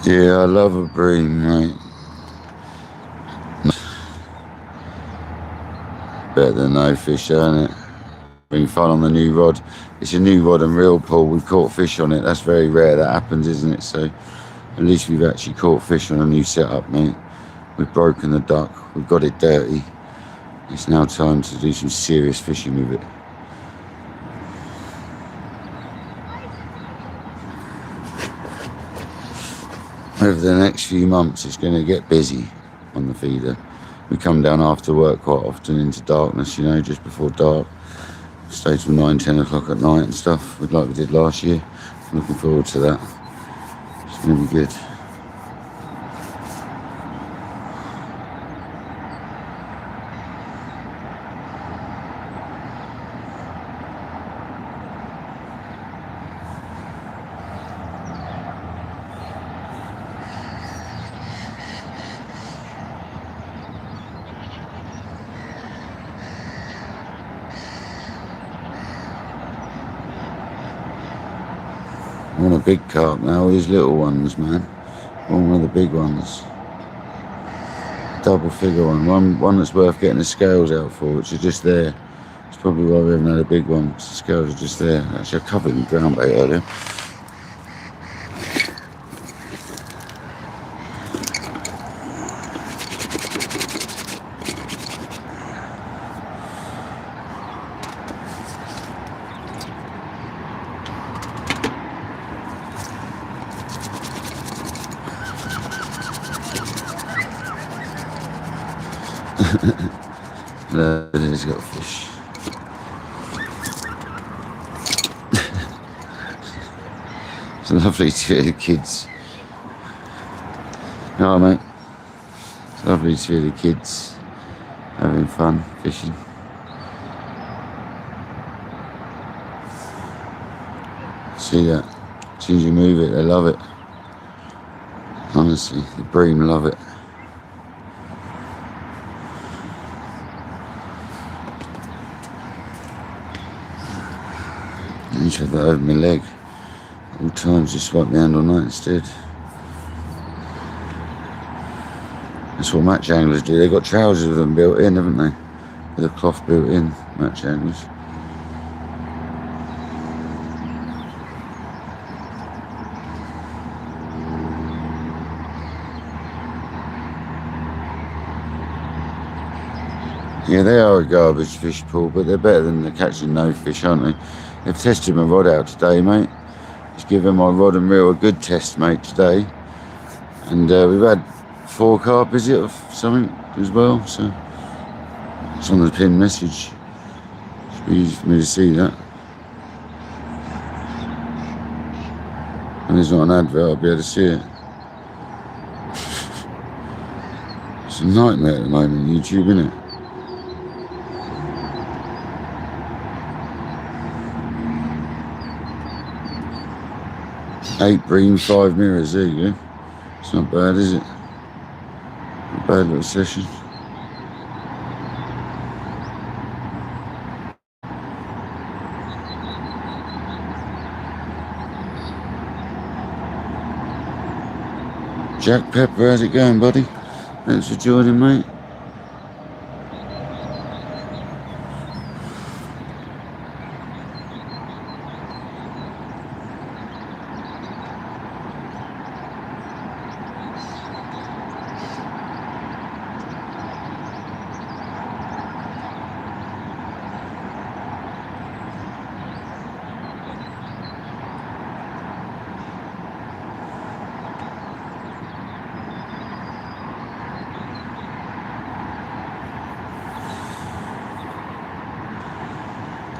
Yeah, I love a bream, mate. Better than no fish, ain't it? Been fun on the new rod. It's a new rod and reel pull. We've caught fish on it. That's very rare that happens, isn't it? So at least we've actually caught fish on a new setup, mate. We've broken the duck. We've got it dirty. It's now time to do some serious fishing with it. Over the next few months, it's going to get busy on feeder. We come down after work quite often into darkness, you know, just before dark. Stay till 9, 10 o'clock at night and stuff, like we did last year. I'm looking forward to that. It's going to be good. I want a big carp now, these little ones, man. I want one of the big ones. Double figure one that's worth getting the scales out for, which are just there. It's probably why we haven't had a big one, because the scales are just there. Actually, I covered in ground bait earlier. No, he's got a fish. It's lovely to hear the kids. Oh, mate. It's lovely to hear the kids having fun fishing. See that? As soon as you move it, they love it. Honestly, the bream love it. I need to have that over my leg. All times, just wipe my hand all night instead. That's what match anglers do. They've got trousers with them built in, haven't they? With a cloth built in, match anglers. Yeah, they are a garbage fish pool, but they're better than the catching no fish, aren't they? They've tested my rod out today, mate. Just given my rod and reel a good test, mate, today. And we've had 4 carp, is it, of something as well? So it's on the pinned message. Should be easy for me to see that. And there's not an advert, I'll be able to see it. It's a nightmare at the moment, YouTube, isn't it? X Bream, 5 mirrors, there you go. It's not bad, is it? Not a bad little session. Jack Pepper, how's it going, buddy? Thanks for joining, mate.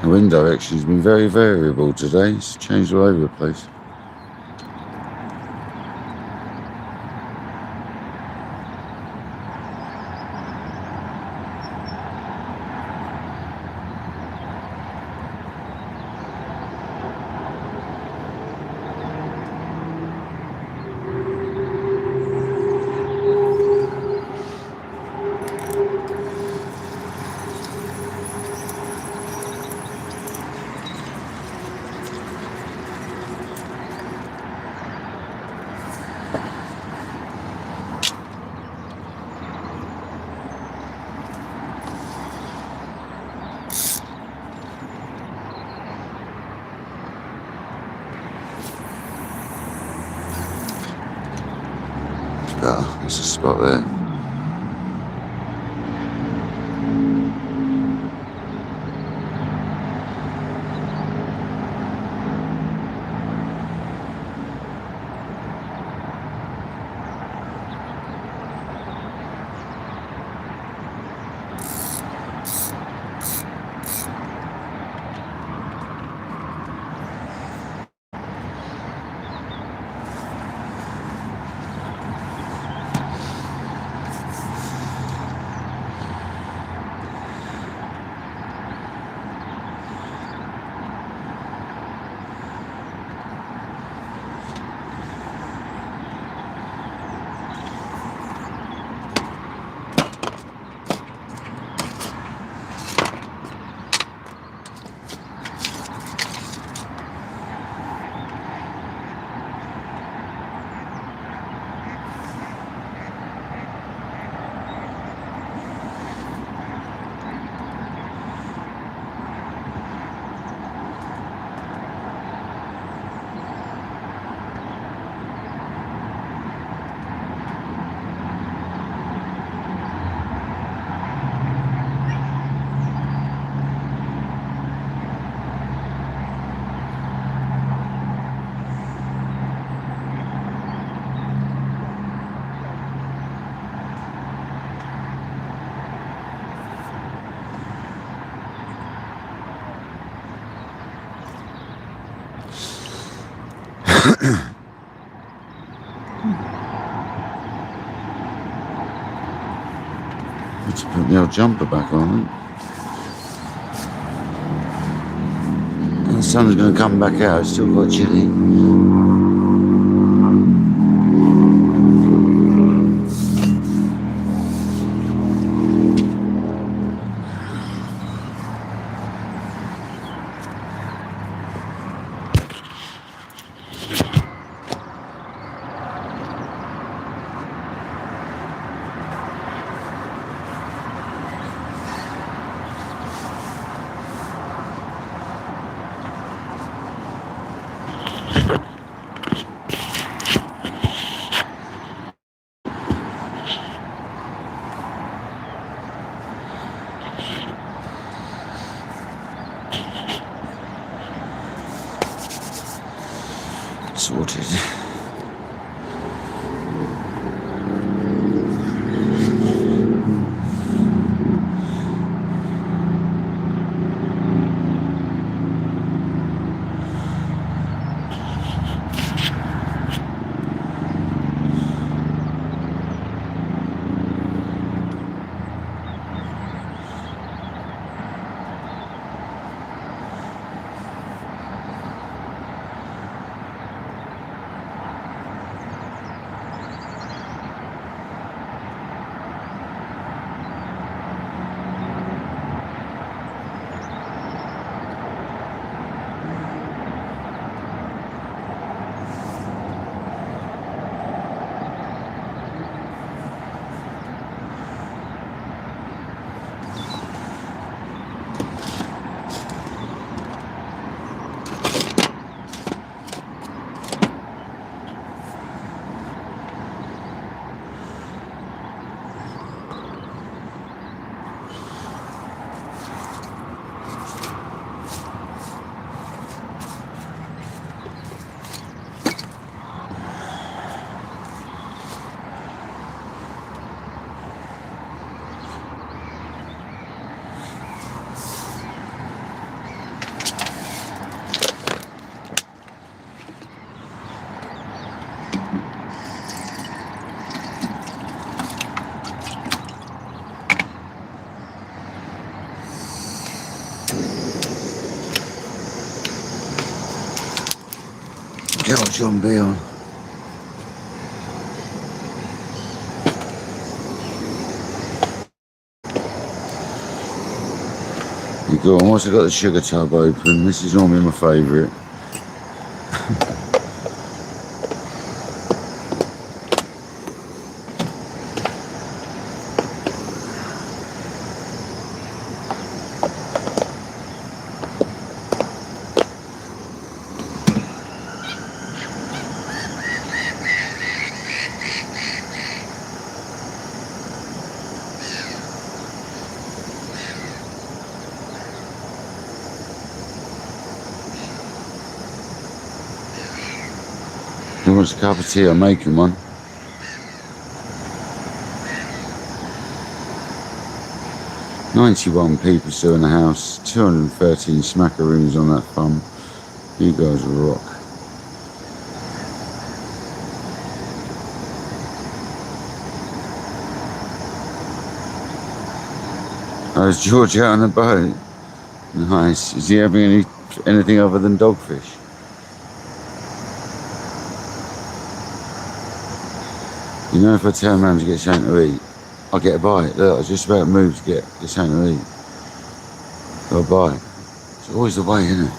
The wind direction has been very variable today. It's changed all over the place. There's a spot there. Let's put the old jumper back on. And the sun's going to come back out. It's still quite chilly. Sorted. Get old John B on. You go on. Once I got the sugar tub open, this is normally my favourite. Who wants a cup of tea? I'm making one. "91 people still in the house, 213 smackaroos on that thumb. You guys rock." How's George out on the boat? Nice. Is he having anything other than dogfish? You know, if I turn around to get something to eat, I'll get a bite. Look, I was just about to move to get something to eat. Got a bite. It's always the way, isn't it?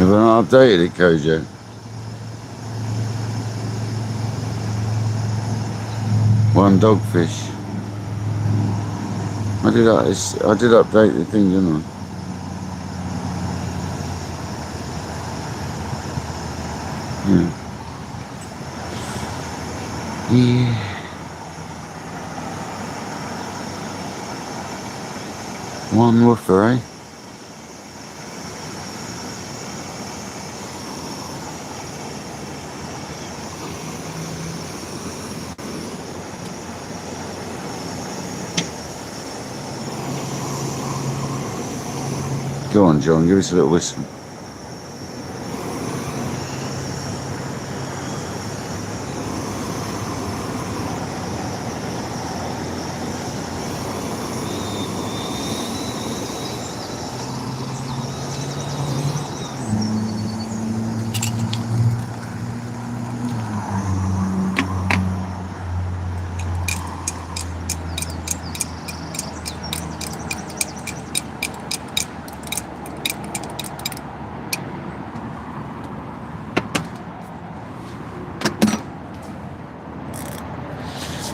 Have I not updated it, Kojo? One dogfish. I did update the thing, didn't I? Yeah. Yeah. One woofer, eh? Go on, John, give us a little whistle.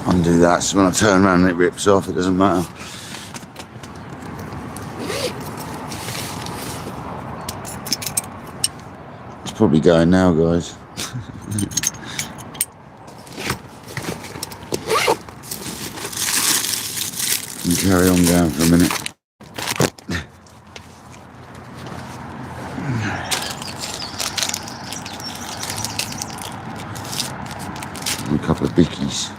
Undo that, so when I turn around and it rips off, it doesn't matter. It's probably going now, guys. And carry on going for a minute. And a couple of bickies.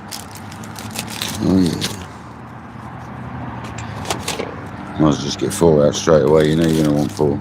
Oh yeah. Might as well just get 4 out straight away, you know you're going to want 4.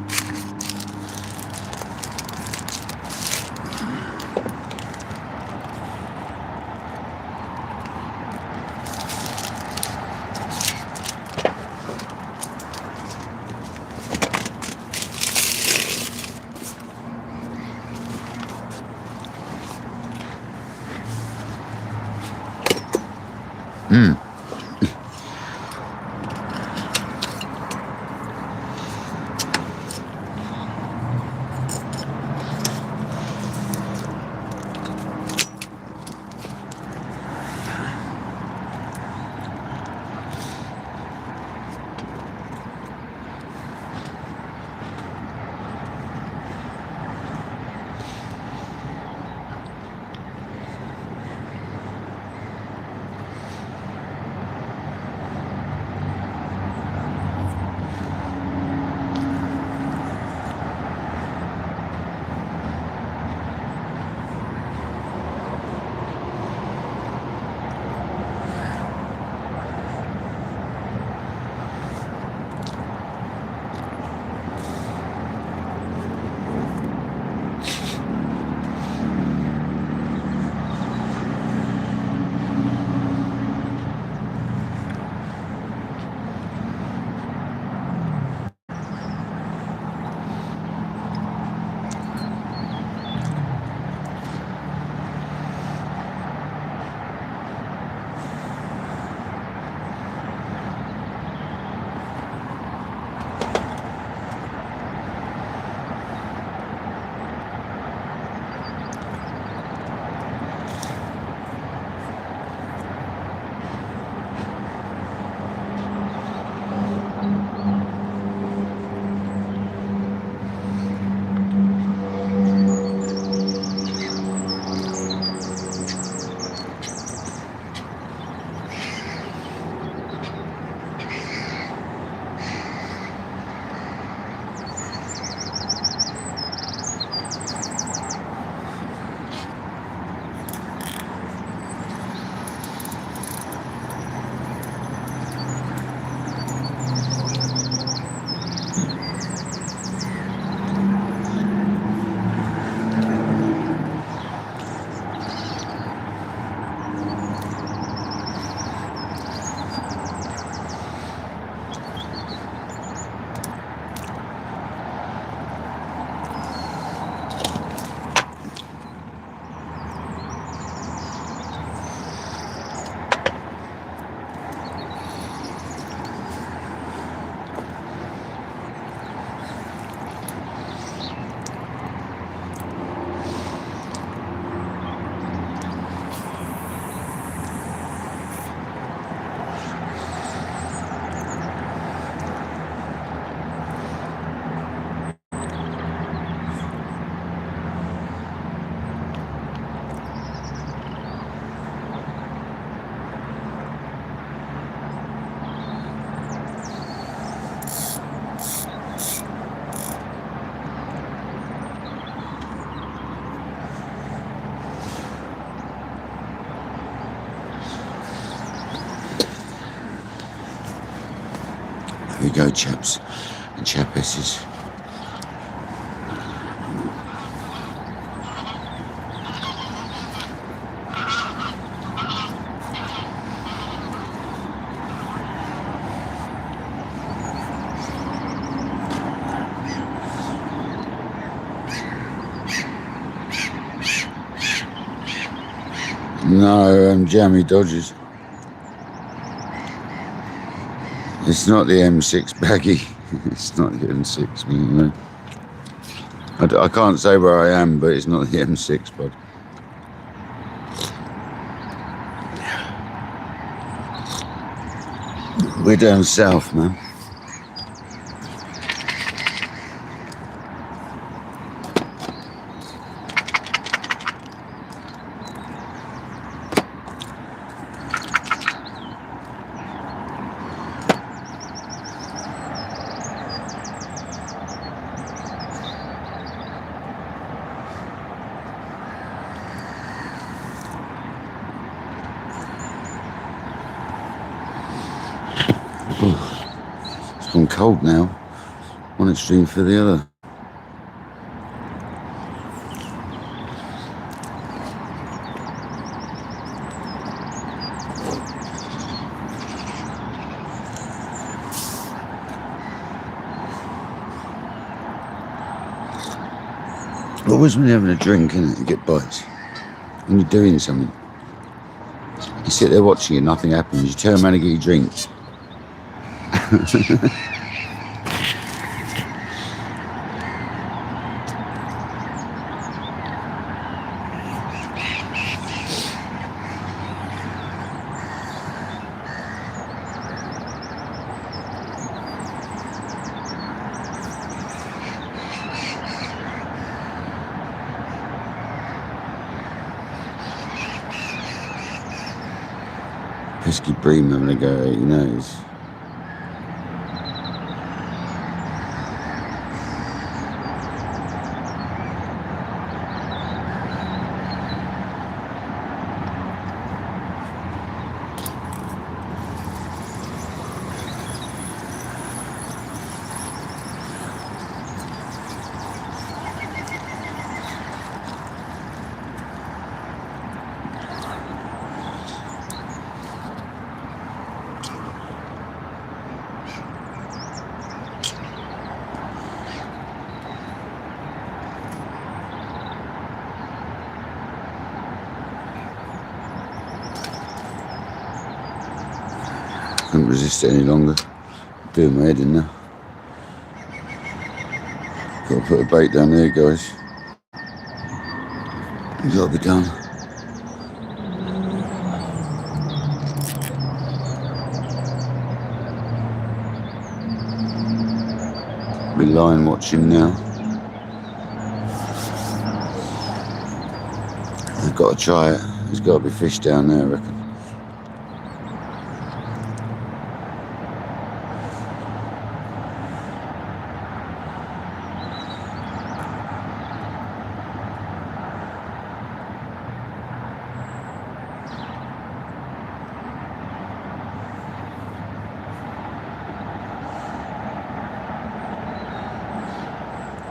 you go, chaps and chapesses. No, jammy Dodgers. It's not the M6 baggy. It's not the M6, you know. I can't say where I am, but it's not the M6, bud. We're down south, man. It's gone cold now. One extreme for the other. Always when you're having a drink, innit, you get bites. When you're doing something, you sit there watching it, nothing happens. You turn around and get your drink. X Bream having a go at your nose. Couldn't resist it any longer. Doing my head in there. Got to put a bait down there, guys. Got to be done. Be line watching now. I've got to try it. There's got to be fish down there, I reckon.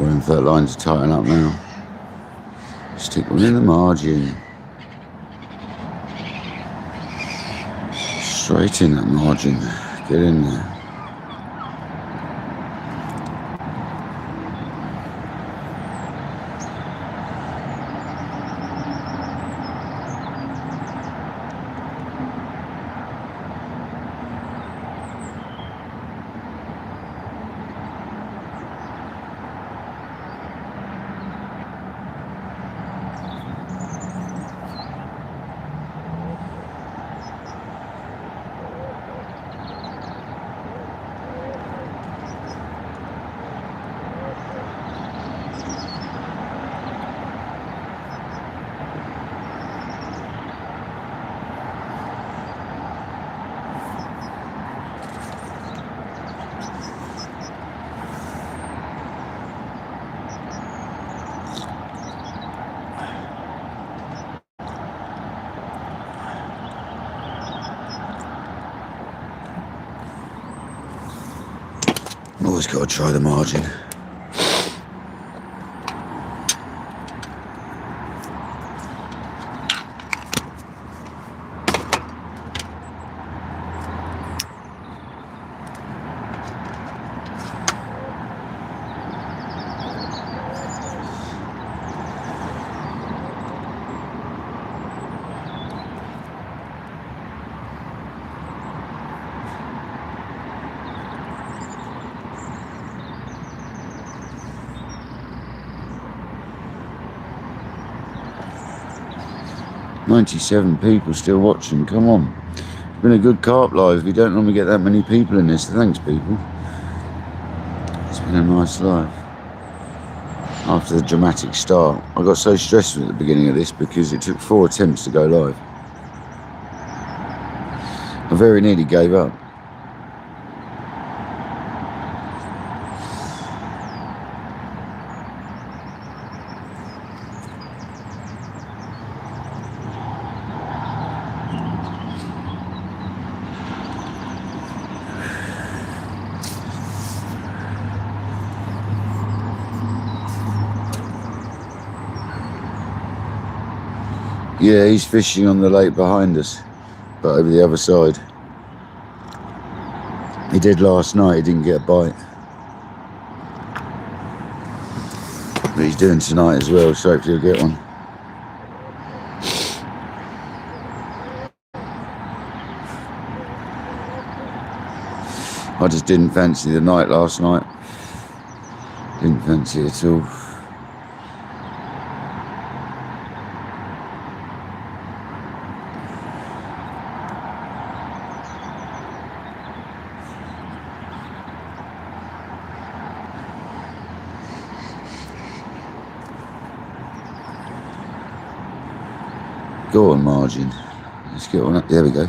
Waiting for that line to tighten up now. Stick one in the margin. Straight in that margin. Get in there. Always got to try the margin. $97 people still watching, come on. It's been a good carp live. We don't normally get that many people in this, so thanks people. It's been a nice live. After the dramatic start, I got so stressed at the beginning of this because it took 4 attempts to go live. I very nearly gave up. Yeah, he's fishing on the lake behind us, but over the other side. He did last night, he didn't get a bite. But he's doing tonight as well, so hopefully he'll get one. I just didn't fancy the night last night. Didn't fancy it at all. Go on, margin. Let's get one up. There we go.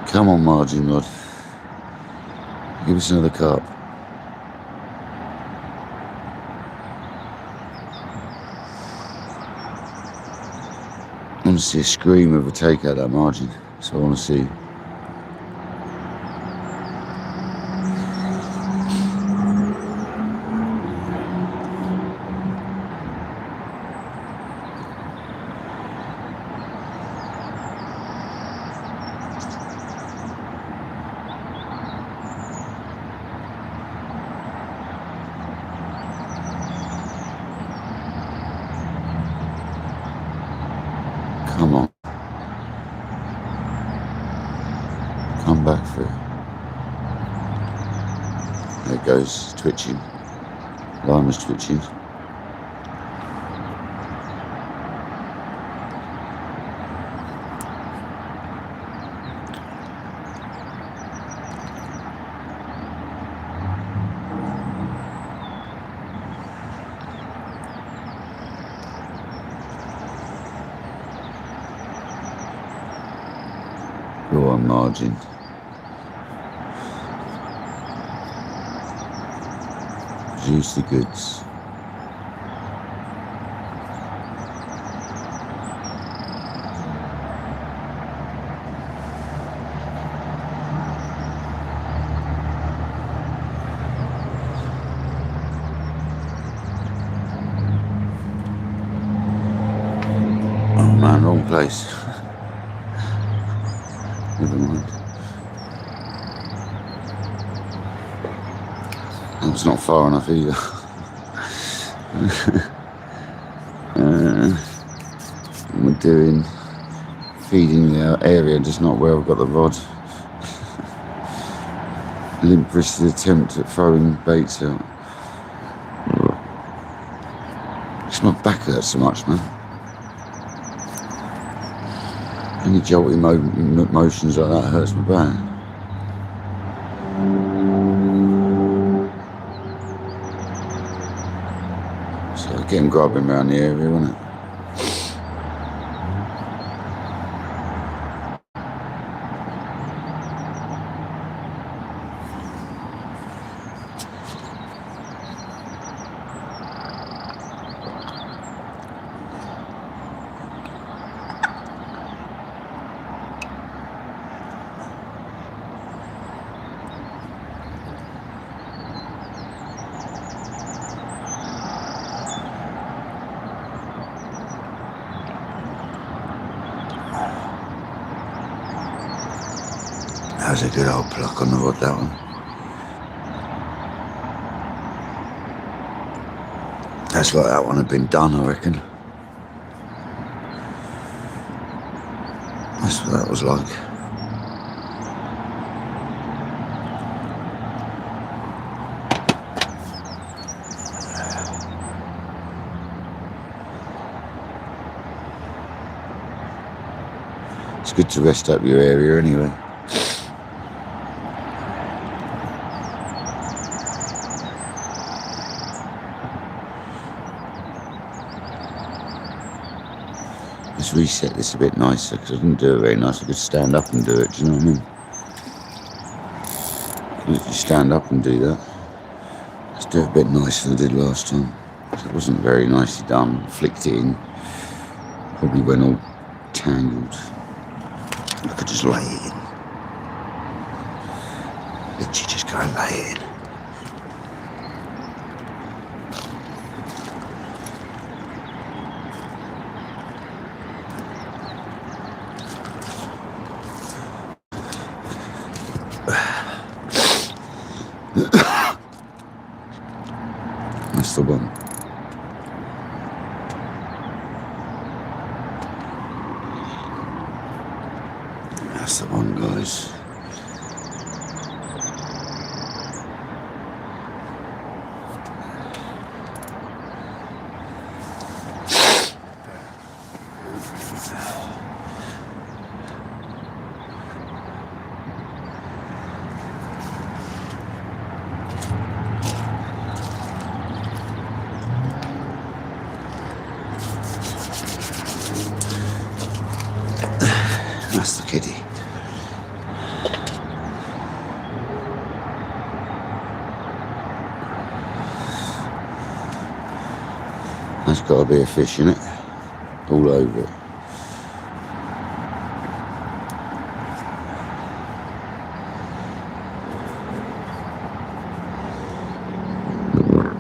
Come on, margin rod. Give us another carp. I want to see a scream of a take out that margin. So I want to see. Come on. Come back for it. There it goes, twitching. Line was twitching. Go on, margin. Produce the goods. Oh man, wrong place. Never mind. It's not far enough either. We're doing feeding the area, just not where I've got the rod. Limp-wristed attempt at throwing baits out. It's my back hurts so much, man. Any jolty motions like that hurts my back. Getting grabbing around the area, wasn't it? That was a good old pluck on the rod, that one. That's like that one had been done, I reckon. That's what that was like. It's good to rest up your area anyway. Let's reset this a bit nicer because I didn't do it very nice. I could stand up and do it, do you know what I mean? You stand up and do that. Let's do it a bit nicer than I did last time. It wasn't very nicely done. Flicked it in. Probably went all tangled. I could just lay it in. Literally just go and lay it in. That's the one. That's the one, guys. That's the kitty. That's got to be a fish in it, all over it.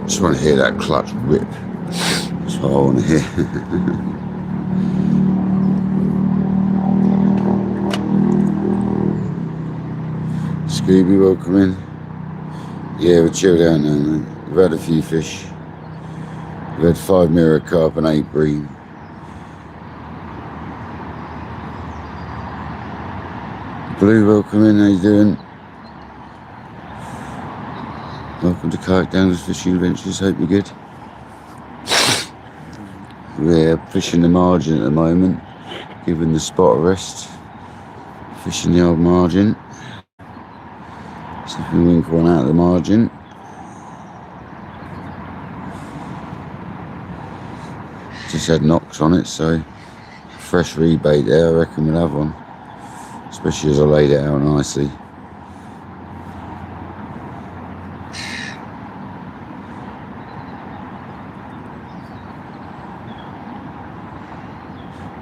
Just want to hear that clutch rip. That's what I want to hear. Scooby, welcome in. Yeah, we're chilled out now, man. We've had a few fish. We've had 5 mirror carp and 8 bream. Blue, welcome in. How you doing? Welcome to KayakDangler's Fishing Adventures. Hope you're good. We're fishing the margin at the moment, giving the spot a rest. Fishing the old margin. See if we wink one out of the margin. Just had knocks on it, so fresh rebait there. I reckon we'll have one, especially as I laid it out nicely.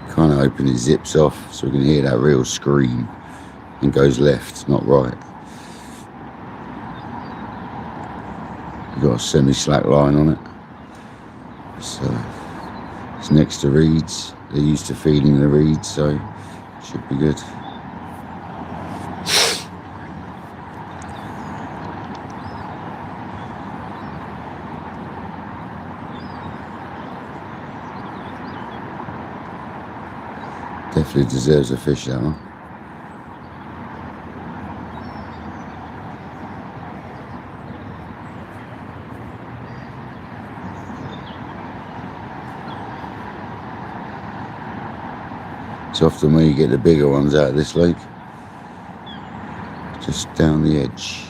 Kind of hoping it zips off so we can hear that real scream and goes left, not right. We've got a semi-slack line on it, so it's next to reeds. They're used to feeding the reeds, so it should be good. Definitely deserves a fish, that one. It's often where you get the bigger ones out of this lake. Just down the edge.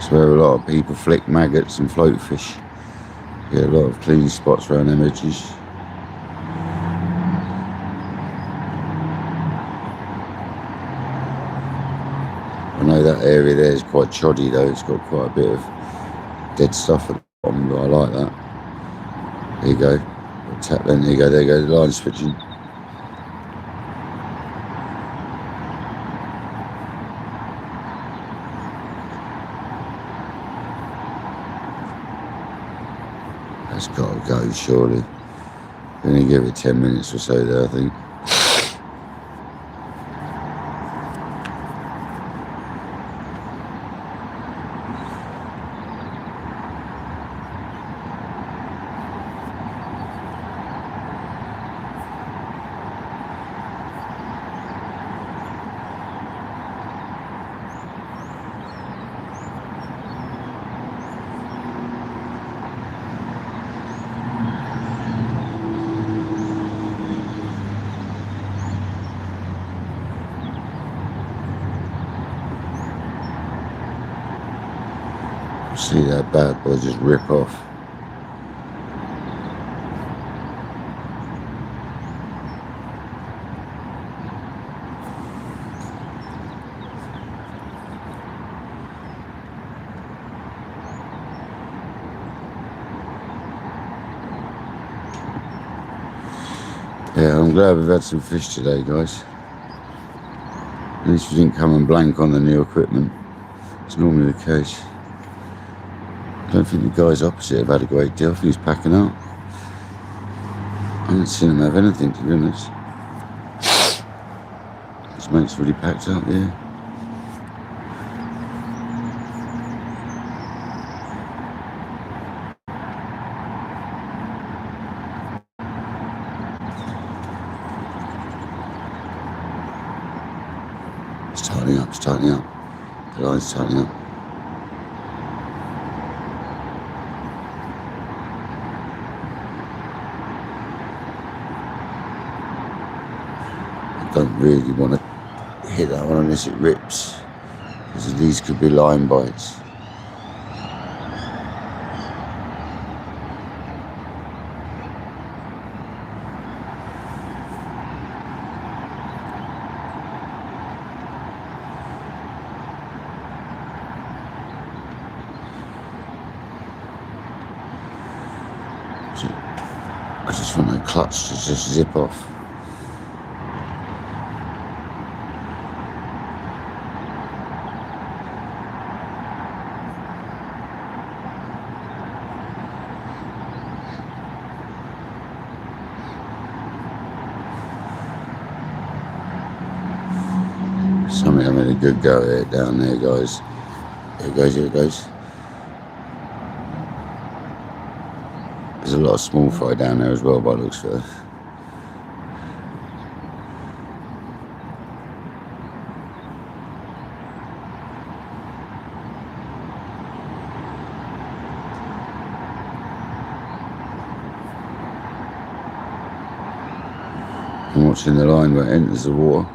It's where a lot of people flick maggots and float fish. You get a lot of clean spots around them edges. I know that area there is quite choddy though. It's got quite a bit of dead stuff at the bottom, but I like that. There you go. Tap then, there you go, the line's switching. That's got to go, surely. Gonna give it 10 minutes or so there, I think. See that bad boy just rip off. Yeah, I'm glad we've had some fish today, guys. At least we didn't come and blank on the new equipment. It's normally the case. I don't think the guys opposite have had a great deal. I think he's packing out. I haven't seen him have anything, to be honest. His mate's really packed up, yeah. It's tightening up. The line's tightening up. Don't really want to hit that one unless it rips, because these could be line bites. I just want that clutch to just zip off. Something having a good go at it down there, guys. Here it goes, here it goes. There's a lot of small fry down there as well, by the looks of it. I'm watching the line where it enters the water.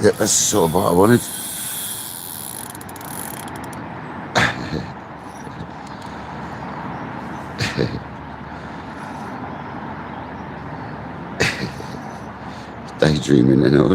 Yep, that's the sort of bite I wanted. Daydreaming and all.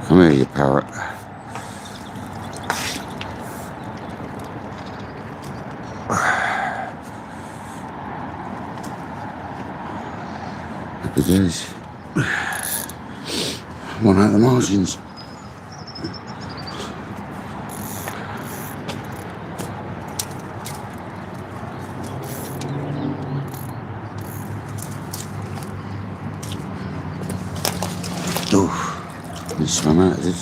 Come here, you parrot. Happy days. One out the margins. Oh, he swam out of it.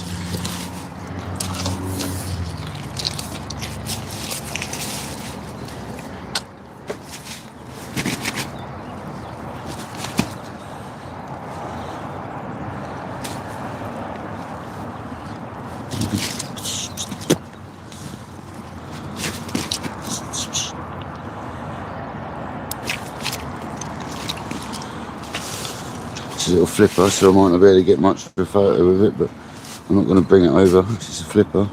It's a little flipper, so I might not be able to get much of a photo with it, but I'm not going to bring it over. It's just a flipper.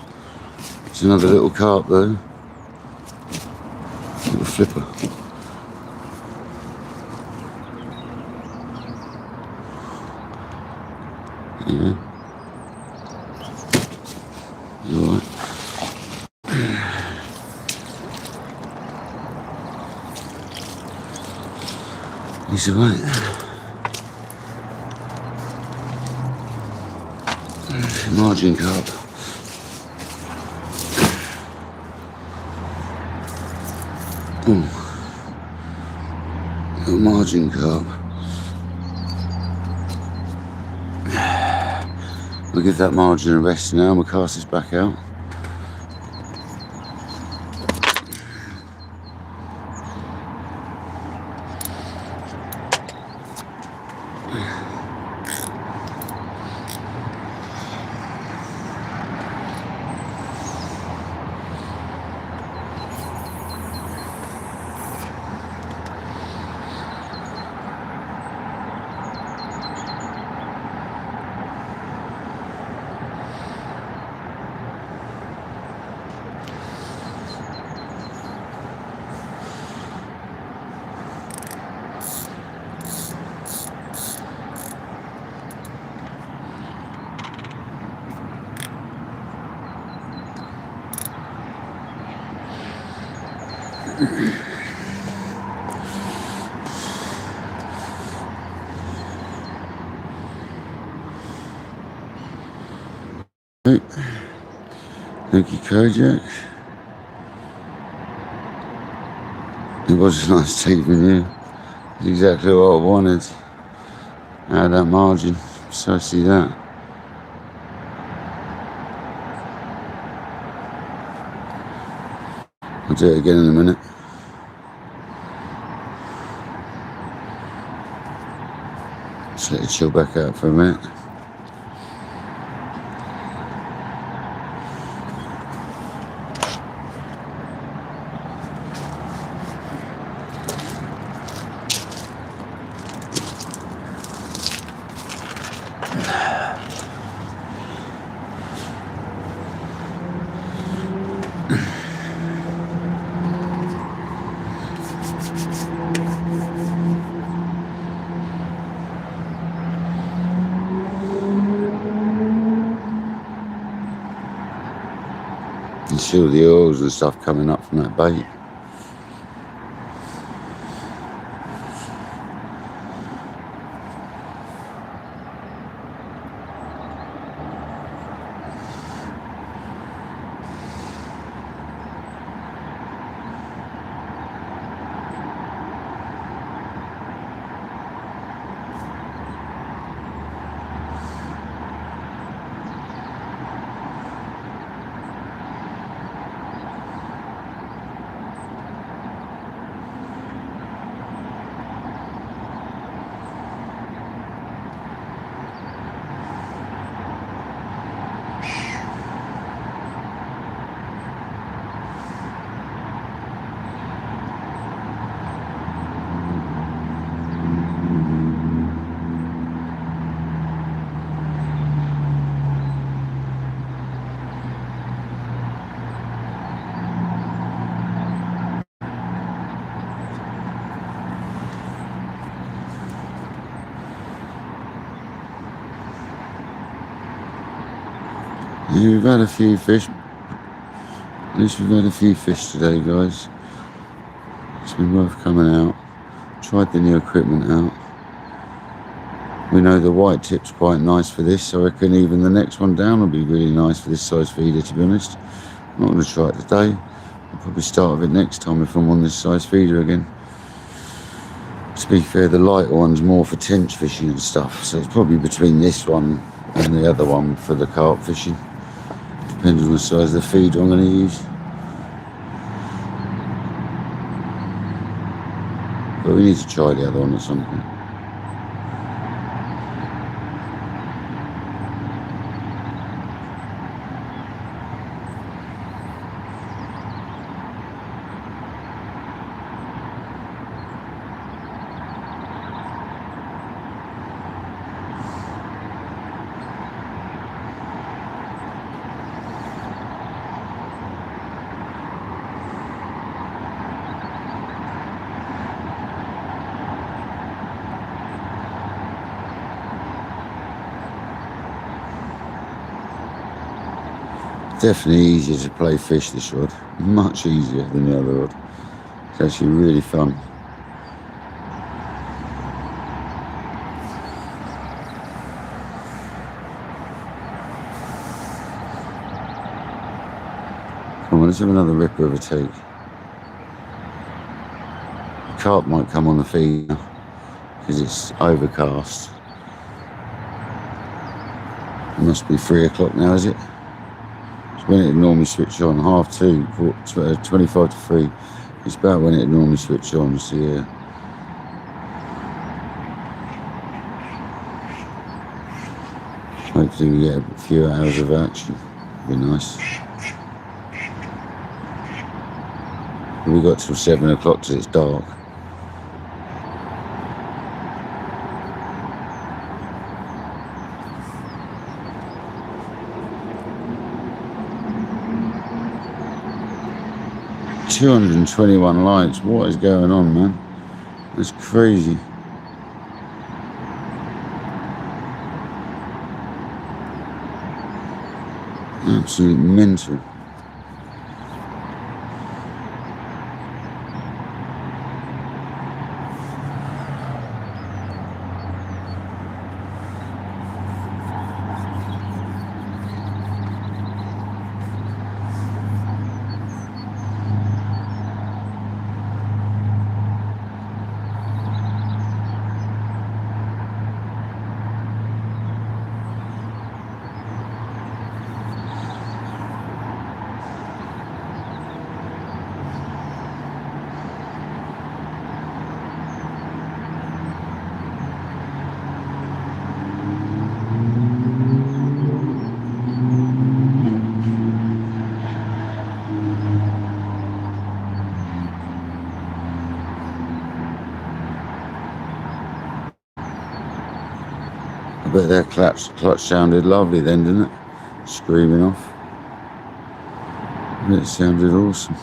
It's another little carp though. Little flipper. Yeah. You alright? He's alright. Margin carp. Little margin carp. We'll give that margin a rest now and we'll cast this back out. Right. Thank you, Kojak. It was nice taping you. It's exactly what I wanted. Out of that margin. So I see that. I'll do it again in a minute. Just let it chill back out for a minute. You see all the oils and stuff coming up from that bait. Yeah, we've had a few fish. At least we've had a few fish today, guys. It's been worth coming out. Tried the new equipment out. We know the white tip's quite nice for this. I reckon even the next one down will be really nice for this size feeder, to be honest. I'm not going to try it today. I'll probably start with it next time if I'm on this size feeder again. To be fair, the lighter one's more for tench fishing and stuff, so it's probably between this one and the other one for the carp fishing. Depends on the size of the feeder I'm going to use. But we need to try the other one at some point. Definitely easier to play fish, this rod. Much easier than the other rod. It's actually really fun. Come on, let's have another ripper of a take. The carp might come on the feed now because it's overcast. It must be 3 o'clock now, is it? It's when it normally switch on, 2:30, 25 to 3. It's about when it normally switch on, so yeah. Hopefully we get a few hours of action. Be nice. We got till 7 o'clock till it's dark. $221 likes. What is going on, man? That's crazy. Absolute mental. I bet that clutch sounded lovely then, didn't it? Screaming off. It sounded awesome.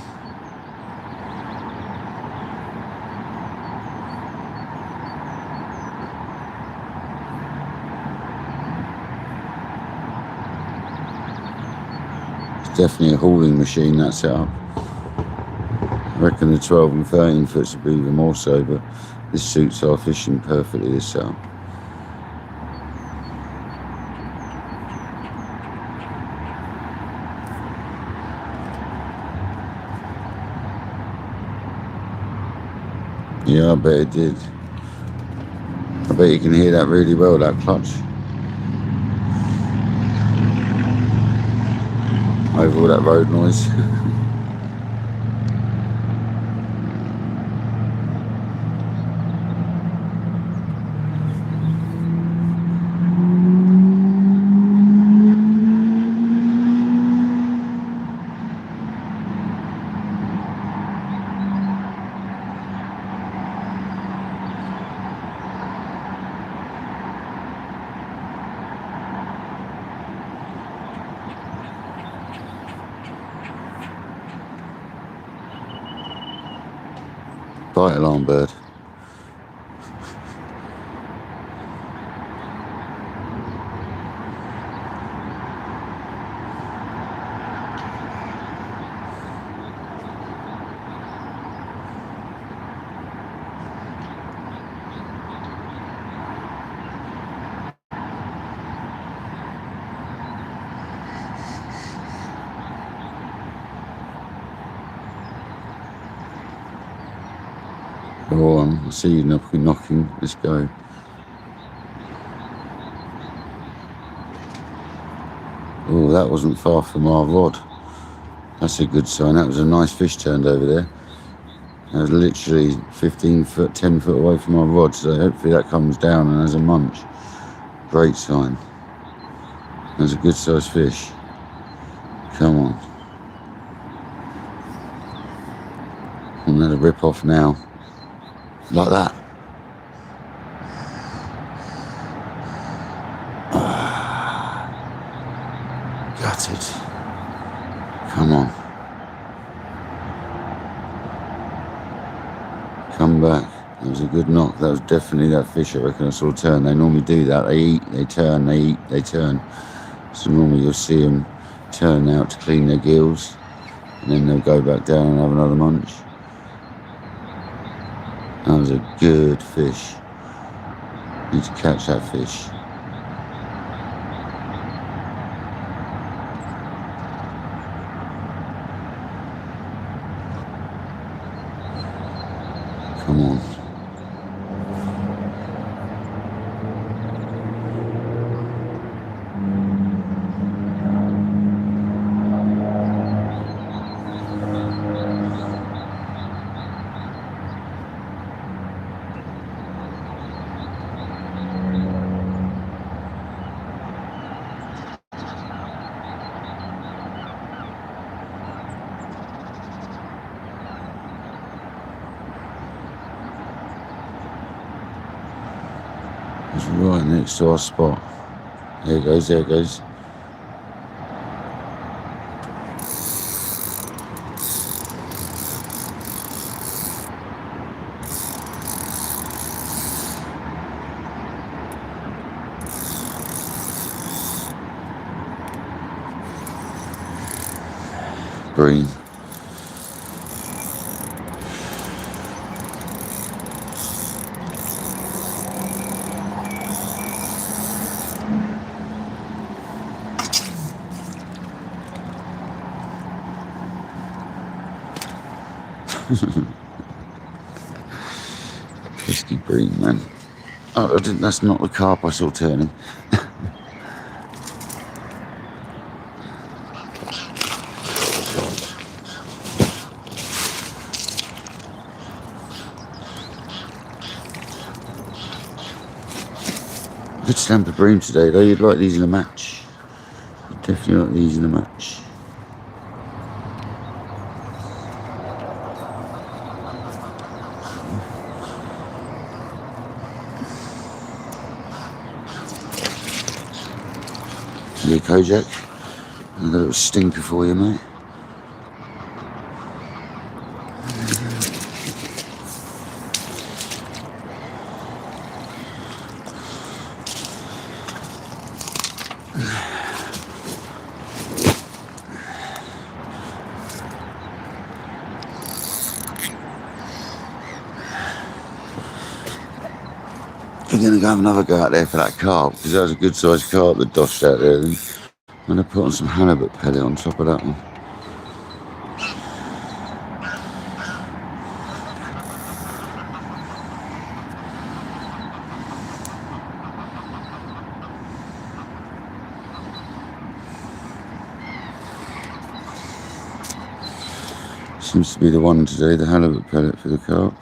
It's definitely a hauling machine, that setup. I reckon the 12 and 13 foots would be even more so, but this suits our fishing perfectly, this setup. Yeah, I bet it did. I bet you can hear that really well, that clutch. Over all that road noise. Bite alarm bird. Go on, I see you knocking. Let's go. Oh, that wasn't far from our rod. That's a good sign. That was a nice fish turned over there. That was literally 15 foot, 10 foot away from our rod, so hopefully that comes down and has a munch. Great sign. That's a good sized fish. Come on. I'm going to rip off now. Like that. Gutted. Come on. Come back. That was a good knock. That was definitely that fish I reckon I saw turn. They normally do that. They eat, they turn, they eat, they turn. So normally you'll see them turn out to clean their gills. And then they'll go back down and have another munch. That was a good fish. Need to catch that fish. Come on. It's right next to our spot. There it goes, there it goes. Bream. Pesky bream, man. Oh, that's not the carp I saw turning. Good stamp of bream today, though. You'd like these in a match. You'd definitely like these in a match. Yeah, Kojak. Another little stinker for you, mate. We're going to go have another go out there for that carp, because that was a good sized carp that doshed out there. Then I'm going to put on some halibut pellet on top of that one. Seems to be the one today, the halibut pellet for the carp.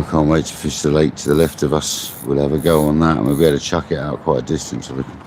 can't wait to fish the lake to the left of us. We'll have a go on that and we'll be able to chuck it out quite a distance, I reckon.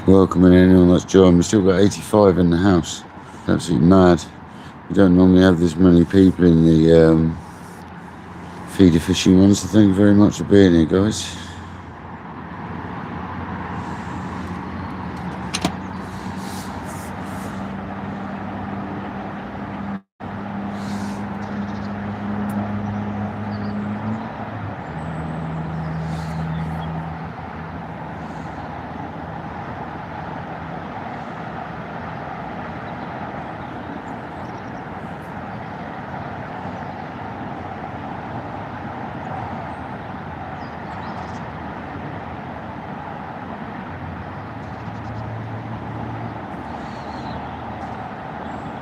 Welcoming anyone that's joined. We've still got 85 in the house. It's absolutely mad. We don't normally have this many people in the feeder fishing ones, so thank you very much for being here, guys.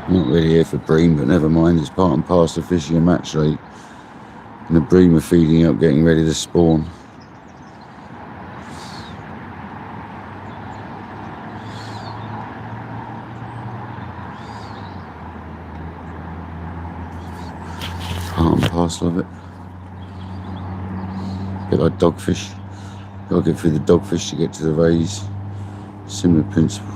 Not really here for bream, but never mind, it's part and parcel of fishing a match lake. And the bream are feeding up, getting ready to spawn. Part and parcel of it. A bit like dogfish. Gotta get through the dogfish to get to the rays. Similar principle.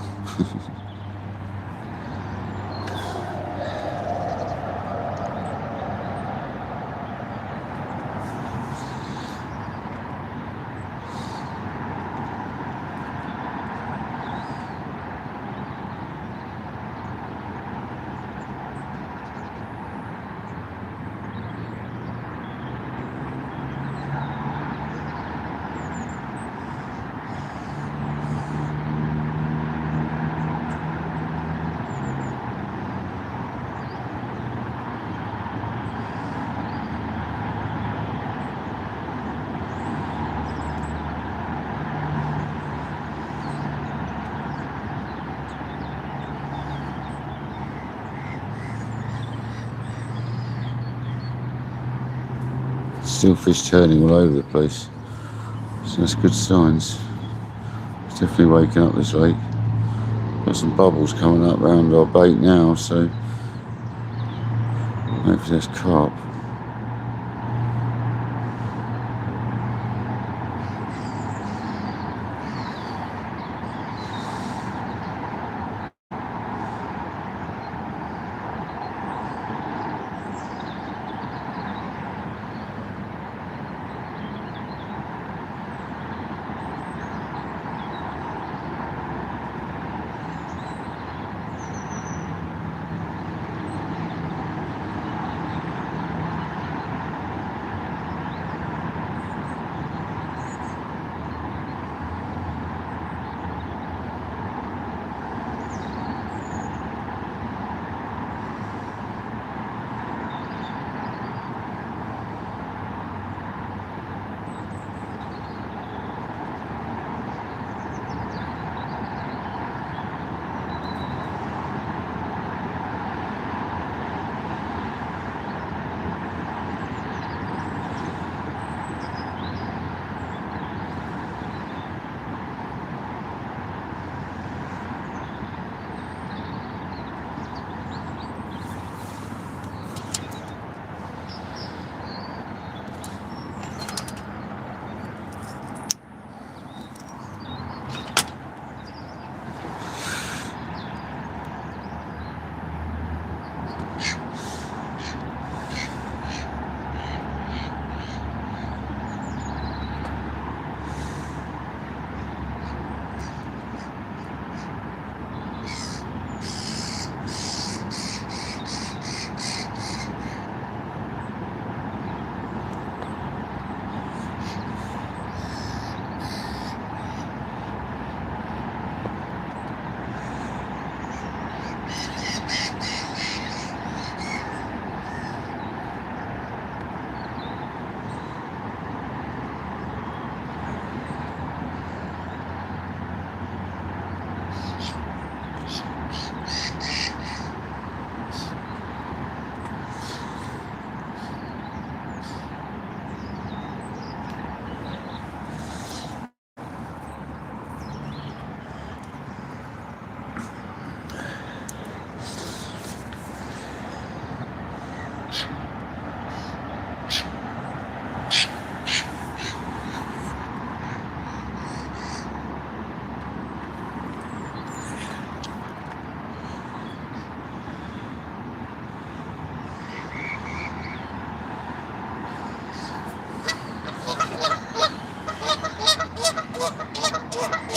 Still fish turning all over the place, so that's good signs. It's definitely waking up this lake. Got some bubbles coming up around our bait now, so hopefully that's carp.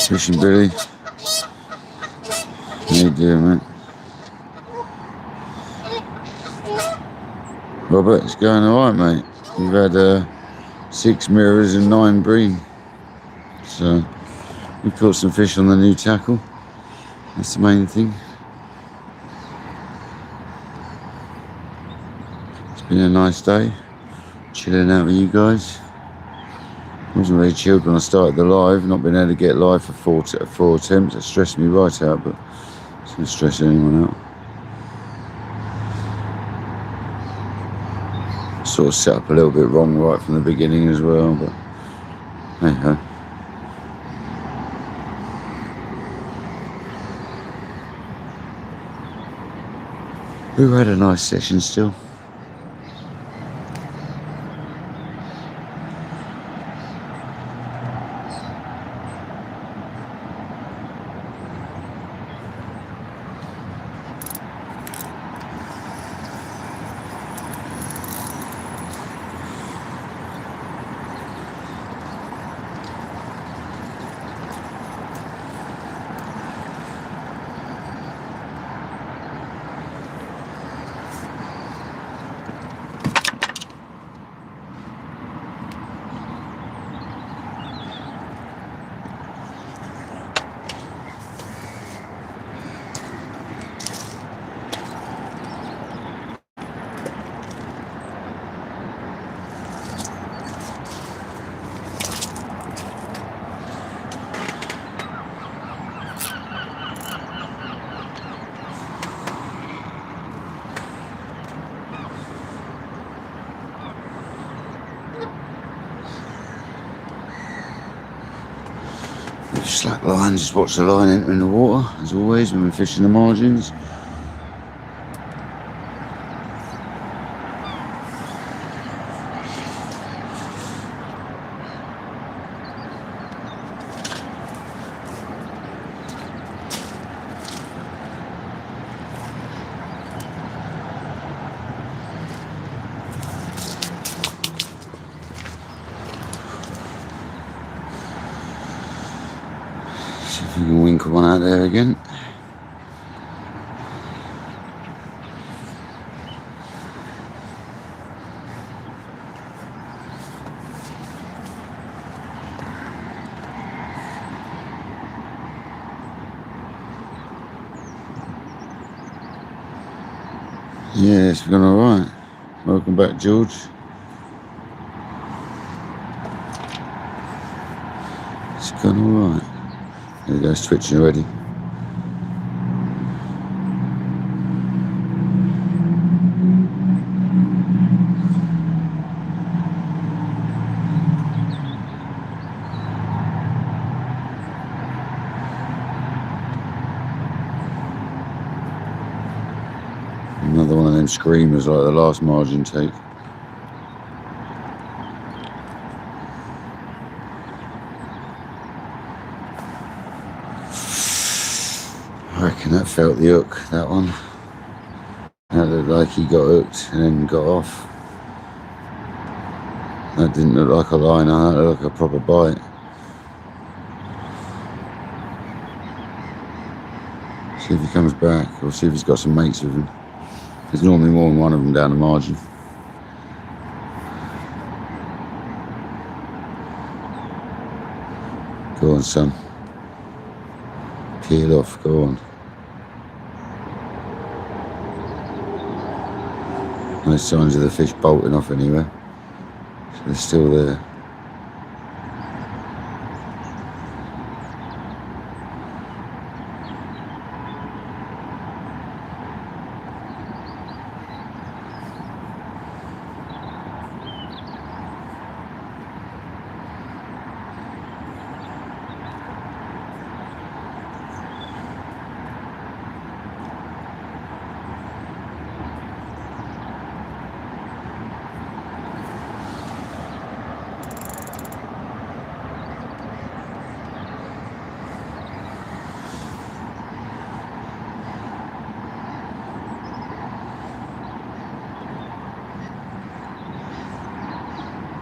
Fishing Billy. How you doing, mate? Robert, it's going alright, mate. We've had 6 mirrors and 9 bream. So we caught some fish on the new tackle. That's the main thing. It's been a nice day. Chilling out with you guys. Wasn't very chilled when I started the live. Not been able to get live for 4 attempts. It stressed me right out, but it's not stress anyone out. Sort of set up a little bit wrong right from the beginning as well, but hey ho. We had a nice session still. Slack line, just watch the line enter in the water, as always when we're fishing the margins. See if we can winkle one out there again. Yeah, it's gone alright. Welcome back, George. It's gone alright. There he goes, twitching already. Another one of them screamers like the last margin take. I reckon that felt the hook, that one. That looked like he got hooked and then got off. That didn't look like a liner, that looked like a proper bite. See if he comes back, or see if he's got some mates with him. There's normally more than one of them down the margin. Go on, son. Peel off, go on. No signs of the fish bolting off anywhere. So they're still there.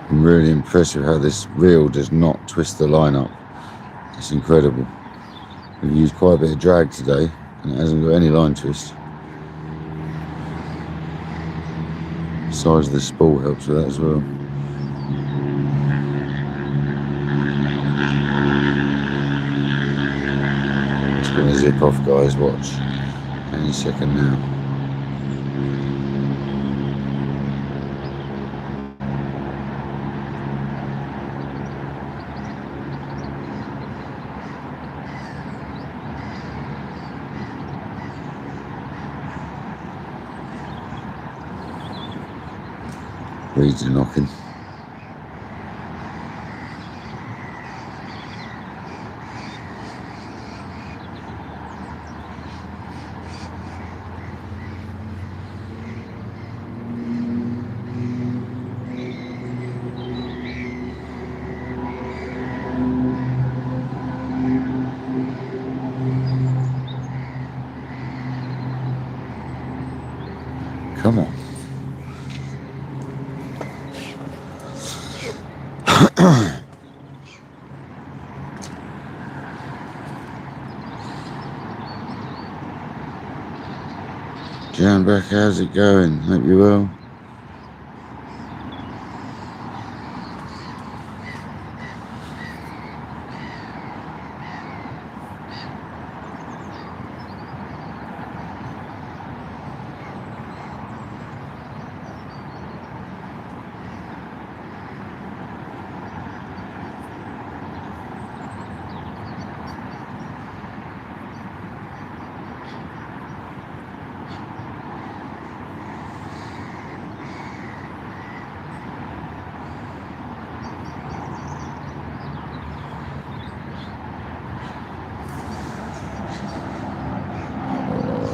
I'm really impressed with how this reel does not twist the line up. It's incredible. We've used quite a bit of drag today, and it hasn't got any line twist. The size of the spool helps with that as well. It's going to zip off, guys, watch. Any second now. Reeds are knocking. Come on. Jan back, how's it going? Hope you're well.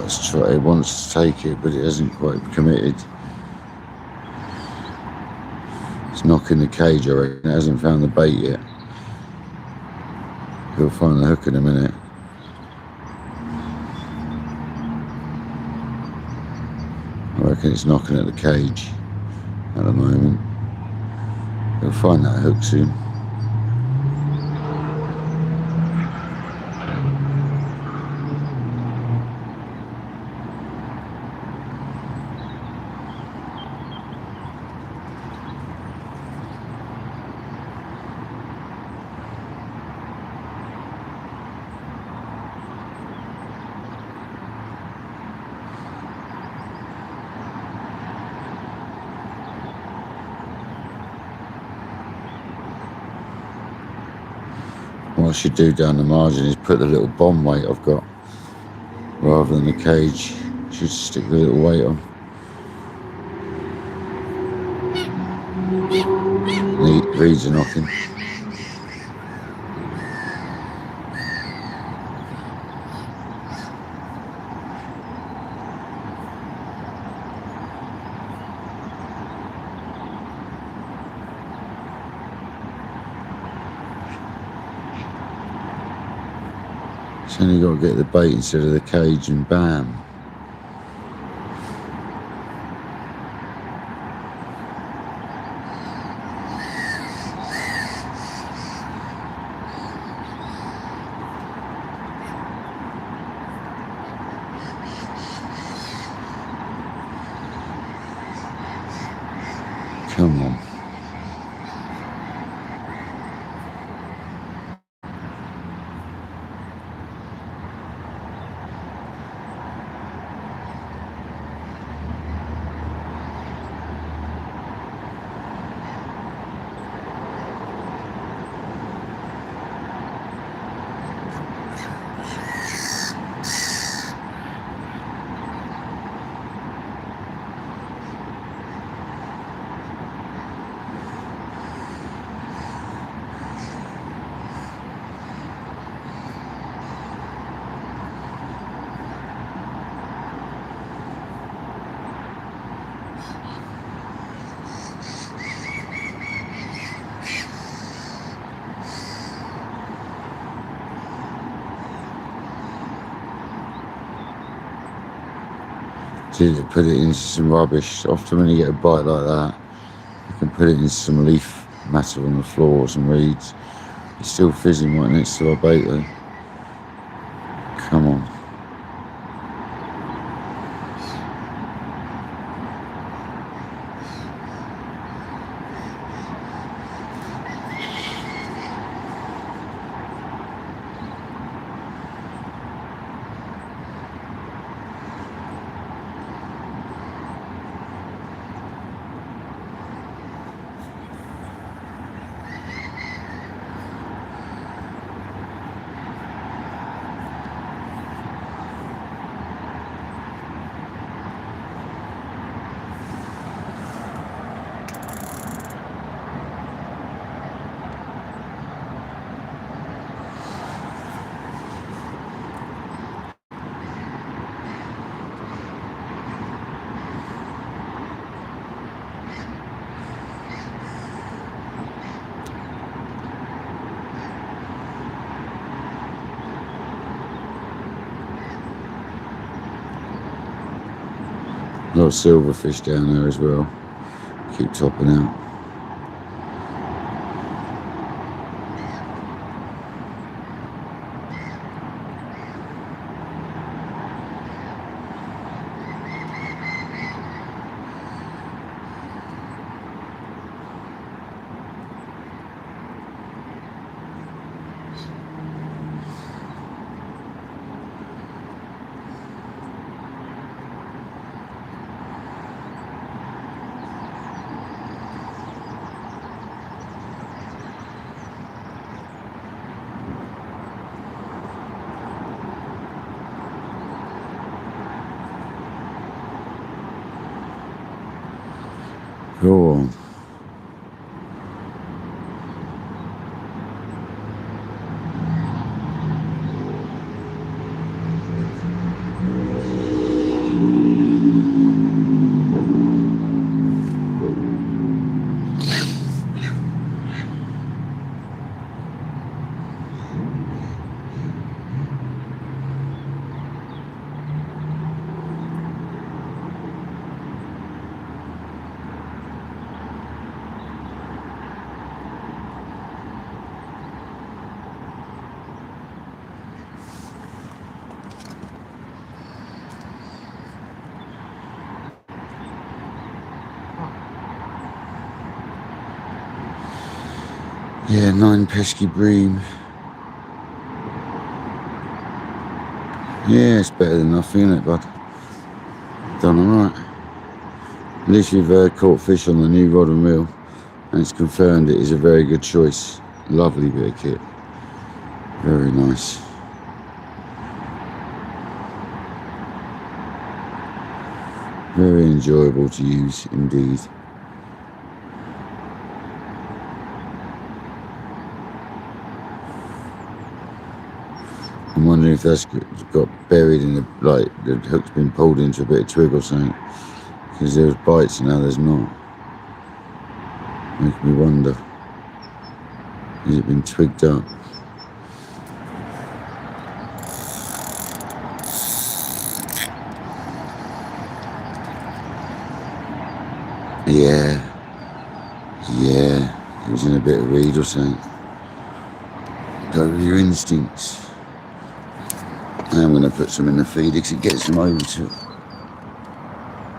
Let's try. It wants to take it, but it hasn't quite committed. It's knocking the cage, I reckon. It hasn't found the bait yet. He'll find the hook in a minute. I reckon it's knocking at the cage at the moment. He'll find that hook soon. What I should do down the margin is put the little bomb weight I've got rather than the cage. Should stick the little weight on. Neat, reeds are knocking. It's only got to get the bait instead of the cage and bam. Come on. To put it into some rubbish. Often when you get a bite like that, you can put it in some leaf matter on the floor or some reeds. It's still fizzing right next to our bait though. Come on. A lot of silverfish down there as well. Keep topping out. Go on. Yeah, 9 pesky bream. Yeah, it's better than nothing, isn't it, bud? Done alright. At least we've caught fish on the new rod and reel, and it's confirmed it is a very good choice. Lovely bit of kit. Very nice. Very enjoyable to use indeed. I'm wondering if that's got buried in the, like, the hook's been pulled into a bit of twig or something. Because there was bites and now there's not. Make me wonder. Has it been twigged up? Yeah. Yeah. It was in a bit of reed or something. Go with your instincts. I am going to put some in the feed because it gets them over to it.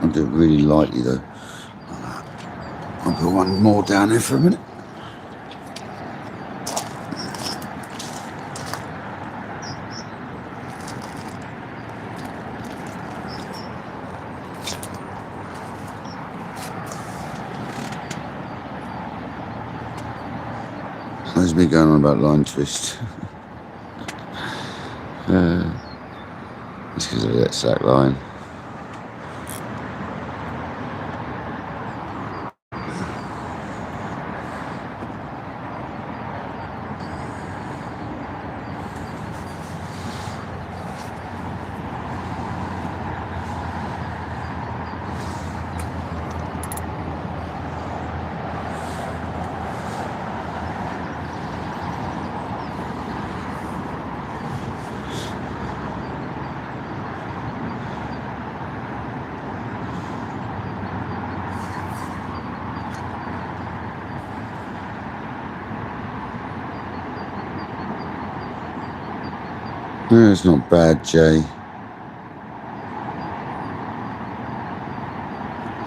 I'll do it really lightly though. I'll put one more down there for a minute. There's me going on about line twist. It's because of that sack line. No, it's not bad, Jay.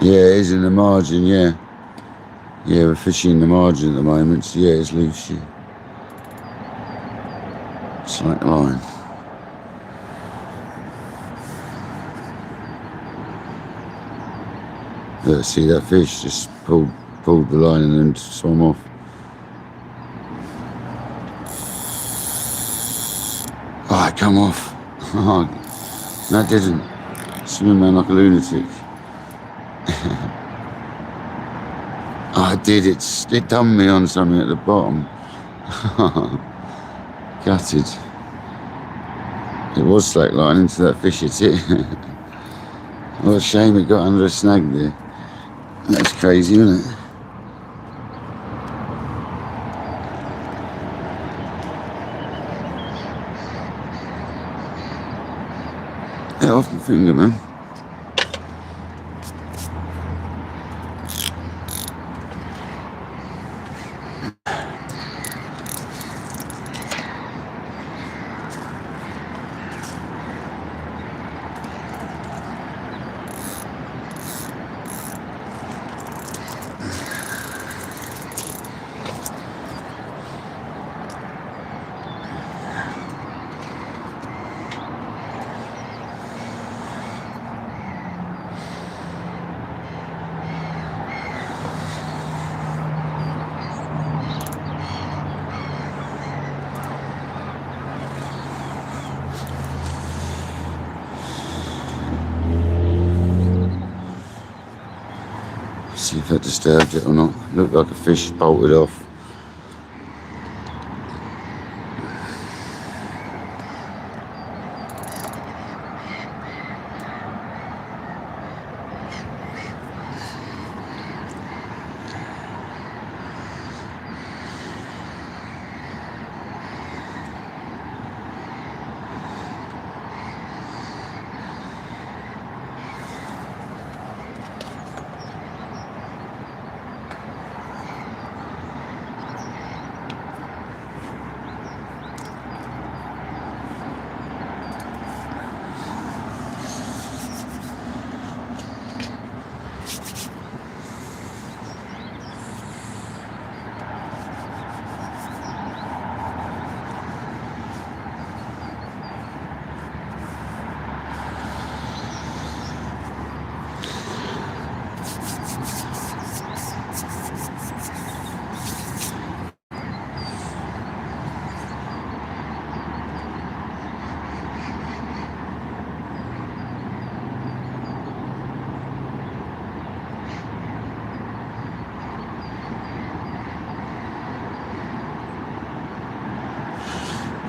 Yeah, it is in the margin, yeah. Yeah, we're fishing in the margin at the moment, so yeah, it's loose, yeah. Slack line. Look, see that fish just pulled the line and then swam off. Oh, it come off. Oh, no, it didn't. Swimming around like a lunatic. Oh, it did. It done me on something at the bottom. Gutted. It was slack line into that fish, it's it. What a shame it got under a snag there. That's crazy, isn't it? Yeah, off the finger, man. See if that disturbed it or not. Looked like a fish bolted off.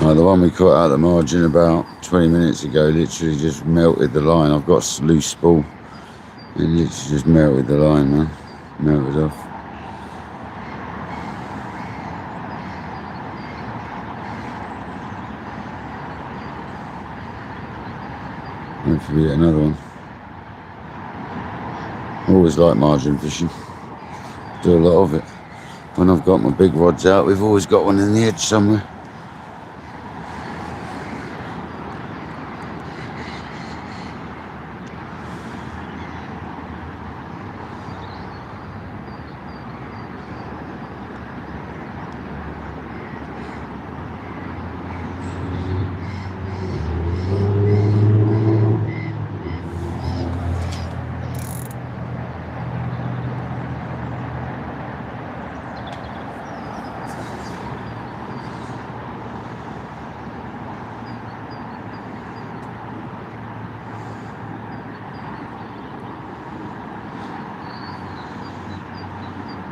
Oh, the one we caught out of the margin about 20 minutes ago literally just melted the line. I've got a loose spool. It literally just melted the line, man. Melted off. Hopefully we get another one. Always like margin fishing. Do a lot of it. When I've got my big rods out, we've always got one in the edge somewhere.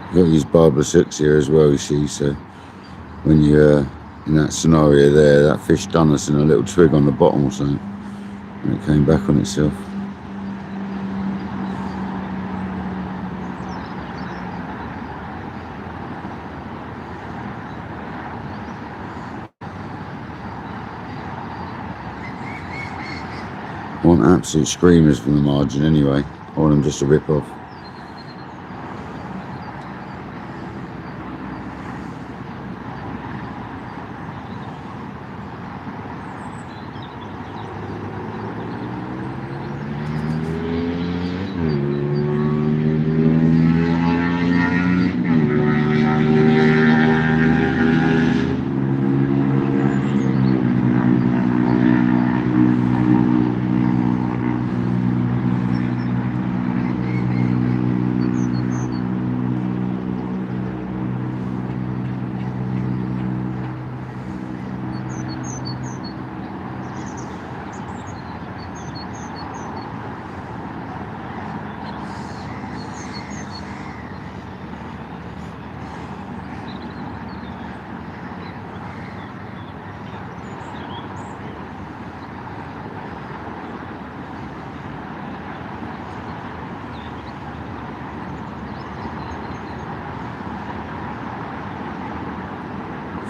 You've got to use barbless hooks here as well, you see, so when you're in that scenario there, that fish done us in a little twig on the bottom or something, and it came back on itself. I want absolute screamers from the margin anyway. I want them just to rip off.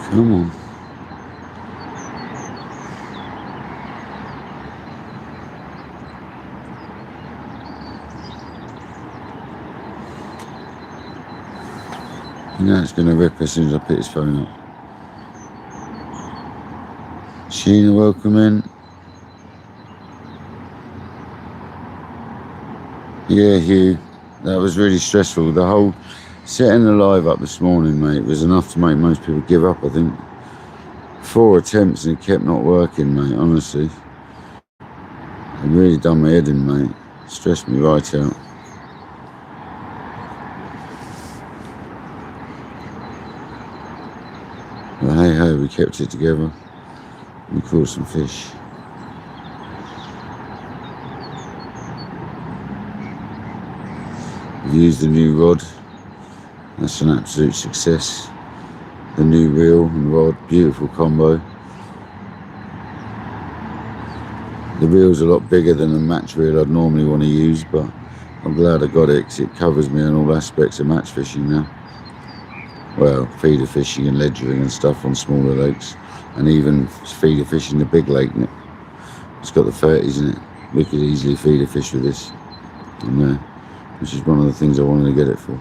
Come on. You know it's going to rip as soon as I pick his phone up. Sheena, welcome in. Yeah, Hugh, that was really stressful. The whole setting the live up this morning, mate, was enough to make most people give up, I think. 4 attempts and it kept not working, mate, honestly. It really done my head in, mate. Stressed me right out. But hey ho, we kept it together. We caught some fish. We've used the new rod. That's an absolute success. The new reel and rod, beautiful combo. The reel's a lot bigger than the match reel I'd normally want to use, but I'm glad I got it because it covers me on all aspects of match fishing now. Well, feeder fishing and ledgering and stuff on smaller lakes, and even feeder fishing the big lake. It's got the 30s in it. We could easily feeder fish with this, and which is one of the things I wanted to get it for.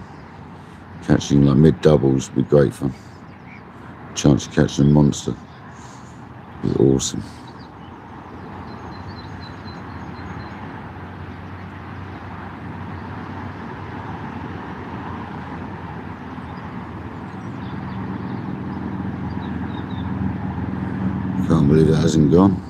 Catching like mid doubles would be great fun. Chance of catching a monster is awesome. Can't believe it hasn't gone.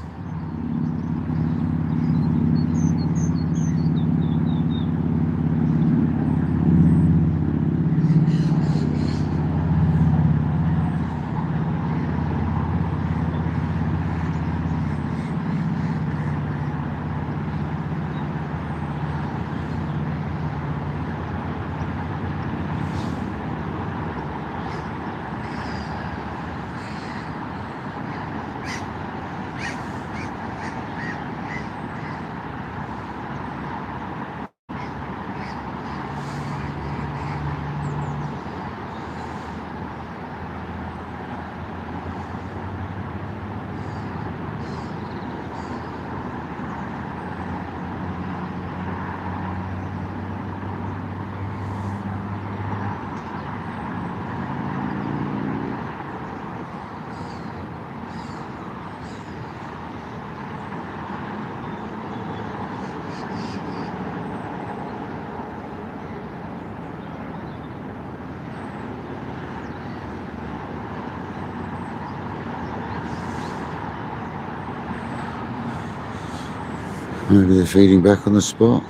Maybe they're feeding back on the spot.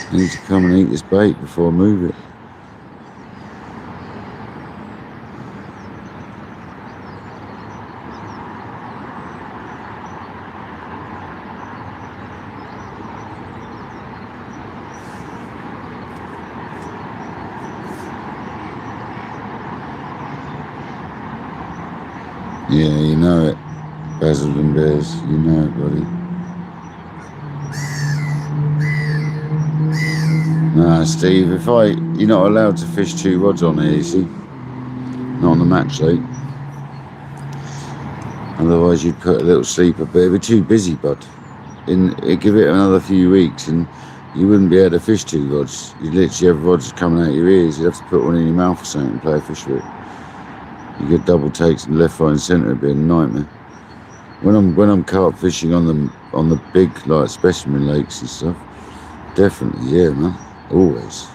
I need to come and eat this bait before I move it. Yeah, you know it. Basil and Bears, you know it, buddy. Nah, Steve, you're not allowed to fish 2 rods on here, you see. Not on the match lake. Otherwise you'd put a little sleeper, but it'd be too busy, bud. Give it another few weeks and you wouldn't be able to fish 2 rods. You'd literally have rods coming out your ears. You'd have to put one in your mouth or something and play a fish with it. You get double takes and left, right and centre, it'd be a nightmare. When I'm carp fishing on the big like specimen lakes and stuff, definitely, yeah, man. Always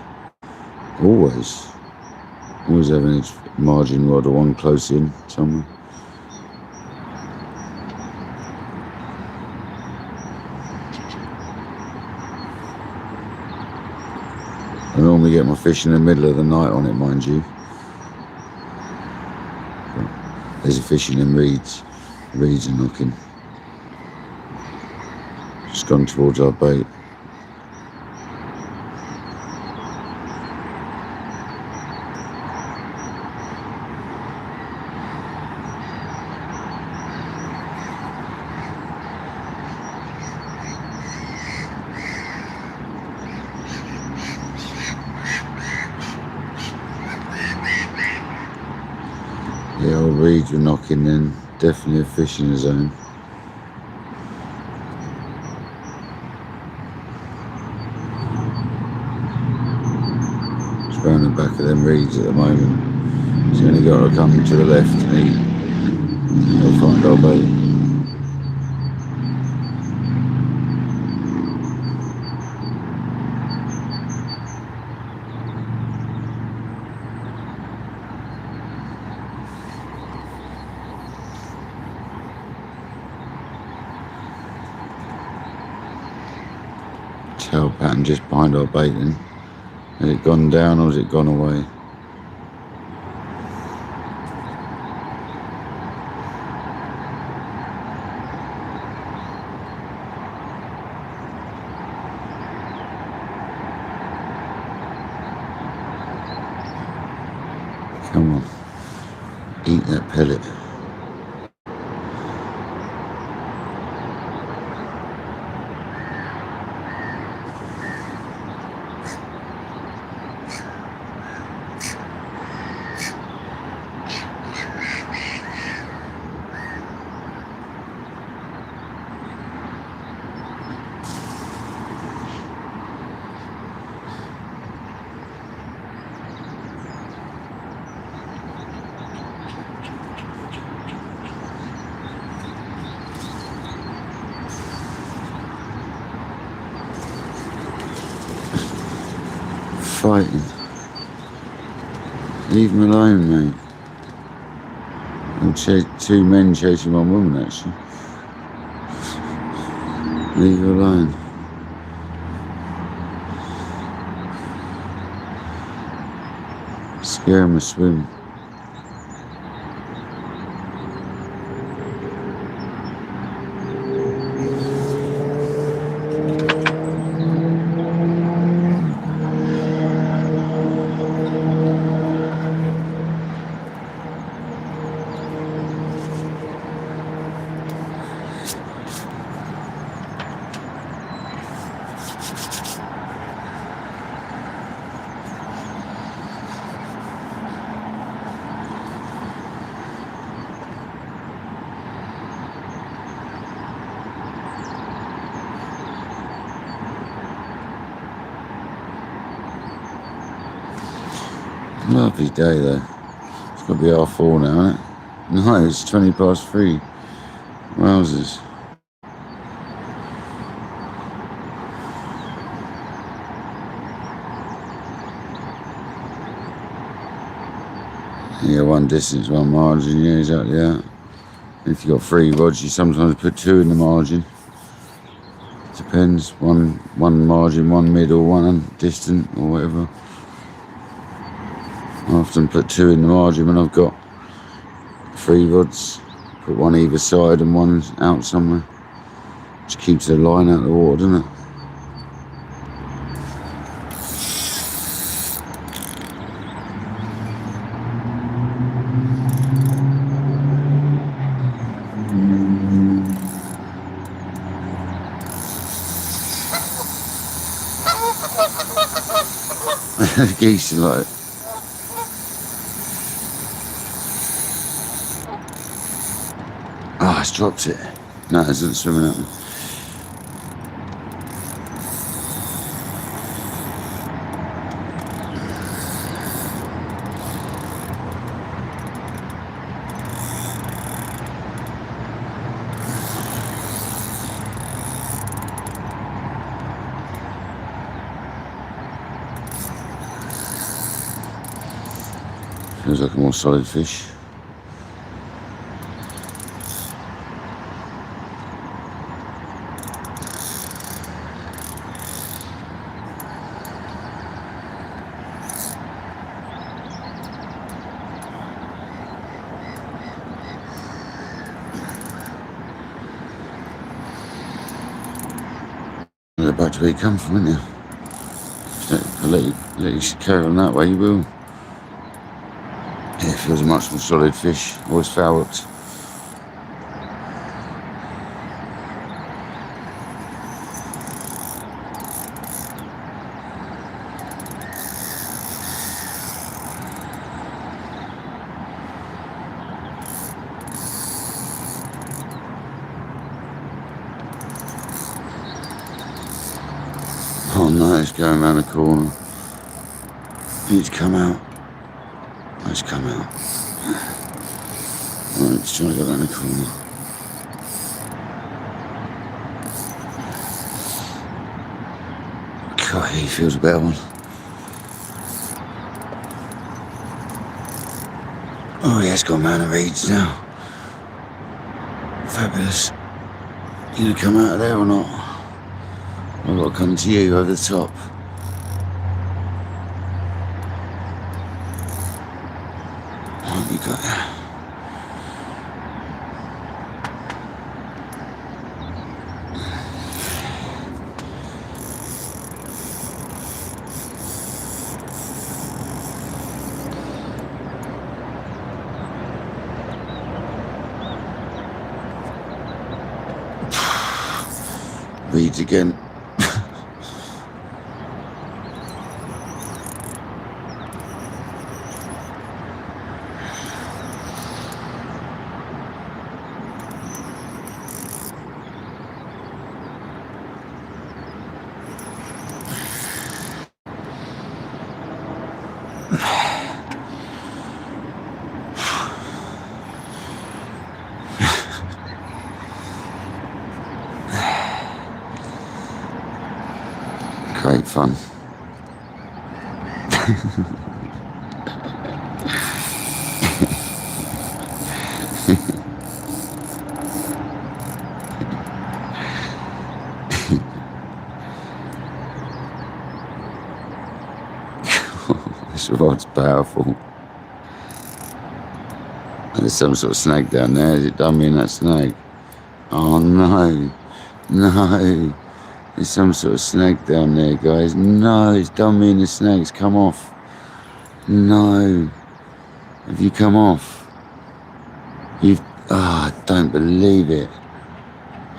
having a margin rod or one close in somewhere. I normally get my fish in the middle of the night on it, mind you. But there's a fish in them reeds. Reeds are knocking. Just gone towards our bait. reeds were knocking, then definitely a fish in the zone. It's round the back of them reeds at the moment. He's only got to come to the left and he'll find our bait. Tail pattern just behind our bait then. Has it gone down or has it gone away? Come on, eat that pellet. Fighting. Leave him alone, mate. Two men chasing one woman, actually. Leave her alone. Scare him to swim. Lovely day though. It's got to be 4:30 now, isn't it? No, it's 3:20. Wowzers. Yeah, one distance, one margin, yeah, exactly that. If you've got 3 rods, you sometimes put 2 in the margin. Depends, one margin, one middle, one distant, or whatever. I often put 2 in the margin when I've got 3 rods. Put one either side and one out somewhere. Just keeps the line out of the water, doesn't it? The geese are like, it's dropped it. No, it's not swimming at me. Feels like a more solid fish. They're back to where you come from, aren't you? Let you carry on that way, you will. Yeah, it feels a much more solid fish. Always foul hooked. Oh no, it's going around the corner. It's come out. It's come out. Right, it's trying to go around the corner. God, he feels a better one. Oh, he has got a man of reeds now. Fabulous. You gonna come out of there or not? I've got to come to you over the top. What you got there? Reeds again. Great fun. This rod's powerful. There's some sort of snag down there. Has it done me in that snag? Oh no, no. There's some sort of snag down there, guys. No, it's done me in the snag. It's come off. No. Have you come off? You've... Ah, I don't believe it.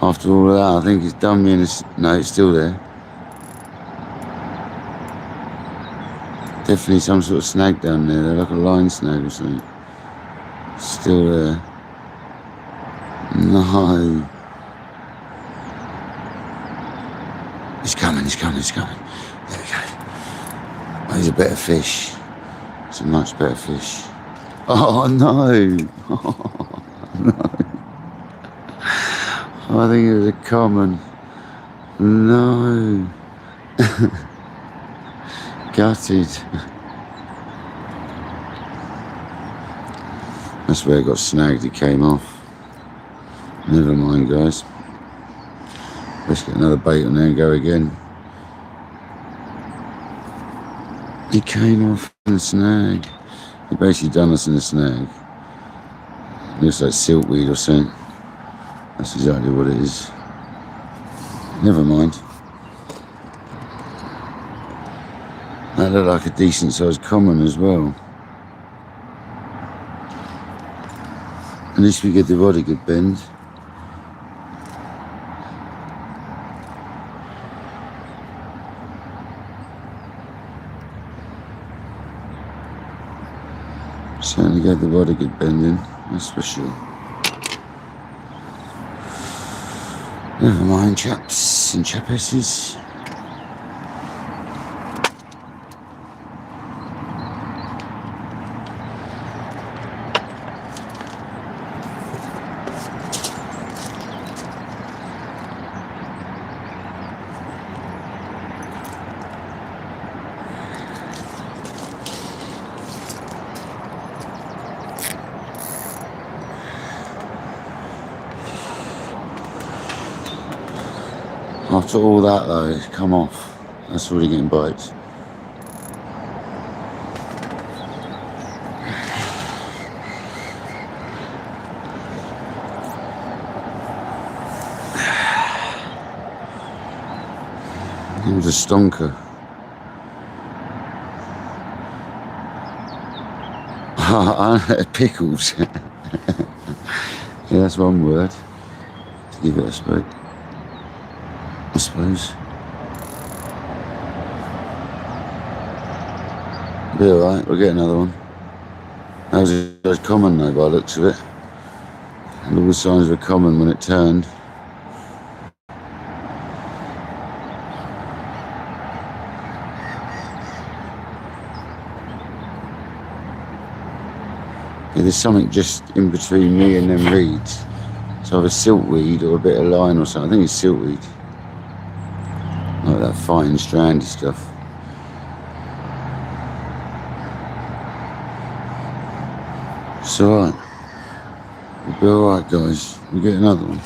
After all of that, I think it's done me in the... No, it's still there. Definitely some sort of snag down there. They're like a line snag or something. Still there. No. It's coming, it's coming, it's coming. There we go. Oh, he's a better fish. It's a much better fish. Oh no! Oh, no. I think it was a common. No. Gutted. That's where it got snagged, it came off. Never mind, guys. Let's get another bait on there and go again. He came off in the snag. He basically done us in the snag. Looks like siltweed or something. That's exactly what it is. Never mind. That looked like a decent sized common as well. At least we get the rod a good bend. Certainly gave the rod a good bend in, that's for sure. Never mind, chaps and chapesses. After all that though, it's come off. That's already getting bites. It was a stonker. Pickles. Yeah, that's one word to give it a spoke. I suppose. Be alright, we'll get another one. That was common though by the looks of it. And all the signs were common when it turned. Yeah, there's something just in between me and them reeds. It's either siltweed or a bit of line or something. I think it's siltweed. Like that fine strandy stuff. It's alright. We'll be alright, guys. We'll get another one.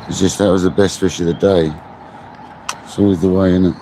It's just that was the best fish of the day. It's always the way, innit?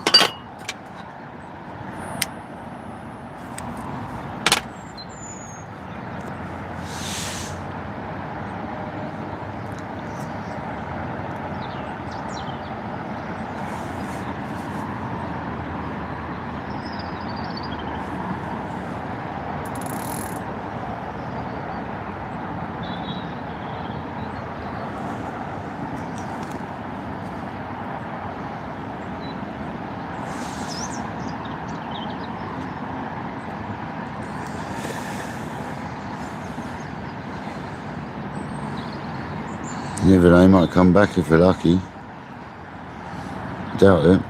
You never know, he might come back if we're lucky. Doubt it.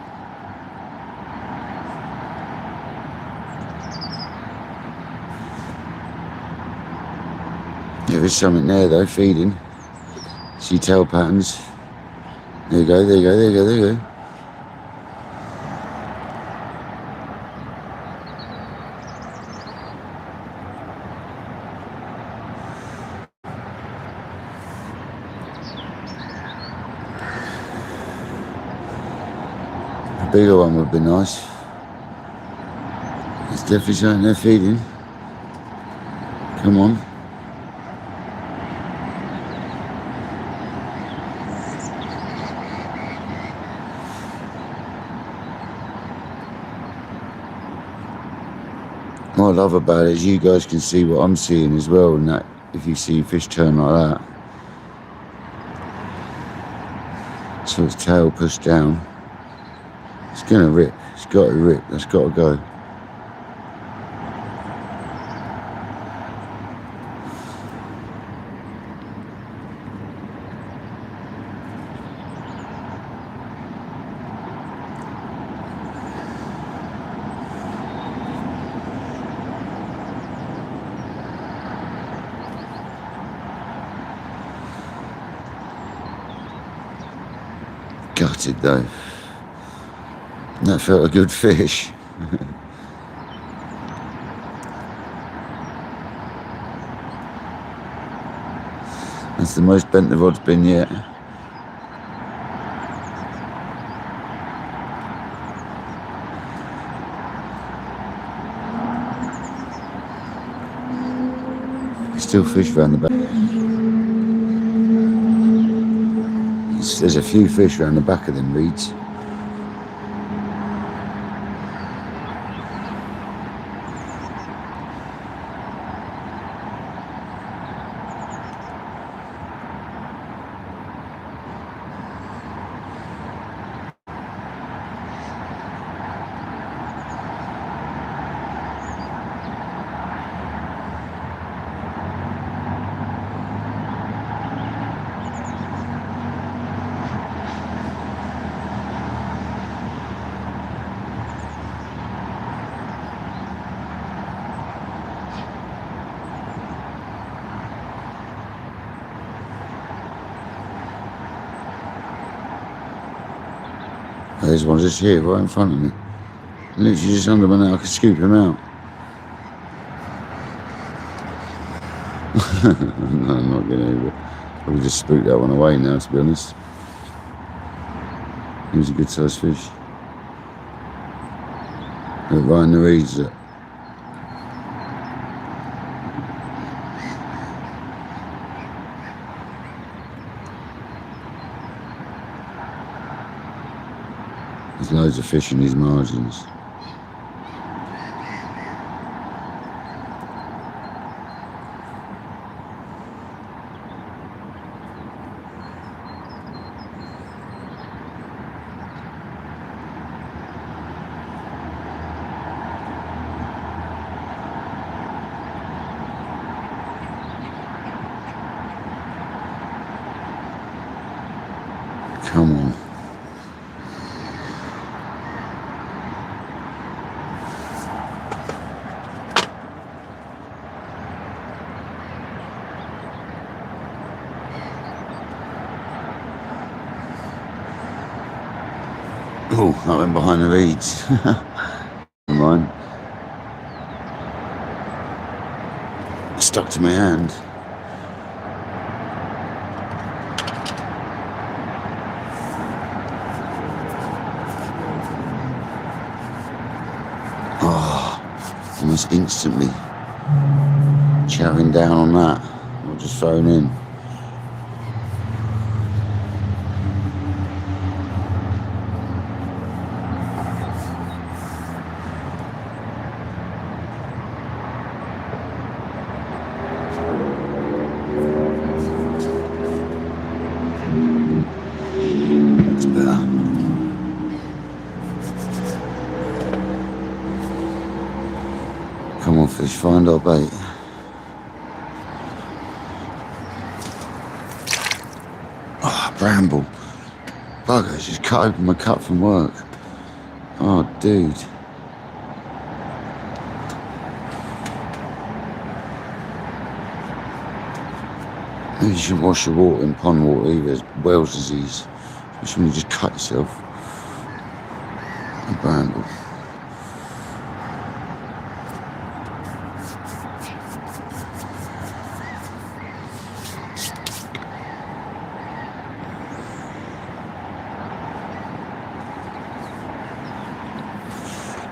Yeah, there's something there though, feeding. See tail patterns. There you go, there you go, there you go, there you go. A bigger one would be nice. There's definitely something there feeding. Come on. What I love about it is you guys can see what I'm seeing as well, and that if you see fish turn like that. So its tail pushed down. It's gonna rip. It's got to rip. That's got to go. Gutted though. That felt a good fish. That's the most bent the rod's been yet. Still fish around the back. There's a few fish around the back of them reeds. There's one just here, right in front of me. Literally just under my now, I could scoop him out. No, I'm not gonna probably just spook that one away now, to be honest. He was a good sized fish. Look, right in the reeds. There's loads of fish in these margins. Come on. Oh, I went behind the reeds. Never mind. Stuck to my hand. Oh, almost instantly chowing down on that. Or just thrown in. It's better. Come on, fish, find our bait. Oh, bramble. Bugger, just cut open my cut from work. Oh, dude. Maybe you shouldn't wash your water in pond water either. It's Wales disease. Especially when you just cut yourself. A bramble.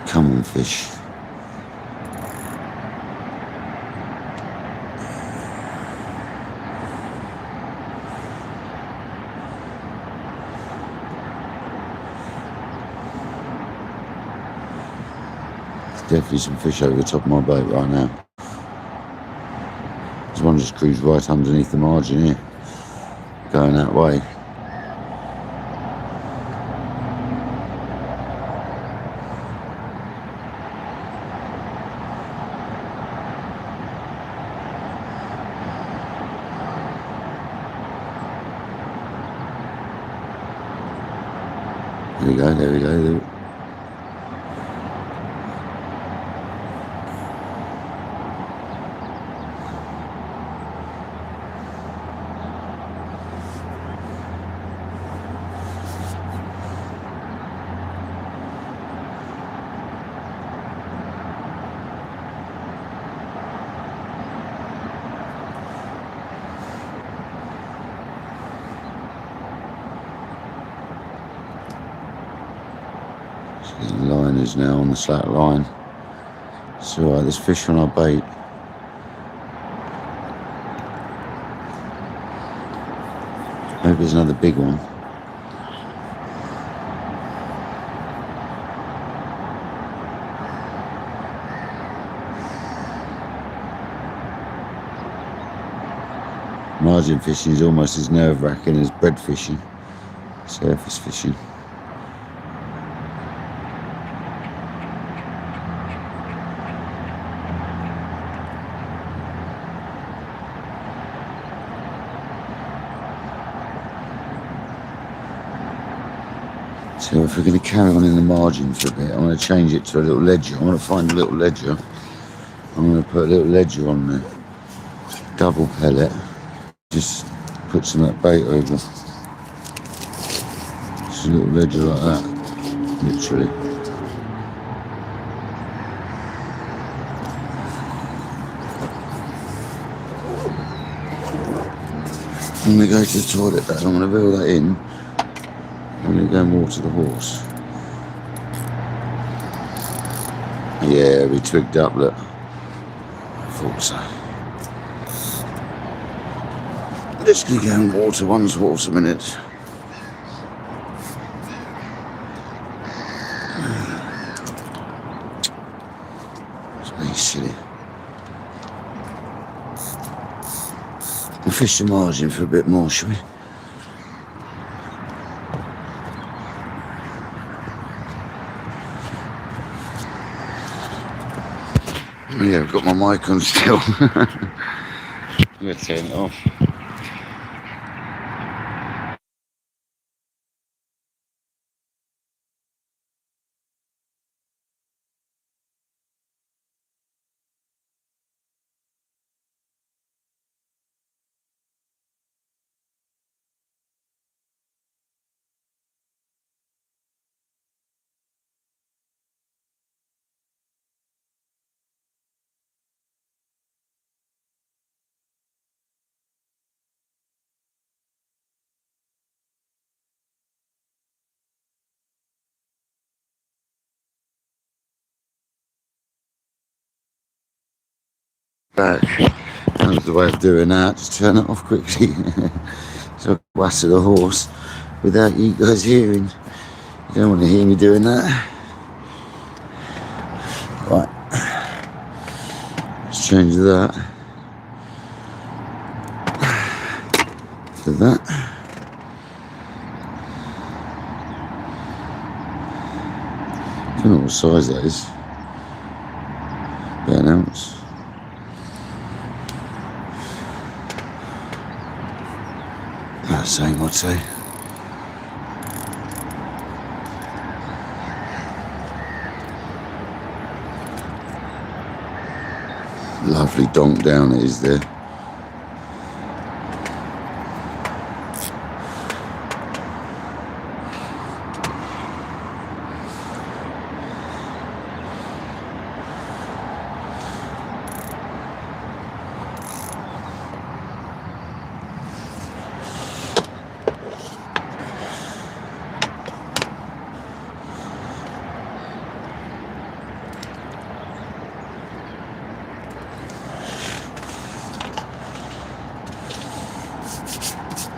Come on, fish. Definitely some fish over the top of my boat right now. There's one just cruised right underneath the margin here, going that way. There we go, there we go. The line is now on the slack line. It's alright, there's fish on our bait. Maybe there's another big one. Margin fishing is almost as nerve-wracking as bread fishing, surface fishing. So if we're going to carry on in the margin for a bit, I'm going to change it to a little ledger. I want to find a little ledger. I'm going to put a little ledger on there. Double pellet. Just put some of that bait over. Just a little ledger like that, literally. I'm going to go to the toilet though. I'm going to reel that in. I'm going to go and water the horse. Yeah, we twigged up, look. I thought so. I'm just going to go and water one's horse a minute. It's being silly. We'll fish the margin for a bit more, shall we? Yeah, I've got my mic on still. I'm going to turn it off. back. That was the way of doing that. Just turn it off quickly. So I can whack the horse without you guys hearing. You don't want to hear me doing that. Right. Let's change that to that. I don't know what size that is. About an ounce. Same, I'd say. Lovely donk down it is there.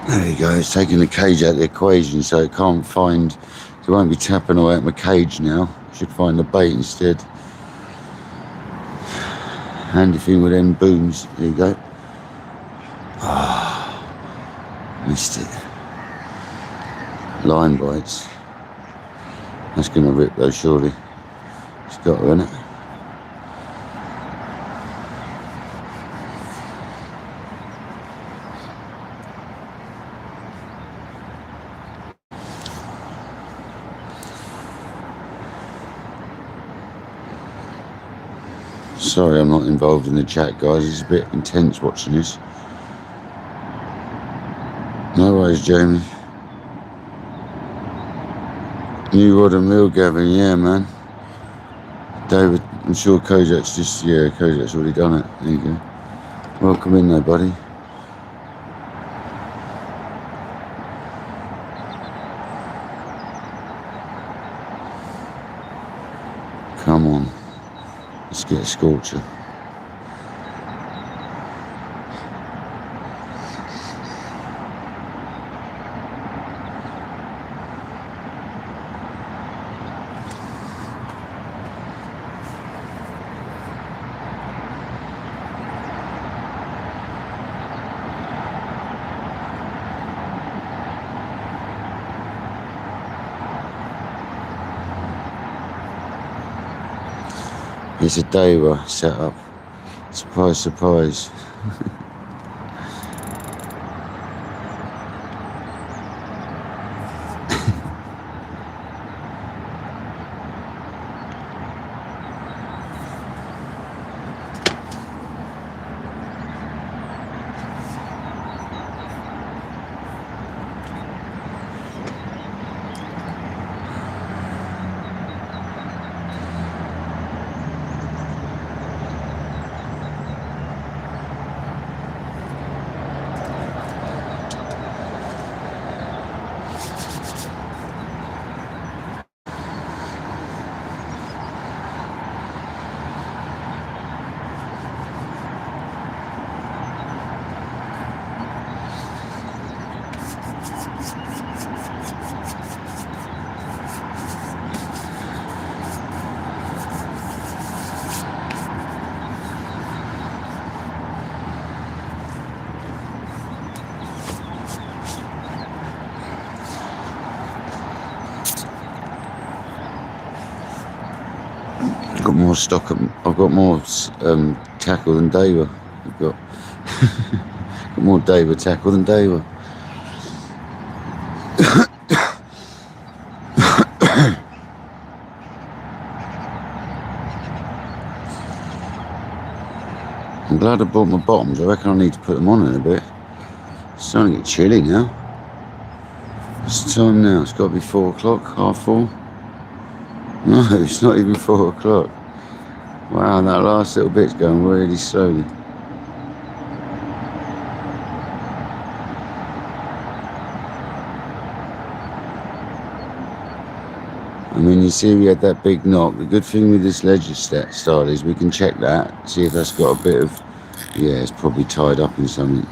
There you go, it's taking the cage out of the equation, so it can't find, it won't be tapping away at my cage now. It should find the bait instead. Handy thing with them booms. There you go. Ah, missed it. Line bites. That's going to rip though, surely. It's got to, innit? Sorry I'm not involved in the chat, guys. It's a bit intense watching this. No worries, Jamie. New rod and reel, Gavin. Yeah, man. David, I'm sure Kojak's just, yeah, Kojak's already done it. There you go. Welcome in there, buddy. Come on. Let's get a scorcher. It's a Daiwa setup. Surprise, surprise. Got more stock. I've got more tackle than Daiwa. I've got, got more Daiwa tackle than Daiwa. I'm glad I bought my bottoms. I reckon I need to put them on in a bit. It's starting to get chilly now. What's the time now? It's got to be 4 o'clock, half 4. No, it's not even 4 o'clock. Wow, that last little bit's going really slowly. I mean, you see we had that big knock. The good thing with this ledger style is we can check that, see if that's got a bit of Yeah, it's probably tied up in something.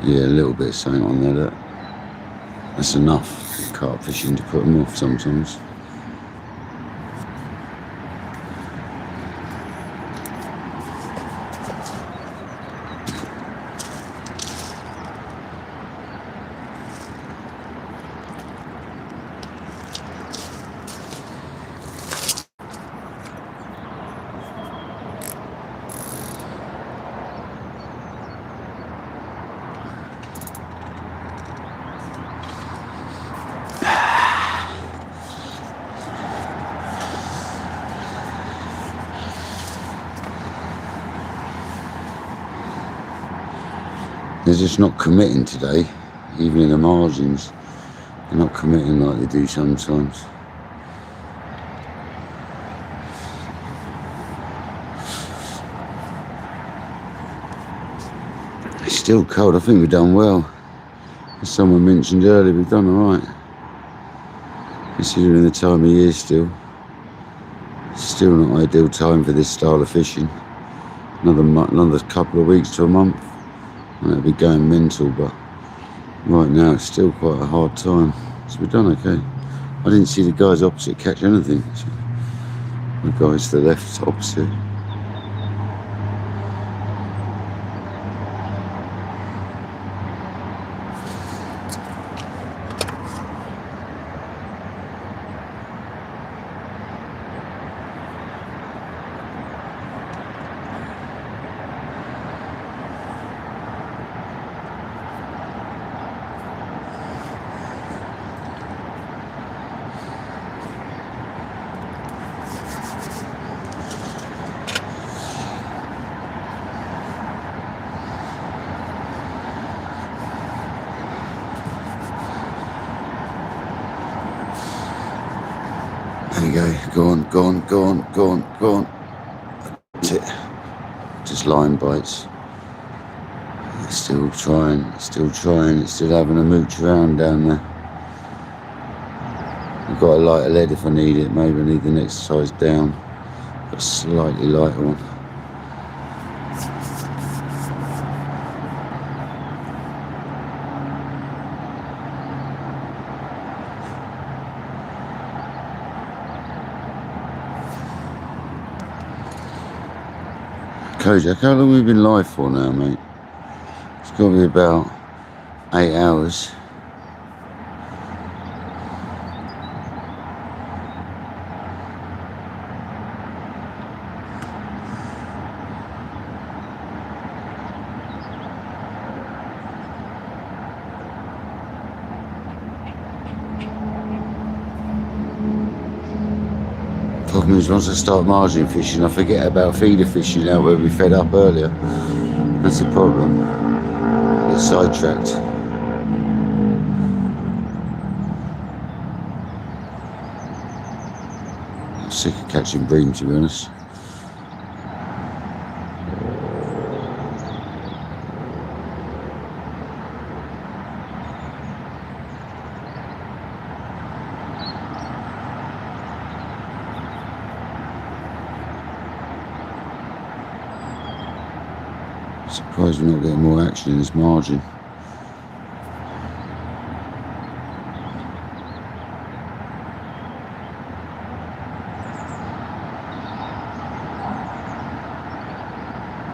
Yeah, a little bit of something on there. Look. That's enough carp fishing to put them off sometimes. They're just not committing today, even in the margins. They're not committing like they do sometimes. It's still cold. I think we've done well. As someone mentioned earlier, we've done alright. Considering the time of year still. Still not ideal time for this style of fishing. Another couple of weeks to a month. And it'll be going mental, but right now it's still quite a hard time. So we've done okay. I didn't see the guys opposite catch anything. So the guys to the left opposite. There you go, go on, go on, go on, go on, go on. That's it. Just line bites. Still trying, still having a mooch around down there. I've got a lighter lead if I need it. Maybe I need the next size down. Got a slightly lighter one. Kojak, how long have we been live for now, mate? It's got to be about 8 hours. Problem is, once I start margin fishing, I forget about feeder fishing now where we fed up earlier. That's the problem. I get sidetracked. I'm sick of catching bream, to be honest. Surprised we're not getting more action in this margin.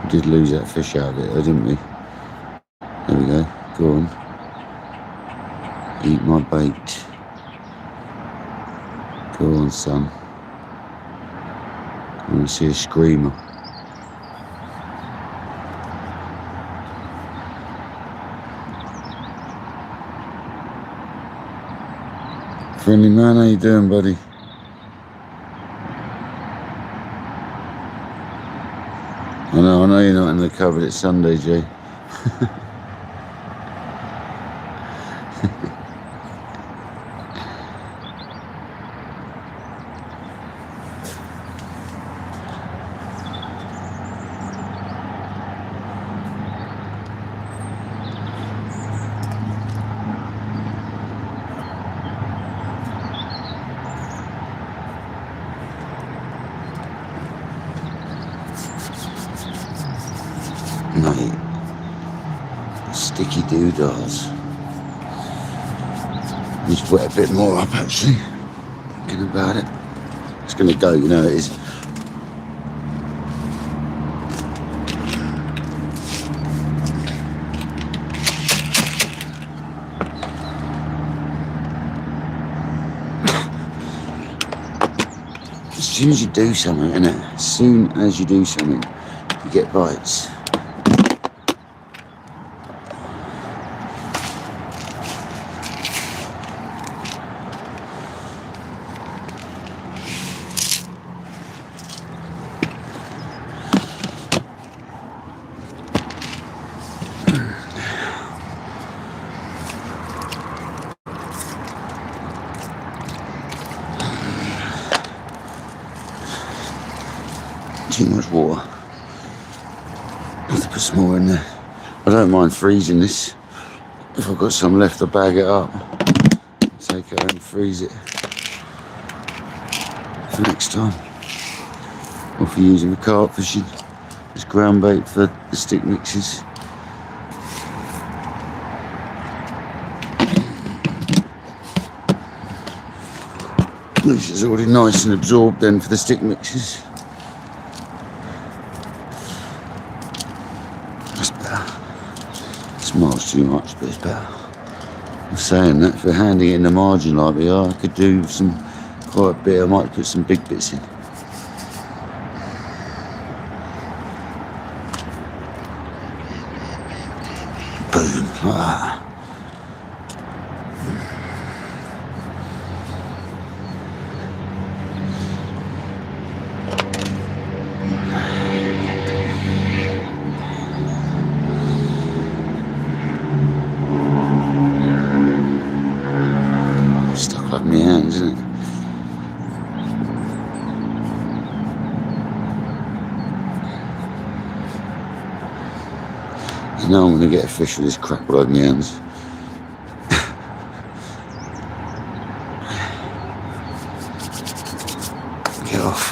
We did lose that fish out of it, though, didn't we? There we go. Go on. Eat my bait. Go on, son. I want to see a screamer. Friendly man, how you doing, buddy? I know you're not in the covered, it's Sunday, Jay. Sticky doodahs. Need to wet a bit more up actually. Thinking about it. It's gonna go, you know it is. As soon as you do something, innit? As soon as you do something, you get bites. Too much water. Have to put some more in there. I don't mind freezing this. If I've got some left, I'll bag it up. Take it home and freeze it for next time. Or for using the carp fishing as ground bait for the stick mixes. This is already nice and absorbed then for the stick mixes. Smells too much, but it's better. I'm saying that, if we're handing it in the margin like we are, I could do some quite a bit. I might put some big bits in. Boom, like that. Like my hands, isn't it? You know I'm going to get a fish with this crap all over my hands. Get off.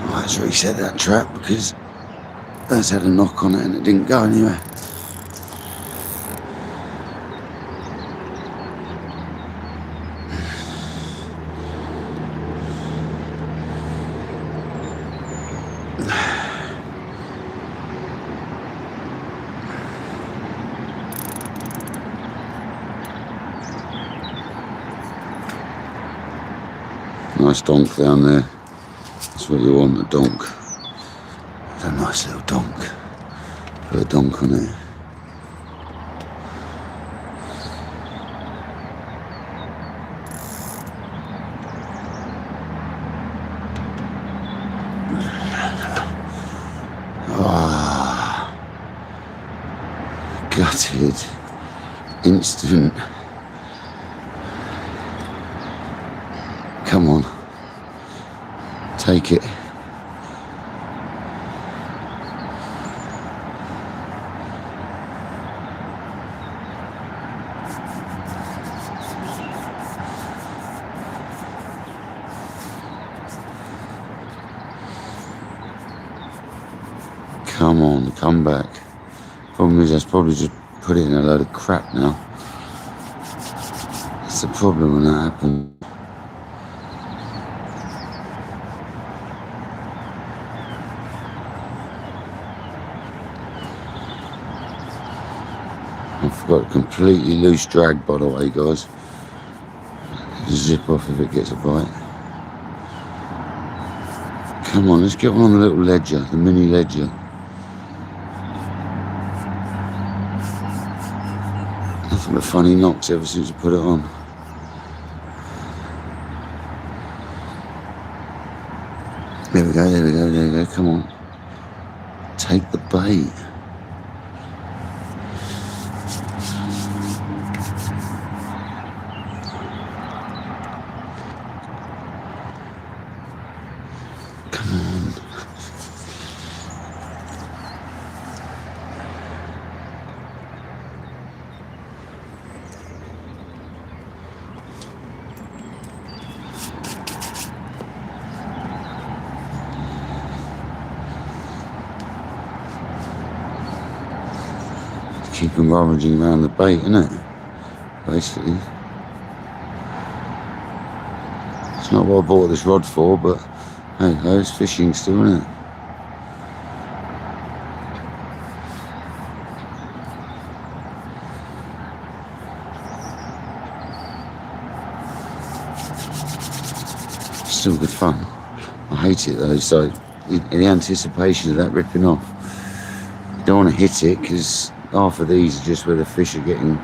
I had to reset that trap because that's had a knock on it and it didn't go anywhere. Nice donk down there. That's what you want, a donk. A nice little donk. Put a donk on it. Ah, gutted. Instant. Come on. Take it. Come on, come back. Problem is, I probably just put it in a load of crap now. That's the problem when that happens. I've got a completely loose drag, by the way, guys. Zip off if it gets a bite. Come on, let's get on the little ledger, the mini ledger. Nothing but funny knocks ever since I put it on. There we go, there we go, there we go, come on. Take the bait. keep them rummaging around the bait, innit? Basically. It's not what I bought this rod for, but hey ho, it's fishing still, isn't it? Still good fun. I hate it though, so in the anticipation of that ripping off, you don't want to hit it because half of these are just where the fish are getting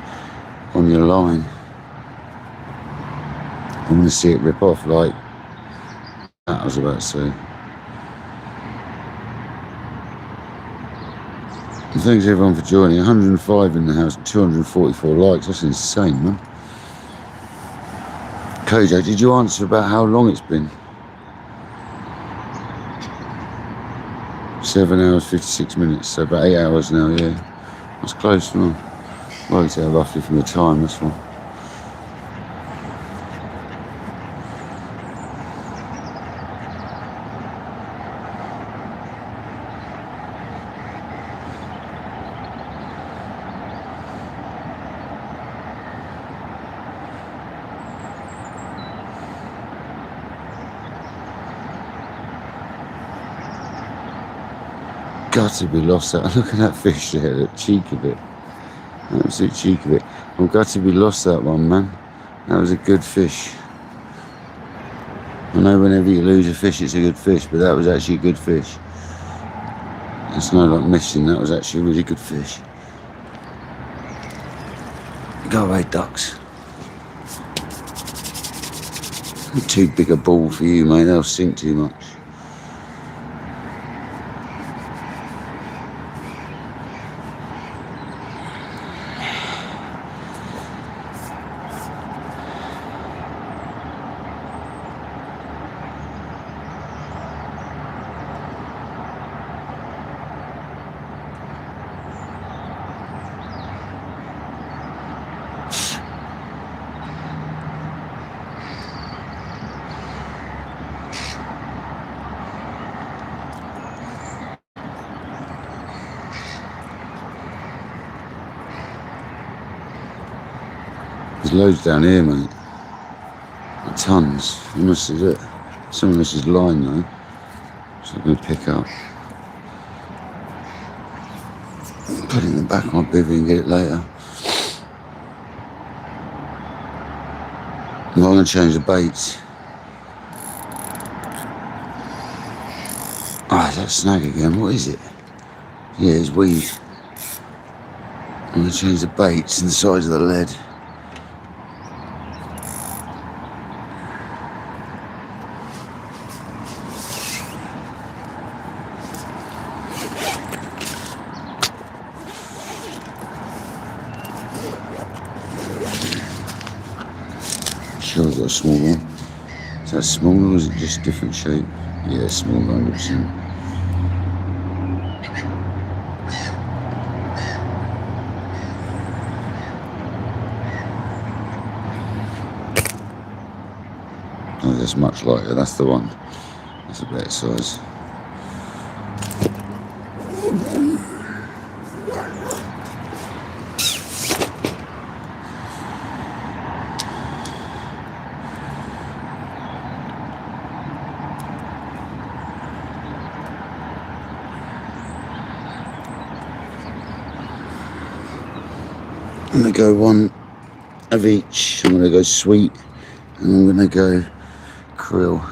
on your line. I want to see it rip off like that, I was about to say. And thanks everyone for joining. 105 in the house, 244 likes. That's insane, man. Kojo, did you answer about how long it's been? 7 hours, 56 minutes, so about 8 hours now, yeah. That's close, no? Well, it's roughly from the time, that's one. Gutted we lost that. Look at that fish there, the cheek of it. Absolute cheek of it. I'm gutted we lost that one, man. That was a good fish. I know whenever you lose a fish, it's a good fish, but that was actually a good fish. It's no like missing, that was actually a really good fish. Go away, ducks. Too big a ball for you, mate. They'll sink too much. There's loads down here, mate. Tons. And this is it. Some of this is line though, so I'm going to pick up. Put it in the back of my bivvy and get it later. I'm going to change the baits. Ah, is that snag again? What is it? Yeah, it's weed. I'm going to change the baits and the size of the lead. Sure, I've got a small one. Is that small or is it just different shape? Yeah, small 100%. Oh, that's much lighter. That's the one. That's a better size. I'm going to go one of each. I'm going to go sweet and I'm going to go krill.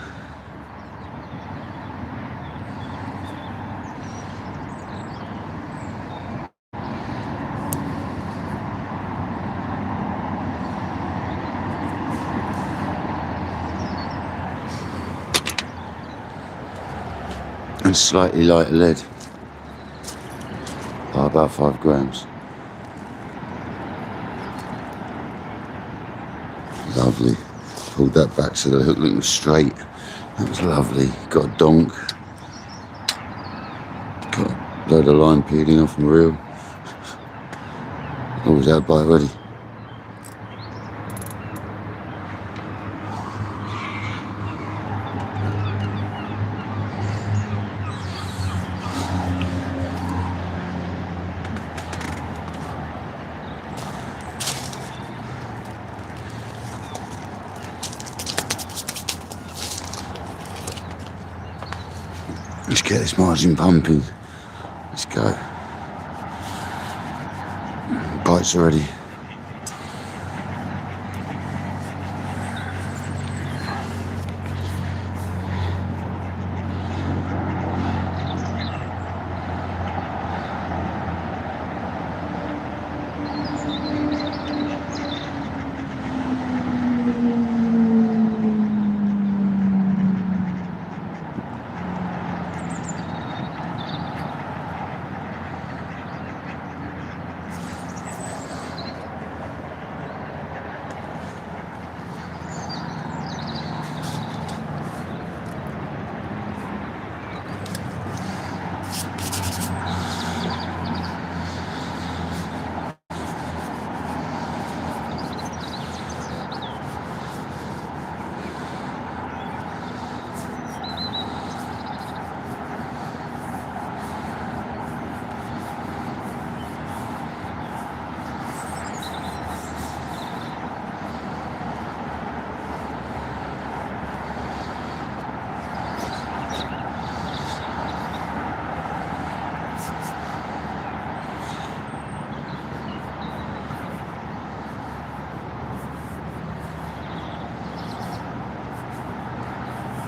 And slightly lighter lead by about 5 grams. Lovely. Pulled that back so the hook looked straight. That was lovely. Got a donk. Got a load of line peeling off my reel. Always out bite ready. Let's get this margin pumping. Let's go. Bites already.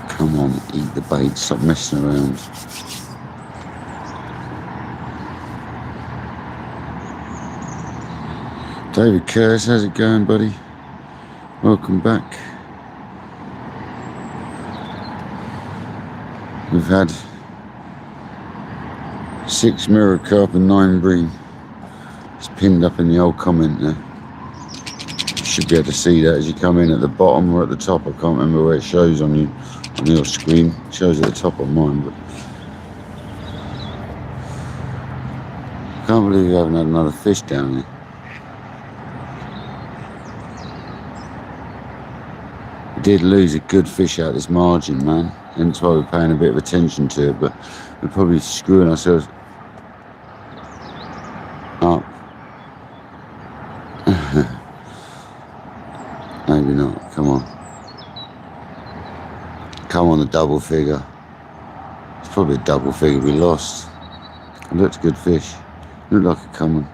Come on, eat the bait, stop messing around. David Curse, how's it going, buddy? Welcome back. We've had 6 mirror carp and 9 bream. It's pinned up in the old comment there. You should be able to see that as you come in at the bottom or at the top. I can't remember where it shows on you. On your screen, it shows at the top on mine, but I can't believe you haven't had another fish down there. We did lose a good fish out of this margin, man, hence why we're paying a bit of attention to it, but we're probably screwing ourselves up. Maybe not, come on. Come on, the double figure. It's probably a double figure we lost. It looked a good fish. Looked like a common.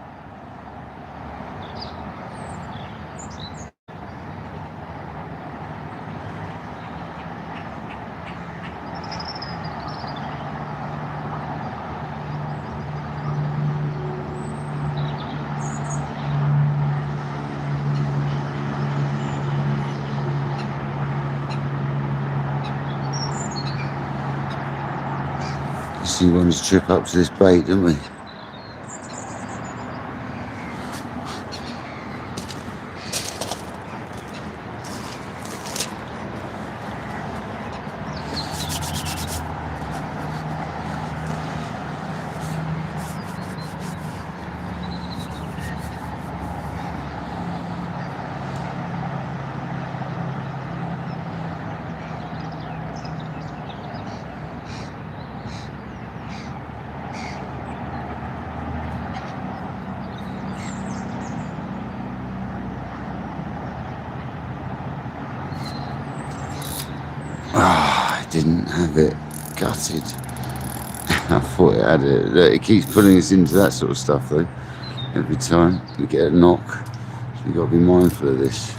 We wanted to trip up to this bait, didn't we? Didn't have it, gutted. I thought it had it. It keeps pulling us into that sort of stuff though. Every time we get a knock, so we've got to be mindful of this.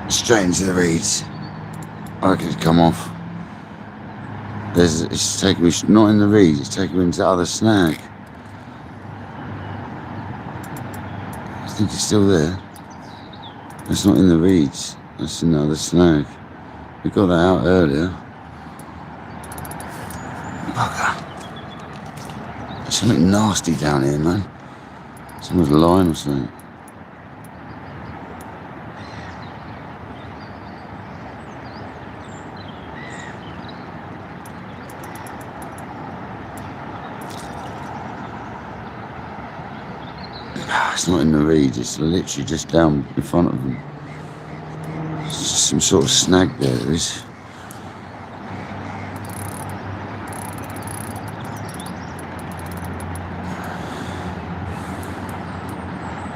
Straight into the reeds. I could come off. It's taking me, not in the reeds, it's taking me into the other snag. I think it's still there. It's not in the reeds. That's another snag. We got that out earlier. Bugger. There's something nasty down here, man. Someone's line or something. It's not in the reeds, it's literally just down in front of them. It's just some sort of snag there is.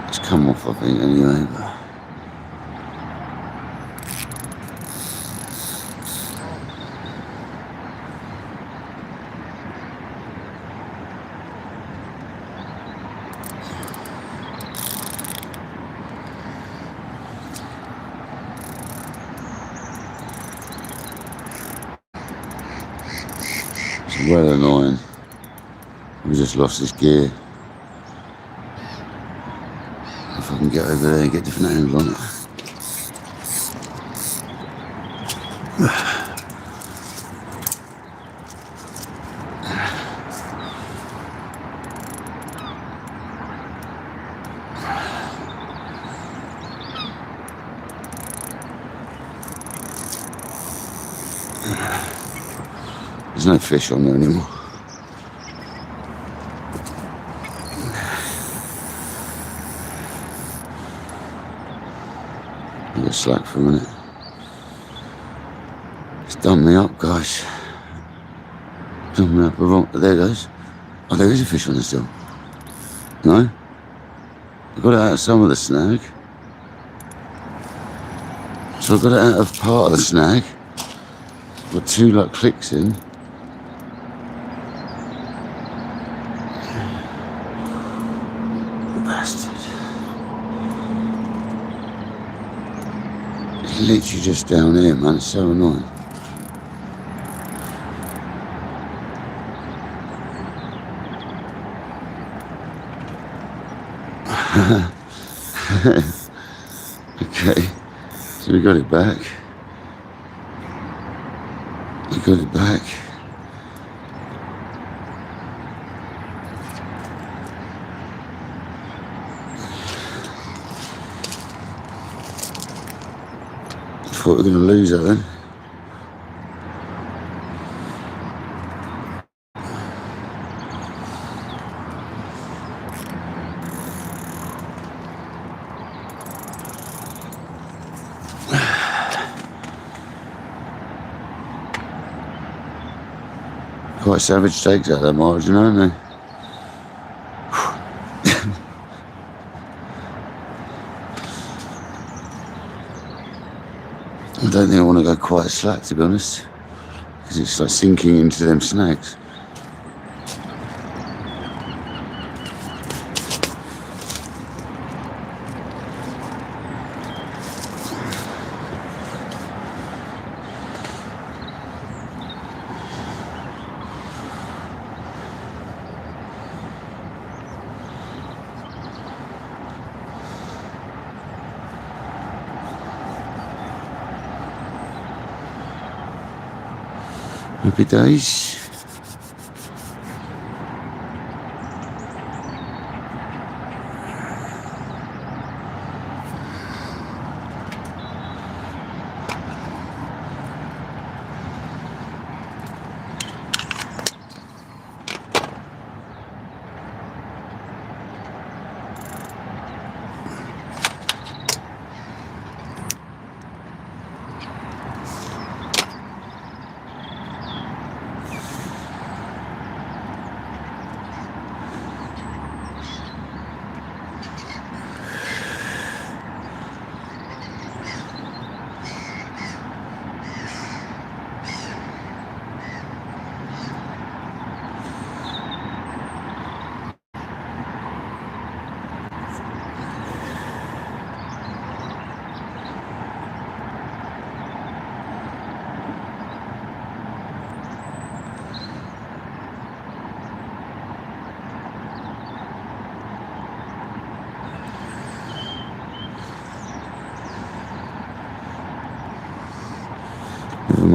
It's come off, I think, anyway. But it's well annoying. We just lost this gear. If I can get over there and get a different angle on it. There's no fish on there anymore. I'll get slack for a minute. It's done me up, guys. Done me up. There it goes. Oh, there is a fish on there still. No? I got it out of some of the snag. So I got it out of part of the snag. Got two like clicks in. Bastard. It's literally just down here, man. It's so annoying. Okay, so we got it back. We got it back. Thought we were going to lose that then. Quite savage takes out that margin, aren't they? I don't think I want to go quite slack, to be honest, because it's like sinking into them snags. Happy days.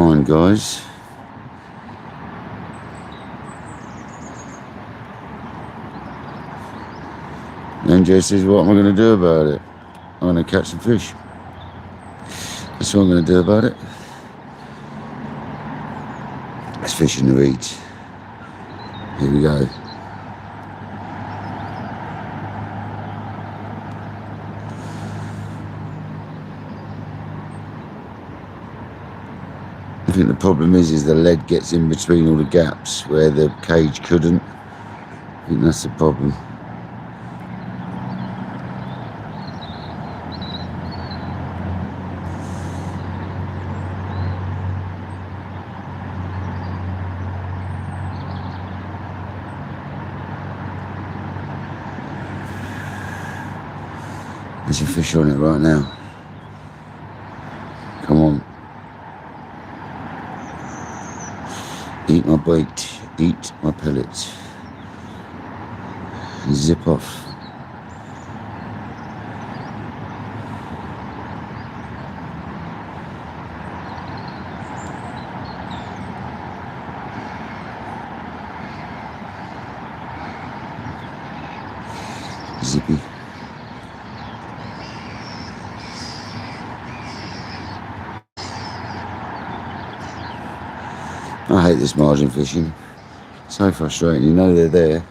mind, guys. MJ says, what am I going to do about it? I'm going to catch some fish. That's what I'm going to do about it. Let's fish in the reeds. Here we go. I think the problem is the lead gets in between all the gaps where the cage couldn't. I think that's the problem. There's a fish on it right now. Come on. Eat my bait, eat my pellets. Zip off. Zippy. I hate this margin fishing. So frustrating. You know they're there.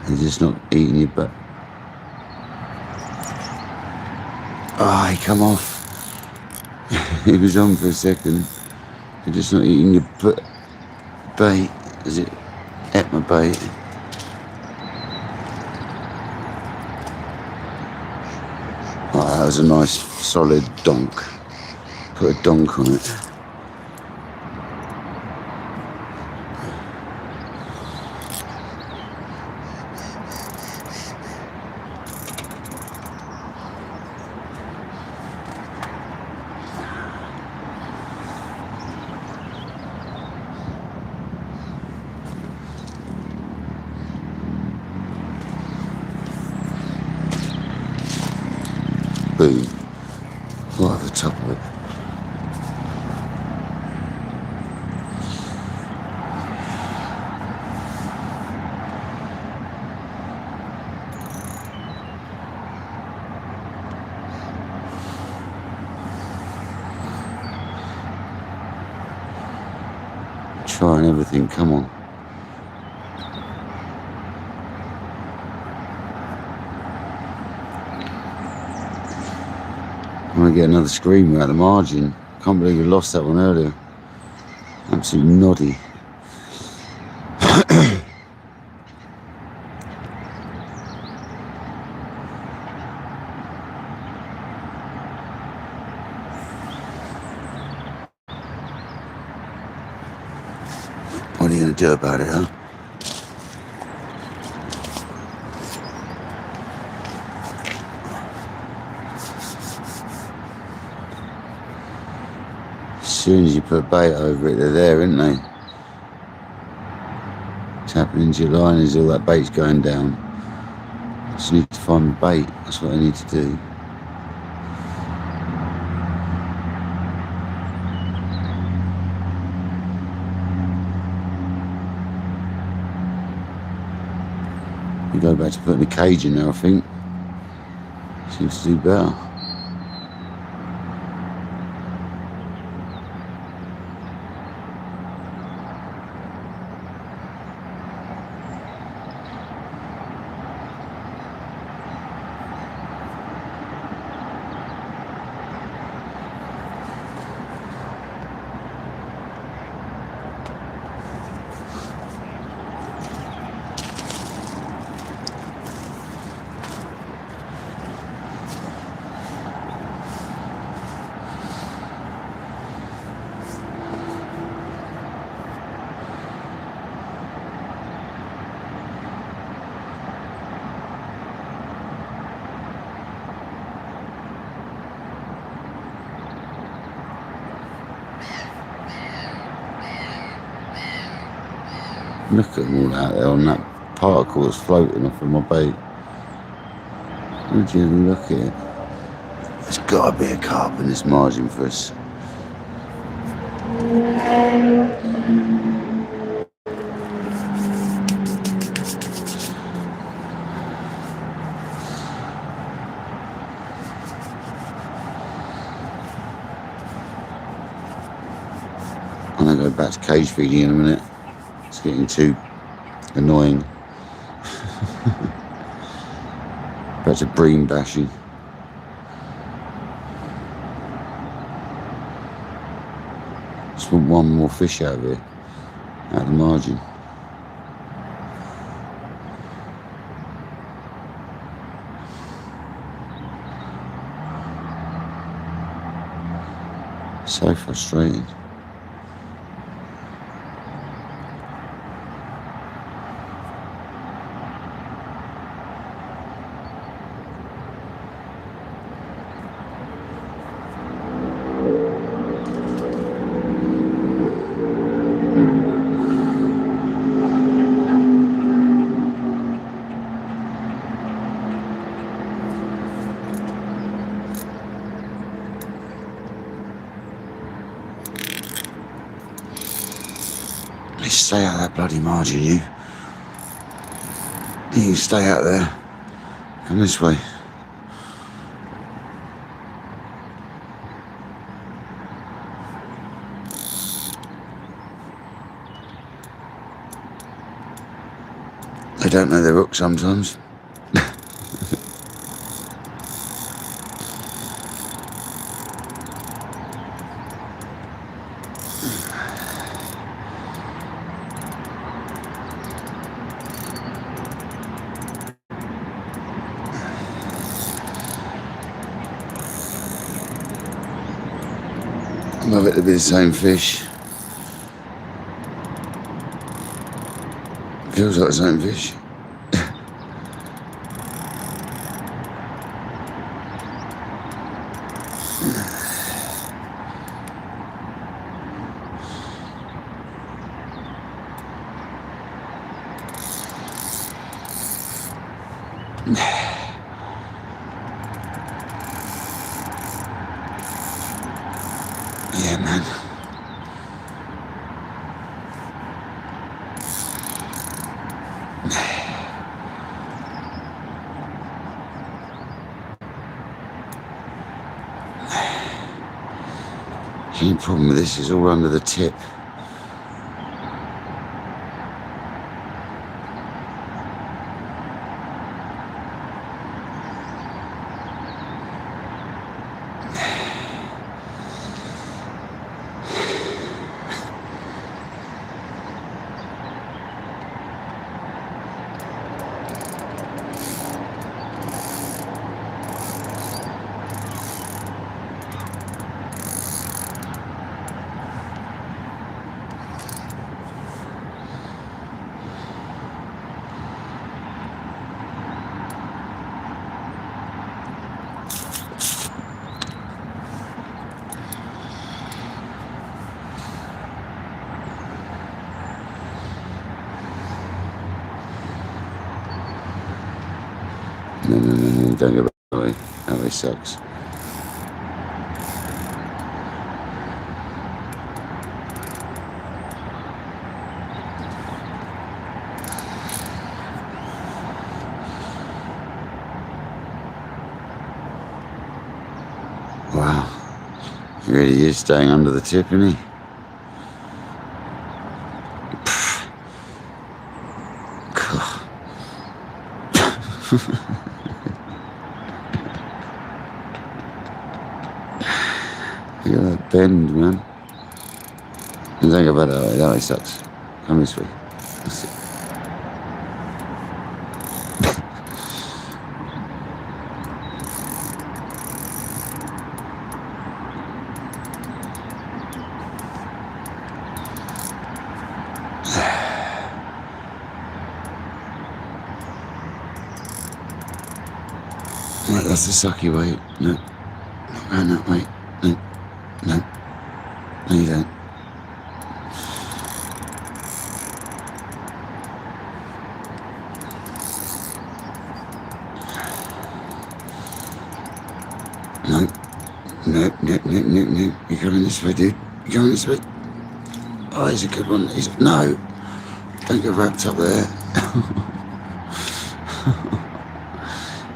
They're just not eating your butt. Oh, he come off. He was on for a second. They're just not eating your butt. Bait. Is it? Ate my bait. Oh, that was a nice solid donk. Put a donk on it. Boom. Right at the top of it. Trying everything, come on. I'm going to get another screamer at the margin. Can't believe we lost that one earlier. Absolutely noddy. What are you going to do about it, huh? As soon as you put bait over it, they're there, aren't they? Tapping into your line as all that bait's going down. Just need to find the bait. That's what I need to do. We go back to putting the cage in there, I think. Seems to do better. Look at them all out there on that particle that's floating off of my bait. Would you look at it? There's got to be a carp in this margin for us. I'm going to go back to cage feeding in a minute. It's getting too annoying. Back to bream bashing. Just want one more fish out of here, out of the margin. So frustrating. Stay out of that bloody margin, you. You can stay out there. Come this way. They don't know their hook sometimes. Love it to be the same fish. Feels like the same fish. Yeah, man. The only problem with this is all under the tip. No, don't go that way. That way sucks. Wow. He really is staying under the tip, isn't he? Look at that bend, man. And don't go back that way. That way sucks. Come this way. That's it. Right, that's the sucky way. No, not going that way. No, you don't. No. No. You're going this way, dude. You're going this way. Oh, he's a good one. No. Don't get wrapped up there.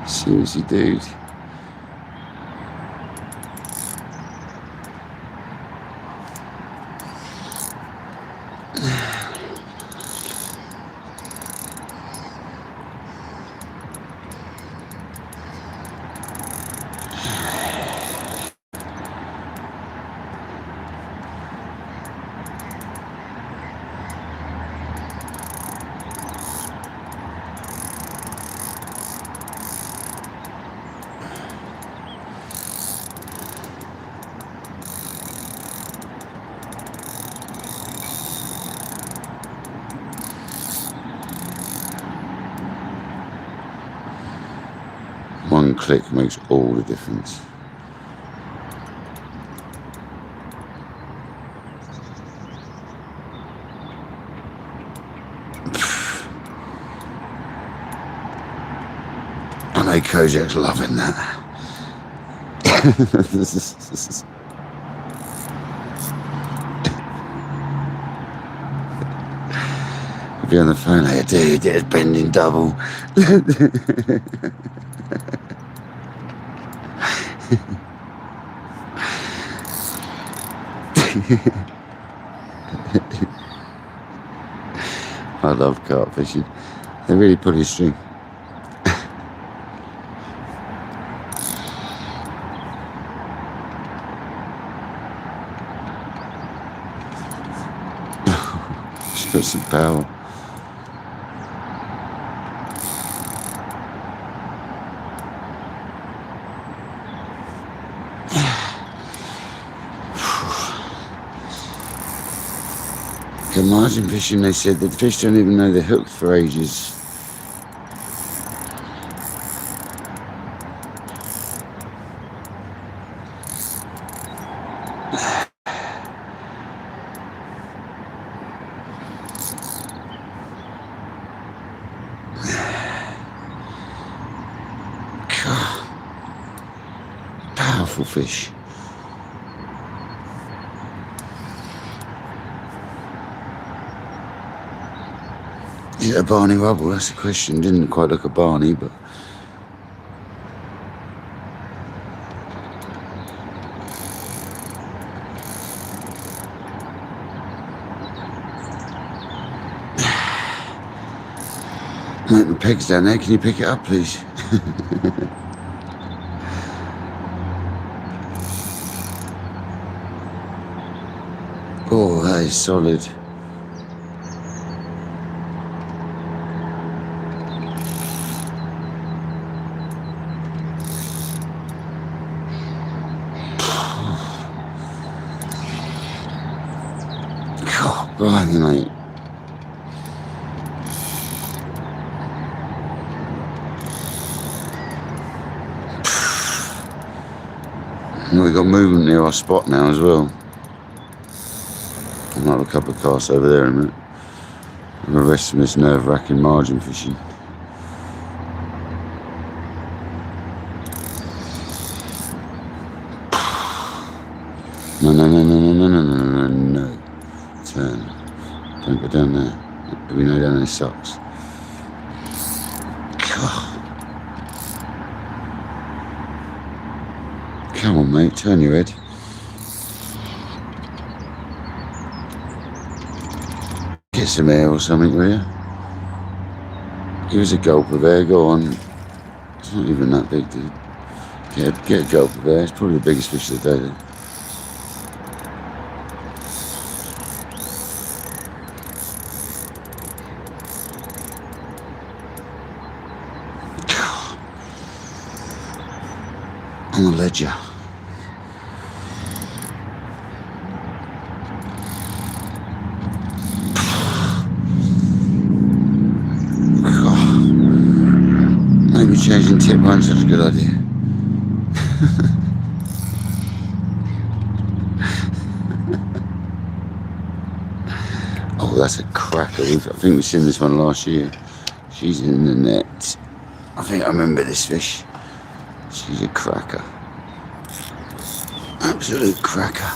Seriously, dude. One click makes all the difference. I know Kojak's loving that. I'll be on the phone, hey dude, it's bending double. I love carp fishing. They really pull your string. Just got some power. Good margin fishing, they said. The fish don't even know they're hooked for ages. God. Powerful fish. Is it a Barney rubble? That's the question. Didn't quite look a Barney, but mate, the peg's down there. Can you pick it up, please? Oh, that is solid. God, blimey, mate. And we've got movement near our spot now as well. I might have a couple of casts over there in a minute. I'm arresting this nerve-wracking margin fishing. No. Turn. Don't go down there. We know down there sucks. God. Come on, mate. Turn your head. Get some air or something, will you? Give us a gulp of air. Go on. It's not even that big, dude. Get a gulp of air. It's probably the biggest fish of the day, dude. On the ledger. Maybe changing tip line's such a good idea. Oh, that's a cracker. I think we've seen this one last year. She's in the net. I think I remember this fish. She's a cracker. Absolute cracker.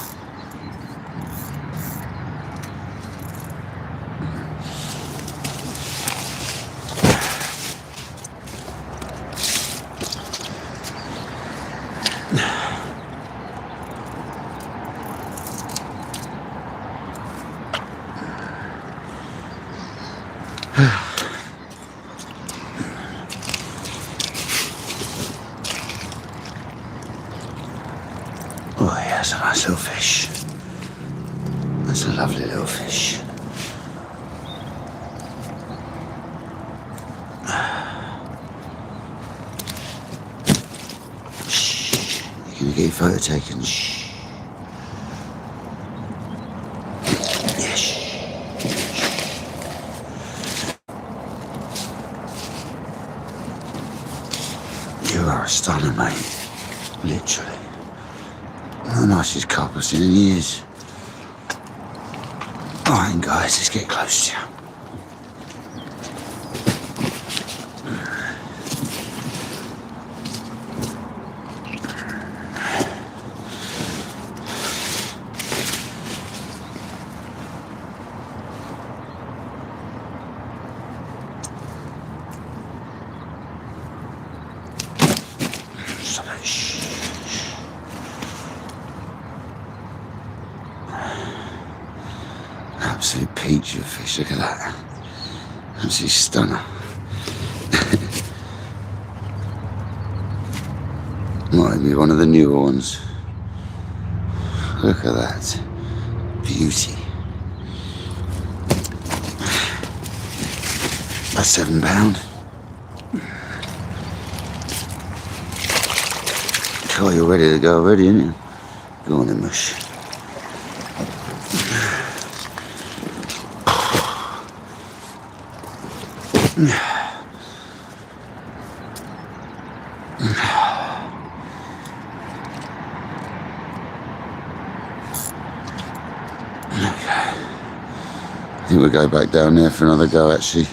Oh yeah, that's a nice little fish. That's a lovely little fish. Shh. You're gonna get your photo taken. Shh. Yes. You are a stunner, mate. Literally. The nicest carp I've seen in years. Alright guys, let's get close to you. Absolute peach of fish, look at that. Absolute stunner. Might be one of the newer ones. Look at that. Beauty. About £7. Oh, you're ready to go already, aren't you? Go on then, mush. I think we'll go back down there for another go, actually.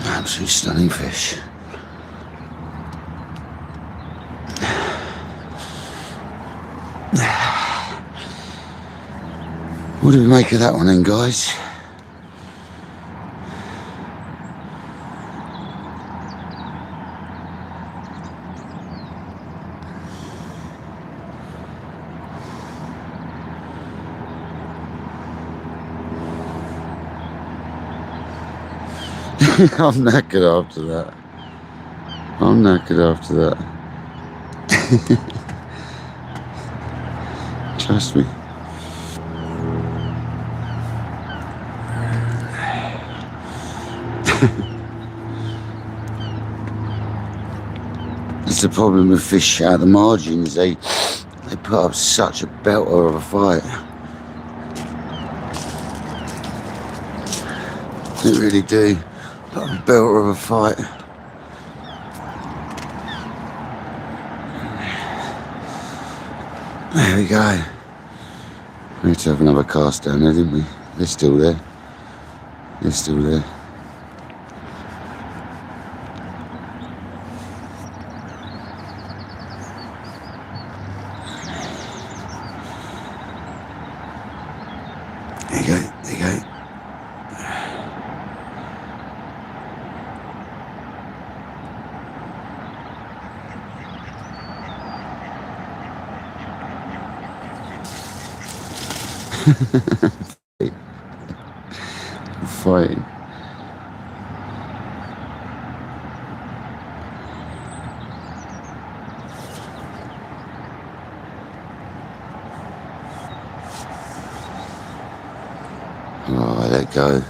Absolutely stunning fish. What do we make of that one then, guys? I'm knackered after that. I'm knackered after that. Trust me. That's the problem with fish out of the margins. They put up such a belter of a fight. They really do. Put up a belter of a fight. There we go. We had to have another cast down there, didn't we? They're still there. They're still there. There you go, there you go. Fighting. Oh, I let go.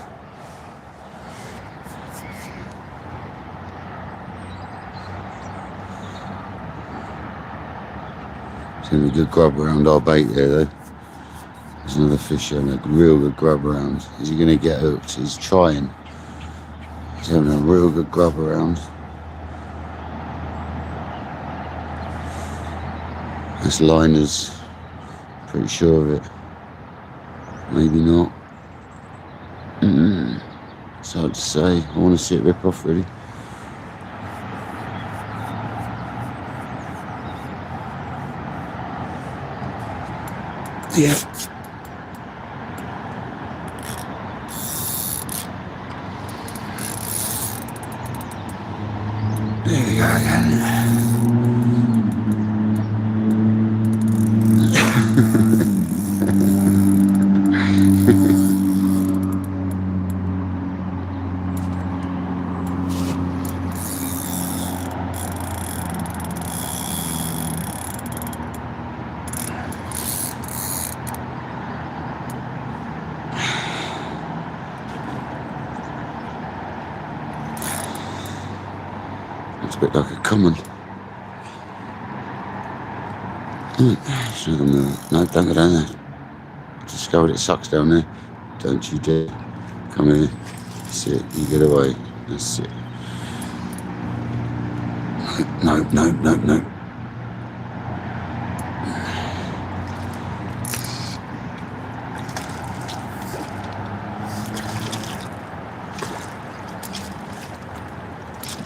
It's gonna be a good grub around our bait there though. There's another fish having a real good grub around. Is he gonna get hooked? He's trying. He's having a real good grub around. That's liners. Pretty sure of it. Maybe not. It's hard to say. I want to see it rip off really. Yeah. There we go again. It's a bit like a common. No, don't go down there. Just go, it sucks down there. Don't you dare. Come here. That's it. You get away. That's it. No, no, no, no.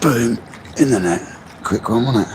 Boom. In the net. Quick one, wasn't it?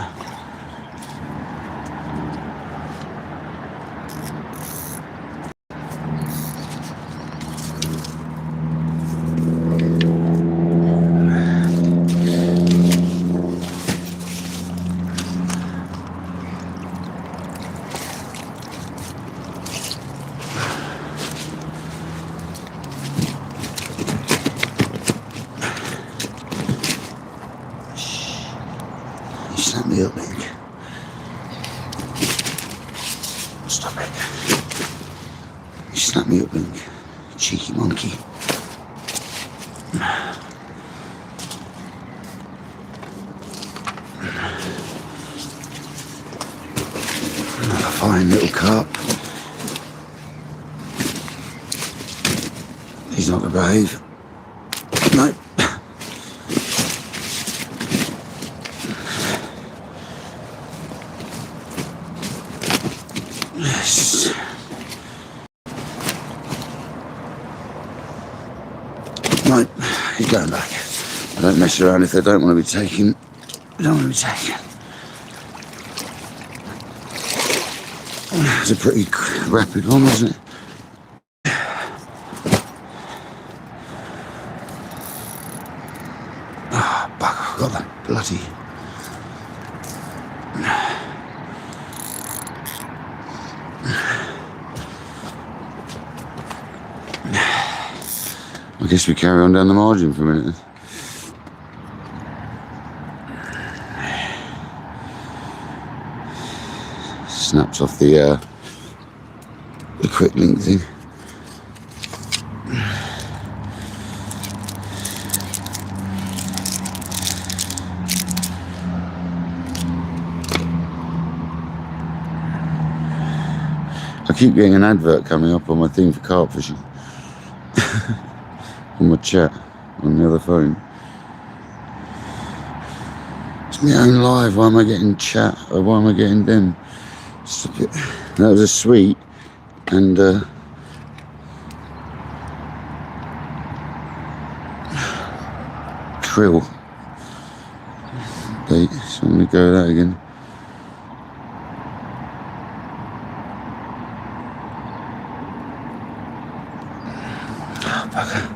You snap me up, Link. Stop it. You snap me up, Link. Cheeky monkey. Another fine little carp. He's not going to behave. No. Yes. No, he's going back. I don't mess around if they don't want to be taken. They don't want to be taken. It was a pretty rapid one, wasn't it? Oh, bugger, I've got that bloody... I guess we carry on down the margin for a minute. Snaps off the quick link thing. I keep getting an advert coming up on my thing for carp fishing. On my chat on the other phone. It's my own live. Why am I getting chat? Or why am I getting them? Stop it. That was a sweet and krill bait. So I'm gonna go with that again. Oh, bugger.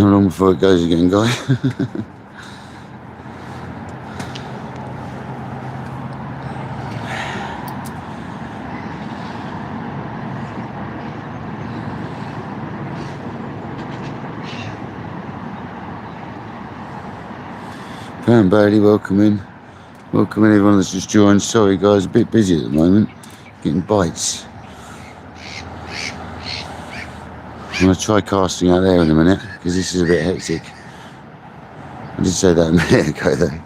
How long before it goes again, guy? Pam Bailey, welcome in. Welcome in everyone that's just joined. Sorry guys, a bit busy at the moment. Getting bites. I'm going to try casting out there in a minute, because this is a bit hectic. I did say that a minute ago though.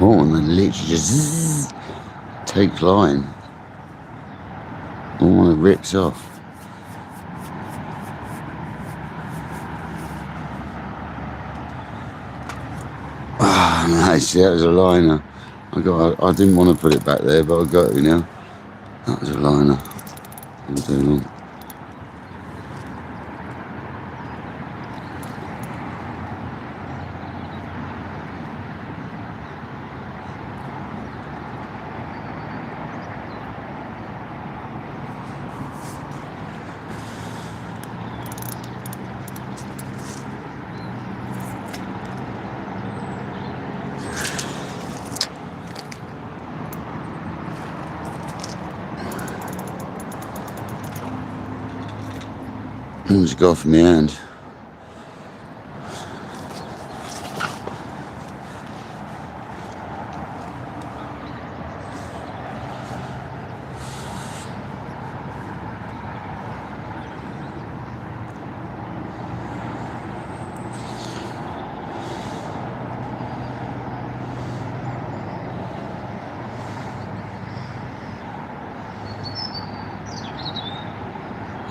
Oh, and then literally just takes line. Oh, and it rips off. Ah, nice. That was a liner. I didn't want to put it back there, but I got it now. That was a liner. Just go off in my hand.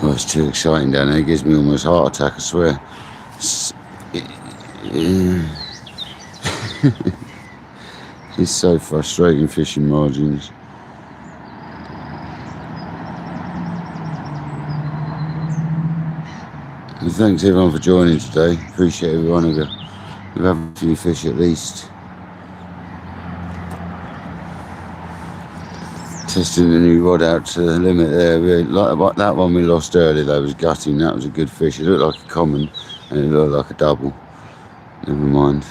Oh, it's too exciting down there. It gives me almost a heart attack, I swear. It's so frustrating fishing margins. And thanks everyone for joining today. Appreciate everyone. We've had a few fish at least. Testing the new rod out to the limit there. Like that one we lost earlier though was gutting. That was a good fish. It looked like a common and it looked like a double. Never mind.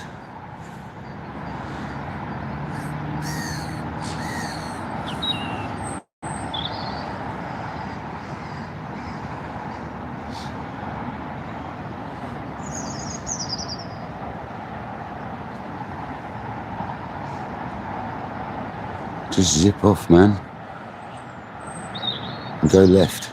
Just zip off, man. And go left.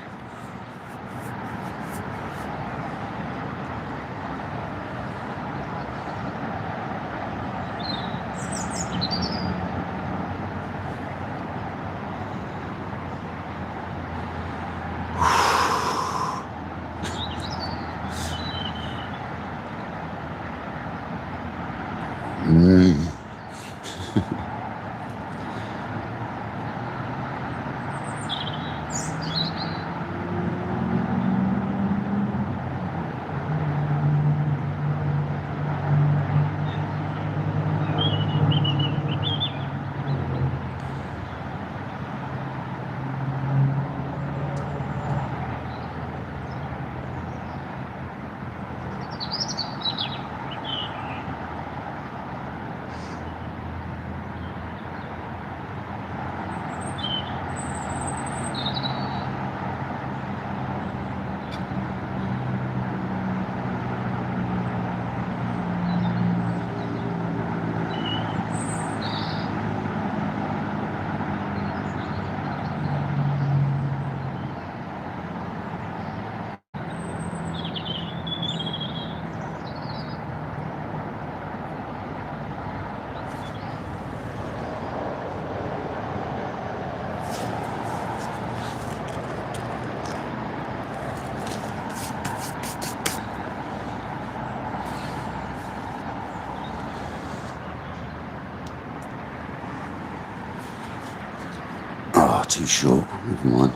too short. Never mind.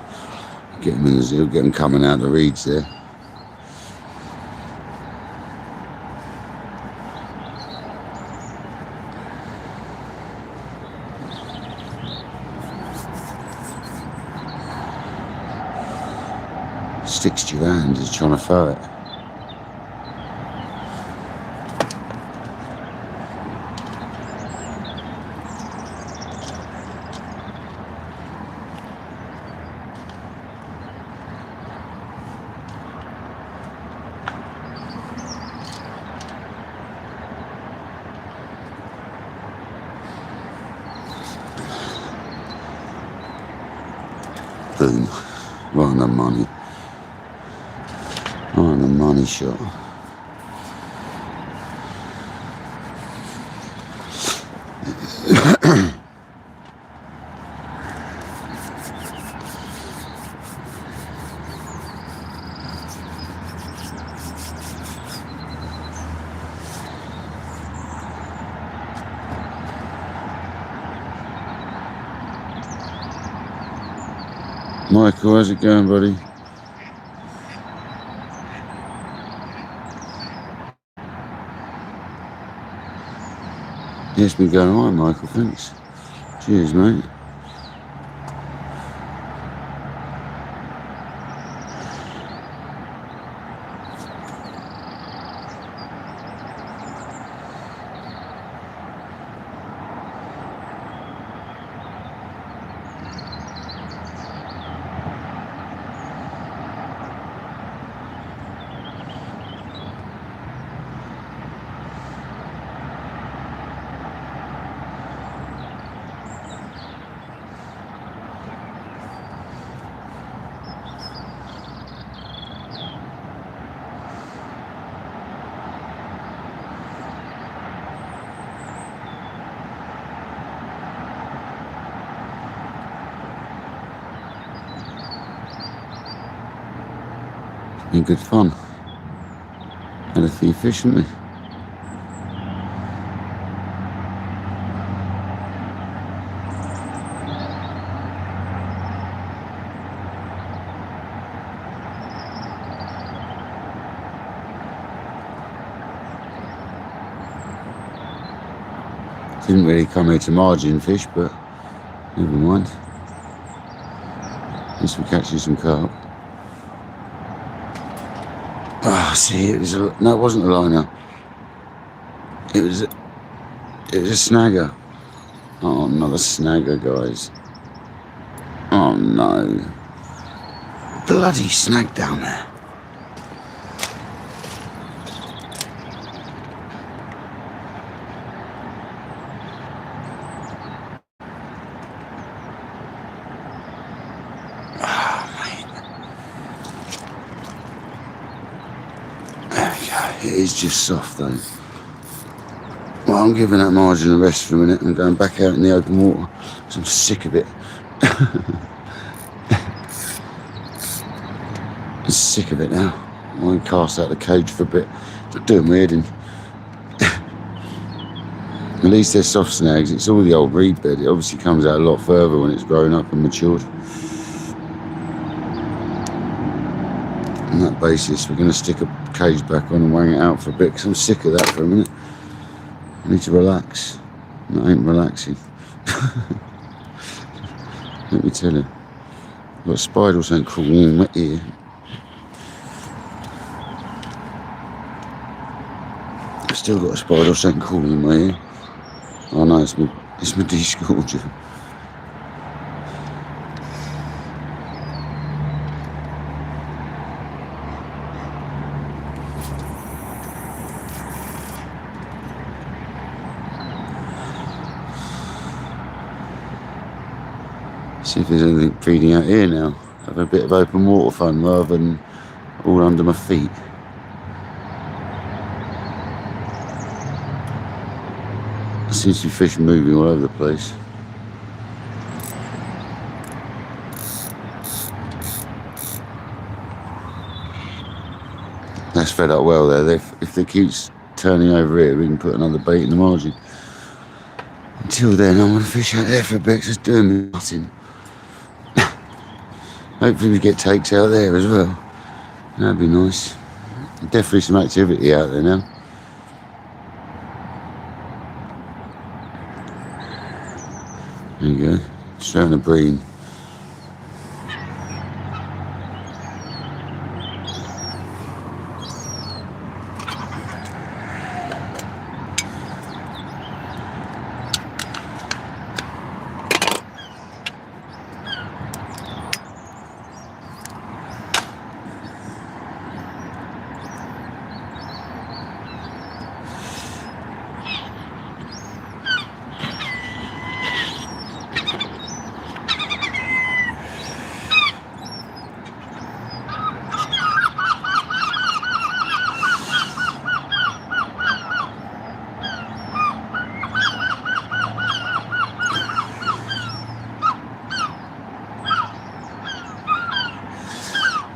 Get him in the zoo, get him coming out the reeds there. Sticks to your hand as trying to throw it. Boom. Right on the money. Right on the money shot. Michael, how's it going, buddy? Yes, been going alright, Michael, thanks. Cheers, mate. Been good fun. Had a few fish, haven't we? Didn't really come here to margin fish, but never mind. At least we're catching some carp. Ah, see, it was no, it wasn't a liner. It was a snagger. Oh, another snagger, guys. Oh no. Bloody snag down there. It is just soft though. Well, I'm giving that margin a rest for a minute and going back out in the open water because I'm sick of it. I'm sick of it now. I won't cast out the cage for a bit. It's doing my head in. At least they're soft snags. It's all the old reed bed. It obviously comes out a lot further when it's grown up and matured. On that basis, we're going to stick a cage back on and wang it out for a bit because I'm sick of that for a minute. I need to relax. That ain't relaxing. Let me tell you. I've got a spider or something crawling in my ear. I've still got a spider or something crawling in my ear. Oh no, it's my descorger. See if there's anything feeding out here now. Have a bit of open water fun rather than all under my feet. I seem to be fish moving all over the place. That's fed up well there. If they keep turning over here, we can put another bait in the margin. Until then, I'm going to fish out there for a bit because it's doing me nothing. Hopefully we get takes out there as well. That'd be nice. Definitely some activity out there now. There you go. Straight on the bream.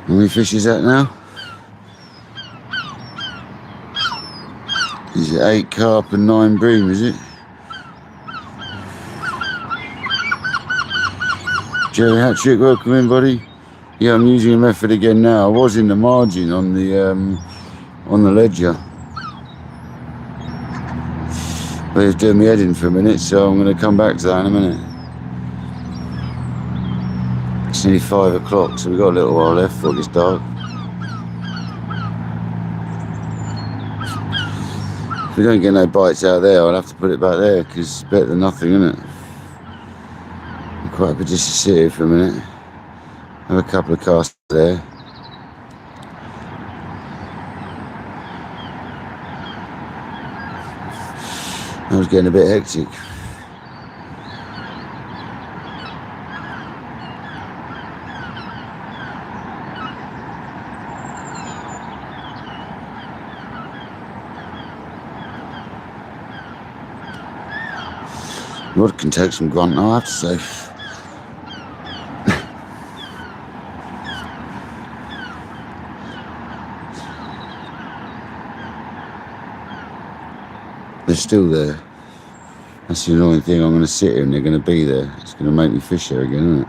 How many fish is that now? Is it 8 carp and 9 bream, is it? Jerry Hattrick, welcome in, buddy. Yeah, I'm using a method again now. I was in the margin on the ledger. But it was doing me head in for a minute, so I'm going to come back to that in a minute. It's nearly 5 o'clock, so we've got a little while left before it gets dark. If we don't get no bites out there, I'll have to put it back there, because it's better than nothing, isn't it? I'm quite happy just to sit here for a minute. Have a couple of casts there. I was getting a bit hectic. Rod can take some grunt, I have to say. They're still there. That's the annoying thing. I'm going to sit here and they're going to be there. It's going to make me fish there again, isn't it?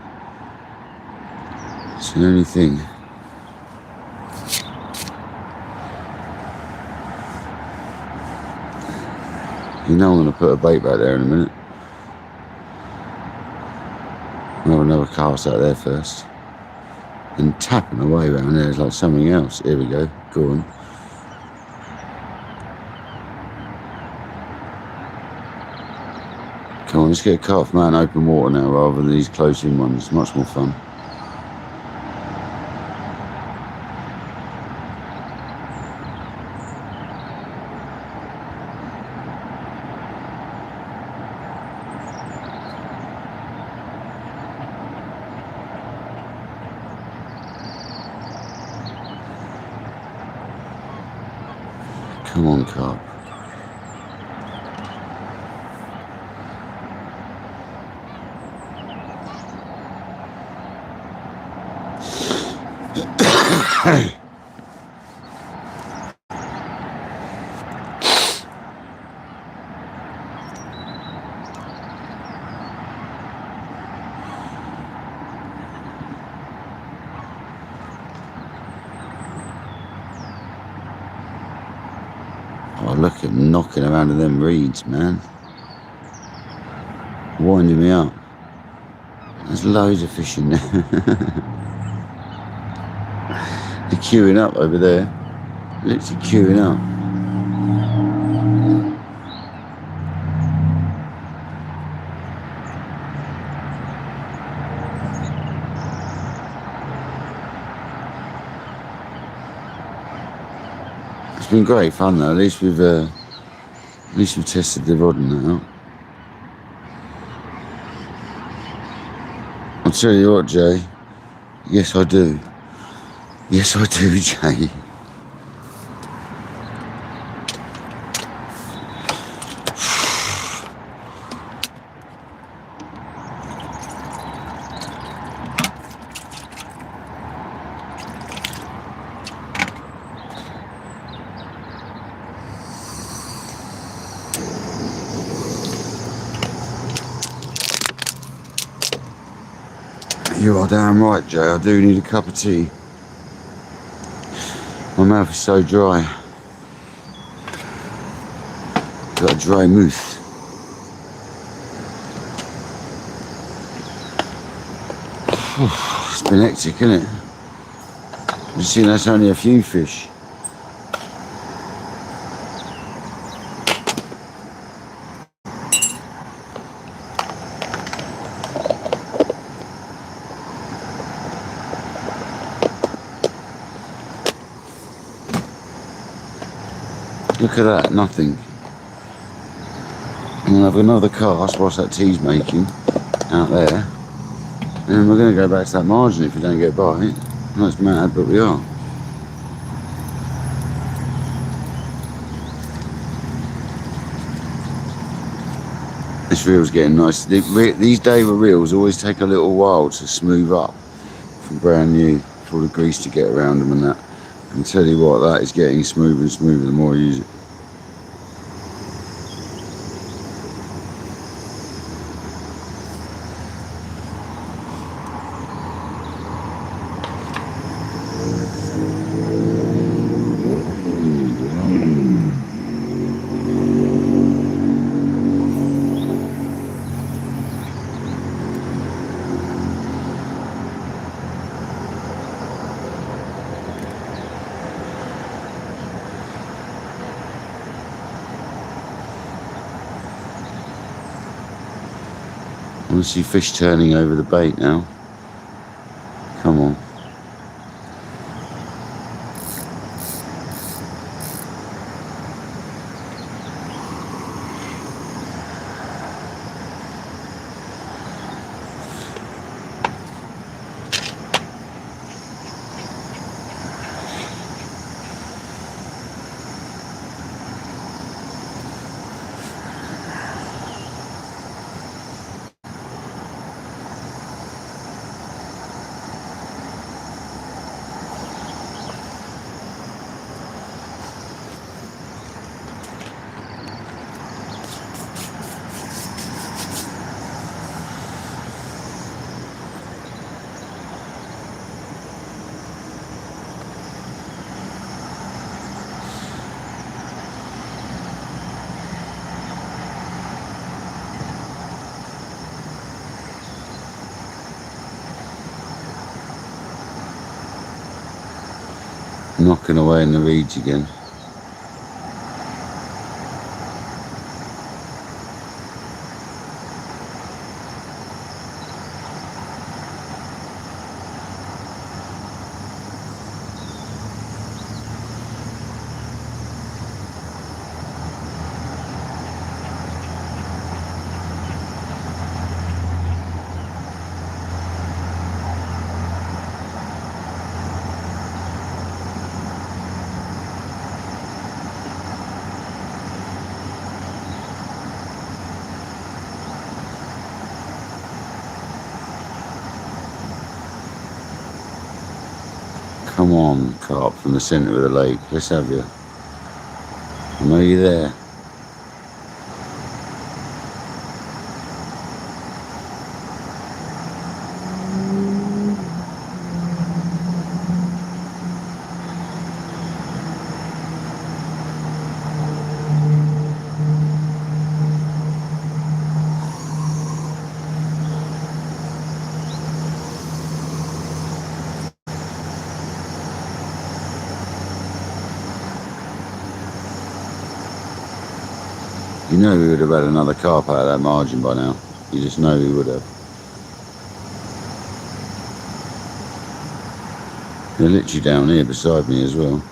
It's the only thing. You know I'm going to put a bait back there in a minute. I'll have another cast out there first. And tapping away around there is like something else. Here we go. Go on. Come on, let's get a carp from out in open water now rather than these close-in ones. It's much more fun. Come on, carp. Oh, look at him knocking around in them reeds, man. Winding me up. There's loads of fish in there. They're queuing up over there. Literally queuing up. It's been great fun though. At least we've tested the rod and that out. I'll tell you what, Jay. Yes, I do. Yes, I do, Jay. You are damn right, Jay. I do need a cup of tea. My mouth is so dry. Got a dry mouth. It's been hectic, isn't it? You see, that's only a few fish. Look at that, nothing. And we'll have another cast whilst that tea's making out there. And we're going to go back to that margin if we don't get by it. That's mad, but we are. This reel's getting nice. These Dava reels always take a little while to smooth up from brand new, for all the grease to get around them and that. I can tell you what, that is getting smoother and smoother the more I use it. I want to see fish turning over the bait now. Come on. Knocking away in the reeds again. Come on, carp from the centre of the lake. Let's have you. I know you're there. You know we would have had another carp out of that margin by now. You just know we would have. They're literally down here beside me as well.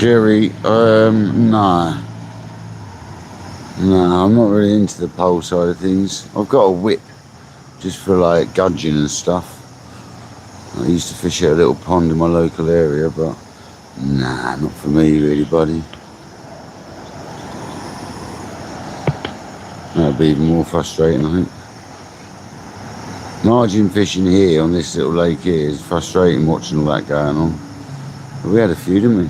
Jerry, nah. No, I'm not really into the pole side of things. I've got a whip just for like gudgeon and stuff. I used to fish at a little pond in my local area, but nah, not for me really, buddy. That'd be even more frustrating, I think. Margin fishing here on this little lake here is frustrating watching all that going on. But we had a few, didn't we?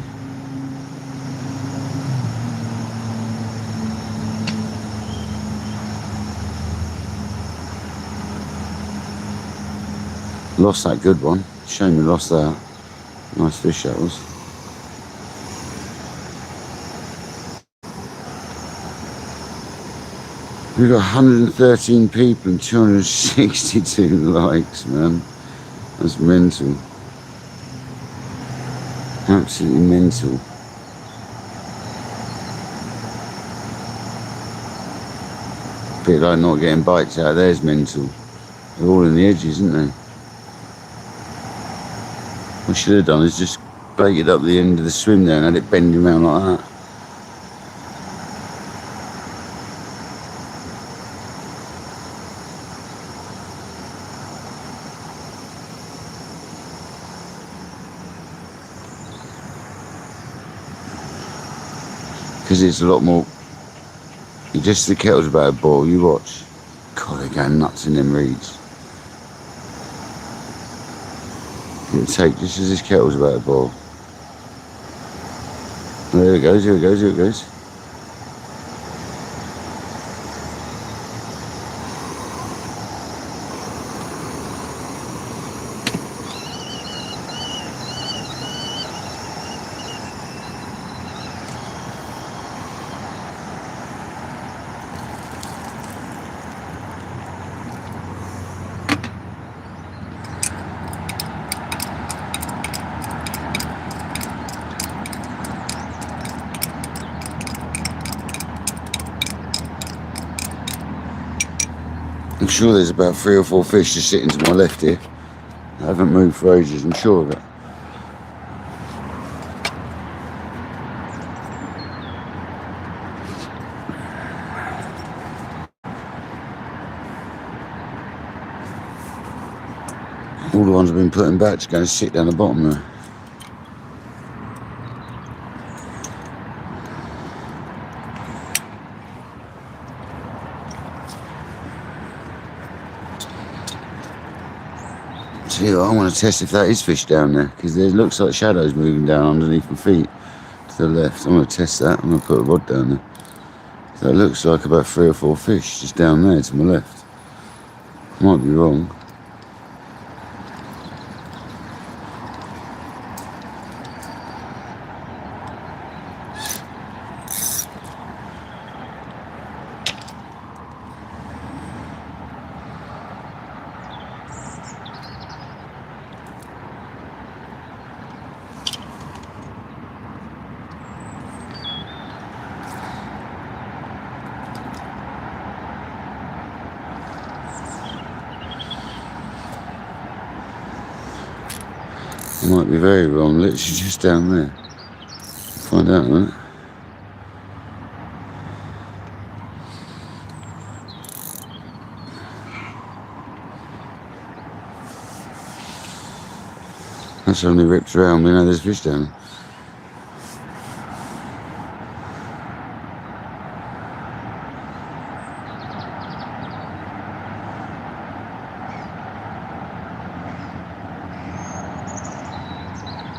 Lost that good one. Shame we lost that. Nice fish that was. We've got 113 people and 262 likes, man. That's mental. Absolutely mental. Bit like not getting bites out there's mental. They're all in the edges, aren't they? What I should have done is just baited up the end of the swim there and had it bending around like that. Because it's a lot more. Just the kettle's about to boil, you watch. God, they're going nuts in them reeds. It'll take just as this kettle's about to boil. There it goes, here it goes, here it goes. I'm sure there's about 3 or 4 fish just sitting to my left here. I haven't moved for ages, I'm sure of it. All the ones I've been putting back just going to sit down the bottom there. See, I want to test if that is fish down there, because there looks like shadows moving down underneath my feet to the left. I'm going to test that. I'm going to put a rod down there. That looks like about 3 or 4 fish just down there to my left. Might be wrong. I might be very wrong, literally just down there. Find out, right? That's only ripped around, we know there's fish down there.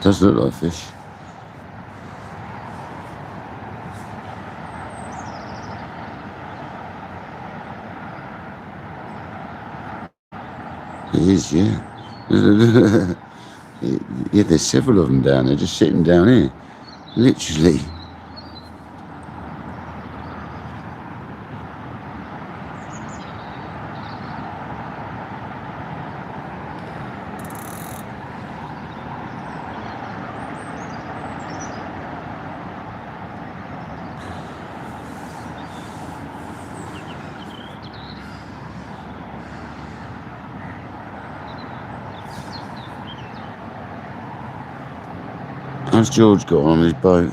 Does look like fish. It is, yeah. Yeah, there's several of them down there, just sitting down here. Literally. How's George got on his boat?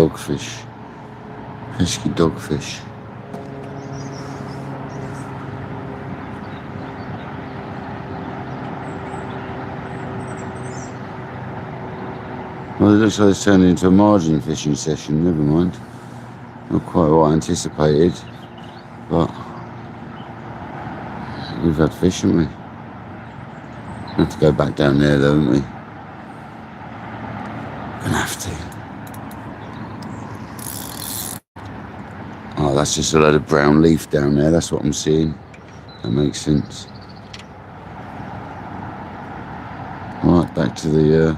dogfish. Pesky dogfish. Well, it looks like it's turned into a margin fishing session, never mind. Not quite what I anticipated, but we've had fish, haven't we? We'll have to go back down there though, won't we? Gonna have to. Oh, that's just a load of brown leaf down there, that's what I'm seeing. That makes sense. Right, back to the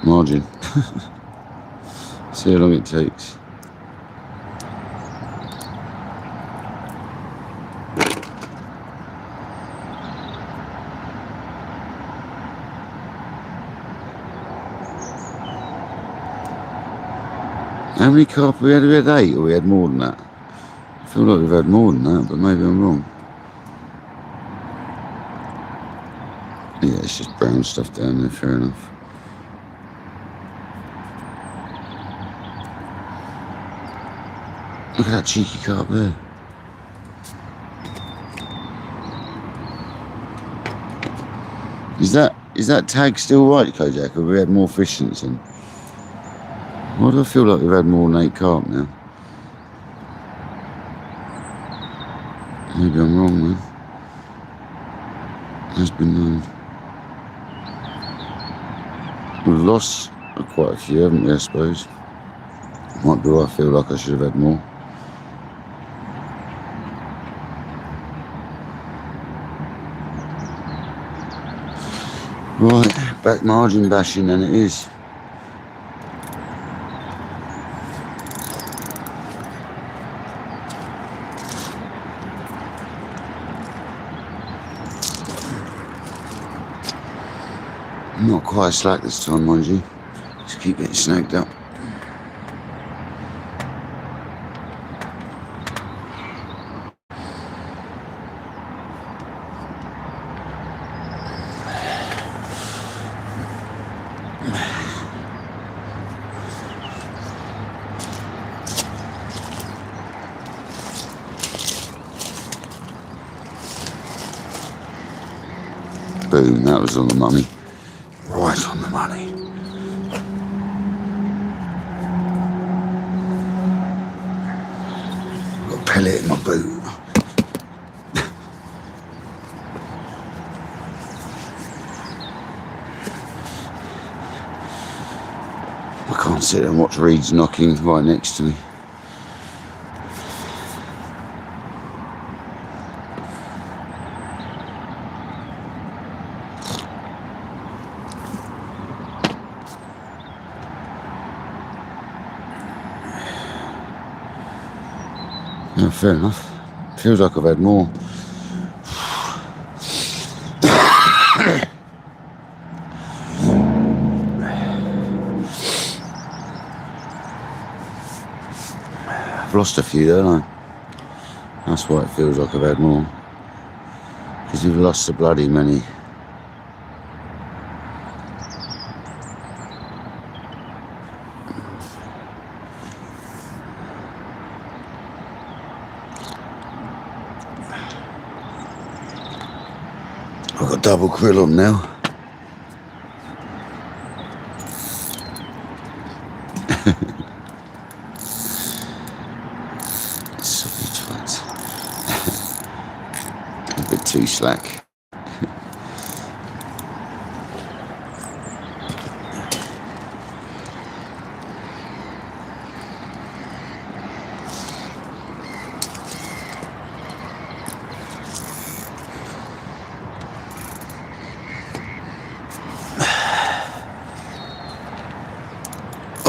margin. See how long it takes. How many carp we had? We had 8, or we had more than that? I feel like we've had more than that, but maybe I'm wrong. Yeah, it's just brown stuff down there, fair enough. Look at that cheeky carp there. Is that tag still right, Kojak, or have we had more fish since then? Why do I feel like we've had more than 8 carp now? Maybe I'm wrong, man. Has been known. We've lost quite a few, haven't we, I suppose? Might be why I feel like I should have had more. Right, back margin bashing then it is. Not quite slack this time, mind you. Just keep getting snagged up. Boom, that was on the money. Right on the money. Got a pellet in my boot. I can't sit there and watch reeds knocking right next to me. No, fair enough. Feels like I've had more. I've lost a few, don't I? That's why it feels like I've had more. Because you've lost so bloody many. I've got double krill on now. Soppy twat. A bit too slack.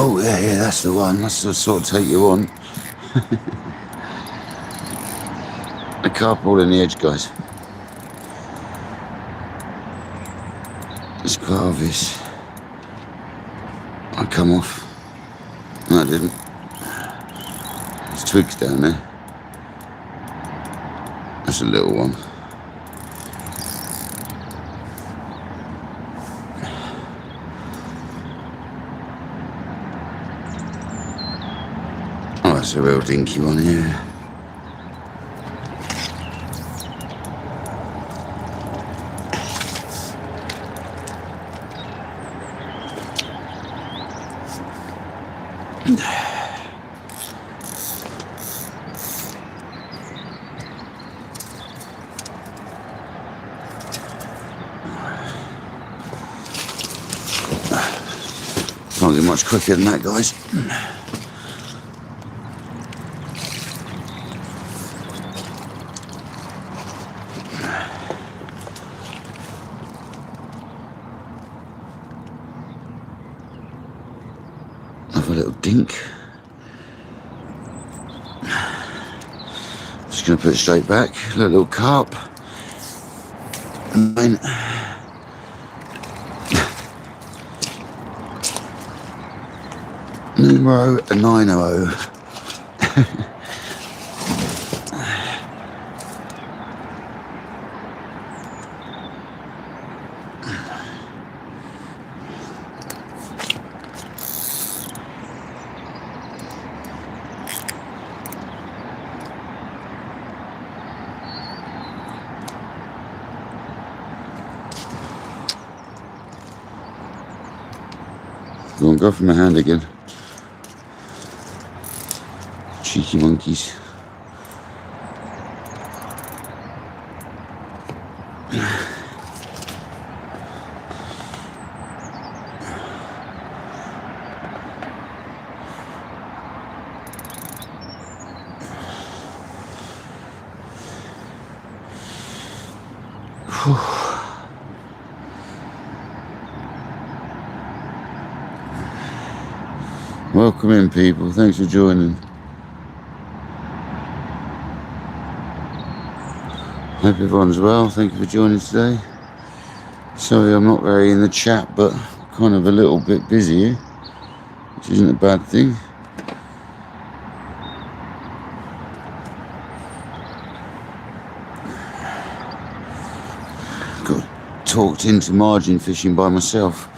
Oh yeah, that's the one. That's the sort of take you on. The carp all in the edge, guys. Let's carve this. I come off. No, I didn't. There's twigs down there. That's a little one. That's a real dinky one here. Can't get much quicker than that, guys. Have a little dink. Just going to put it straight back. Little carp. Nine. Numero 900. Go for my hand again. Cheeky monkeys. Welcome in, people. Thanks for joining. Hope everyone's well. Thank you for joining today. Sorry I'm not very in the chat, but kind of a little bit busy here, which isn't a bad thing. Got talked into margin fishing by myself.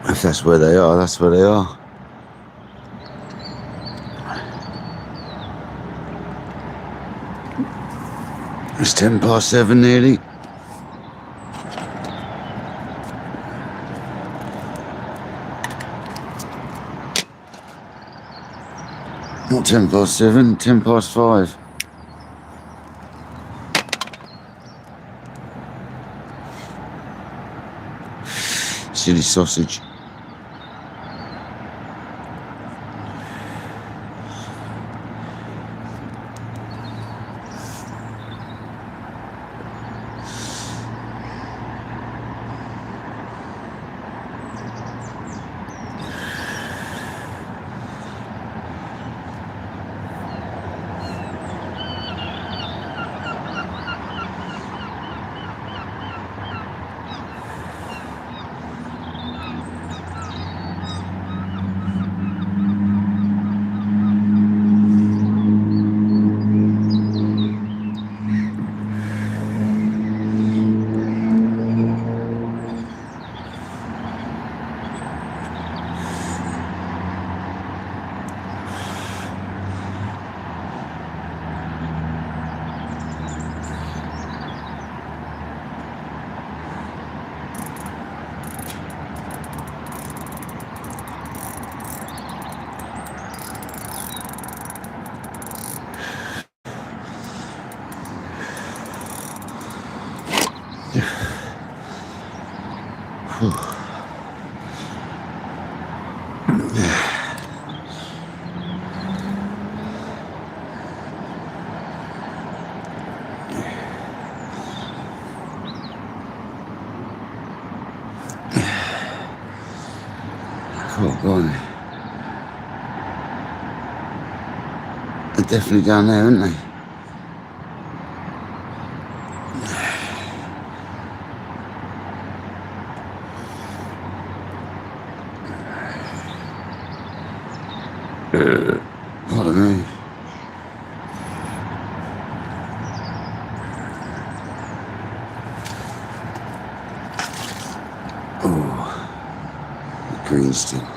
If that's where they are, that's where they are. It's 7:10 nearly. Not 7:07, 5:10. Silly sausage. Oh, God. They're definitely down there, aren't they? Pardon me. Oh, the green still.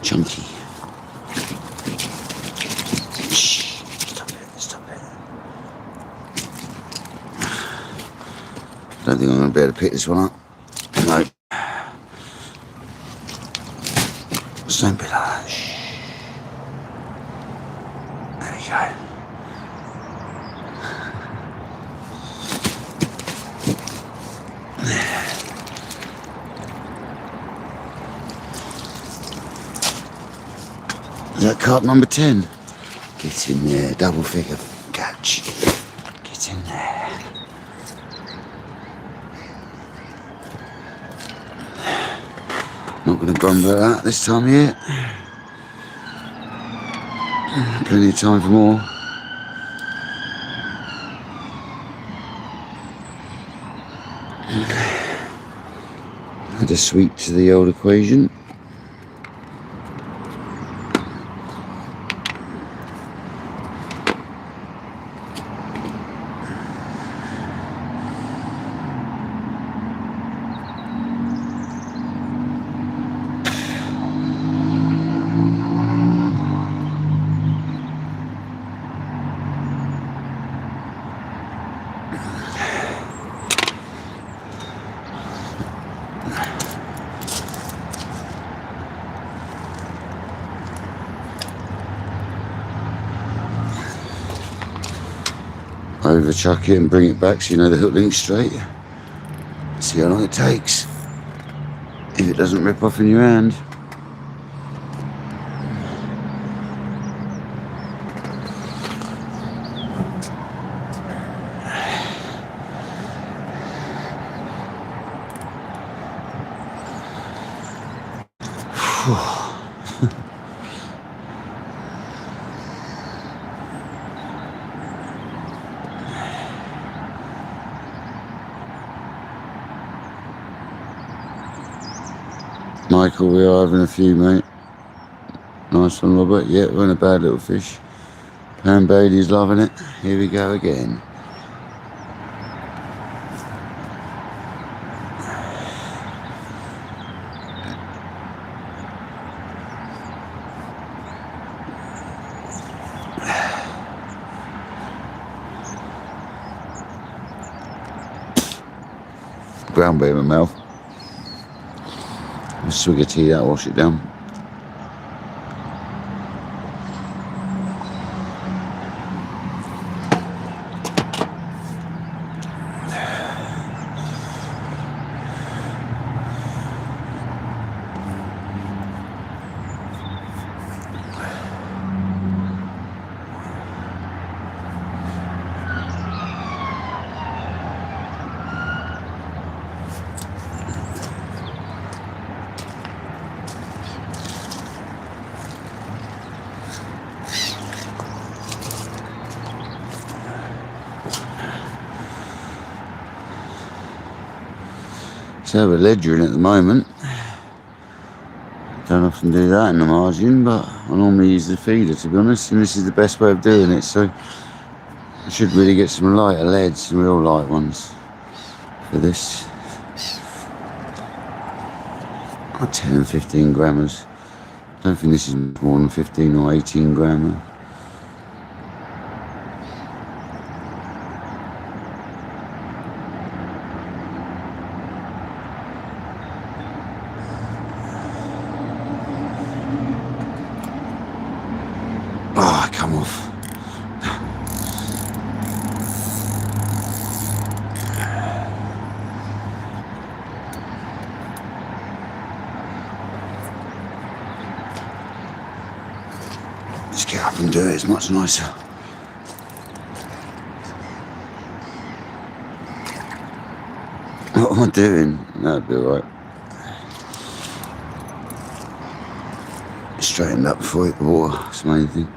Chunky. Shh. Stop it, stop it. Don't think I'm going to be able to pick this one up. No. Just don't be like that. Shh. There we go. Is that carp number 10? Get in there, double figure catch. Get in there. Not going to grumble at that this time yet. Plenty of time for more. Add a sweet to the old equation. Over chuck it and bring it back so you know the hook link's straight. See how long it takes. If it doesn't rip off in your hand. Michael, we are having a few, mate. Nice one, Robert. Yeah, we're in a bad little fish. Pam Bailey's loving it. Here we go again. Brown bait in my mouth. A swig of tea, that'll wash it down. So we're ledgering at the moment. Don't often do that in the margin, but I normally use the feeder, to be honest, and this is the best way of doing it. So I should really get some lighter leads, some real light ones for this. 10 and 15 grammers. I don't think this is more than 15 or 18 grammer. Oh, come off. can do it, it's much nicer. What am I doing? That'd be alright. Straightened up before I hit the water, that's the main thing.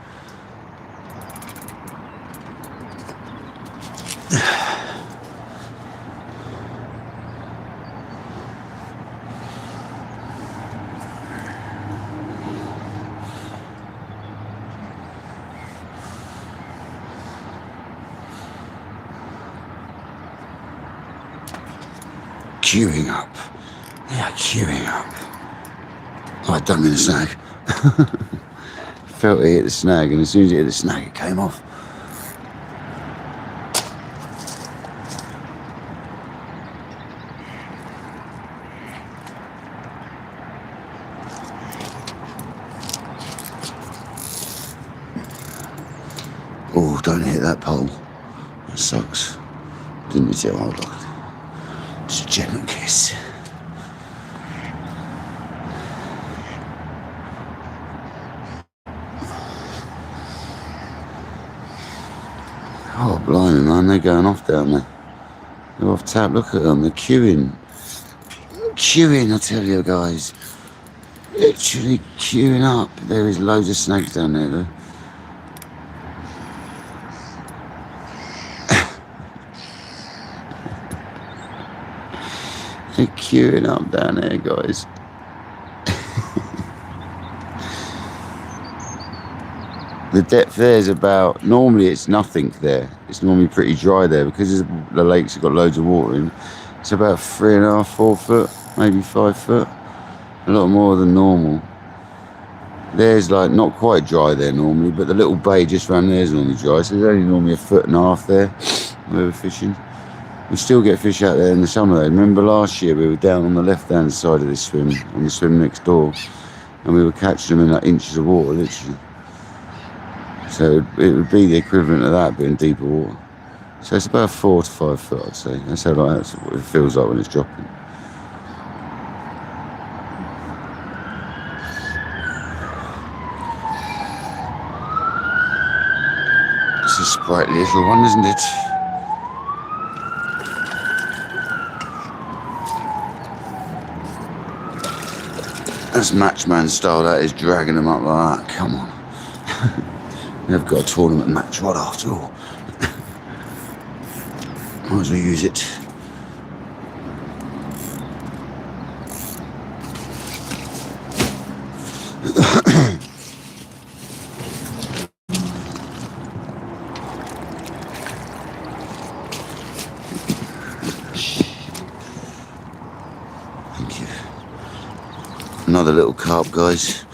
Queuing up. They are queuing up. Oh, I done me the snag. Felt it hit the snag, and as soon as it hit the snag, it came off. Oh, don't hit that pole. That sucks. Didn't you tell? Hold on. Just a gentle kiss. Oh, blimey, man, they're going off down there. They're off tap, look at them, they're queuing. Queuing, I tell you guys. Literally queuing up. There is loads of snags down there, though. They're queuing up down there, guys. The depth there is about, normally it's nothing there. It's normally pretty dry there because the lakes have got loads of water in. It's about 3.5, 4 foot, maybe 5 foot. A lot more than normal. There's like not quite dry there normally, but the little bay just around there is normally dry. So there's only normally 1.5 foot there where we're fishing. We still get fish out there in the summer though. Remember last year we were down on the left-hand side of this swim, on the swim next door, and we were catching them in like inches of water, literally. So it would be the equivalent of that, but in deeper water. So it's about 4 to 5 foot, I'd say. That's how like, that's what it feels like when it's dropping. It's a sprightly little one, isn't it? That's matchman style, that is, dragging them up like that. Come on. They've got a tournament match rod after all. Might as well use it. Thank you. Another little carp, guys.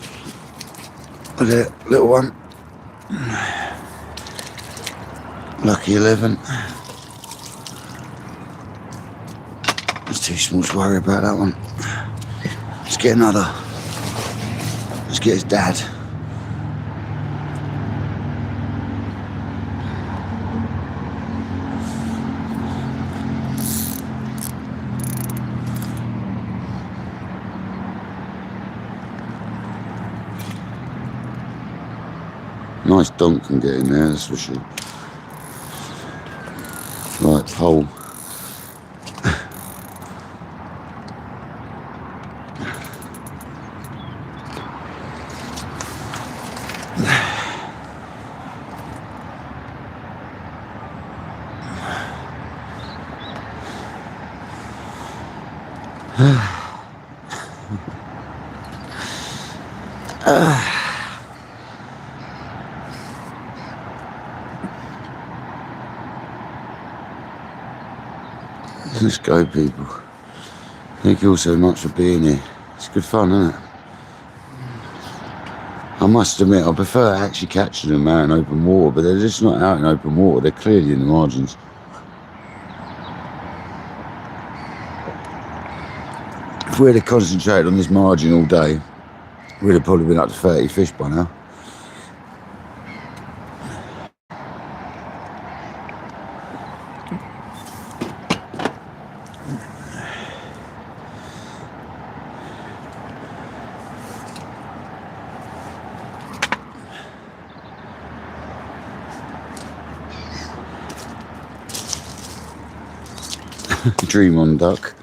Look at that little one. Lucky 11. It's too small to worry about that one. Let's get another. Let's get his dad. Nice donk can get in there, that's for sure. Right, pole. Let's go, people. Thank you all so much for being here. It's good fun, isn't it? I must admit, I prefer actually catching them out in open water, but they're just not out in open water. They're clearly in the margins. If we'd have concentrated on this margin all day, we'd have probably been up to 30 fish by now. Dream on duck.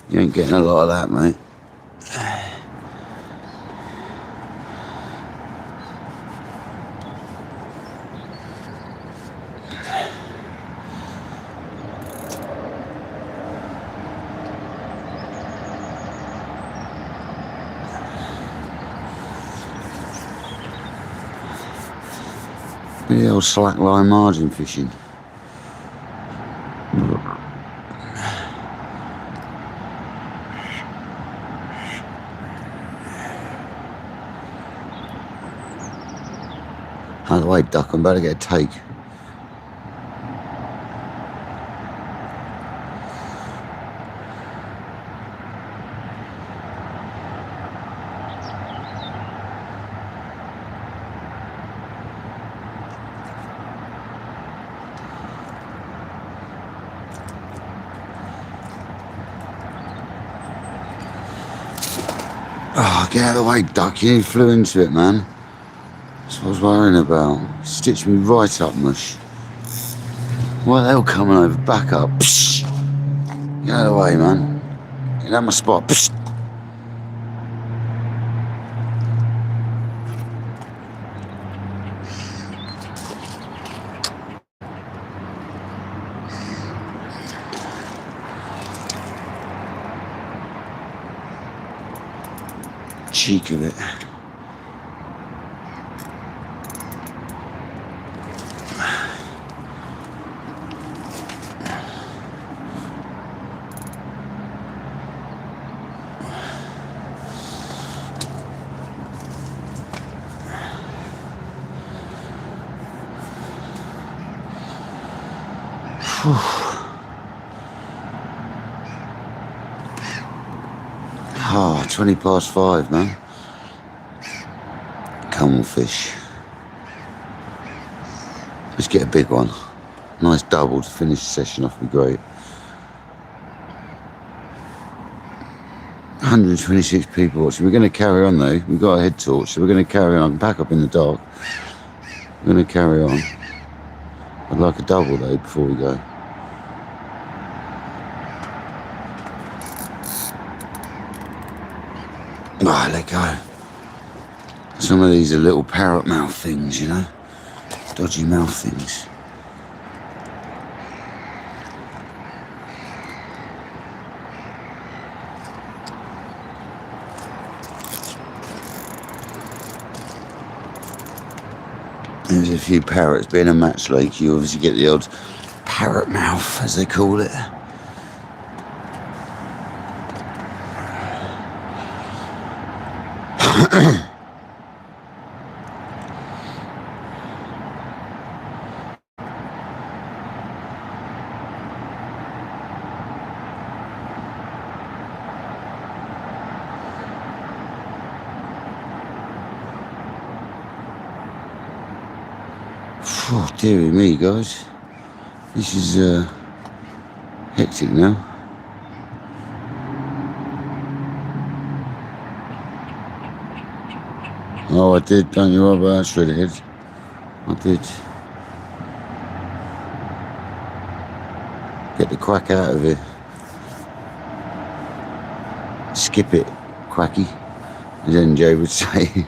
You ain't getting a lot of that, mate. The old slackline margin fishing. Out of the way, duck, I'm about to get a take. Oh, get out of the way, duck. You flew into it, man. That's what I was worrying about. Stitched me right up, mush. Well, they were coming over. Back up. Psh! Get out of the way, man. Get out my spot. Psh! Cheek of it. Oh, 20 past 5, man. Come on, fish. Let's get a big one. Nice double to finish the session off, would be great. 126 people watching. We're going to carry on though. We've got a head torch, so we're going to carry on. I can pack up in the dark. We're going to carry on. I'd like a double though before we go. Ah, let go. Some of these are little parrot mouth things, you know? Dodgy mouth things. There's a few parrots. Being a match lake, you obviously get the odd parrot mouth, as they call it. Oh, dearie me, guys. This is hectic now. Oh, I did. Don't you worry about that, shredhead. I did. Get the quack out of here. Skip it, quacky, as NJ would say.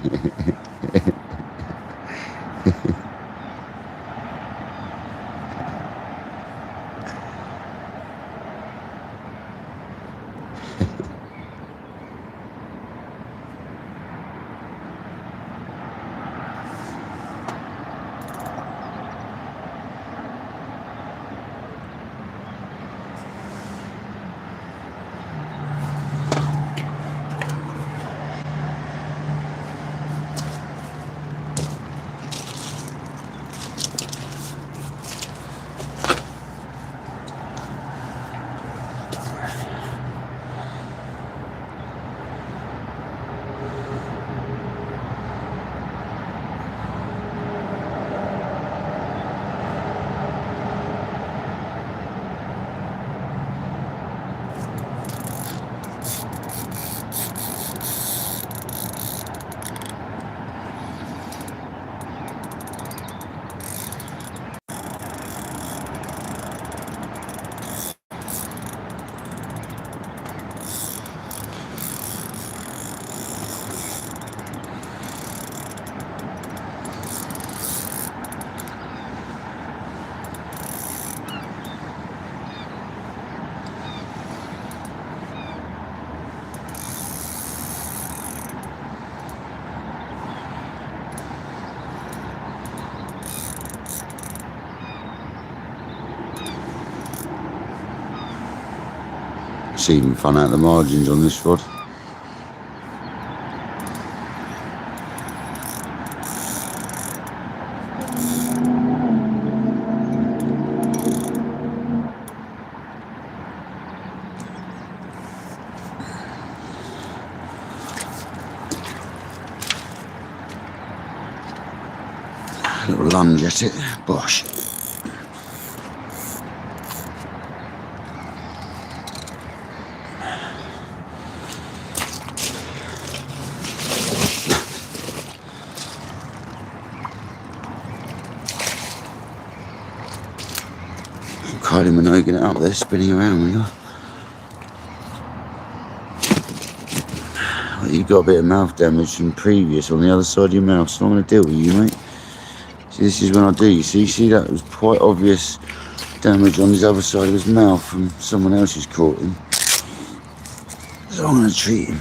It's even fun out the margins on this rod. A little lunge at it, bosh. Kylie Minogue it up there, spinning around with you. Well, you've got a bit of mouth damage from previous on the other side of your mouth, so I'm going to deal with you, mate. See, this is when I do, you see that was quite obvious damage on his other side of his mouth from someone else's caught him. So I'm going to treat him.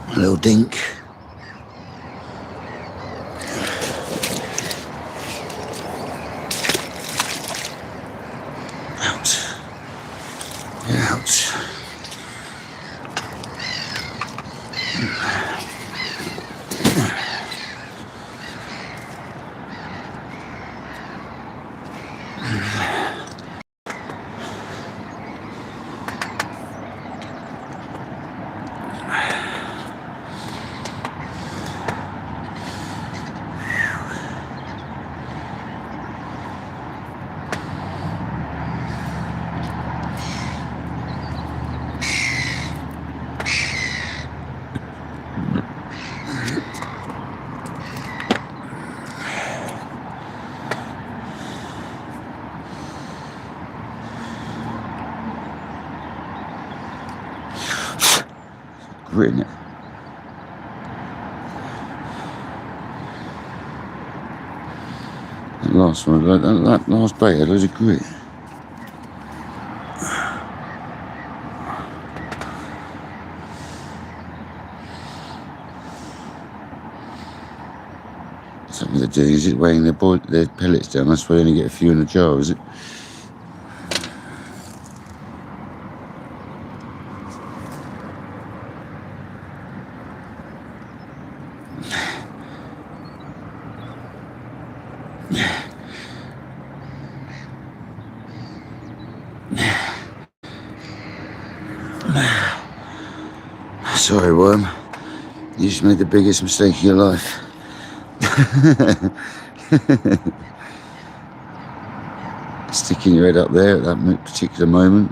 A little dink. Out. Out. Grit in it. That last one, that last bait had loads of grit. Something they're doing, is it weighing their pellets down? That's why they only get a few in a jar, is it? Sorry, worm. You just made the biggest mistake of your life. Sticking your head up there at that particular moment.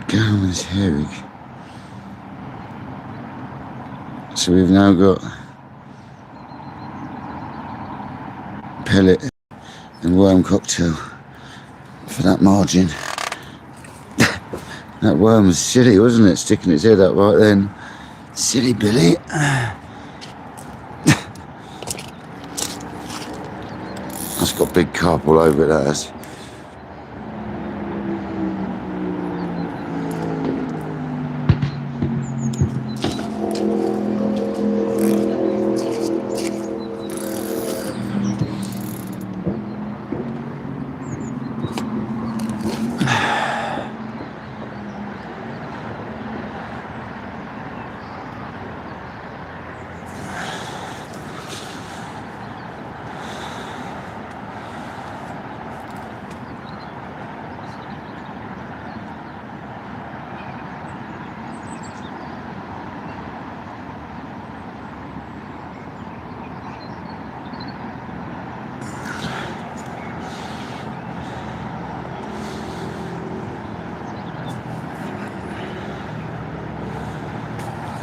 Go on with this herring. So we've now got pellet and worm cocktail for that margin. That worm was silly, wasn't it? Sticking its head up right then. Silly Billy. That's got big carp all over it, that has.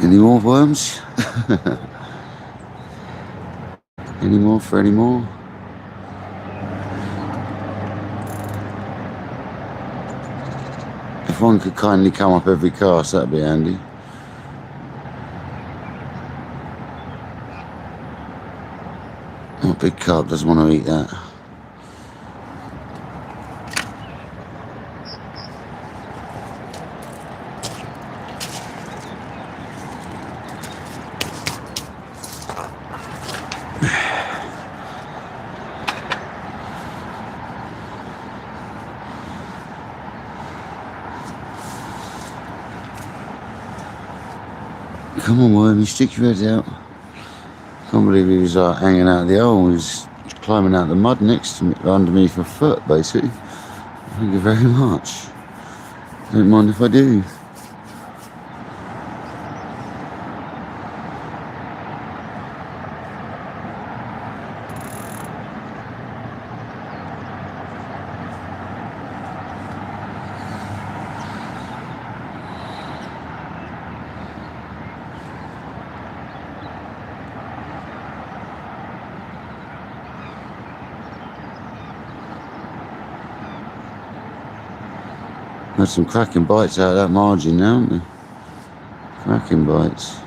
Any more worms? Any more for any more? If one could kindly come up every cast, that'd be handy. Oh, big carp doesn't want to eat that. Come on, wormy, stick your head out. Can't believe he was hanging out of the hole. He was climbing out the mud next to me, underneath my foot, basically. Thank you very much. Don't mind if I do. Had some cracking bites out of that margin now, haven't we? Cracking bites.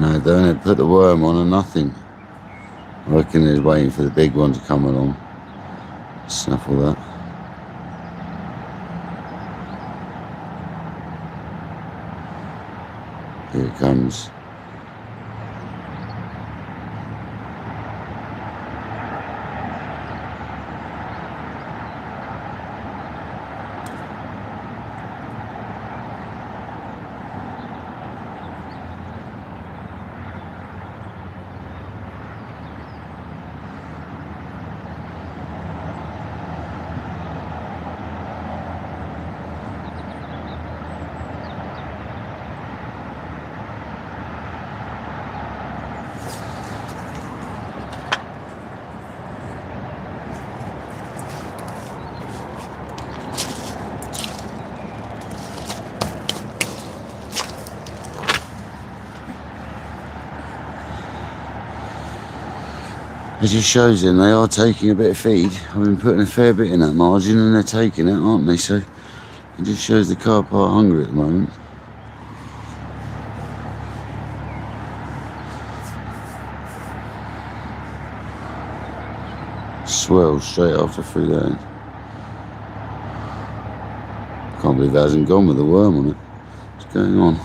No, they only put the worm on and nothing. I reckon they're waiting for the big one to come along. Snuffle that. Here it comes. It just shows them they are taking a bit of feed. I've been putting a fair bit in that margin and they're taking it, aren't they? So it just shows the carp are hungry at the moment. Swell straight after through there. Can't believe it hasn't gone with the worm on it. What's going on?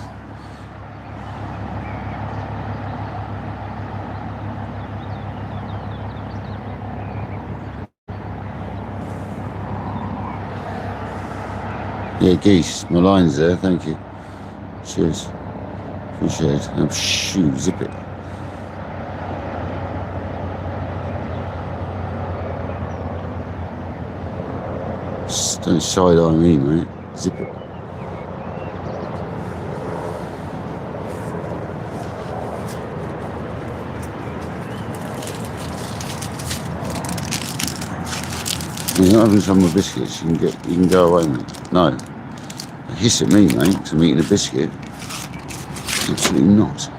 Yeah, geese. My line's there, thank you. Cheers. Appreciate it. Oh, shoot, zip it. Don't side-eye me, mate. Zip it. You're not having some of the biscuits, you can go away, mate. No. Hiss at me, mate, because I'm eating a biscuit. Absolutely not.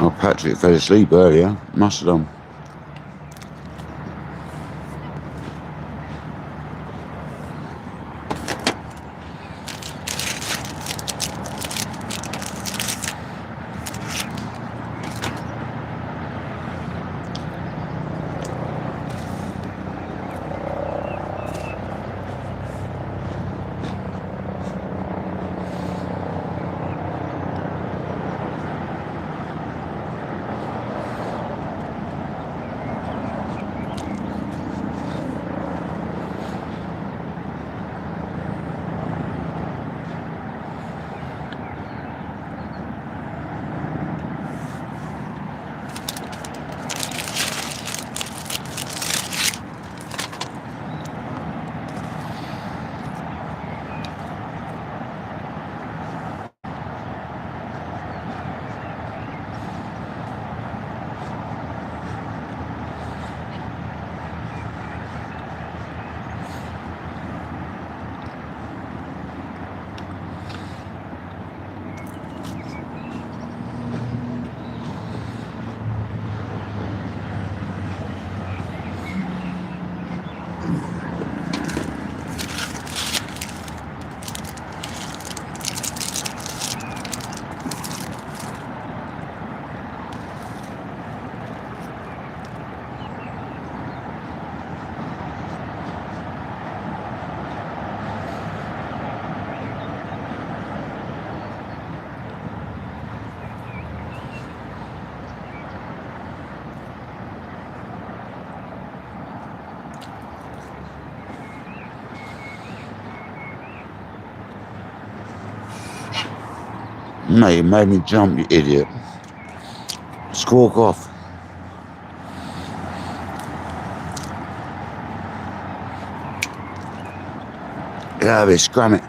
Oh, Patrick fell asleep earlier. Must have done. Mate, you made me jump, you idiot. Squawk off. Get out of here, scram it.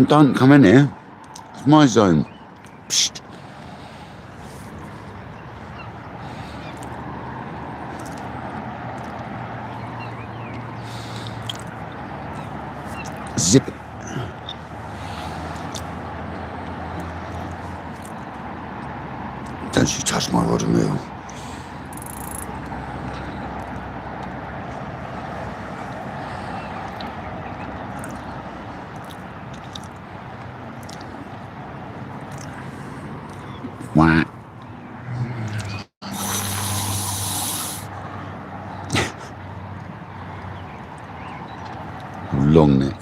Don't come in here. It's my zone. Psst. Zip it. Don't you touch my rod and reel. Wah. Long neck.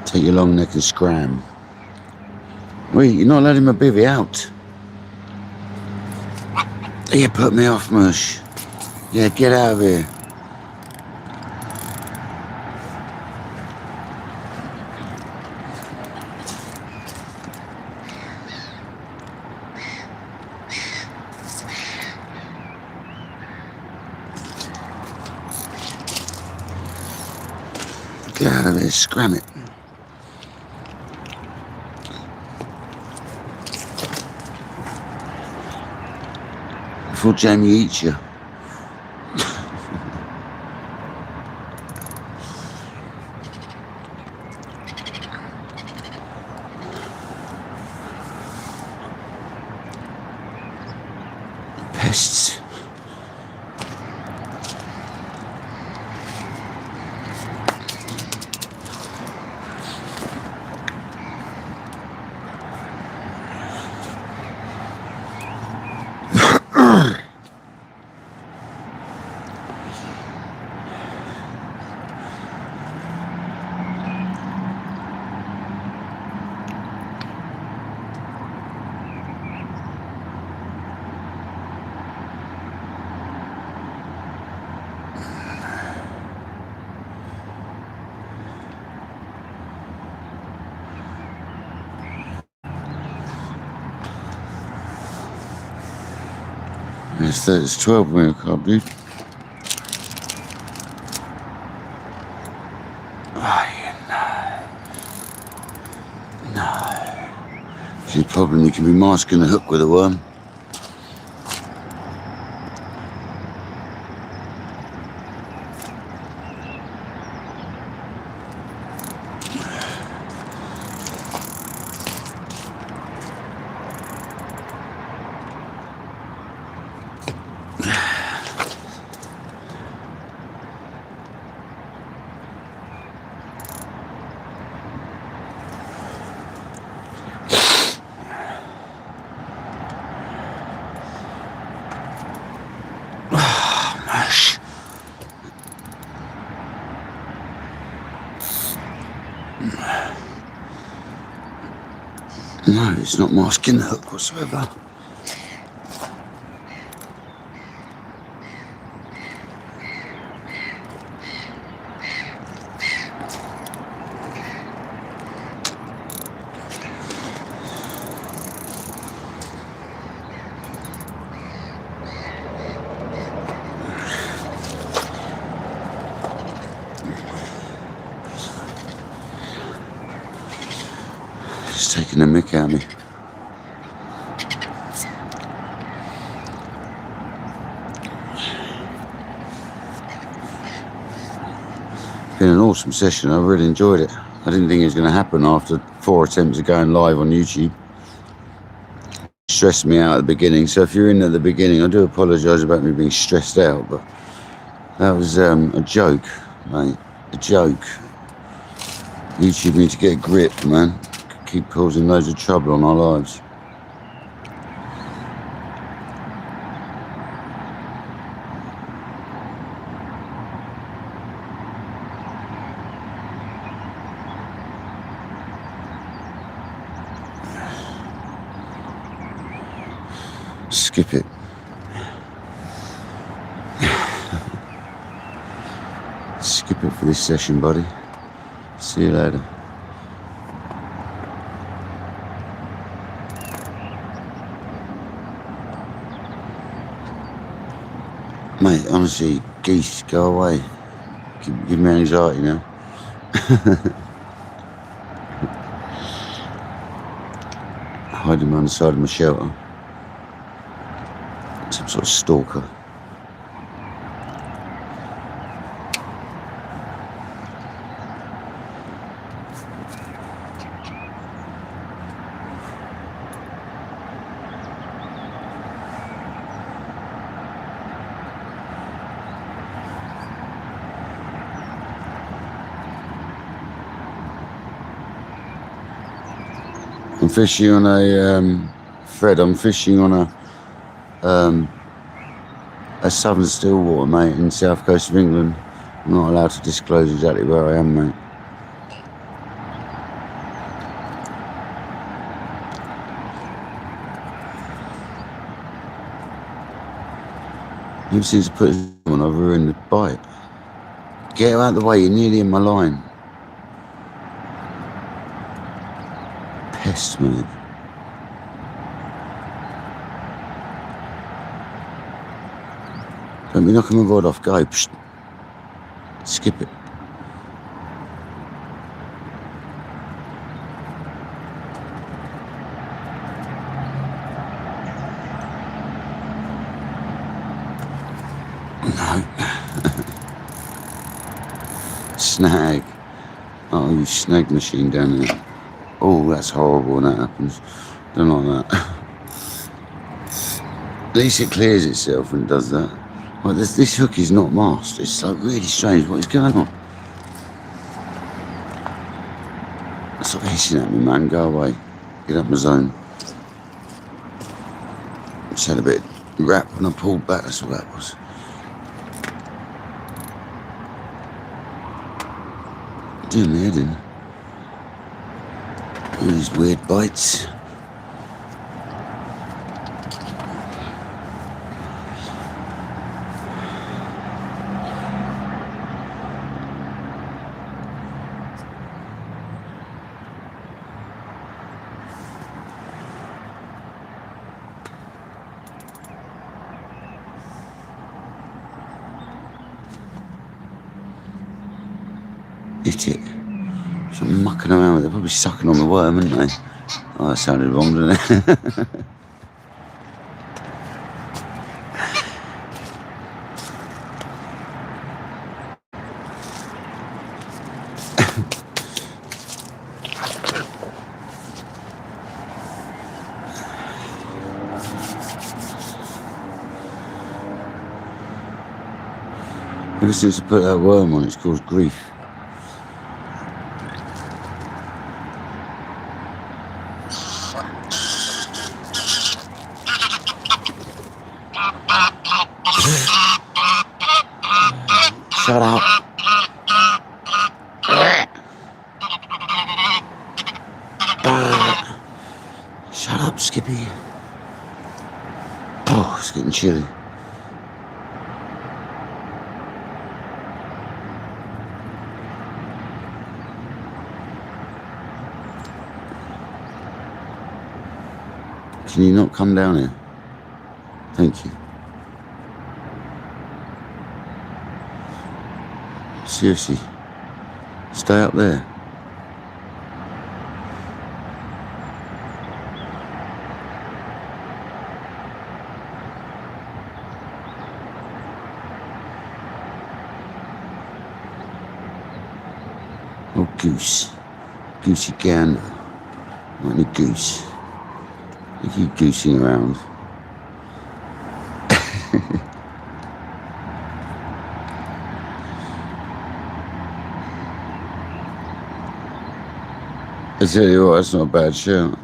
Take your long neck and scram. Wait, you're not letting my bivvy out. Yeah, put me off, mush. Yeah, get out of here. Get out of here, scram it. Before Jamie eats you. Pests. It's 12 mil carb, dude. Oh, yeah, no. No. See, the problem, you can be masking the hook with a worm. No, it's not masking the hook whatsoever. It's taking a mick out of me. Been an awesome session. I really enjoyed it. I didn't think it was going to happen after 4 attempts of going live on YouTube. It stressed me out at the beginning. So if you're in at the beginning, I do apologise about me being stressed out, but that was a joke, mate. A joke. YouTube need to get a grip, man. Keep causing loads of trouble on our lives. Skip it. for this session, buddy. See you later. Mate, honestly, geese, go away. Give me anxiety now. Hiding around the side of my shelter. Some sort of stalker. I'm fishing on a Fred. I'm fishing on a southern stillwater, mate, in the south coast of England. I'm not allowed to disclose exactly where I am, mate. Ever since I put this on, I've ruined the bite. Get out of the way, you're nearly in my line. Pest, mate. Don't be knocking my rod off, go. Psst. Skip it. No. Snag. Oh, you snag machine down there. Oh, that's horrible when that happens. Don't like that. At least it clears itself when it does that. Well, this hook is not masked. It's like really strange. What is going on? Stop hissing at me, man. Go away. Get up my zone. Just had a bit of rap when I pulled back. That's all that was. Doing my head in. All these weird bites. Hit it. So I'm mucking around with it. They're probably sucking on the worm, aren't they? Oh, that sounded wrong, didn't it? Ever since I put that worm on, it's caused grief. Shut up. Shut up, Skippy. Oh, it's getting chilly. Can you not come down here? Thank you. Seriously, stay up there. Oh, goose. Goosey gander. Not any goose. Look at you goosing around. I tell you what, that's not a bad shout.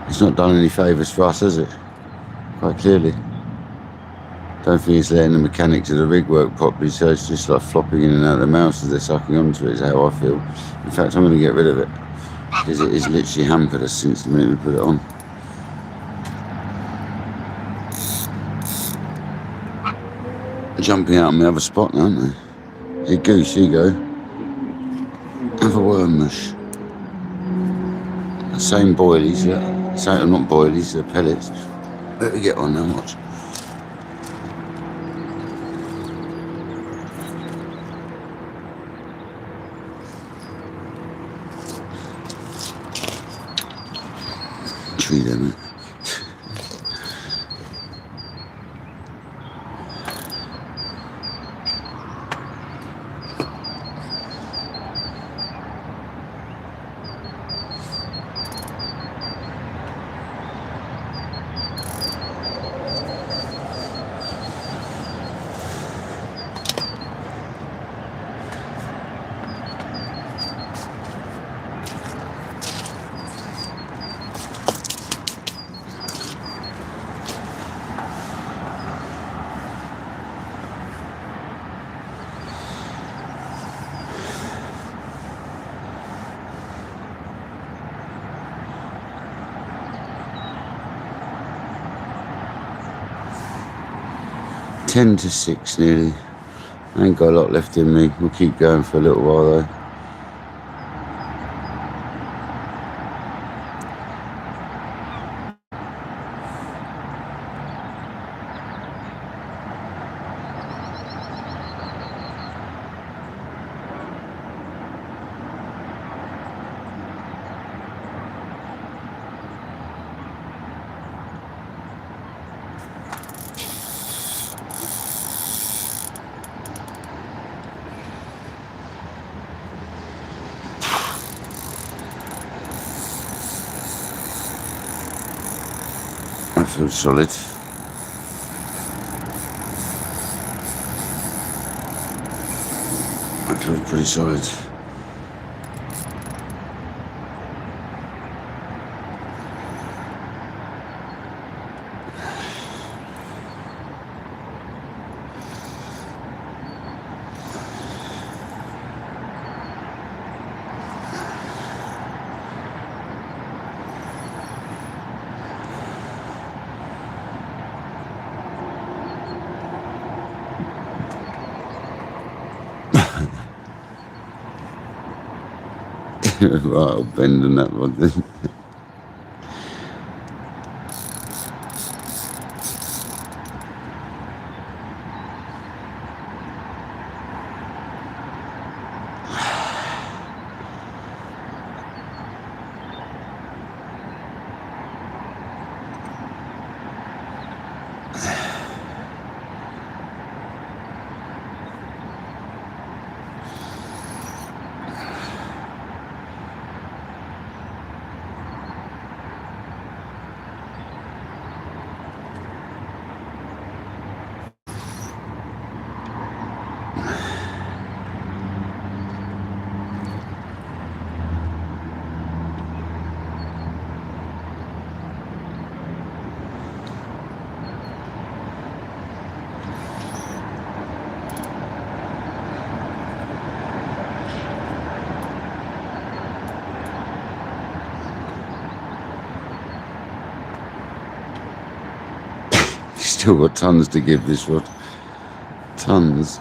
It's not done any favours for us, has it? Quite clearly. Don't think it's letting the mechanics of the rig work properly, so it's just like flopping in and out of the mouse as they're sucking onto it, is how I feel. In fact, I'm going to get rid of it, because it has literally hampered us since the minute we put it on. Jumping out on the other spot now, aren't they? Hey Goose, here you go. Have a worm mush. The same boilies, yeah. Same, not boilies, they're pellets. Let me get on now, watch. Tree them, Ten to 6 nearly. I ain't got a lot left in me. We'll keep going for a little while though. That feels solid. That feels pretty solid. Right, I'll bend on that one then. Still got tons to give this rod. Tons.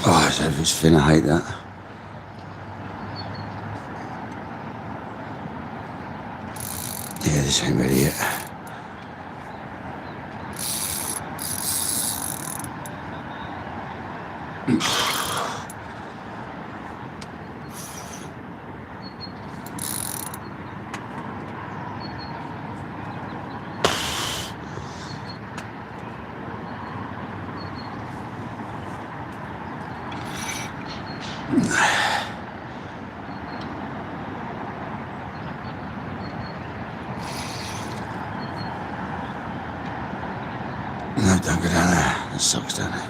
Oh, it's over its fin, I hate that. Yeah, this ain't ready yet. sucks, don't it?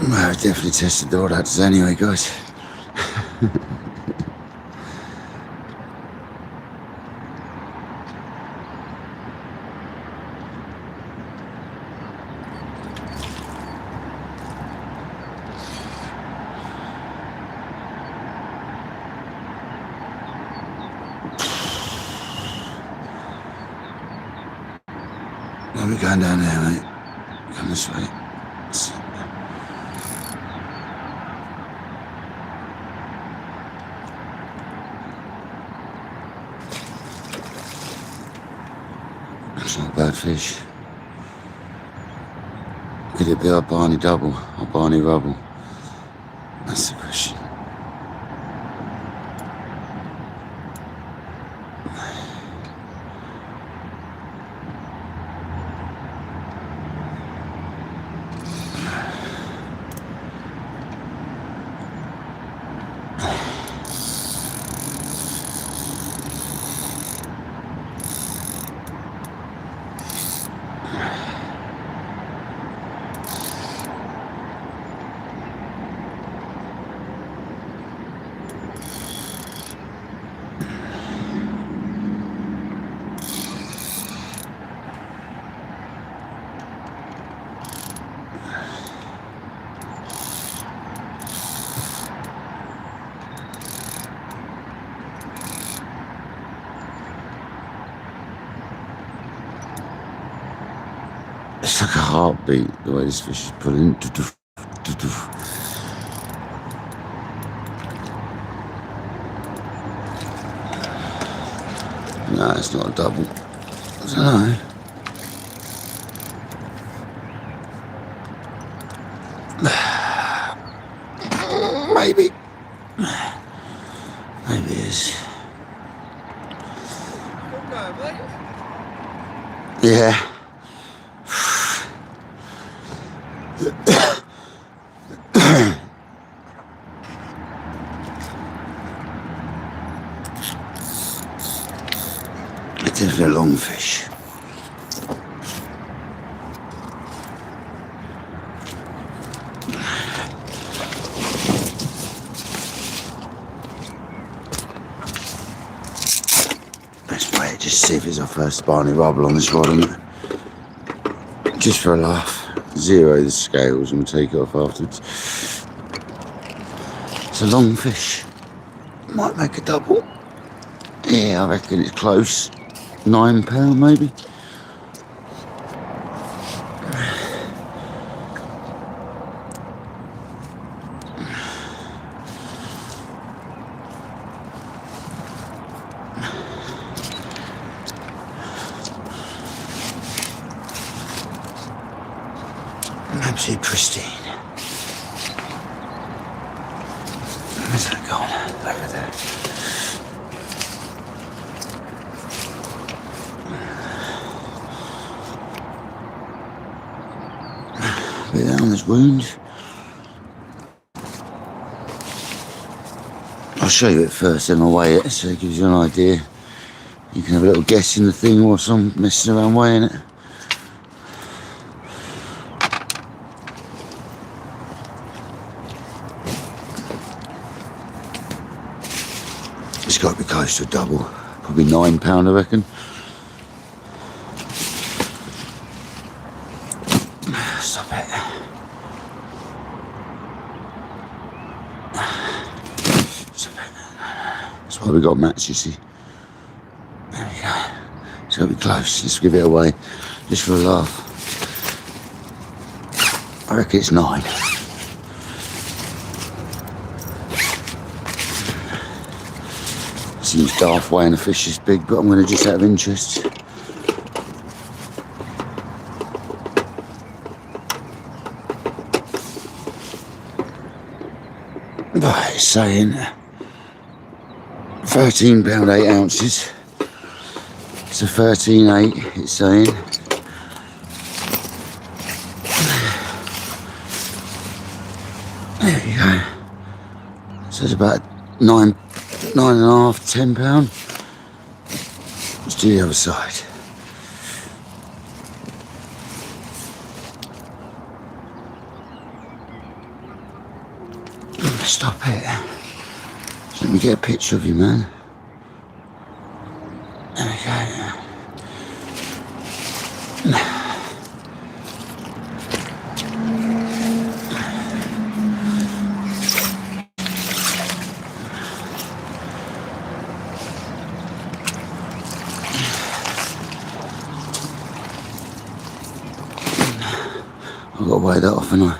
Well, I've definitely tested the adapters anyway, guys. Where are we going down there, mate? Come this way. It's not a bad fish. Could it be our Barney double or Barney rubble? That's the question. It's like a heartbeat, the way this fish is pulling. No, it's not a double. I don't know. Maybe. Maybe it is. Yeah. It's definitely a long fish. Let's wait, just see if it's our first Barney rubble on this rod, isn't it? Just for a laugh. Zero the scales and we'll take it off afterwards. It's a long fish. Might make a double. Yeah, I reckon it's close. £9 maybe. Absolutely pristine. Where's that gone? Over there. Bit down this wound. I'll show you it first, then I'll weigh it, so it gives you an idea. You can have a little guess in the thing whilst I'm messing around weighing it. It's got to be close to a double. Probably £9, I reckon. Stop it. Stop it. That's why we got mats, you see. There we go. It's got to be close. Let's give it away. Just for a laugh. I reckon it's 9. Seems daft weighing a fish this big, but I'm going to just out of interest. Right, it's saying £13 8 ounces. It's a 13.8, it's saying. There you go. So it's about nine and a half, £10. Let's do the other side. Stop it. Just let me get a picture of you, man. There we go. I've got to weigh that off, haven't I?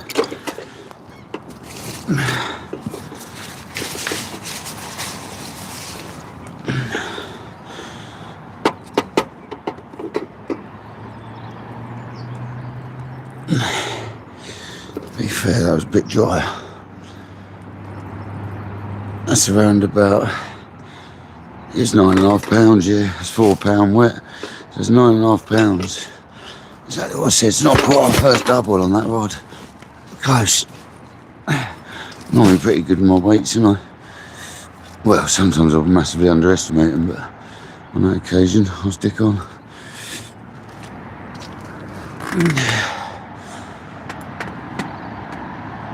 To be fair, that was a bit dry. That's around about, it's £9.5, yeah. It's £4 wet. So it's £9.5. Exactly what I said. It's not quite our first double on that rod. Close. Normally pretty good with my weights, aren't I? Well, sometimes I'll massively underestimate them, but on that occasion, I'll stick on.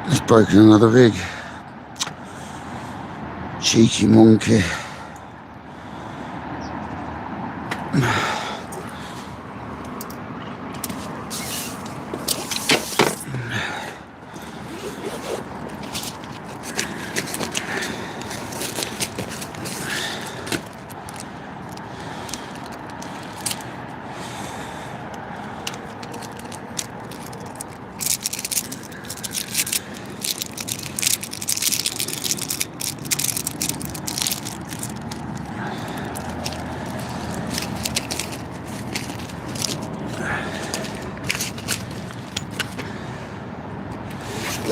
It's broken another rig. Cheeky monkey.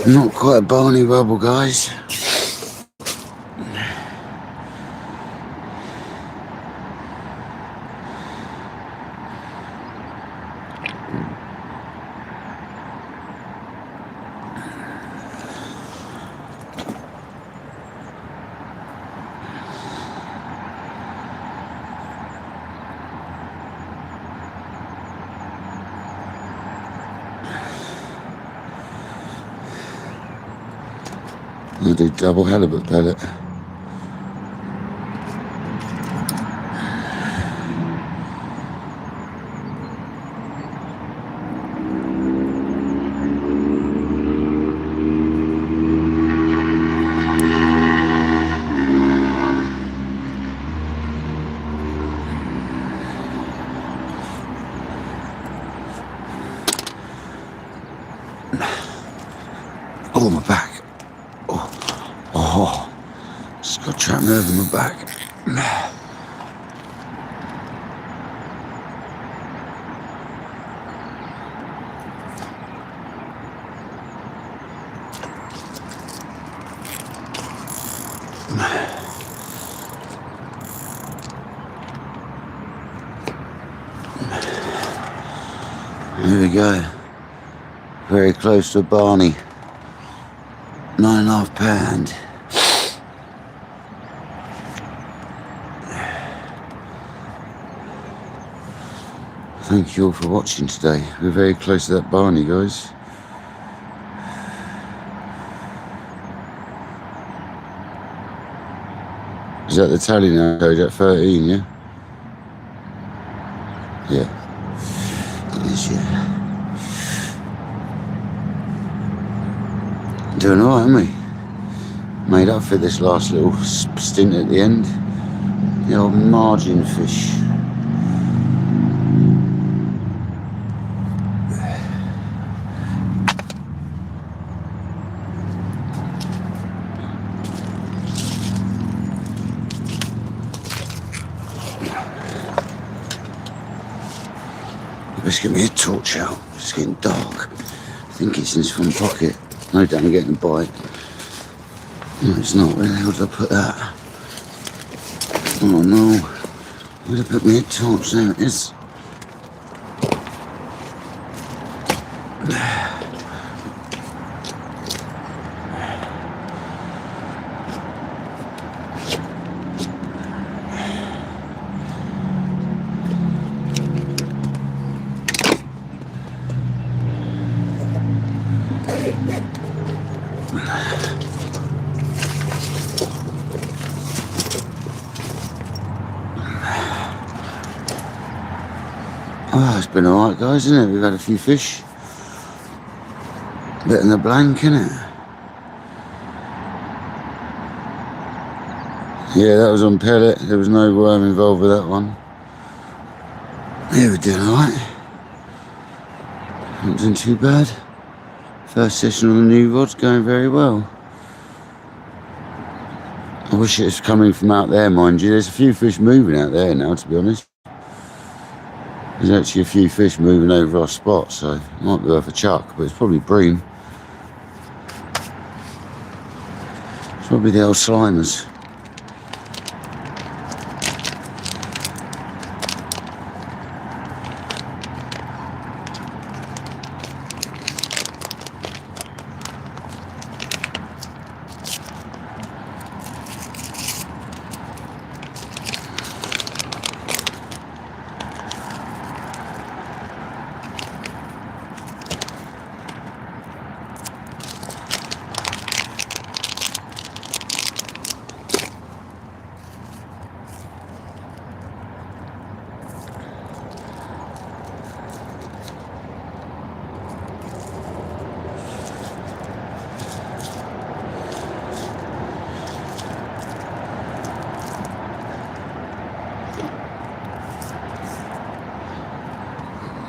Not quite a Barney Rubble, guys. I'll do double halibut pellet. Oh, my back. Oh, just got a trapped nerve in my back. Here we go. Very close to Barney. £9.5. Thank you all for watching today. We're very close to that Barney, guys. Is that the tally now, code at 13, yeah? Yeah. It is, yeah. Doing alright, aren't we? Made up for this last little stint at the end. The old margin fish. Let's get me a torch out. It's getting dark. I think it's in his front pocket. No doubt I'm getting a bite. No, it's not. Where the hell did I put that? Oh no. Where did I put me a torch? There it is. Oh, it's been alright, guys, isn't it? We've had a few fish. Bit in the blank, innit? Yeah, that was on pellet. There was no worm involved with that one. Yeah, we're doing alright. Not doing too bad. First session on the new rod's going very well. I wish it was coming from out there, mind you. There's a few fish moving out there now, to be honest. There's actually a few fish moving over our spot, so it might be worth a chuck, but it's probably bream. It's probably the old slimers.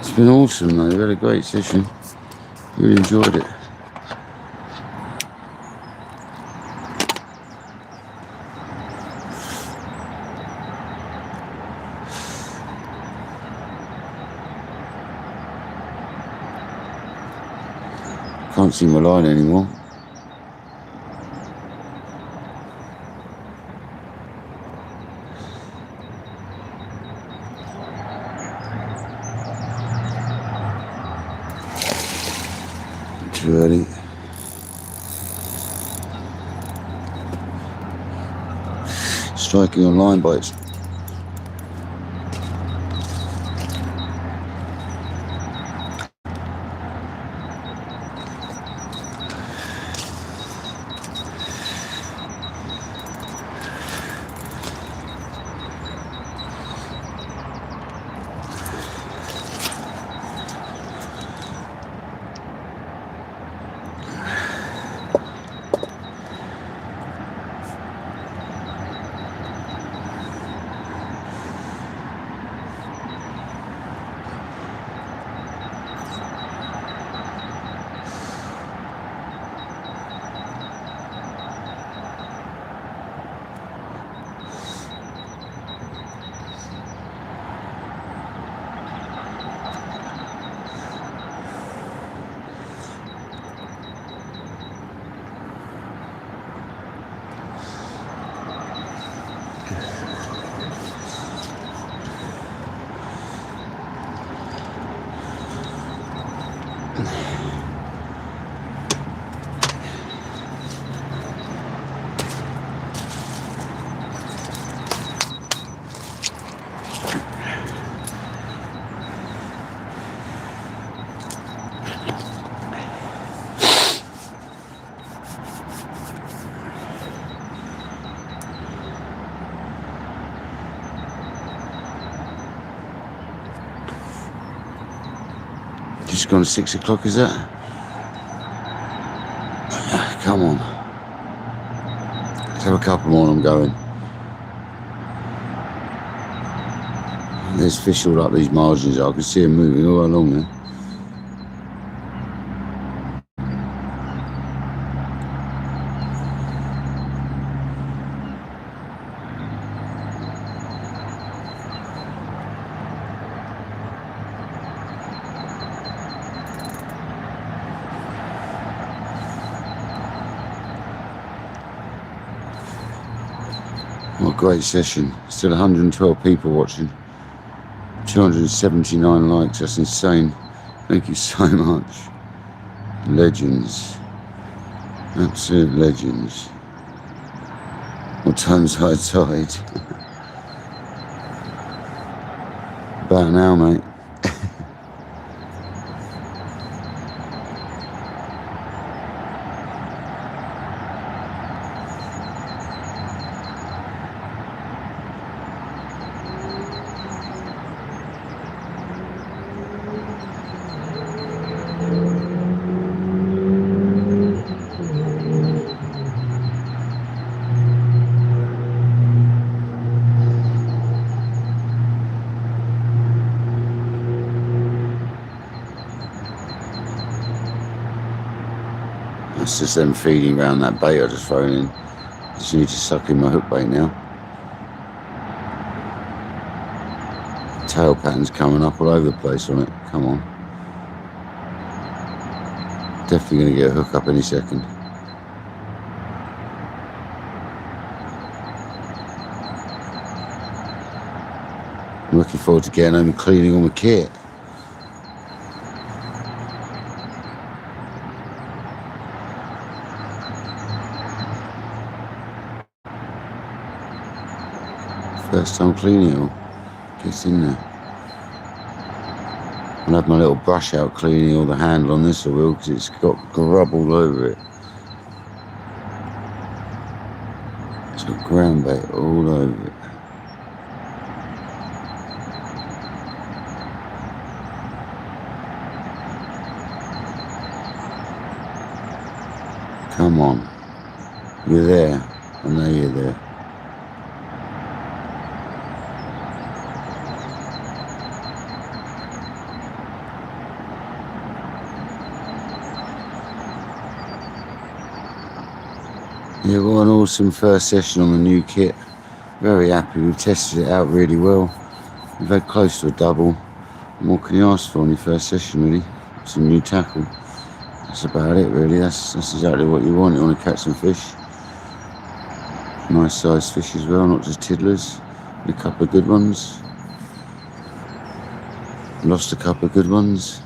It's been awesome though, we had a great session. Really enjoyed it. Can't see my line anymore. Too early. Striking on line bites. Just gone 6 o'clock, is that? Come on. Let's have a couple more and I'm going. There's fish all up these margins. I can see them moving all along there. What a great session. Still 112 people watching. 279 likes, that's insane. Thank you so much. Legends. Absolute legends. What time's high tide? About now, mate. it's just them feeding around that bait I just thrown in. Just need to suck in my hook bait now. Tail pattern's coming up all over the place on it. Come on. Definitely going to get a hook up any second. I'm looking forward to getting home and cleaning all my kit. First time cleaning it all. Gets in there. I'll have my little brush out cleaning all the handle on this, I will, because it's got grub all over it. It's got ground bait all over it. Come on. You're there. I know you're there. Yeah, what an awesome first session on the new kit. Very happy, we've tested it out really well. We've had close to a double. What more can you ask for on your first session, really? Some new tackle. That's about it, really. That's exactly what you want. You want to catch some fish. Nice sized fish as well, not just tiddlers. A couple of good ones. Lost a couple of good ones.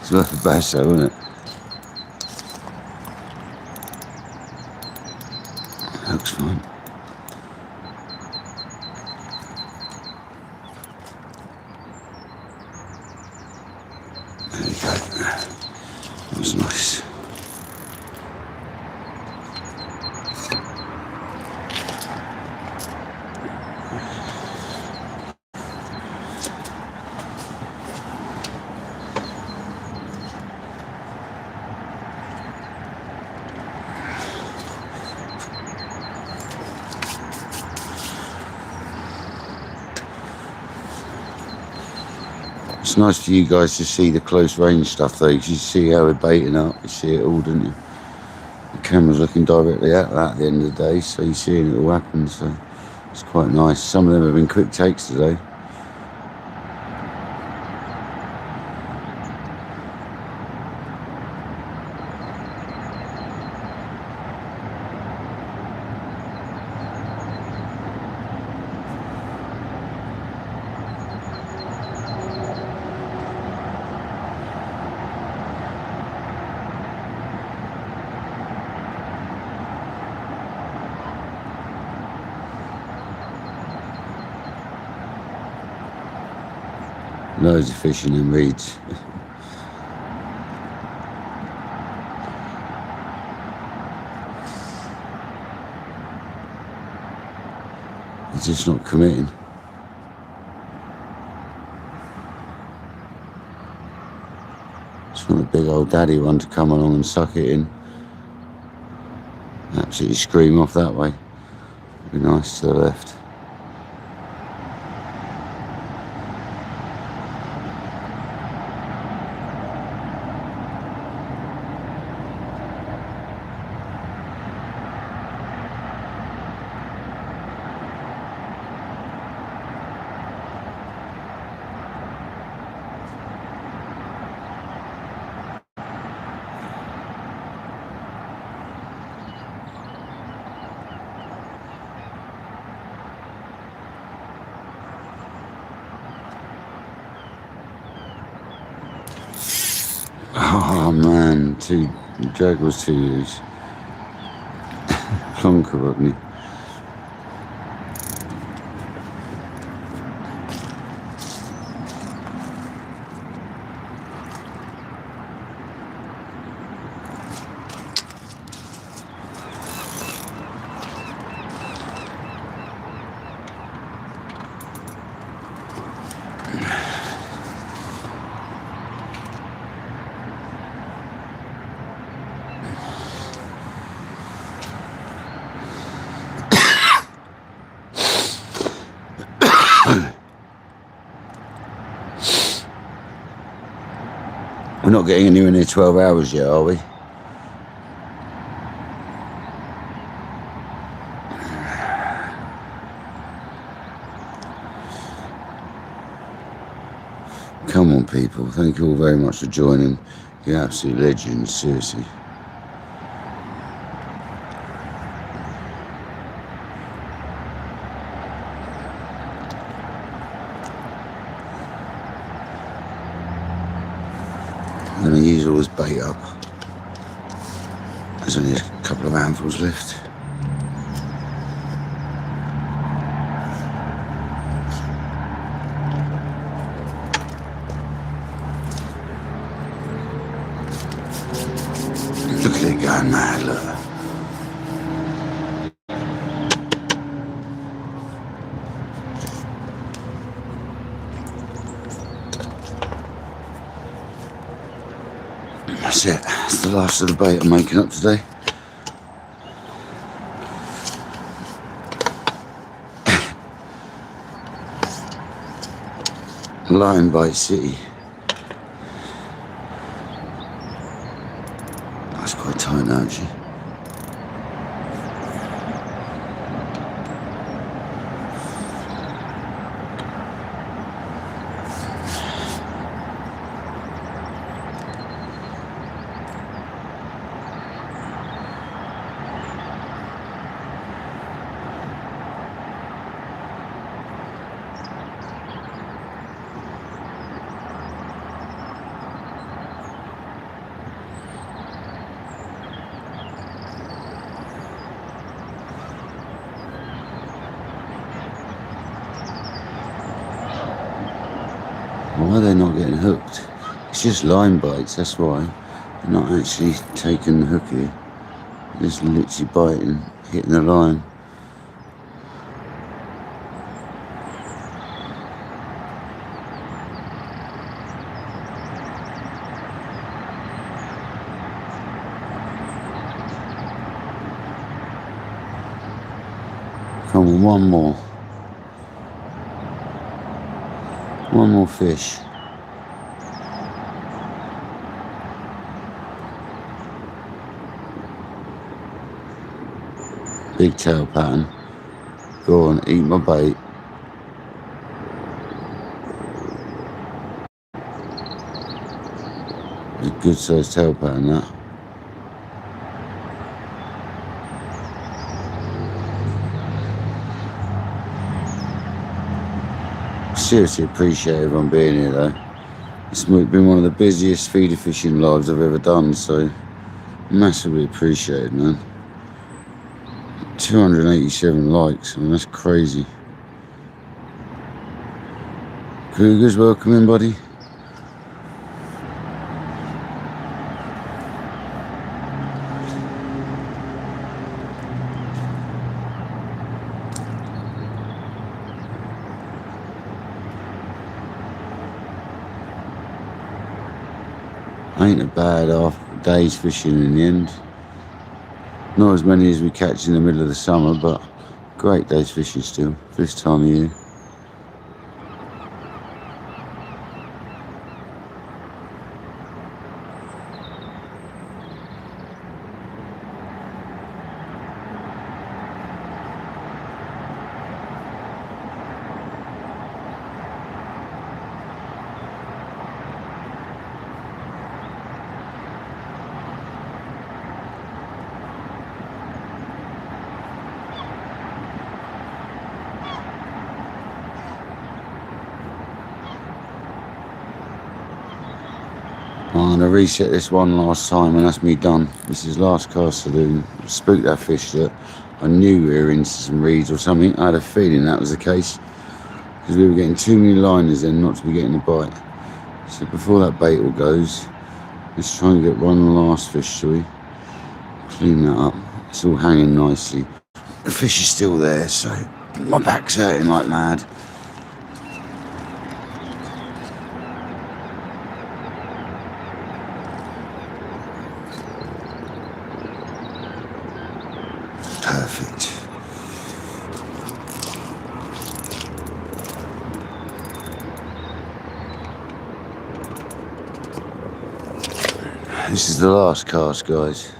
It's worth a bash though, isn't it? Looks fine. There you go. That was nice. It's nice for you guys to see the close range stuff though, because you see how we're baiting up, you see it all, don't you? The camera's looking directly at that at the end of the day, so you're seeing it all happen, so it's quite nice. Some of them have been quick takes today. Loads of fish in them reeds. It's just not committing. Just want a big old daddy one to come along and suck it in. Absolutely scream off that way. Be nice to the left. Oh man, drag was too loose. Plonker of me. not getting anywhere near 12 hours yet, are we? Come on, people. Thank you all very much for joining. You're absolute legends, seriously. I'm going to use all this bait up. There's only a couple of handfuls left. Look at it going mad, look. That's it. That's the last of the bait I'm making up today. Lion Bite City. That's quite tight now, actually. Why are they not getting hooked? It's just line bites, that's why. They're not actually taking the hook here. They're just literally biting, hitting the line. Come on, one more. One more fish. Big tail pattern. Go on, eat my bait. It's a good sized tail pattern, that. Seriously appreciate everyone being here though. It's been one of the busiest feeder fishing lives I've ever done, so massively appreciated, man. 287 likes, I mean, that's crazy. Cougars, welcome in, buddy. Ain't a bad day's fishing in the end. Not as many as we catch in the middle of the summer, but great day's fishing still, this time of year. I'm going to reset this one last time and that's me done. This is last cast saloon. Spooked that fish that I knew we were into some reeds or something. I had a feeling that was the case because we were getting too many liners then not to be getting a bite. So before that bait all goes, let's try and get one last fish, shall we? Clean that up. It's all hanging nicely. The fish is still there, so my back's hurting like mad. Perfect. This is the last cast, guys.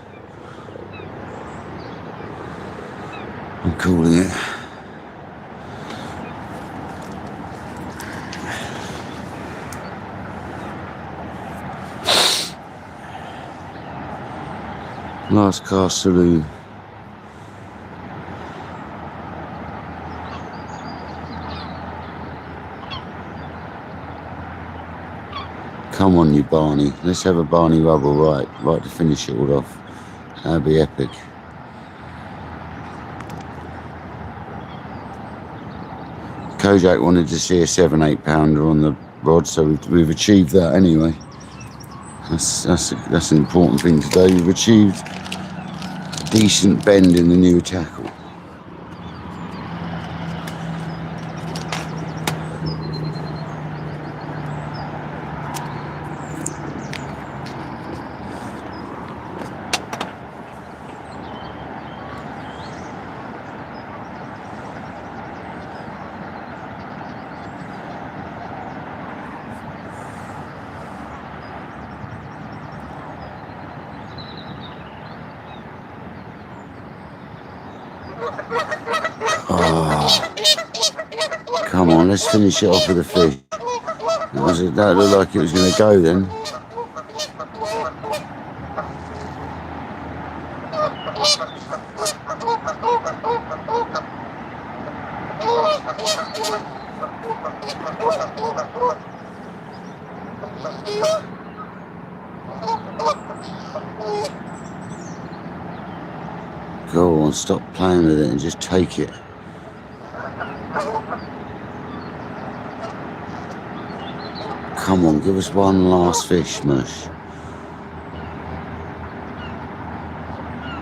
I'm calling it. Last cast saloon. Come on, you Barney. Let's have a Barney rubble right to finish it all off. That'd be epic. Kojak wanted to see a 7-8 pounder on the rod, so we've achieved that anyway. That's an important thing today. We've achieved a decent bend in the new tackle. Come on, let's finish it off with a fish. That looked like it was going to go then. Go on, stop playing with it and just take it. Come on, give us one last fish, Mush.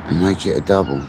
And make it a double.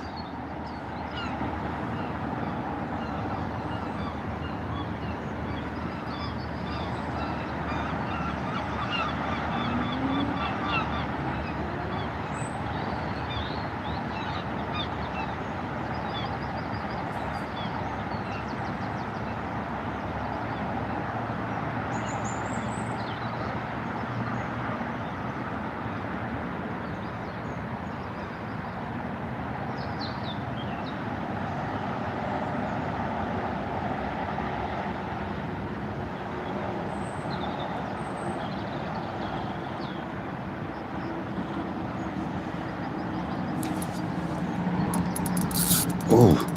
Oh.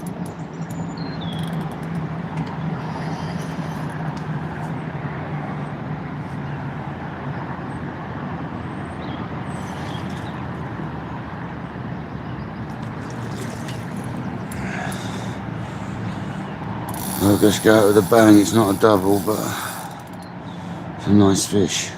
I'll just go out with a bang. It's not a double, but it's a nice fish.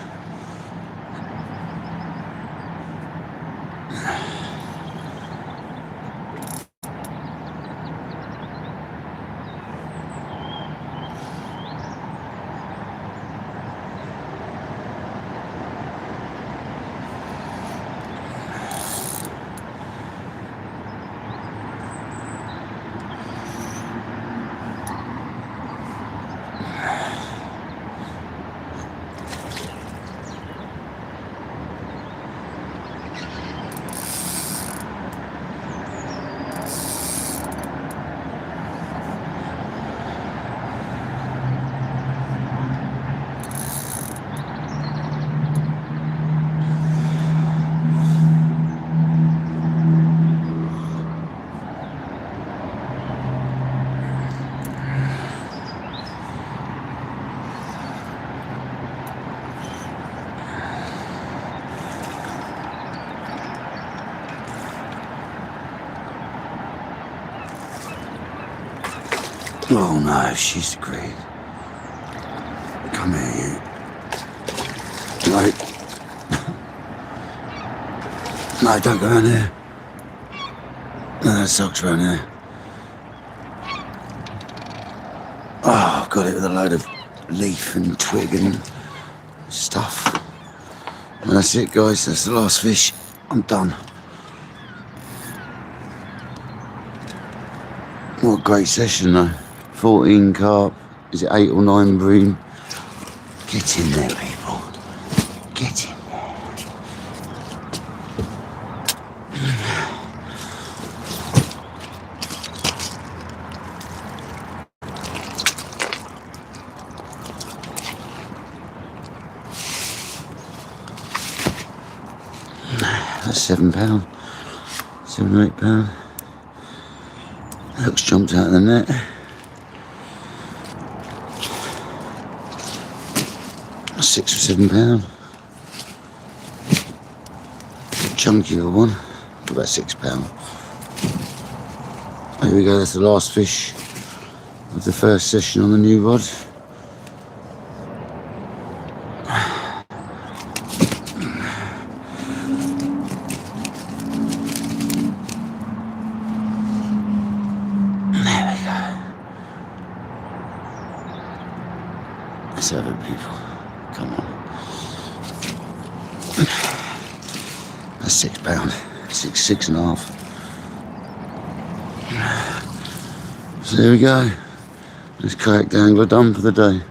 Oh no, she's great. Come here, you. No. No, don't go around there. No, that sucks around there. Oh, I've got it with a load of leaf and twig and stuff. And that's it, guys. That's the last fish. I'm done. What a great session, though. 14 carp. Is it 8 or 9 bream? Get in there, people. Get in there. £7, £7 or £8. Hook's jumped out of the net. £6 or £7. Chunkier one, about £6. Here we go, that's the last fish of the first session on the new rod. There we go. Let's have it, people. Come on. That's £6, six and a half. So there we go. This kayak dangler done for the day.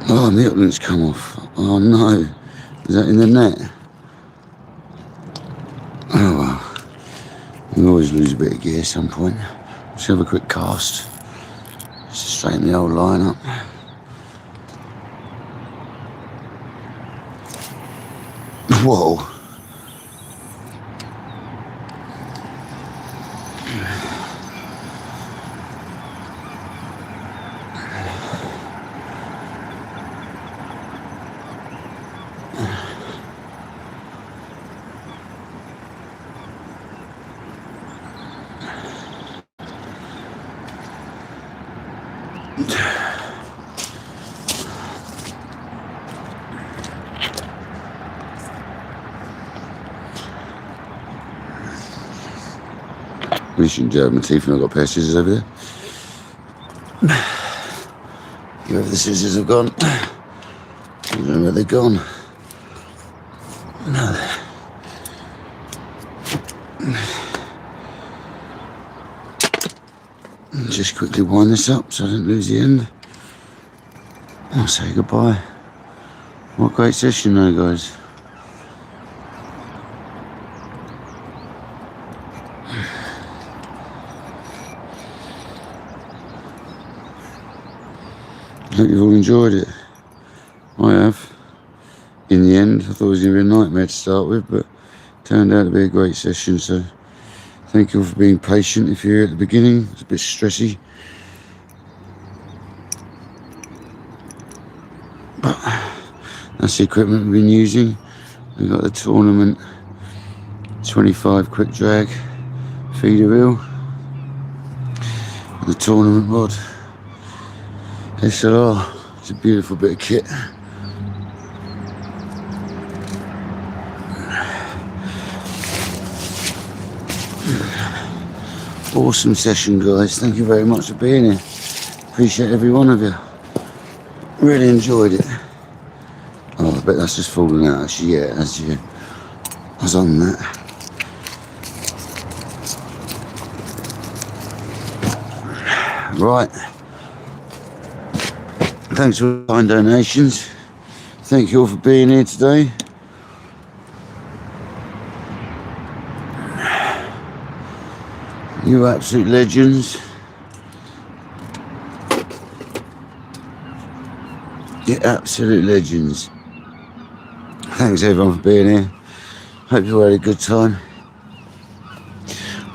Oh, the hook link's come off. Oh no. Is that in the net? Oh well. We always lose a bit of gear at some point. Let's have a quick cast. Just to straighten the old line up. Whoa. We shouldn't jab my teeth and I've got a pair of scissors over there. Wherever the scissors have gone. I don't know where they've gone. No. Just quickly wind this up so I don't lose the end. I'll say goodbye. What a great session though, guys. Hope you've all enjoyed it. I have. In the end, I thought it was going to be a nightmare to start with, but it turned out to be a great session, so thank you all for being patient. If you're here at the beginning, it's a bit stressy. But that's the equipment we've been using. We've got the tournament 25 quick drag feeder reel. And the tournament rod. SLR, it's a beautiful bit of kit. Awesome session, guys. Thank you very much for being here. Appreciate every one of you. Really enjoyed it. Oh, I bet that's just fallen out. Actually, yeah, as you. I was on that. Right. Thanks for the kind donations. Thank you all for being here today. You absolute legends. You're absolute legends. Thanks everyone for being here. Hope you all had a good time.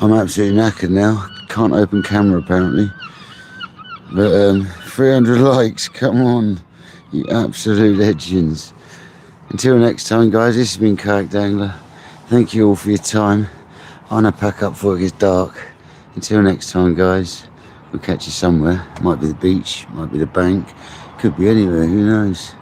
I'm absolutely knackered now. Can't open camera apparently. But 300 likes, come on. You absolute legends. Until next time, guys, this has been Kayak Dangler. Thank you all for your time. I'm gonna pack up before it gets dark. Until next time, guys, we'll catch you somewhere. Might be the beach, might be the bank, could be anywhere, who knows.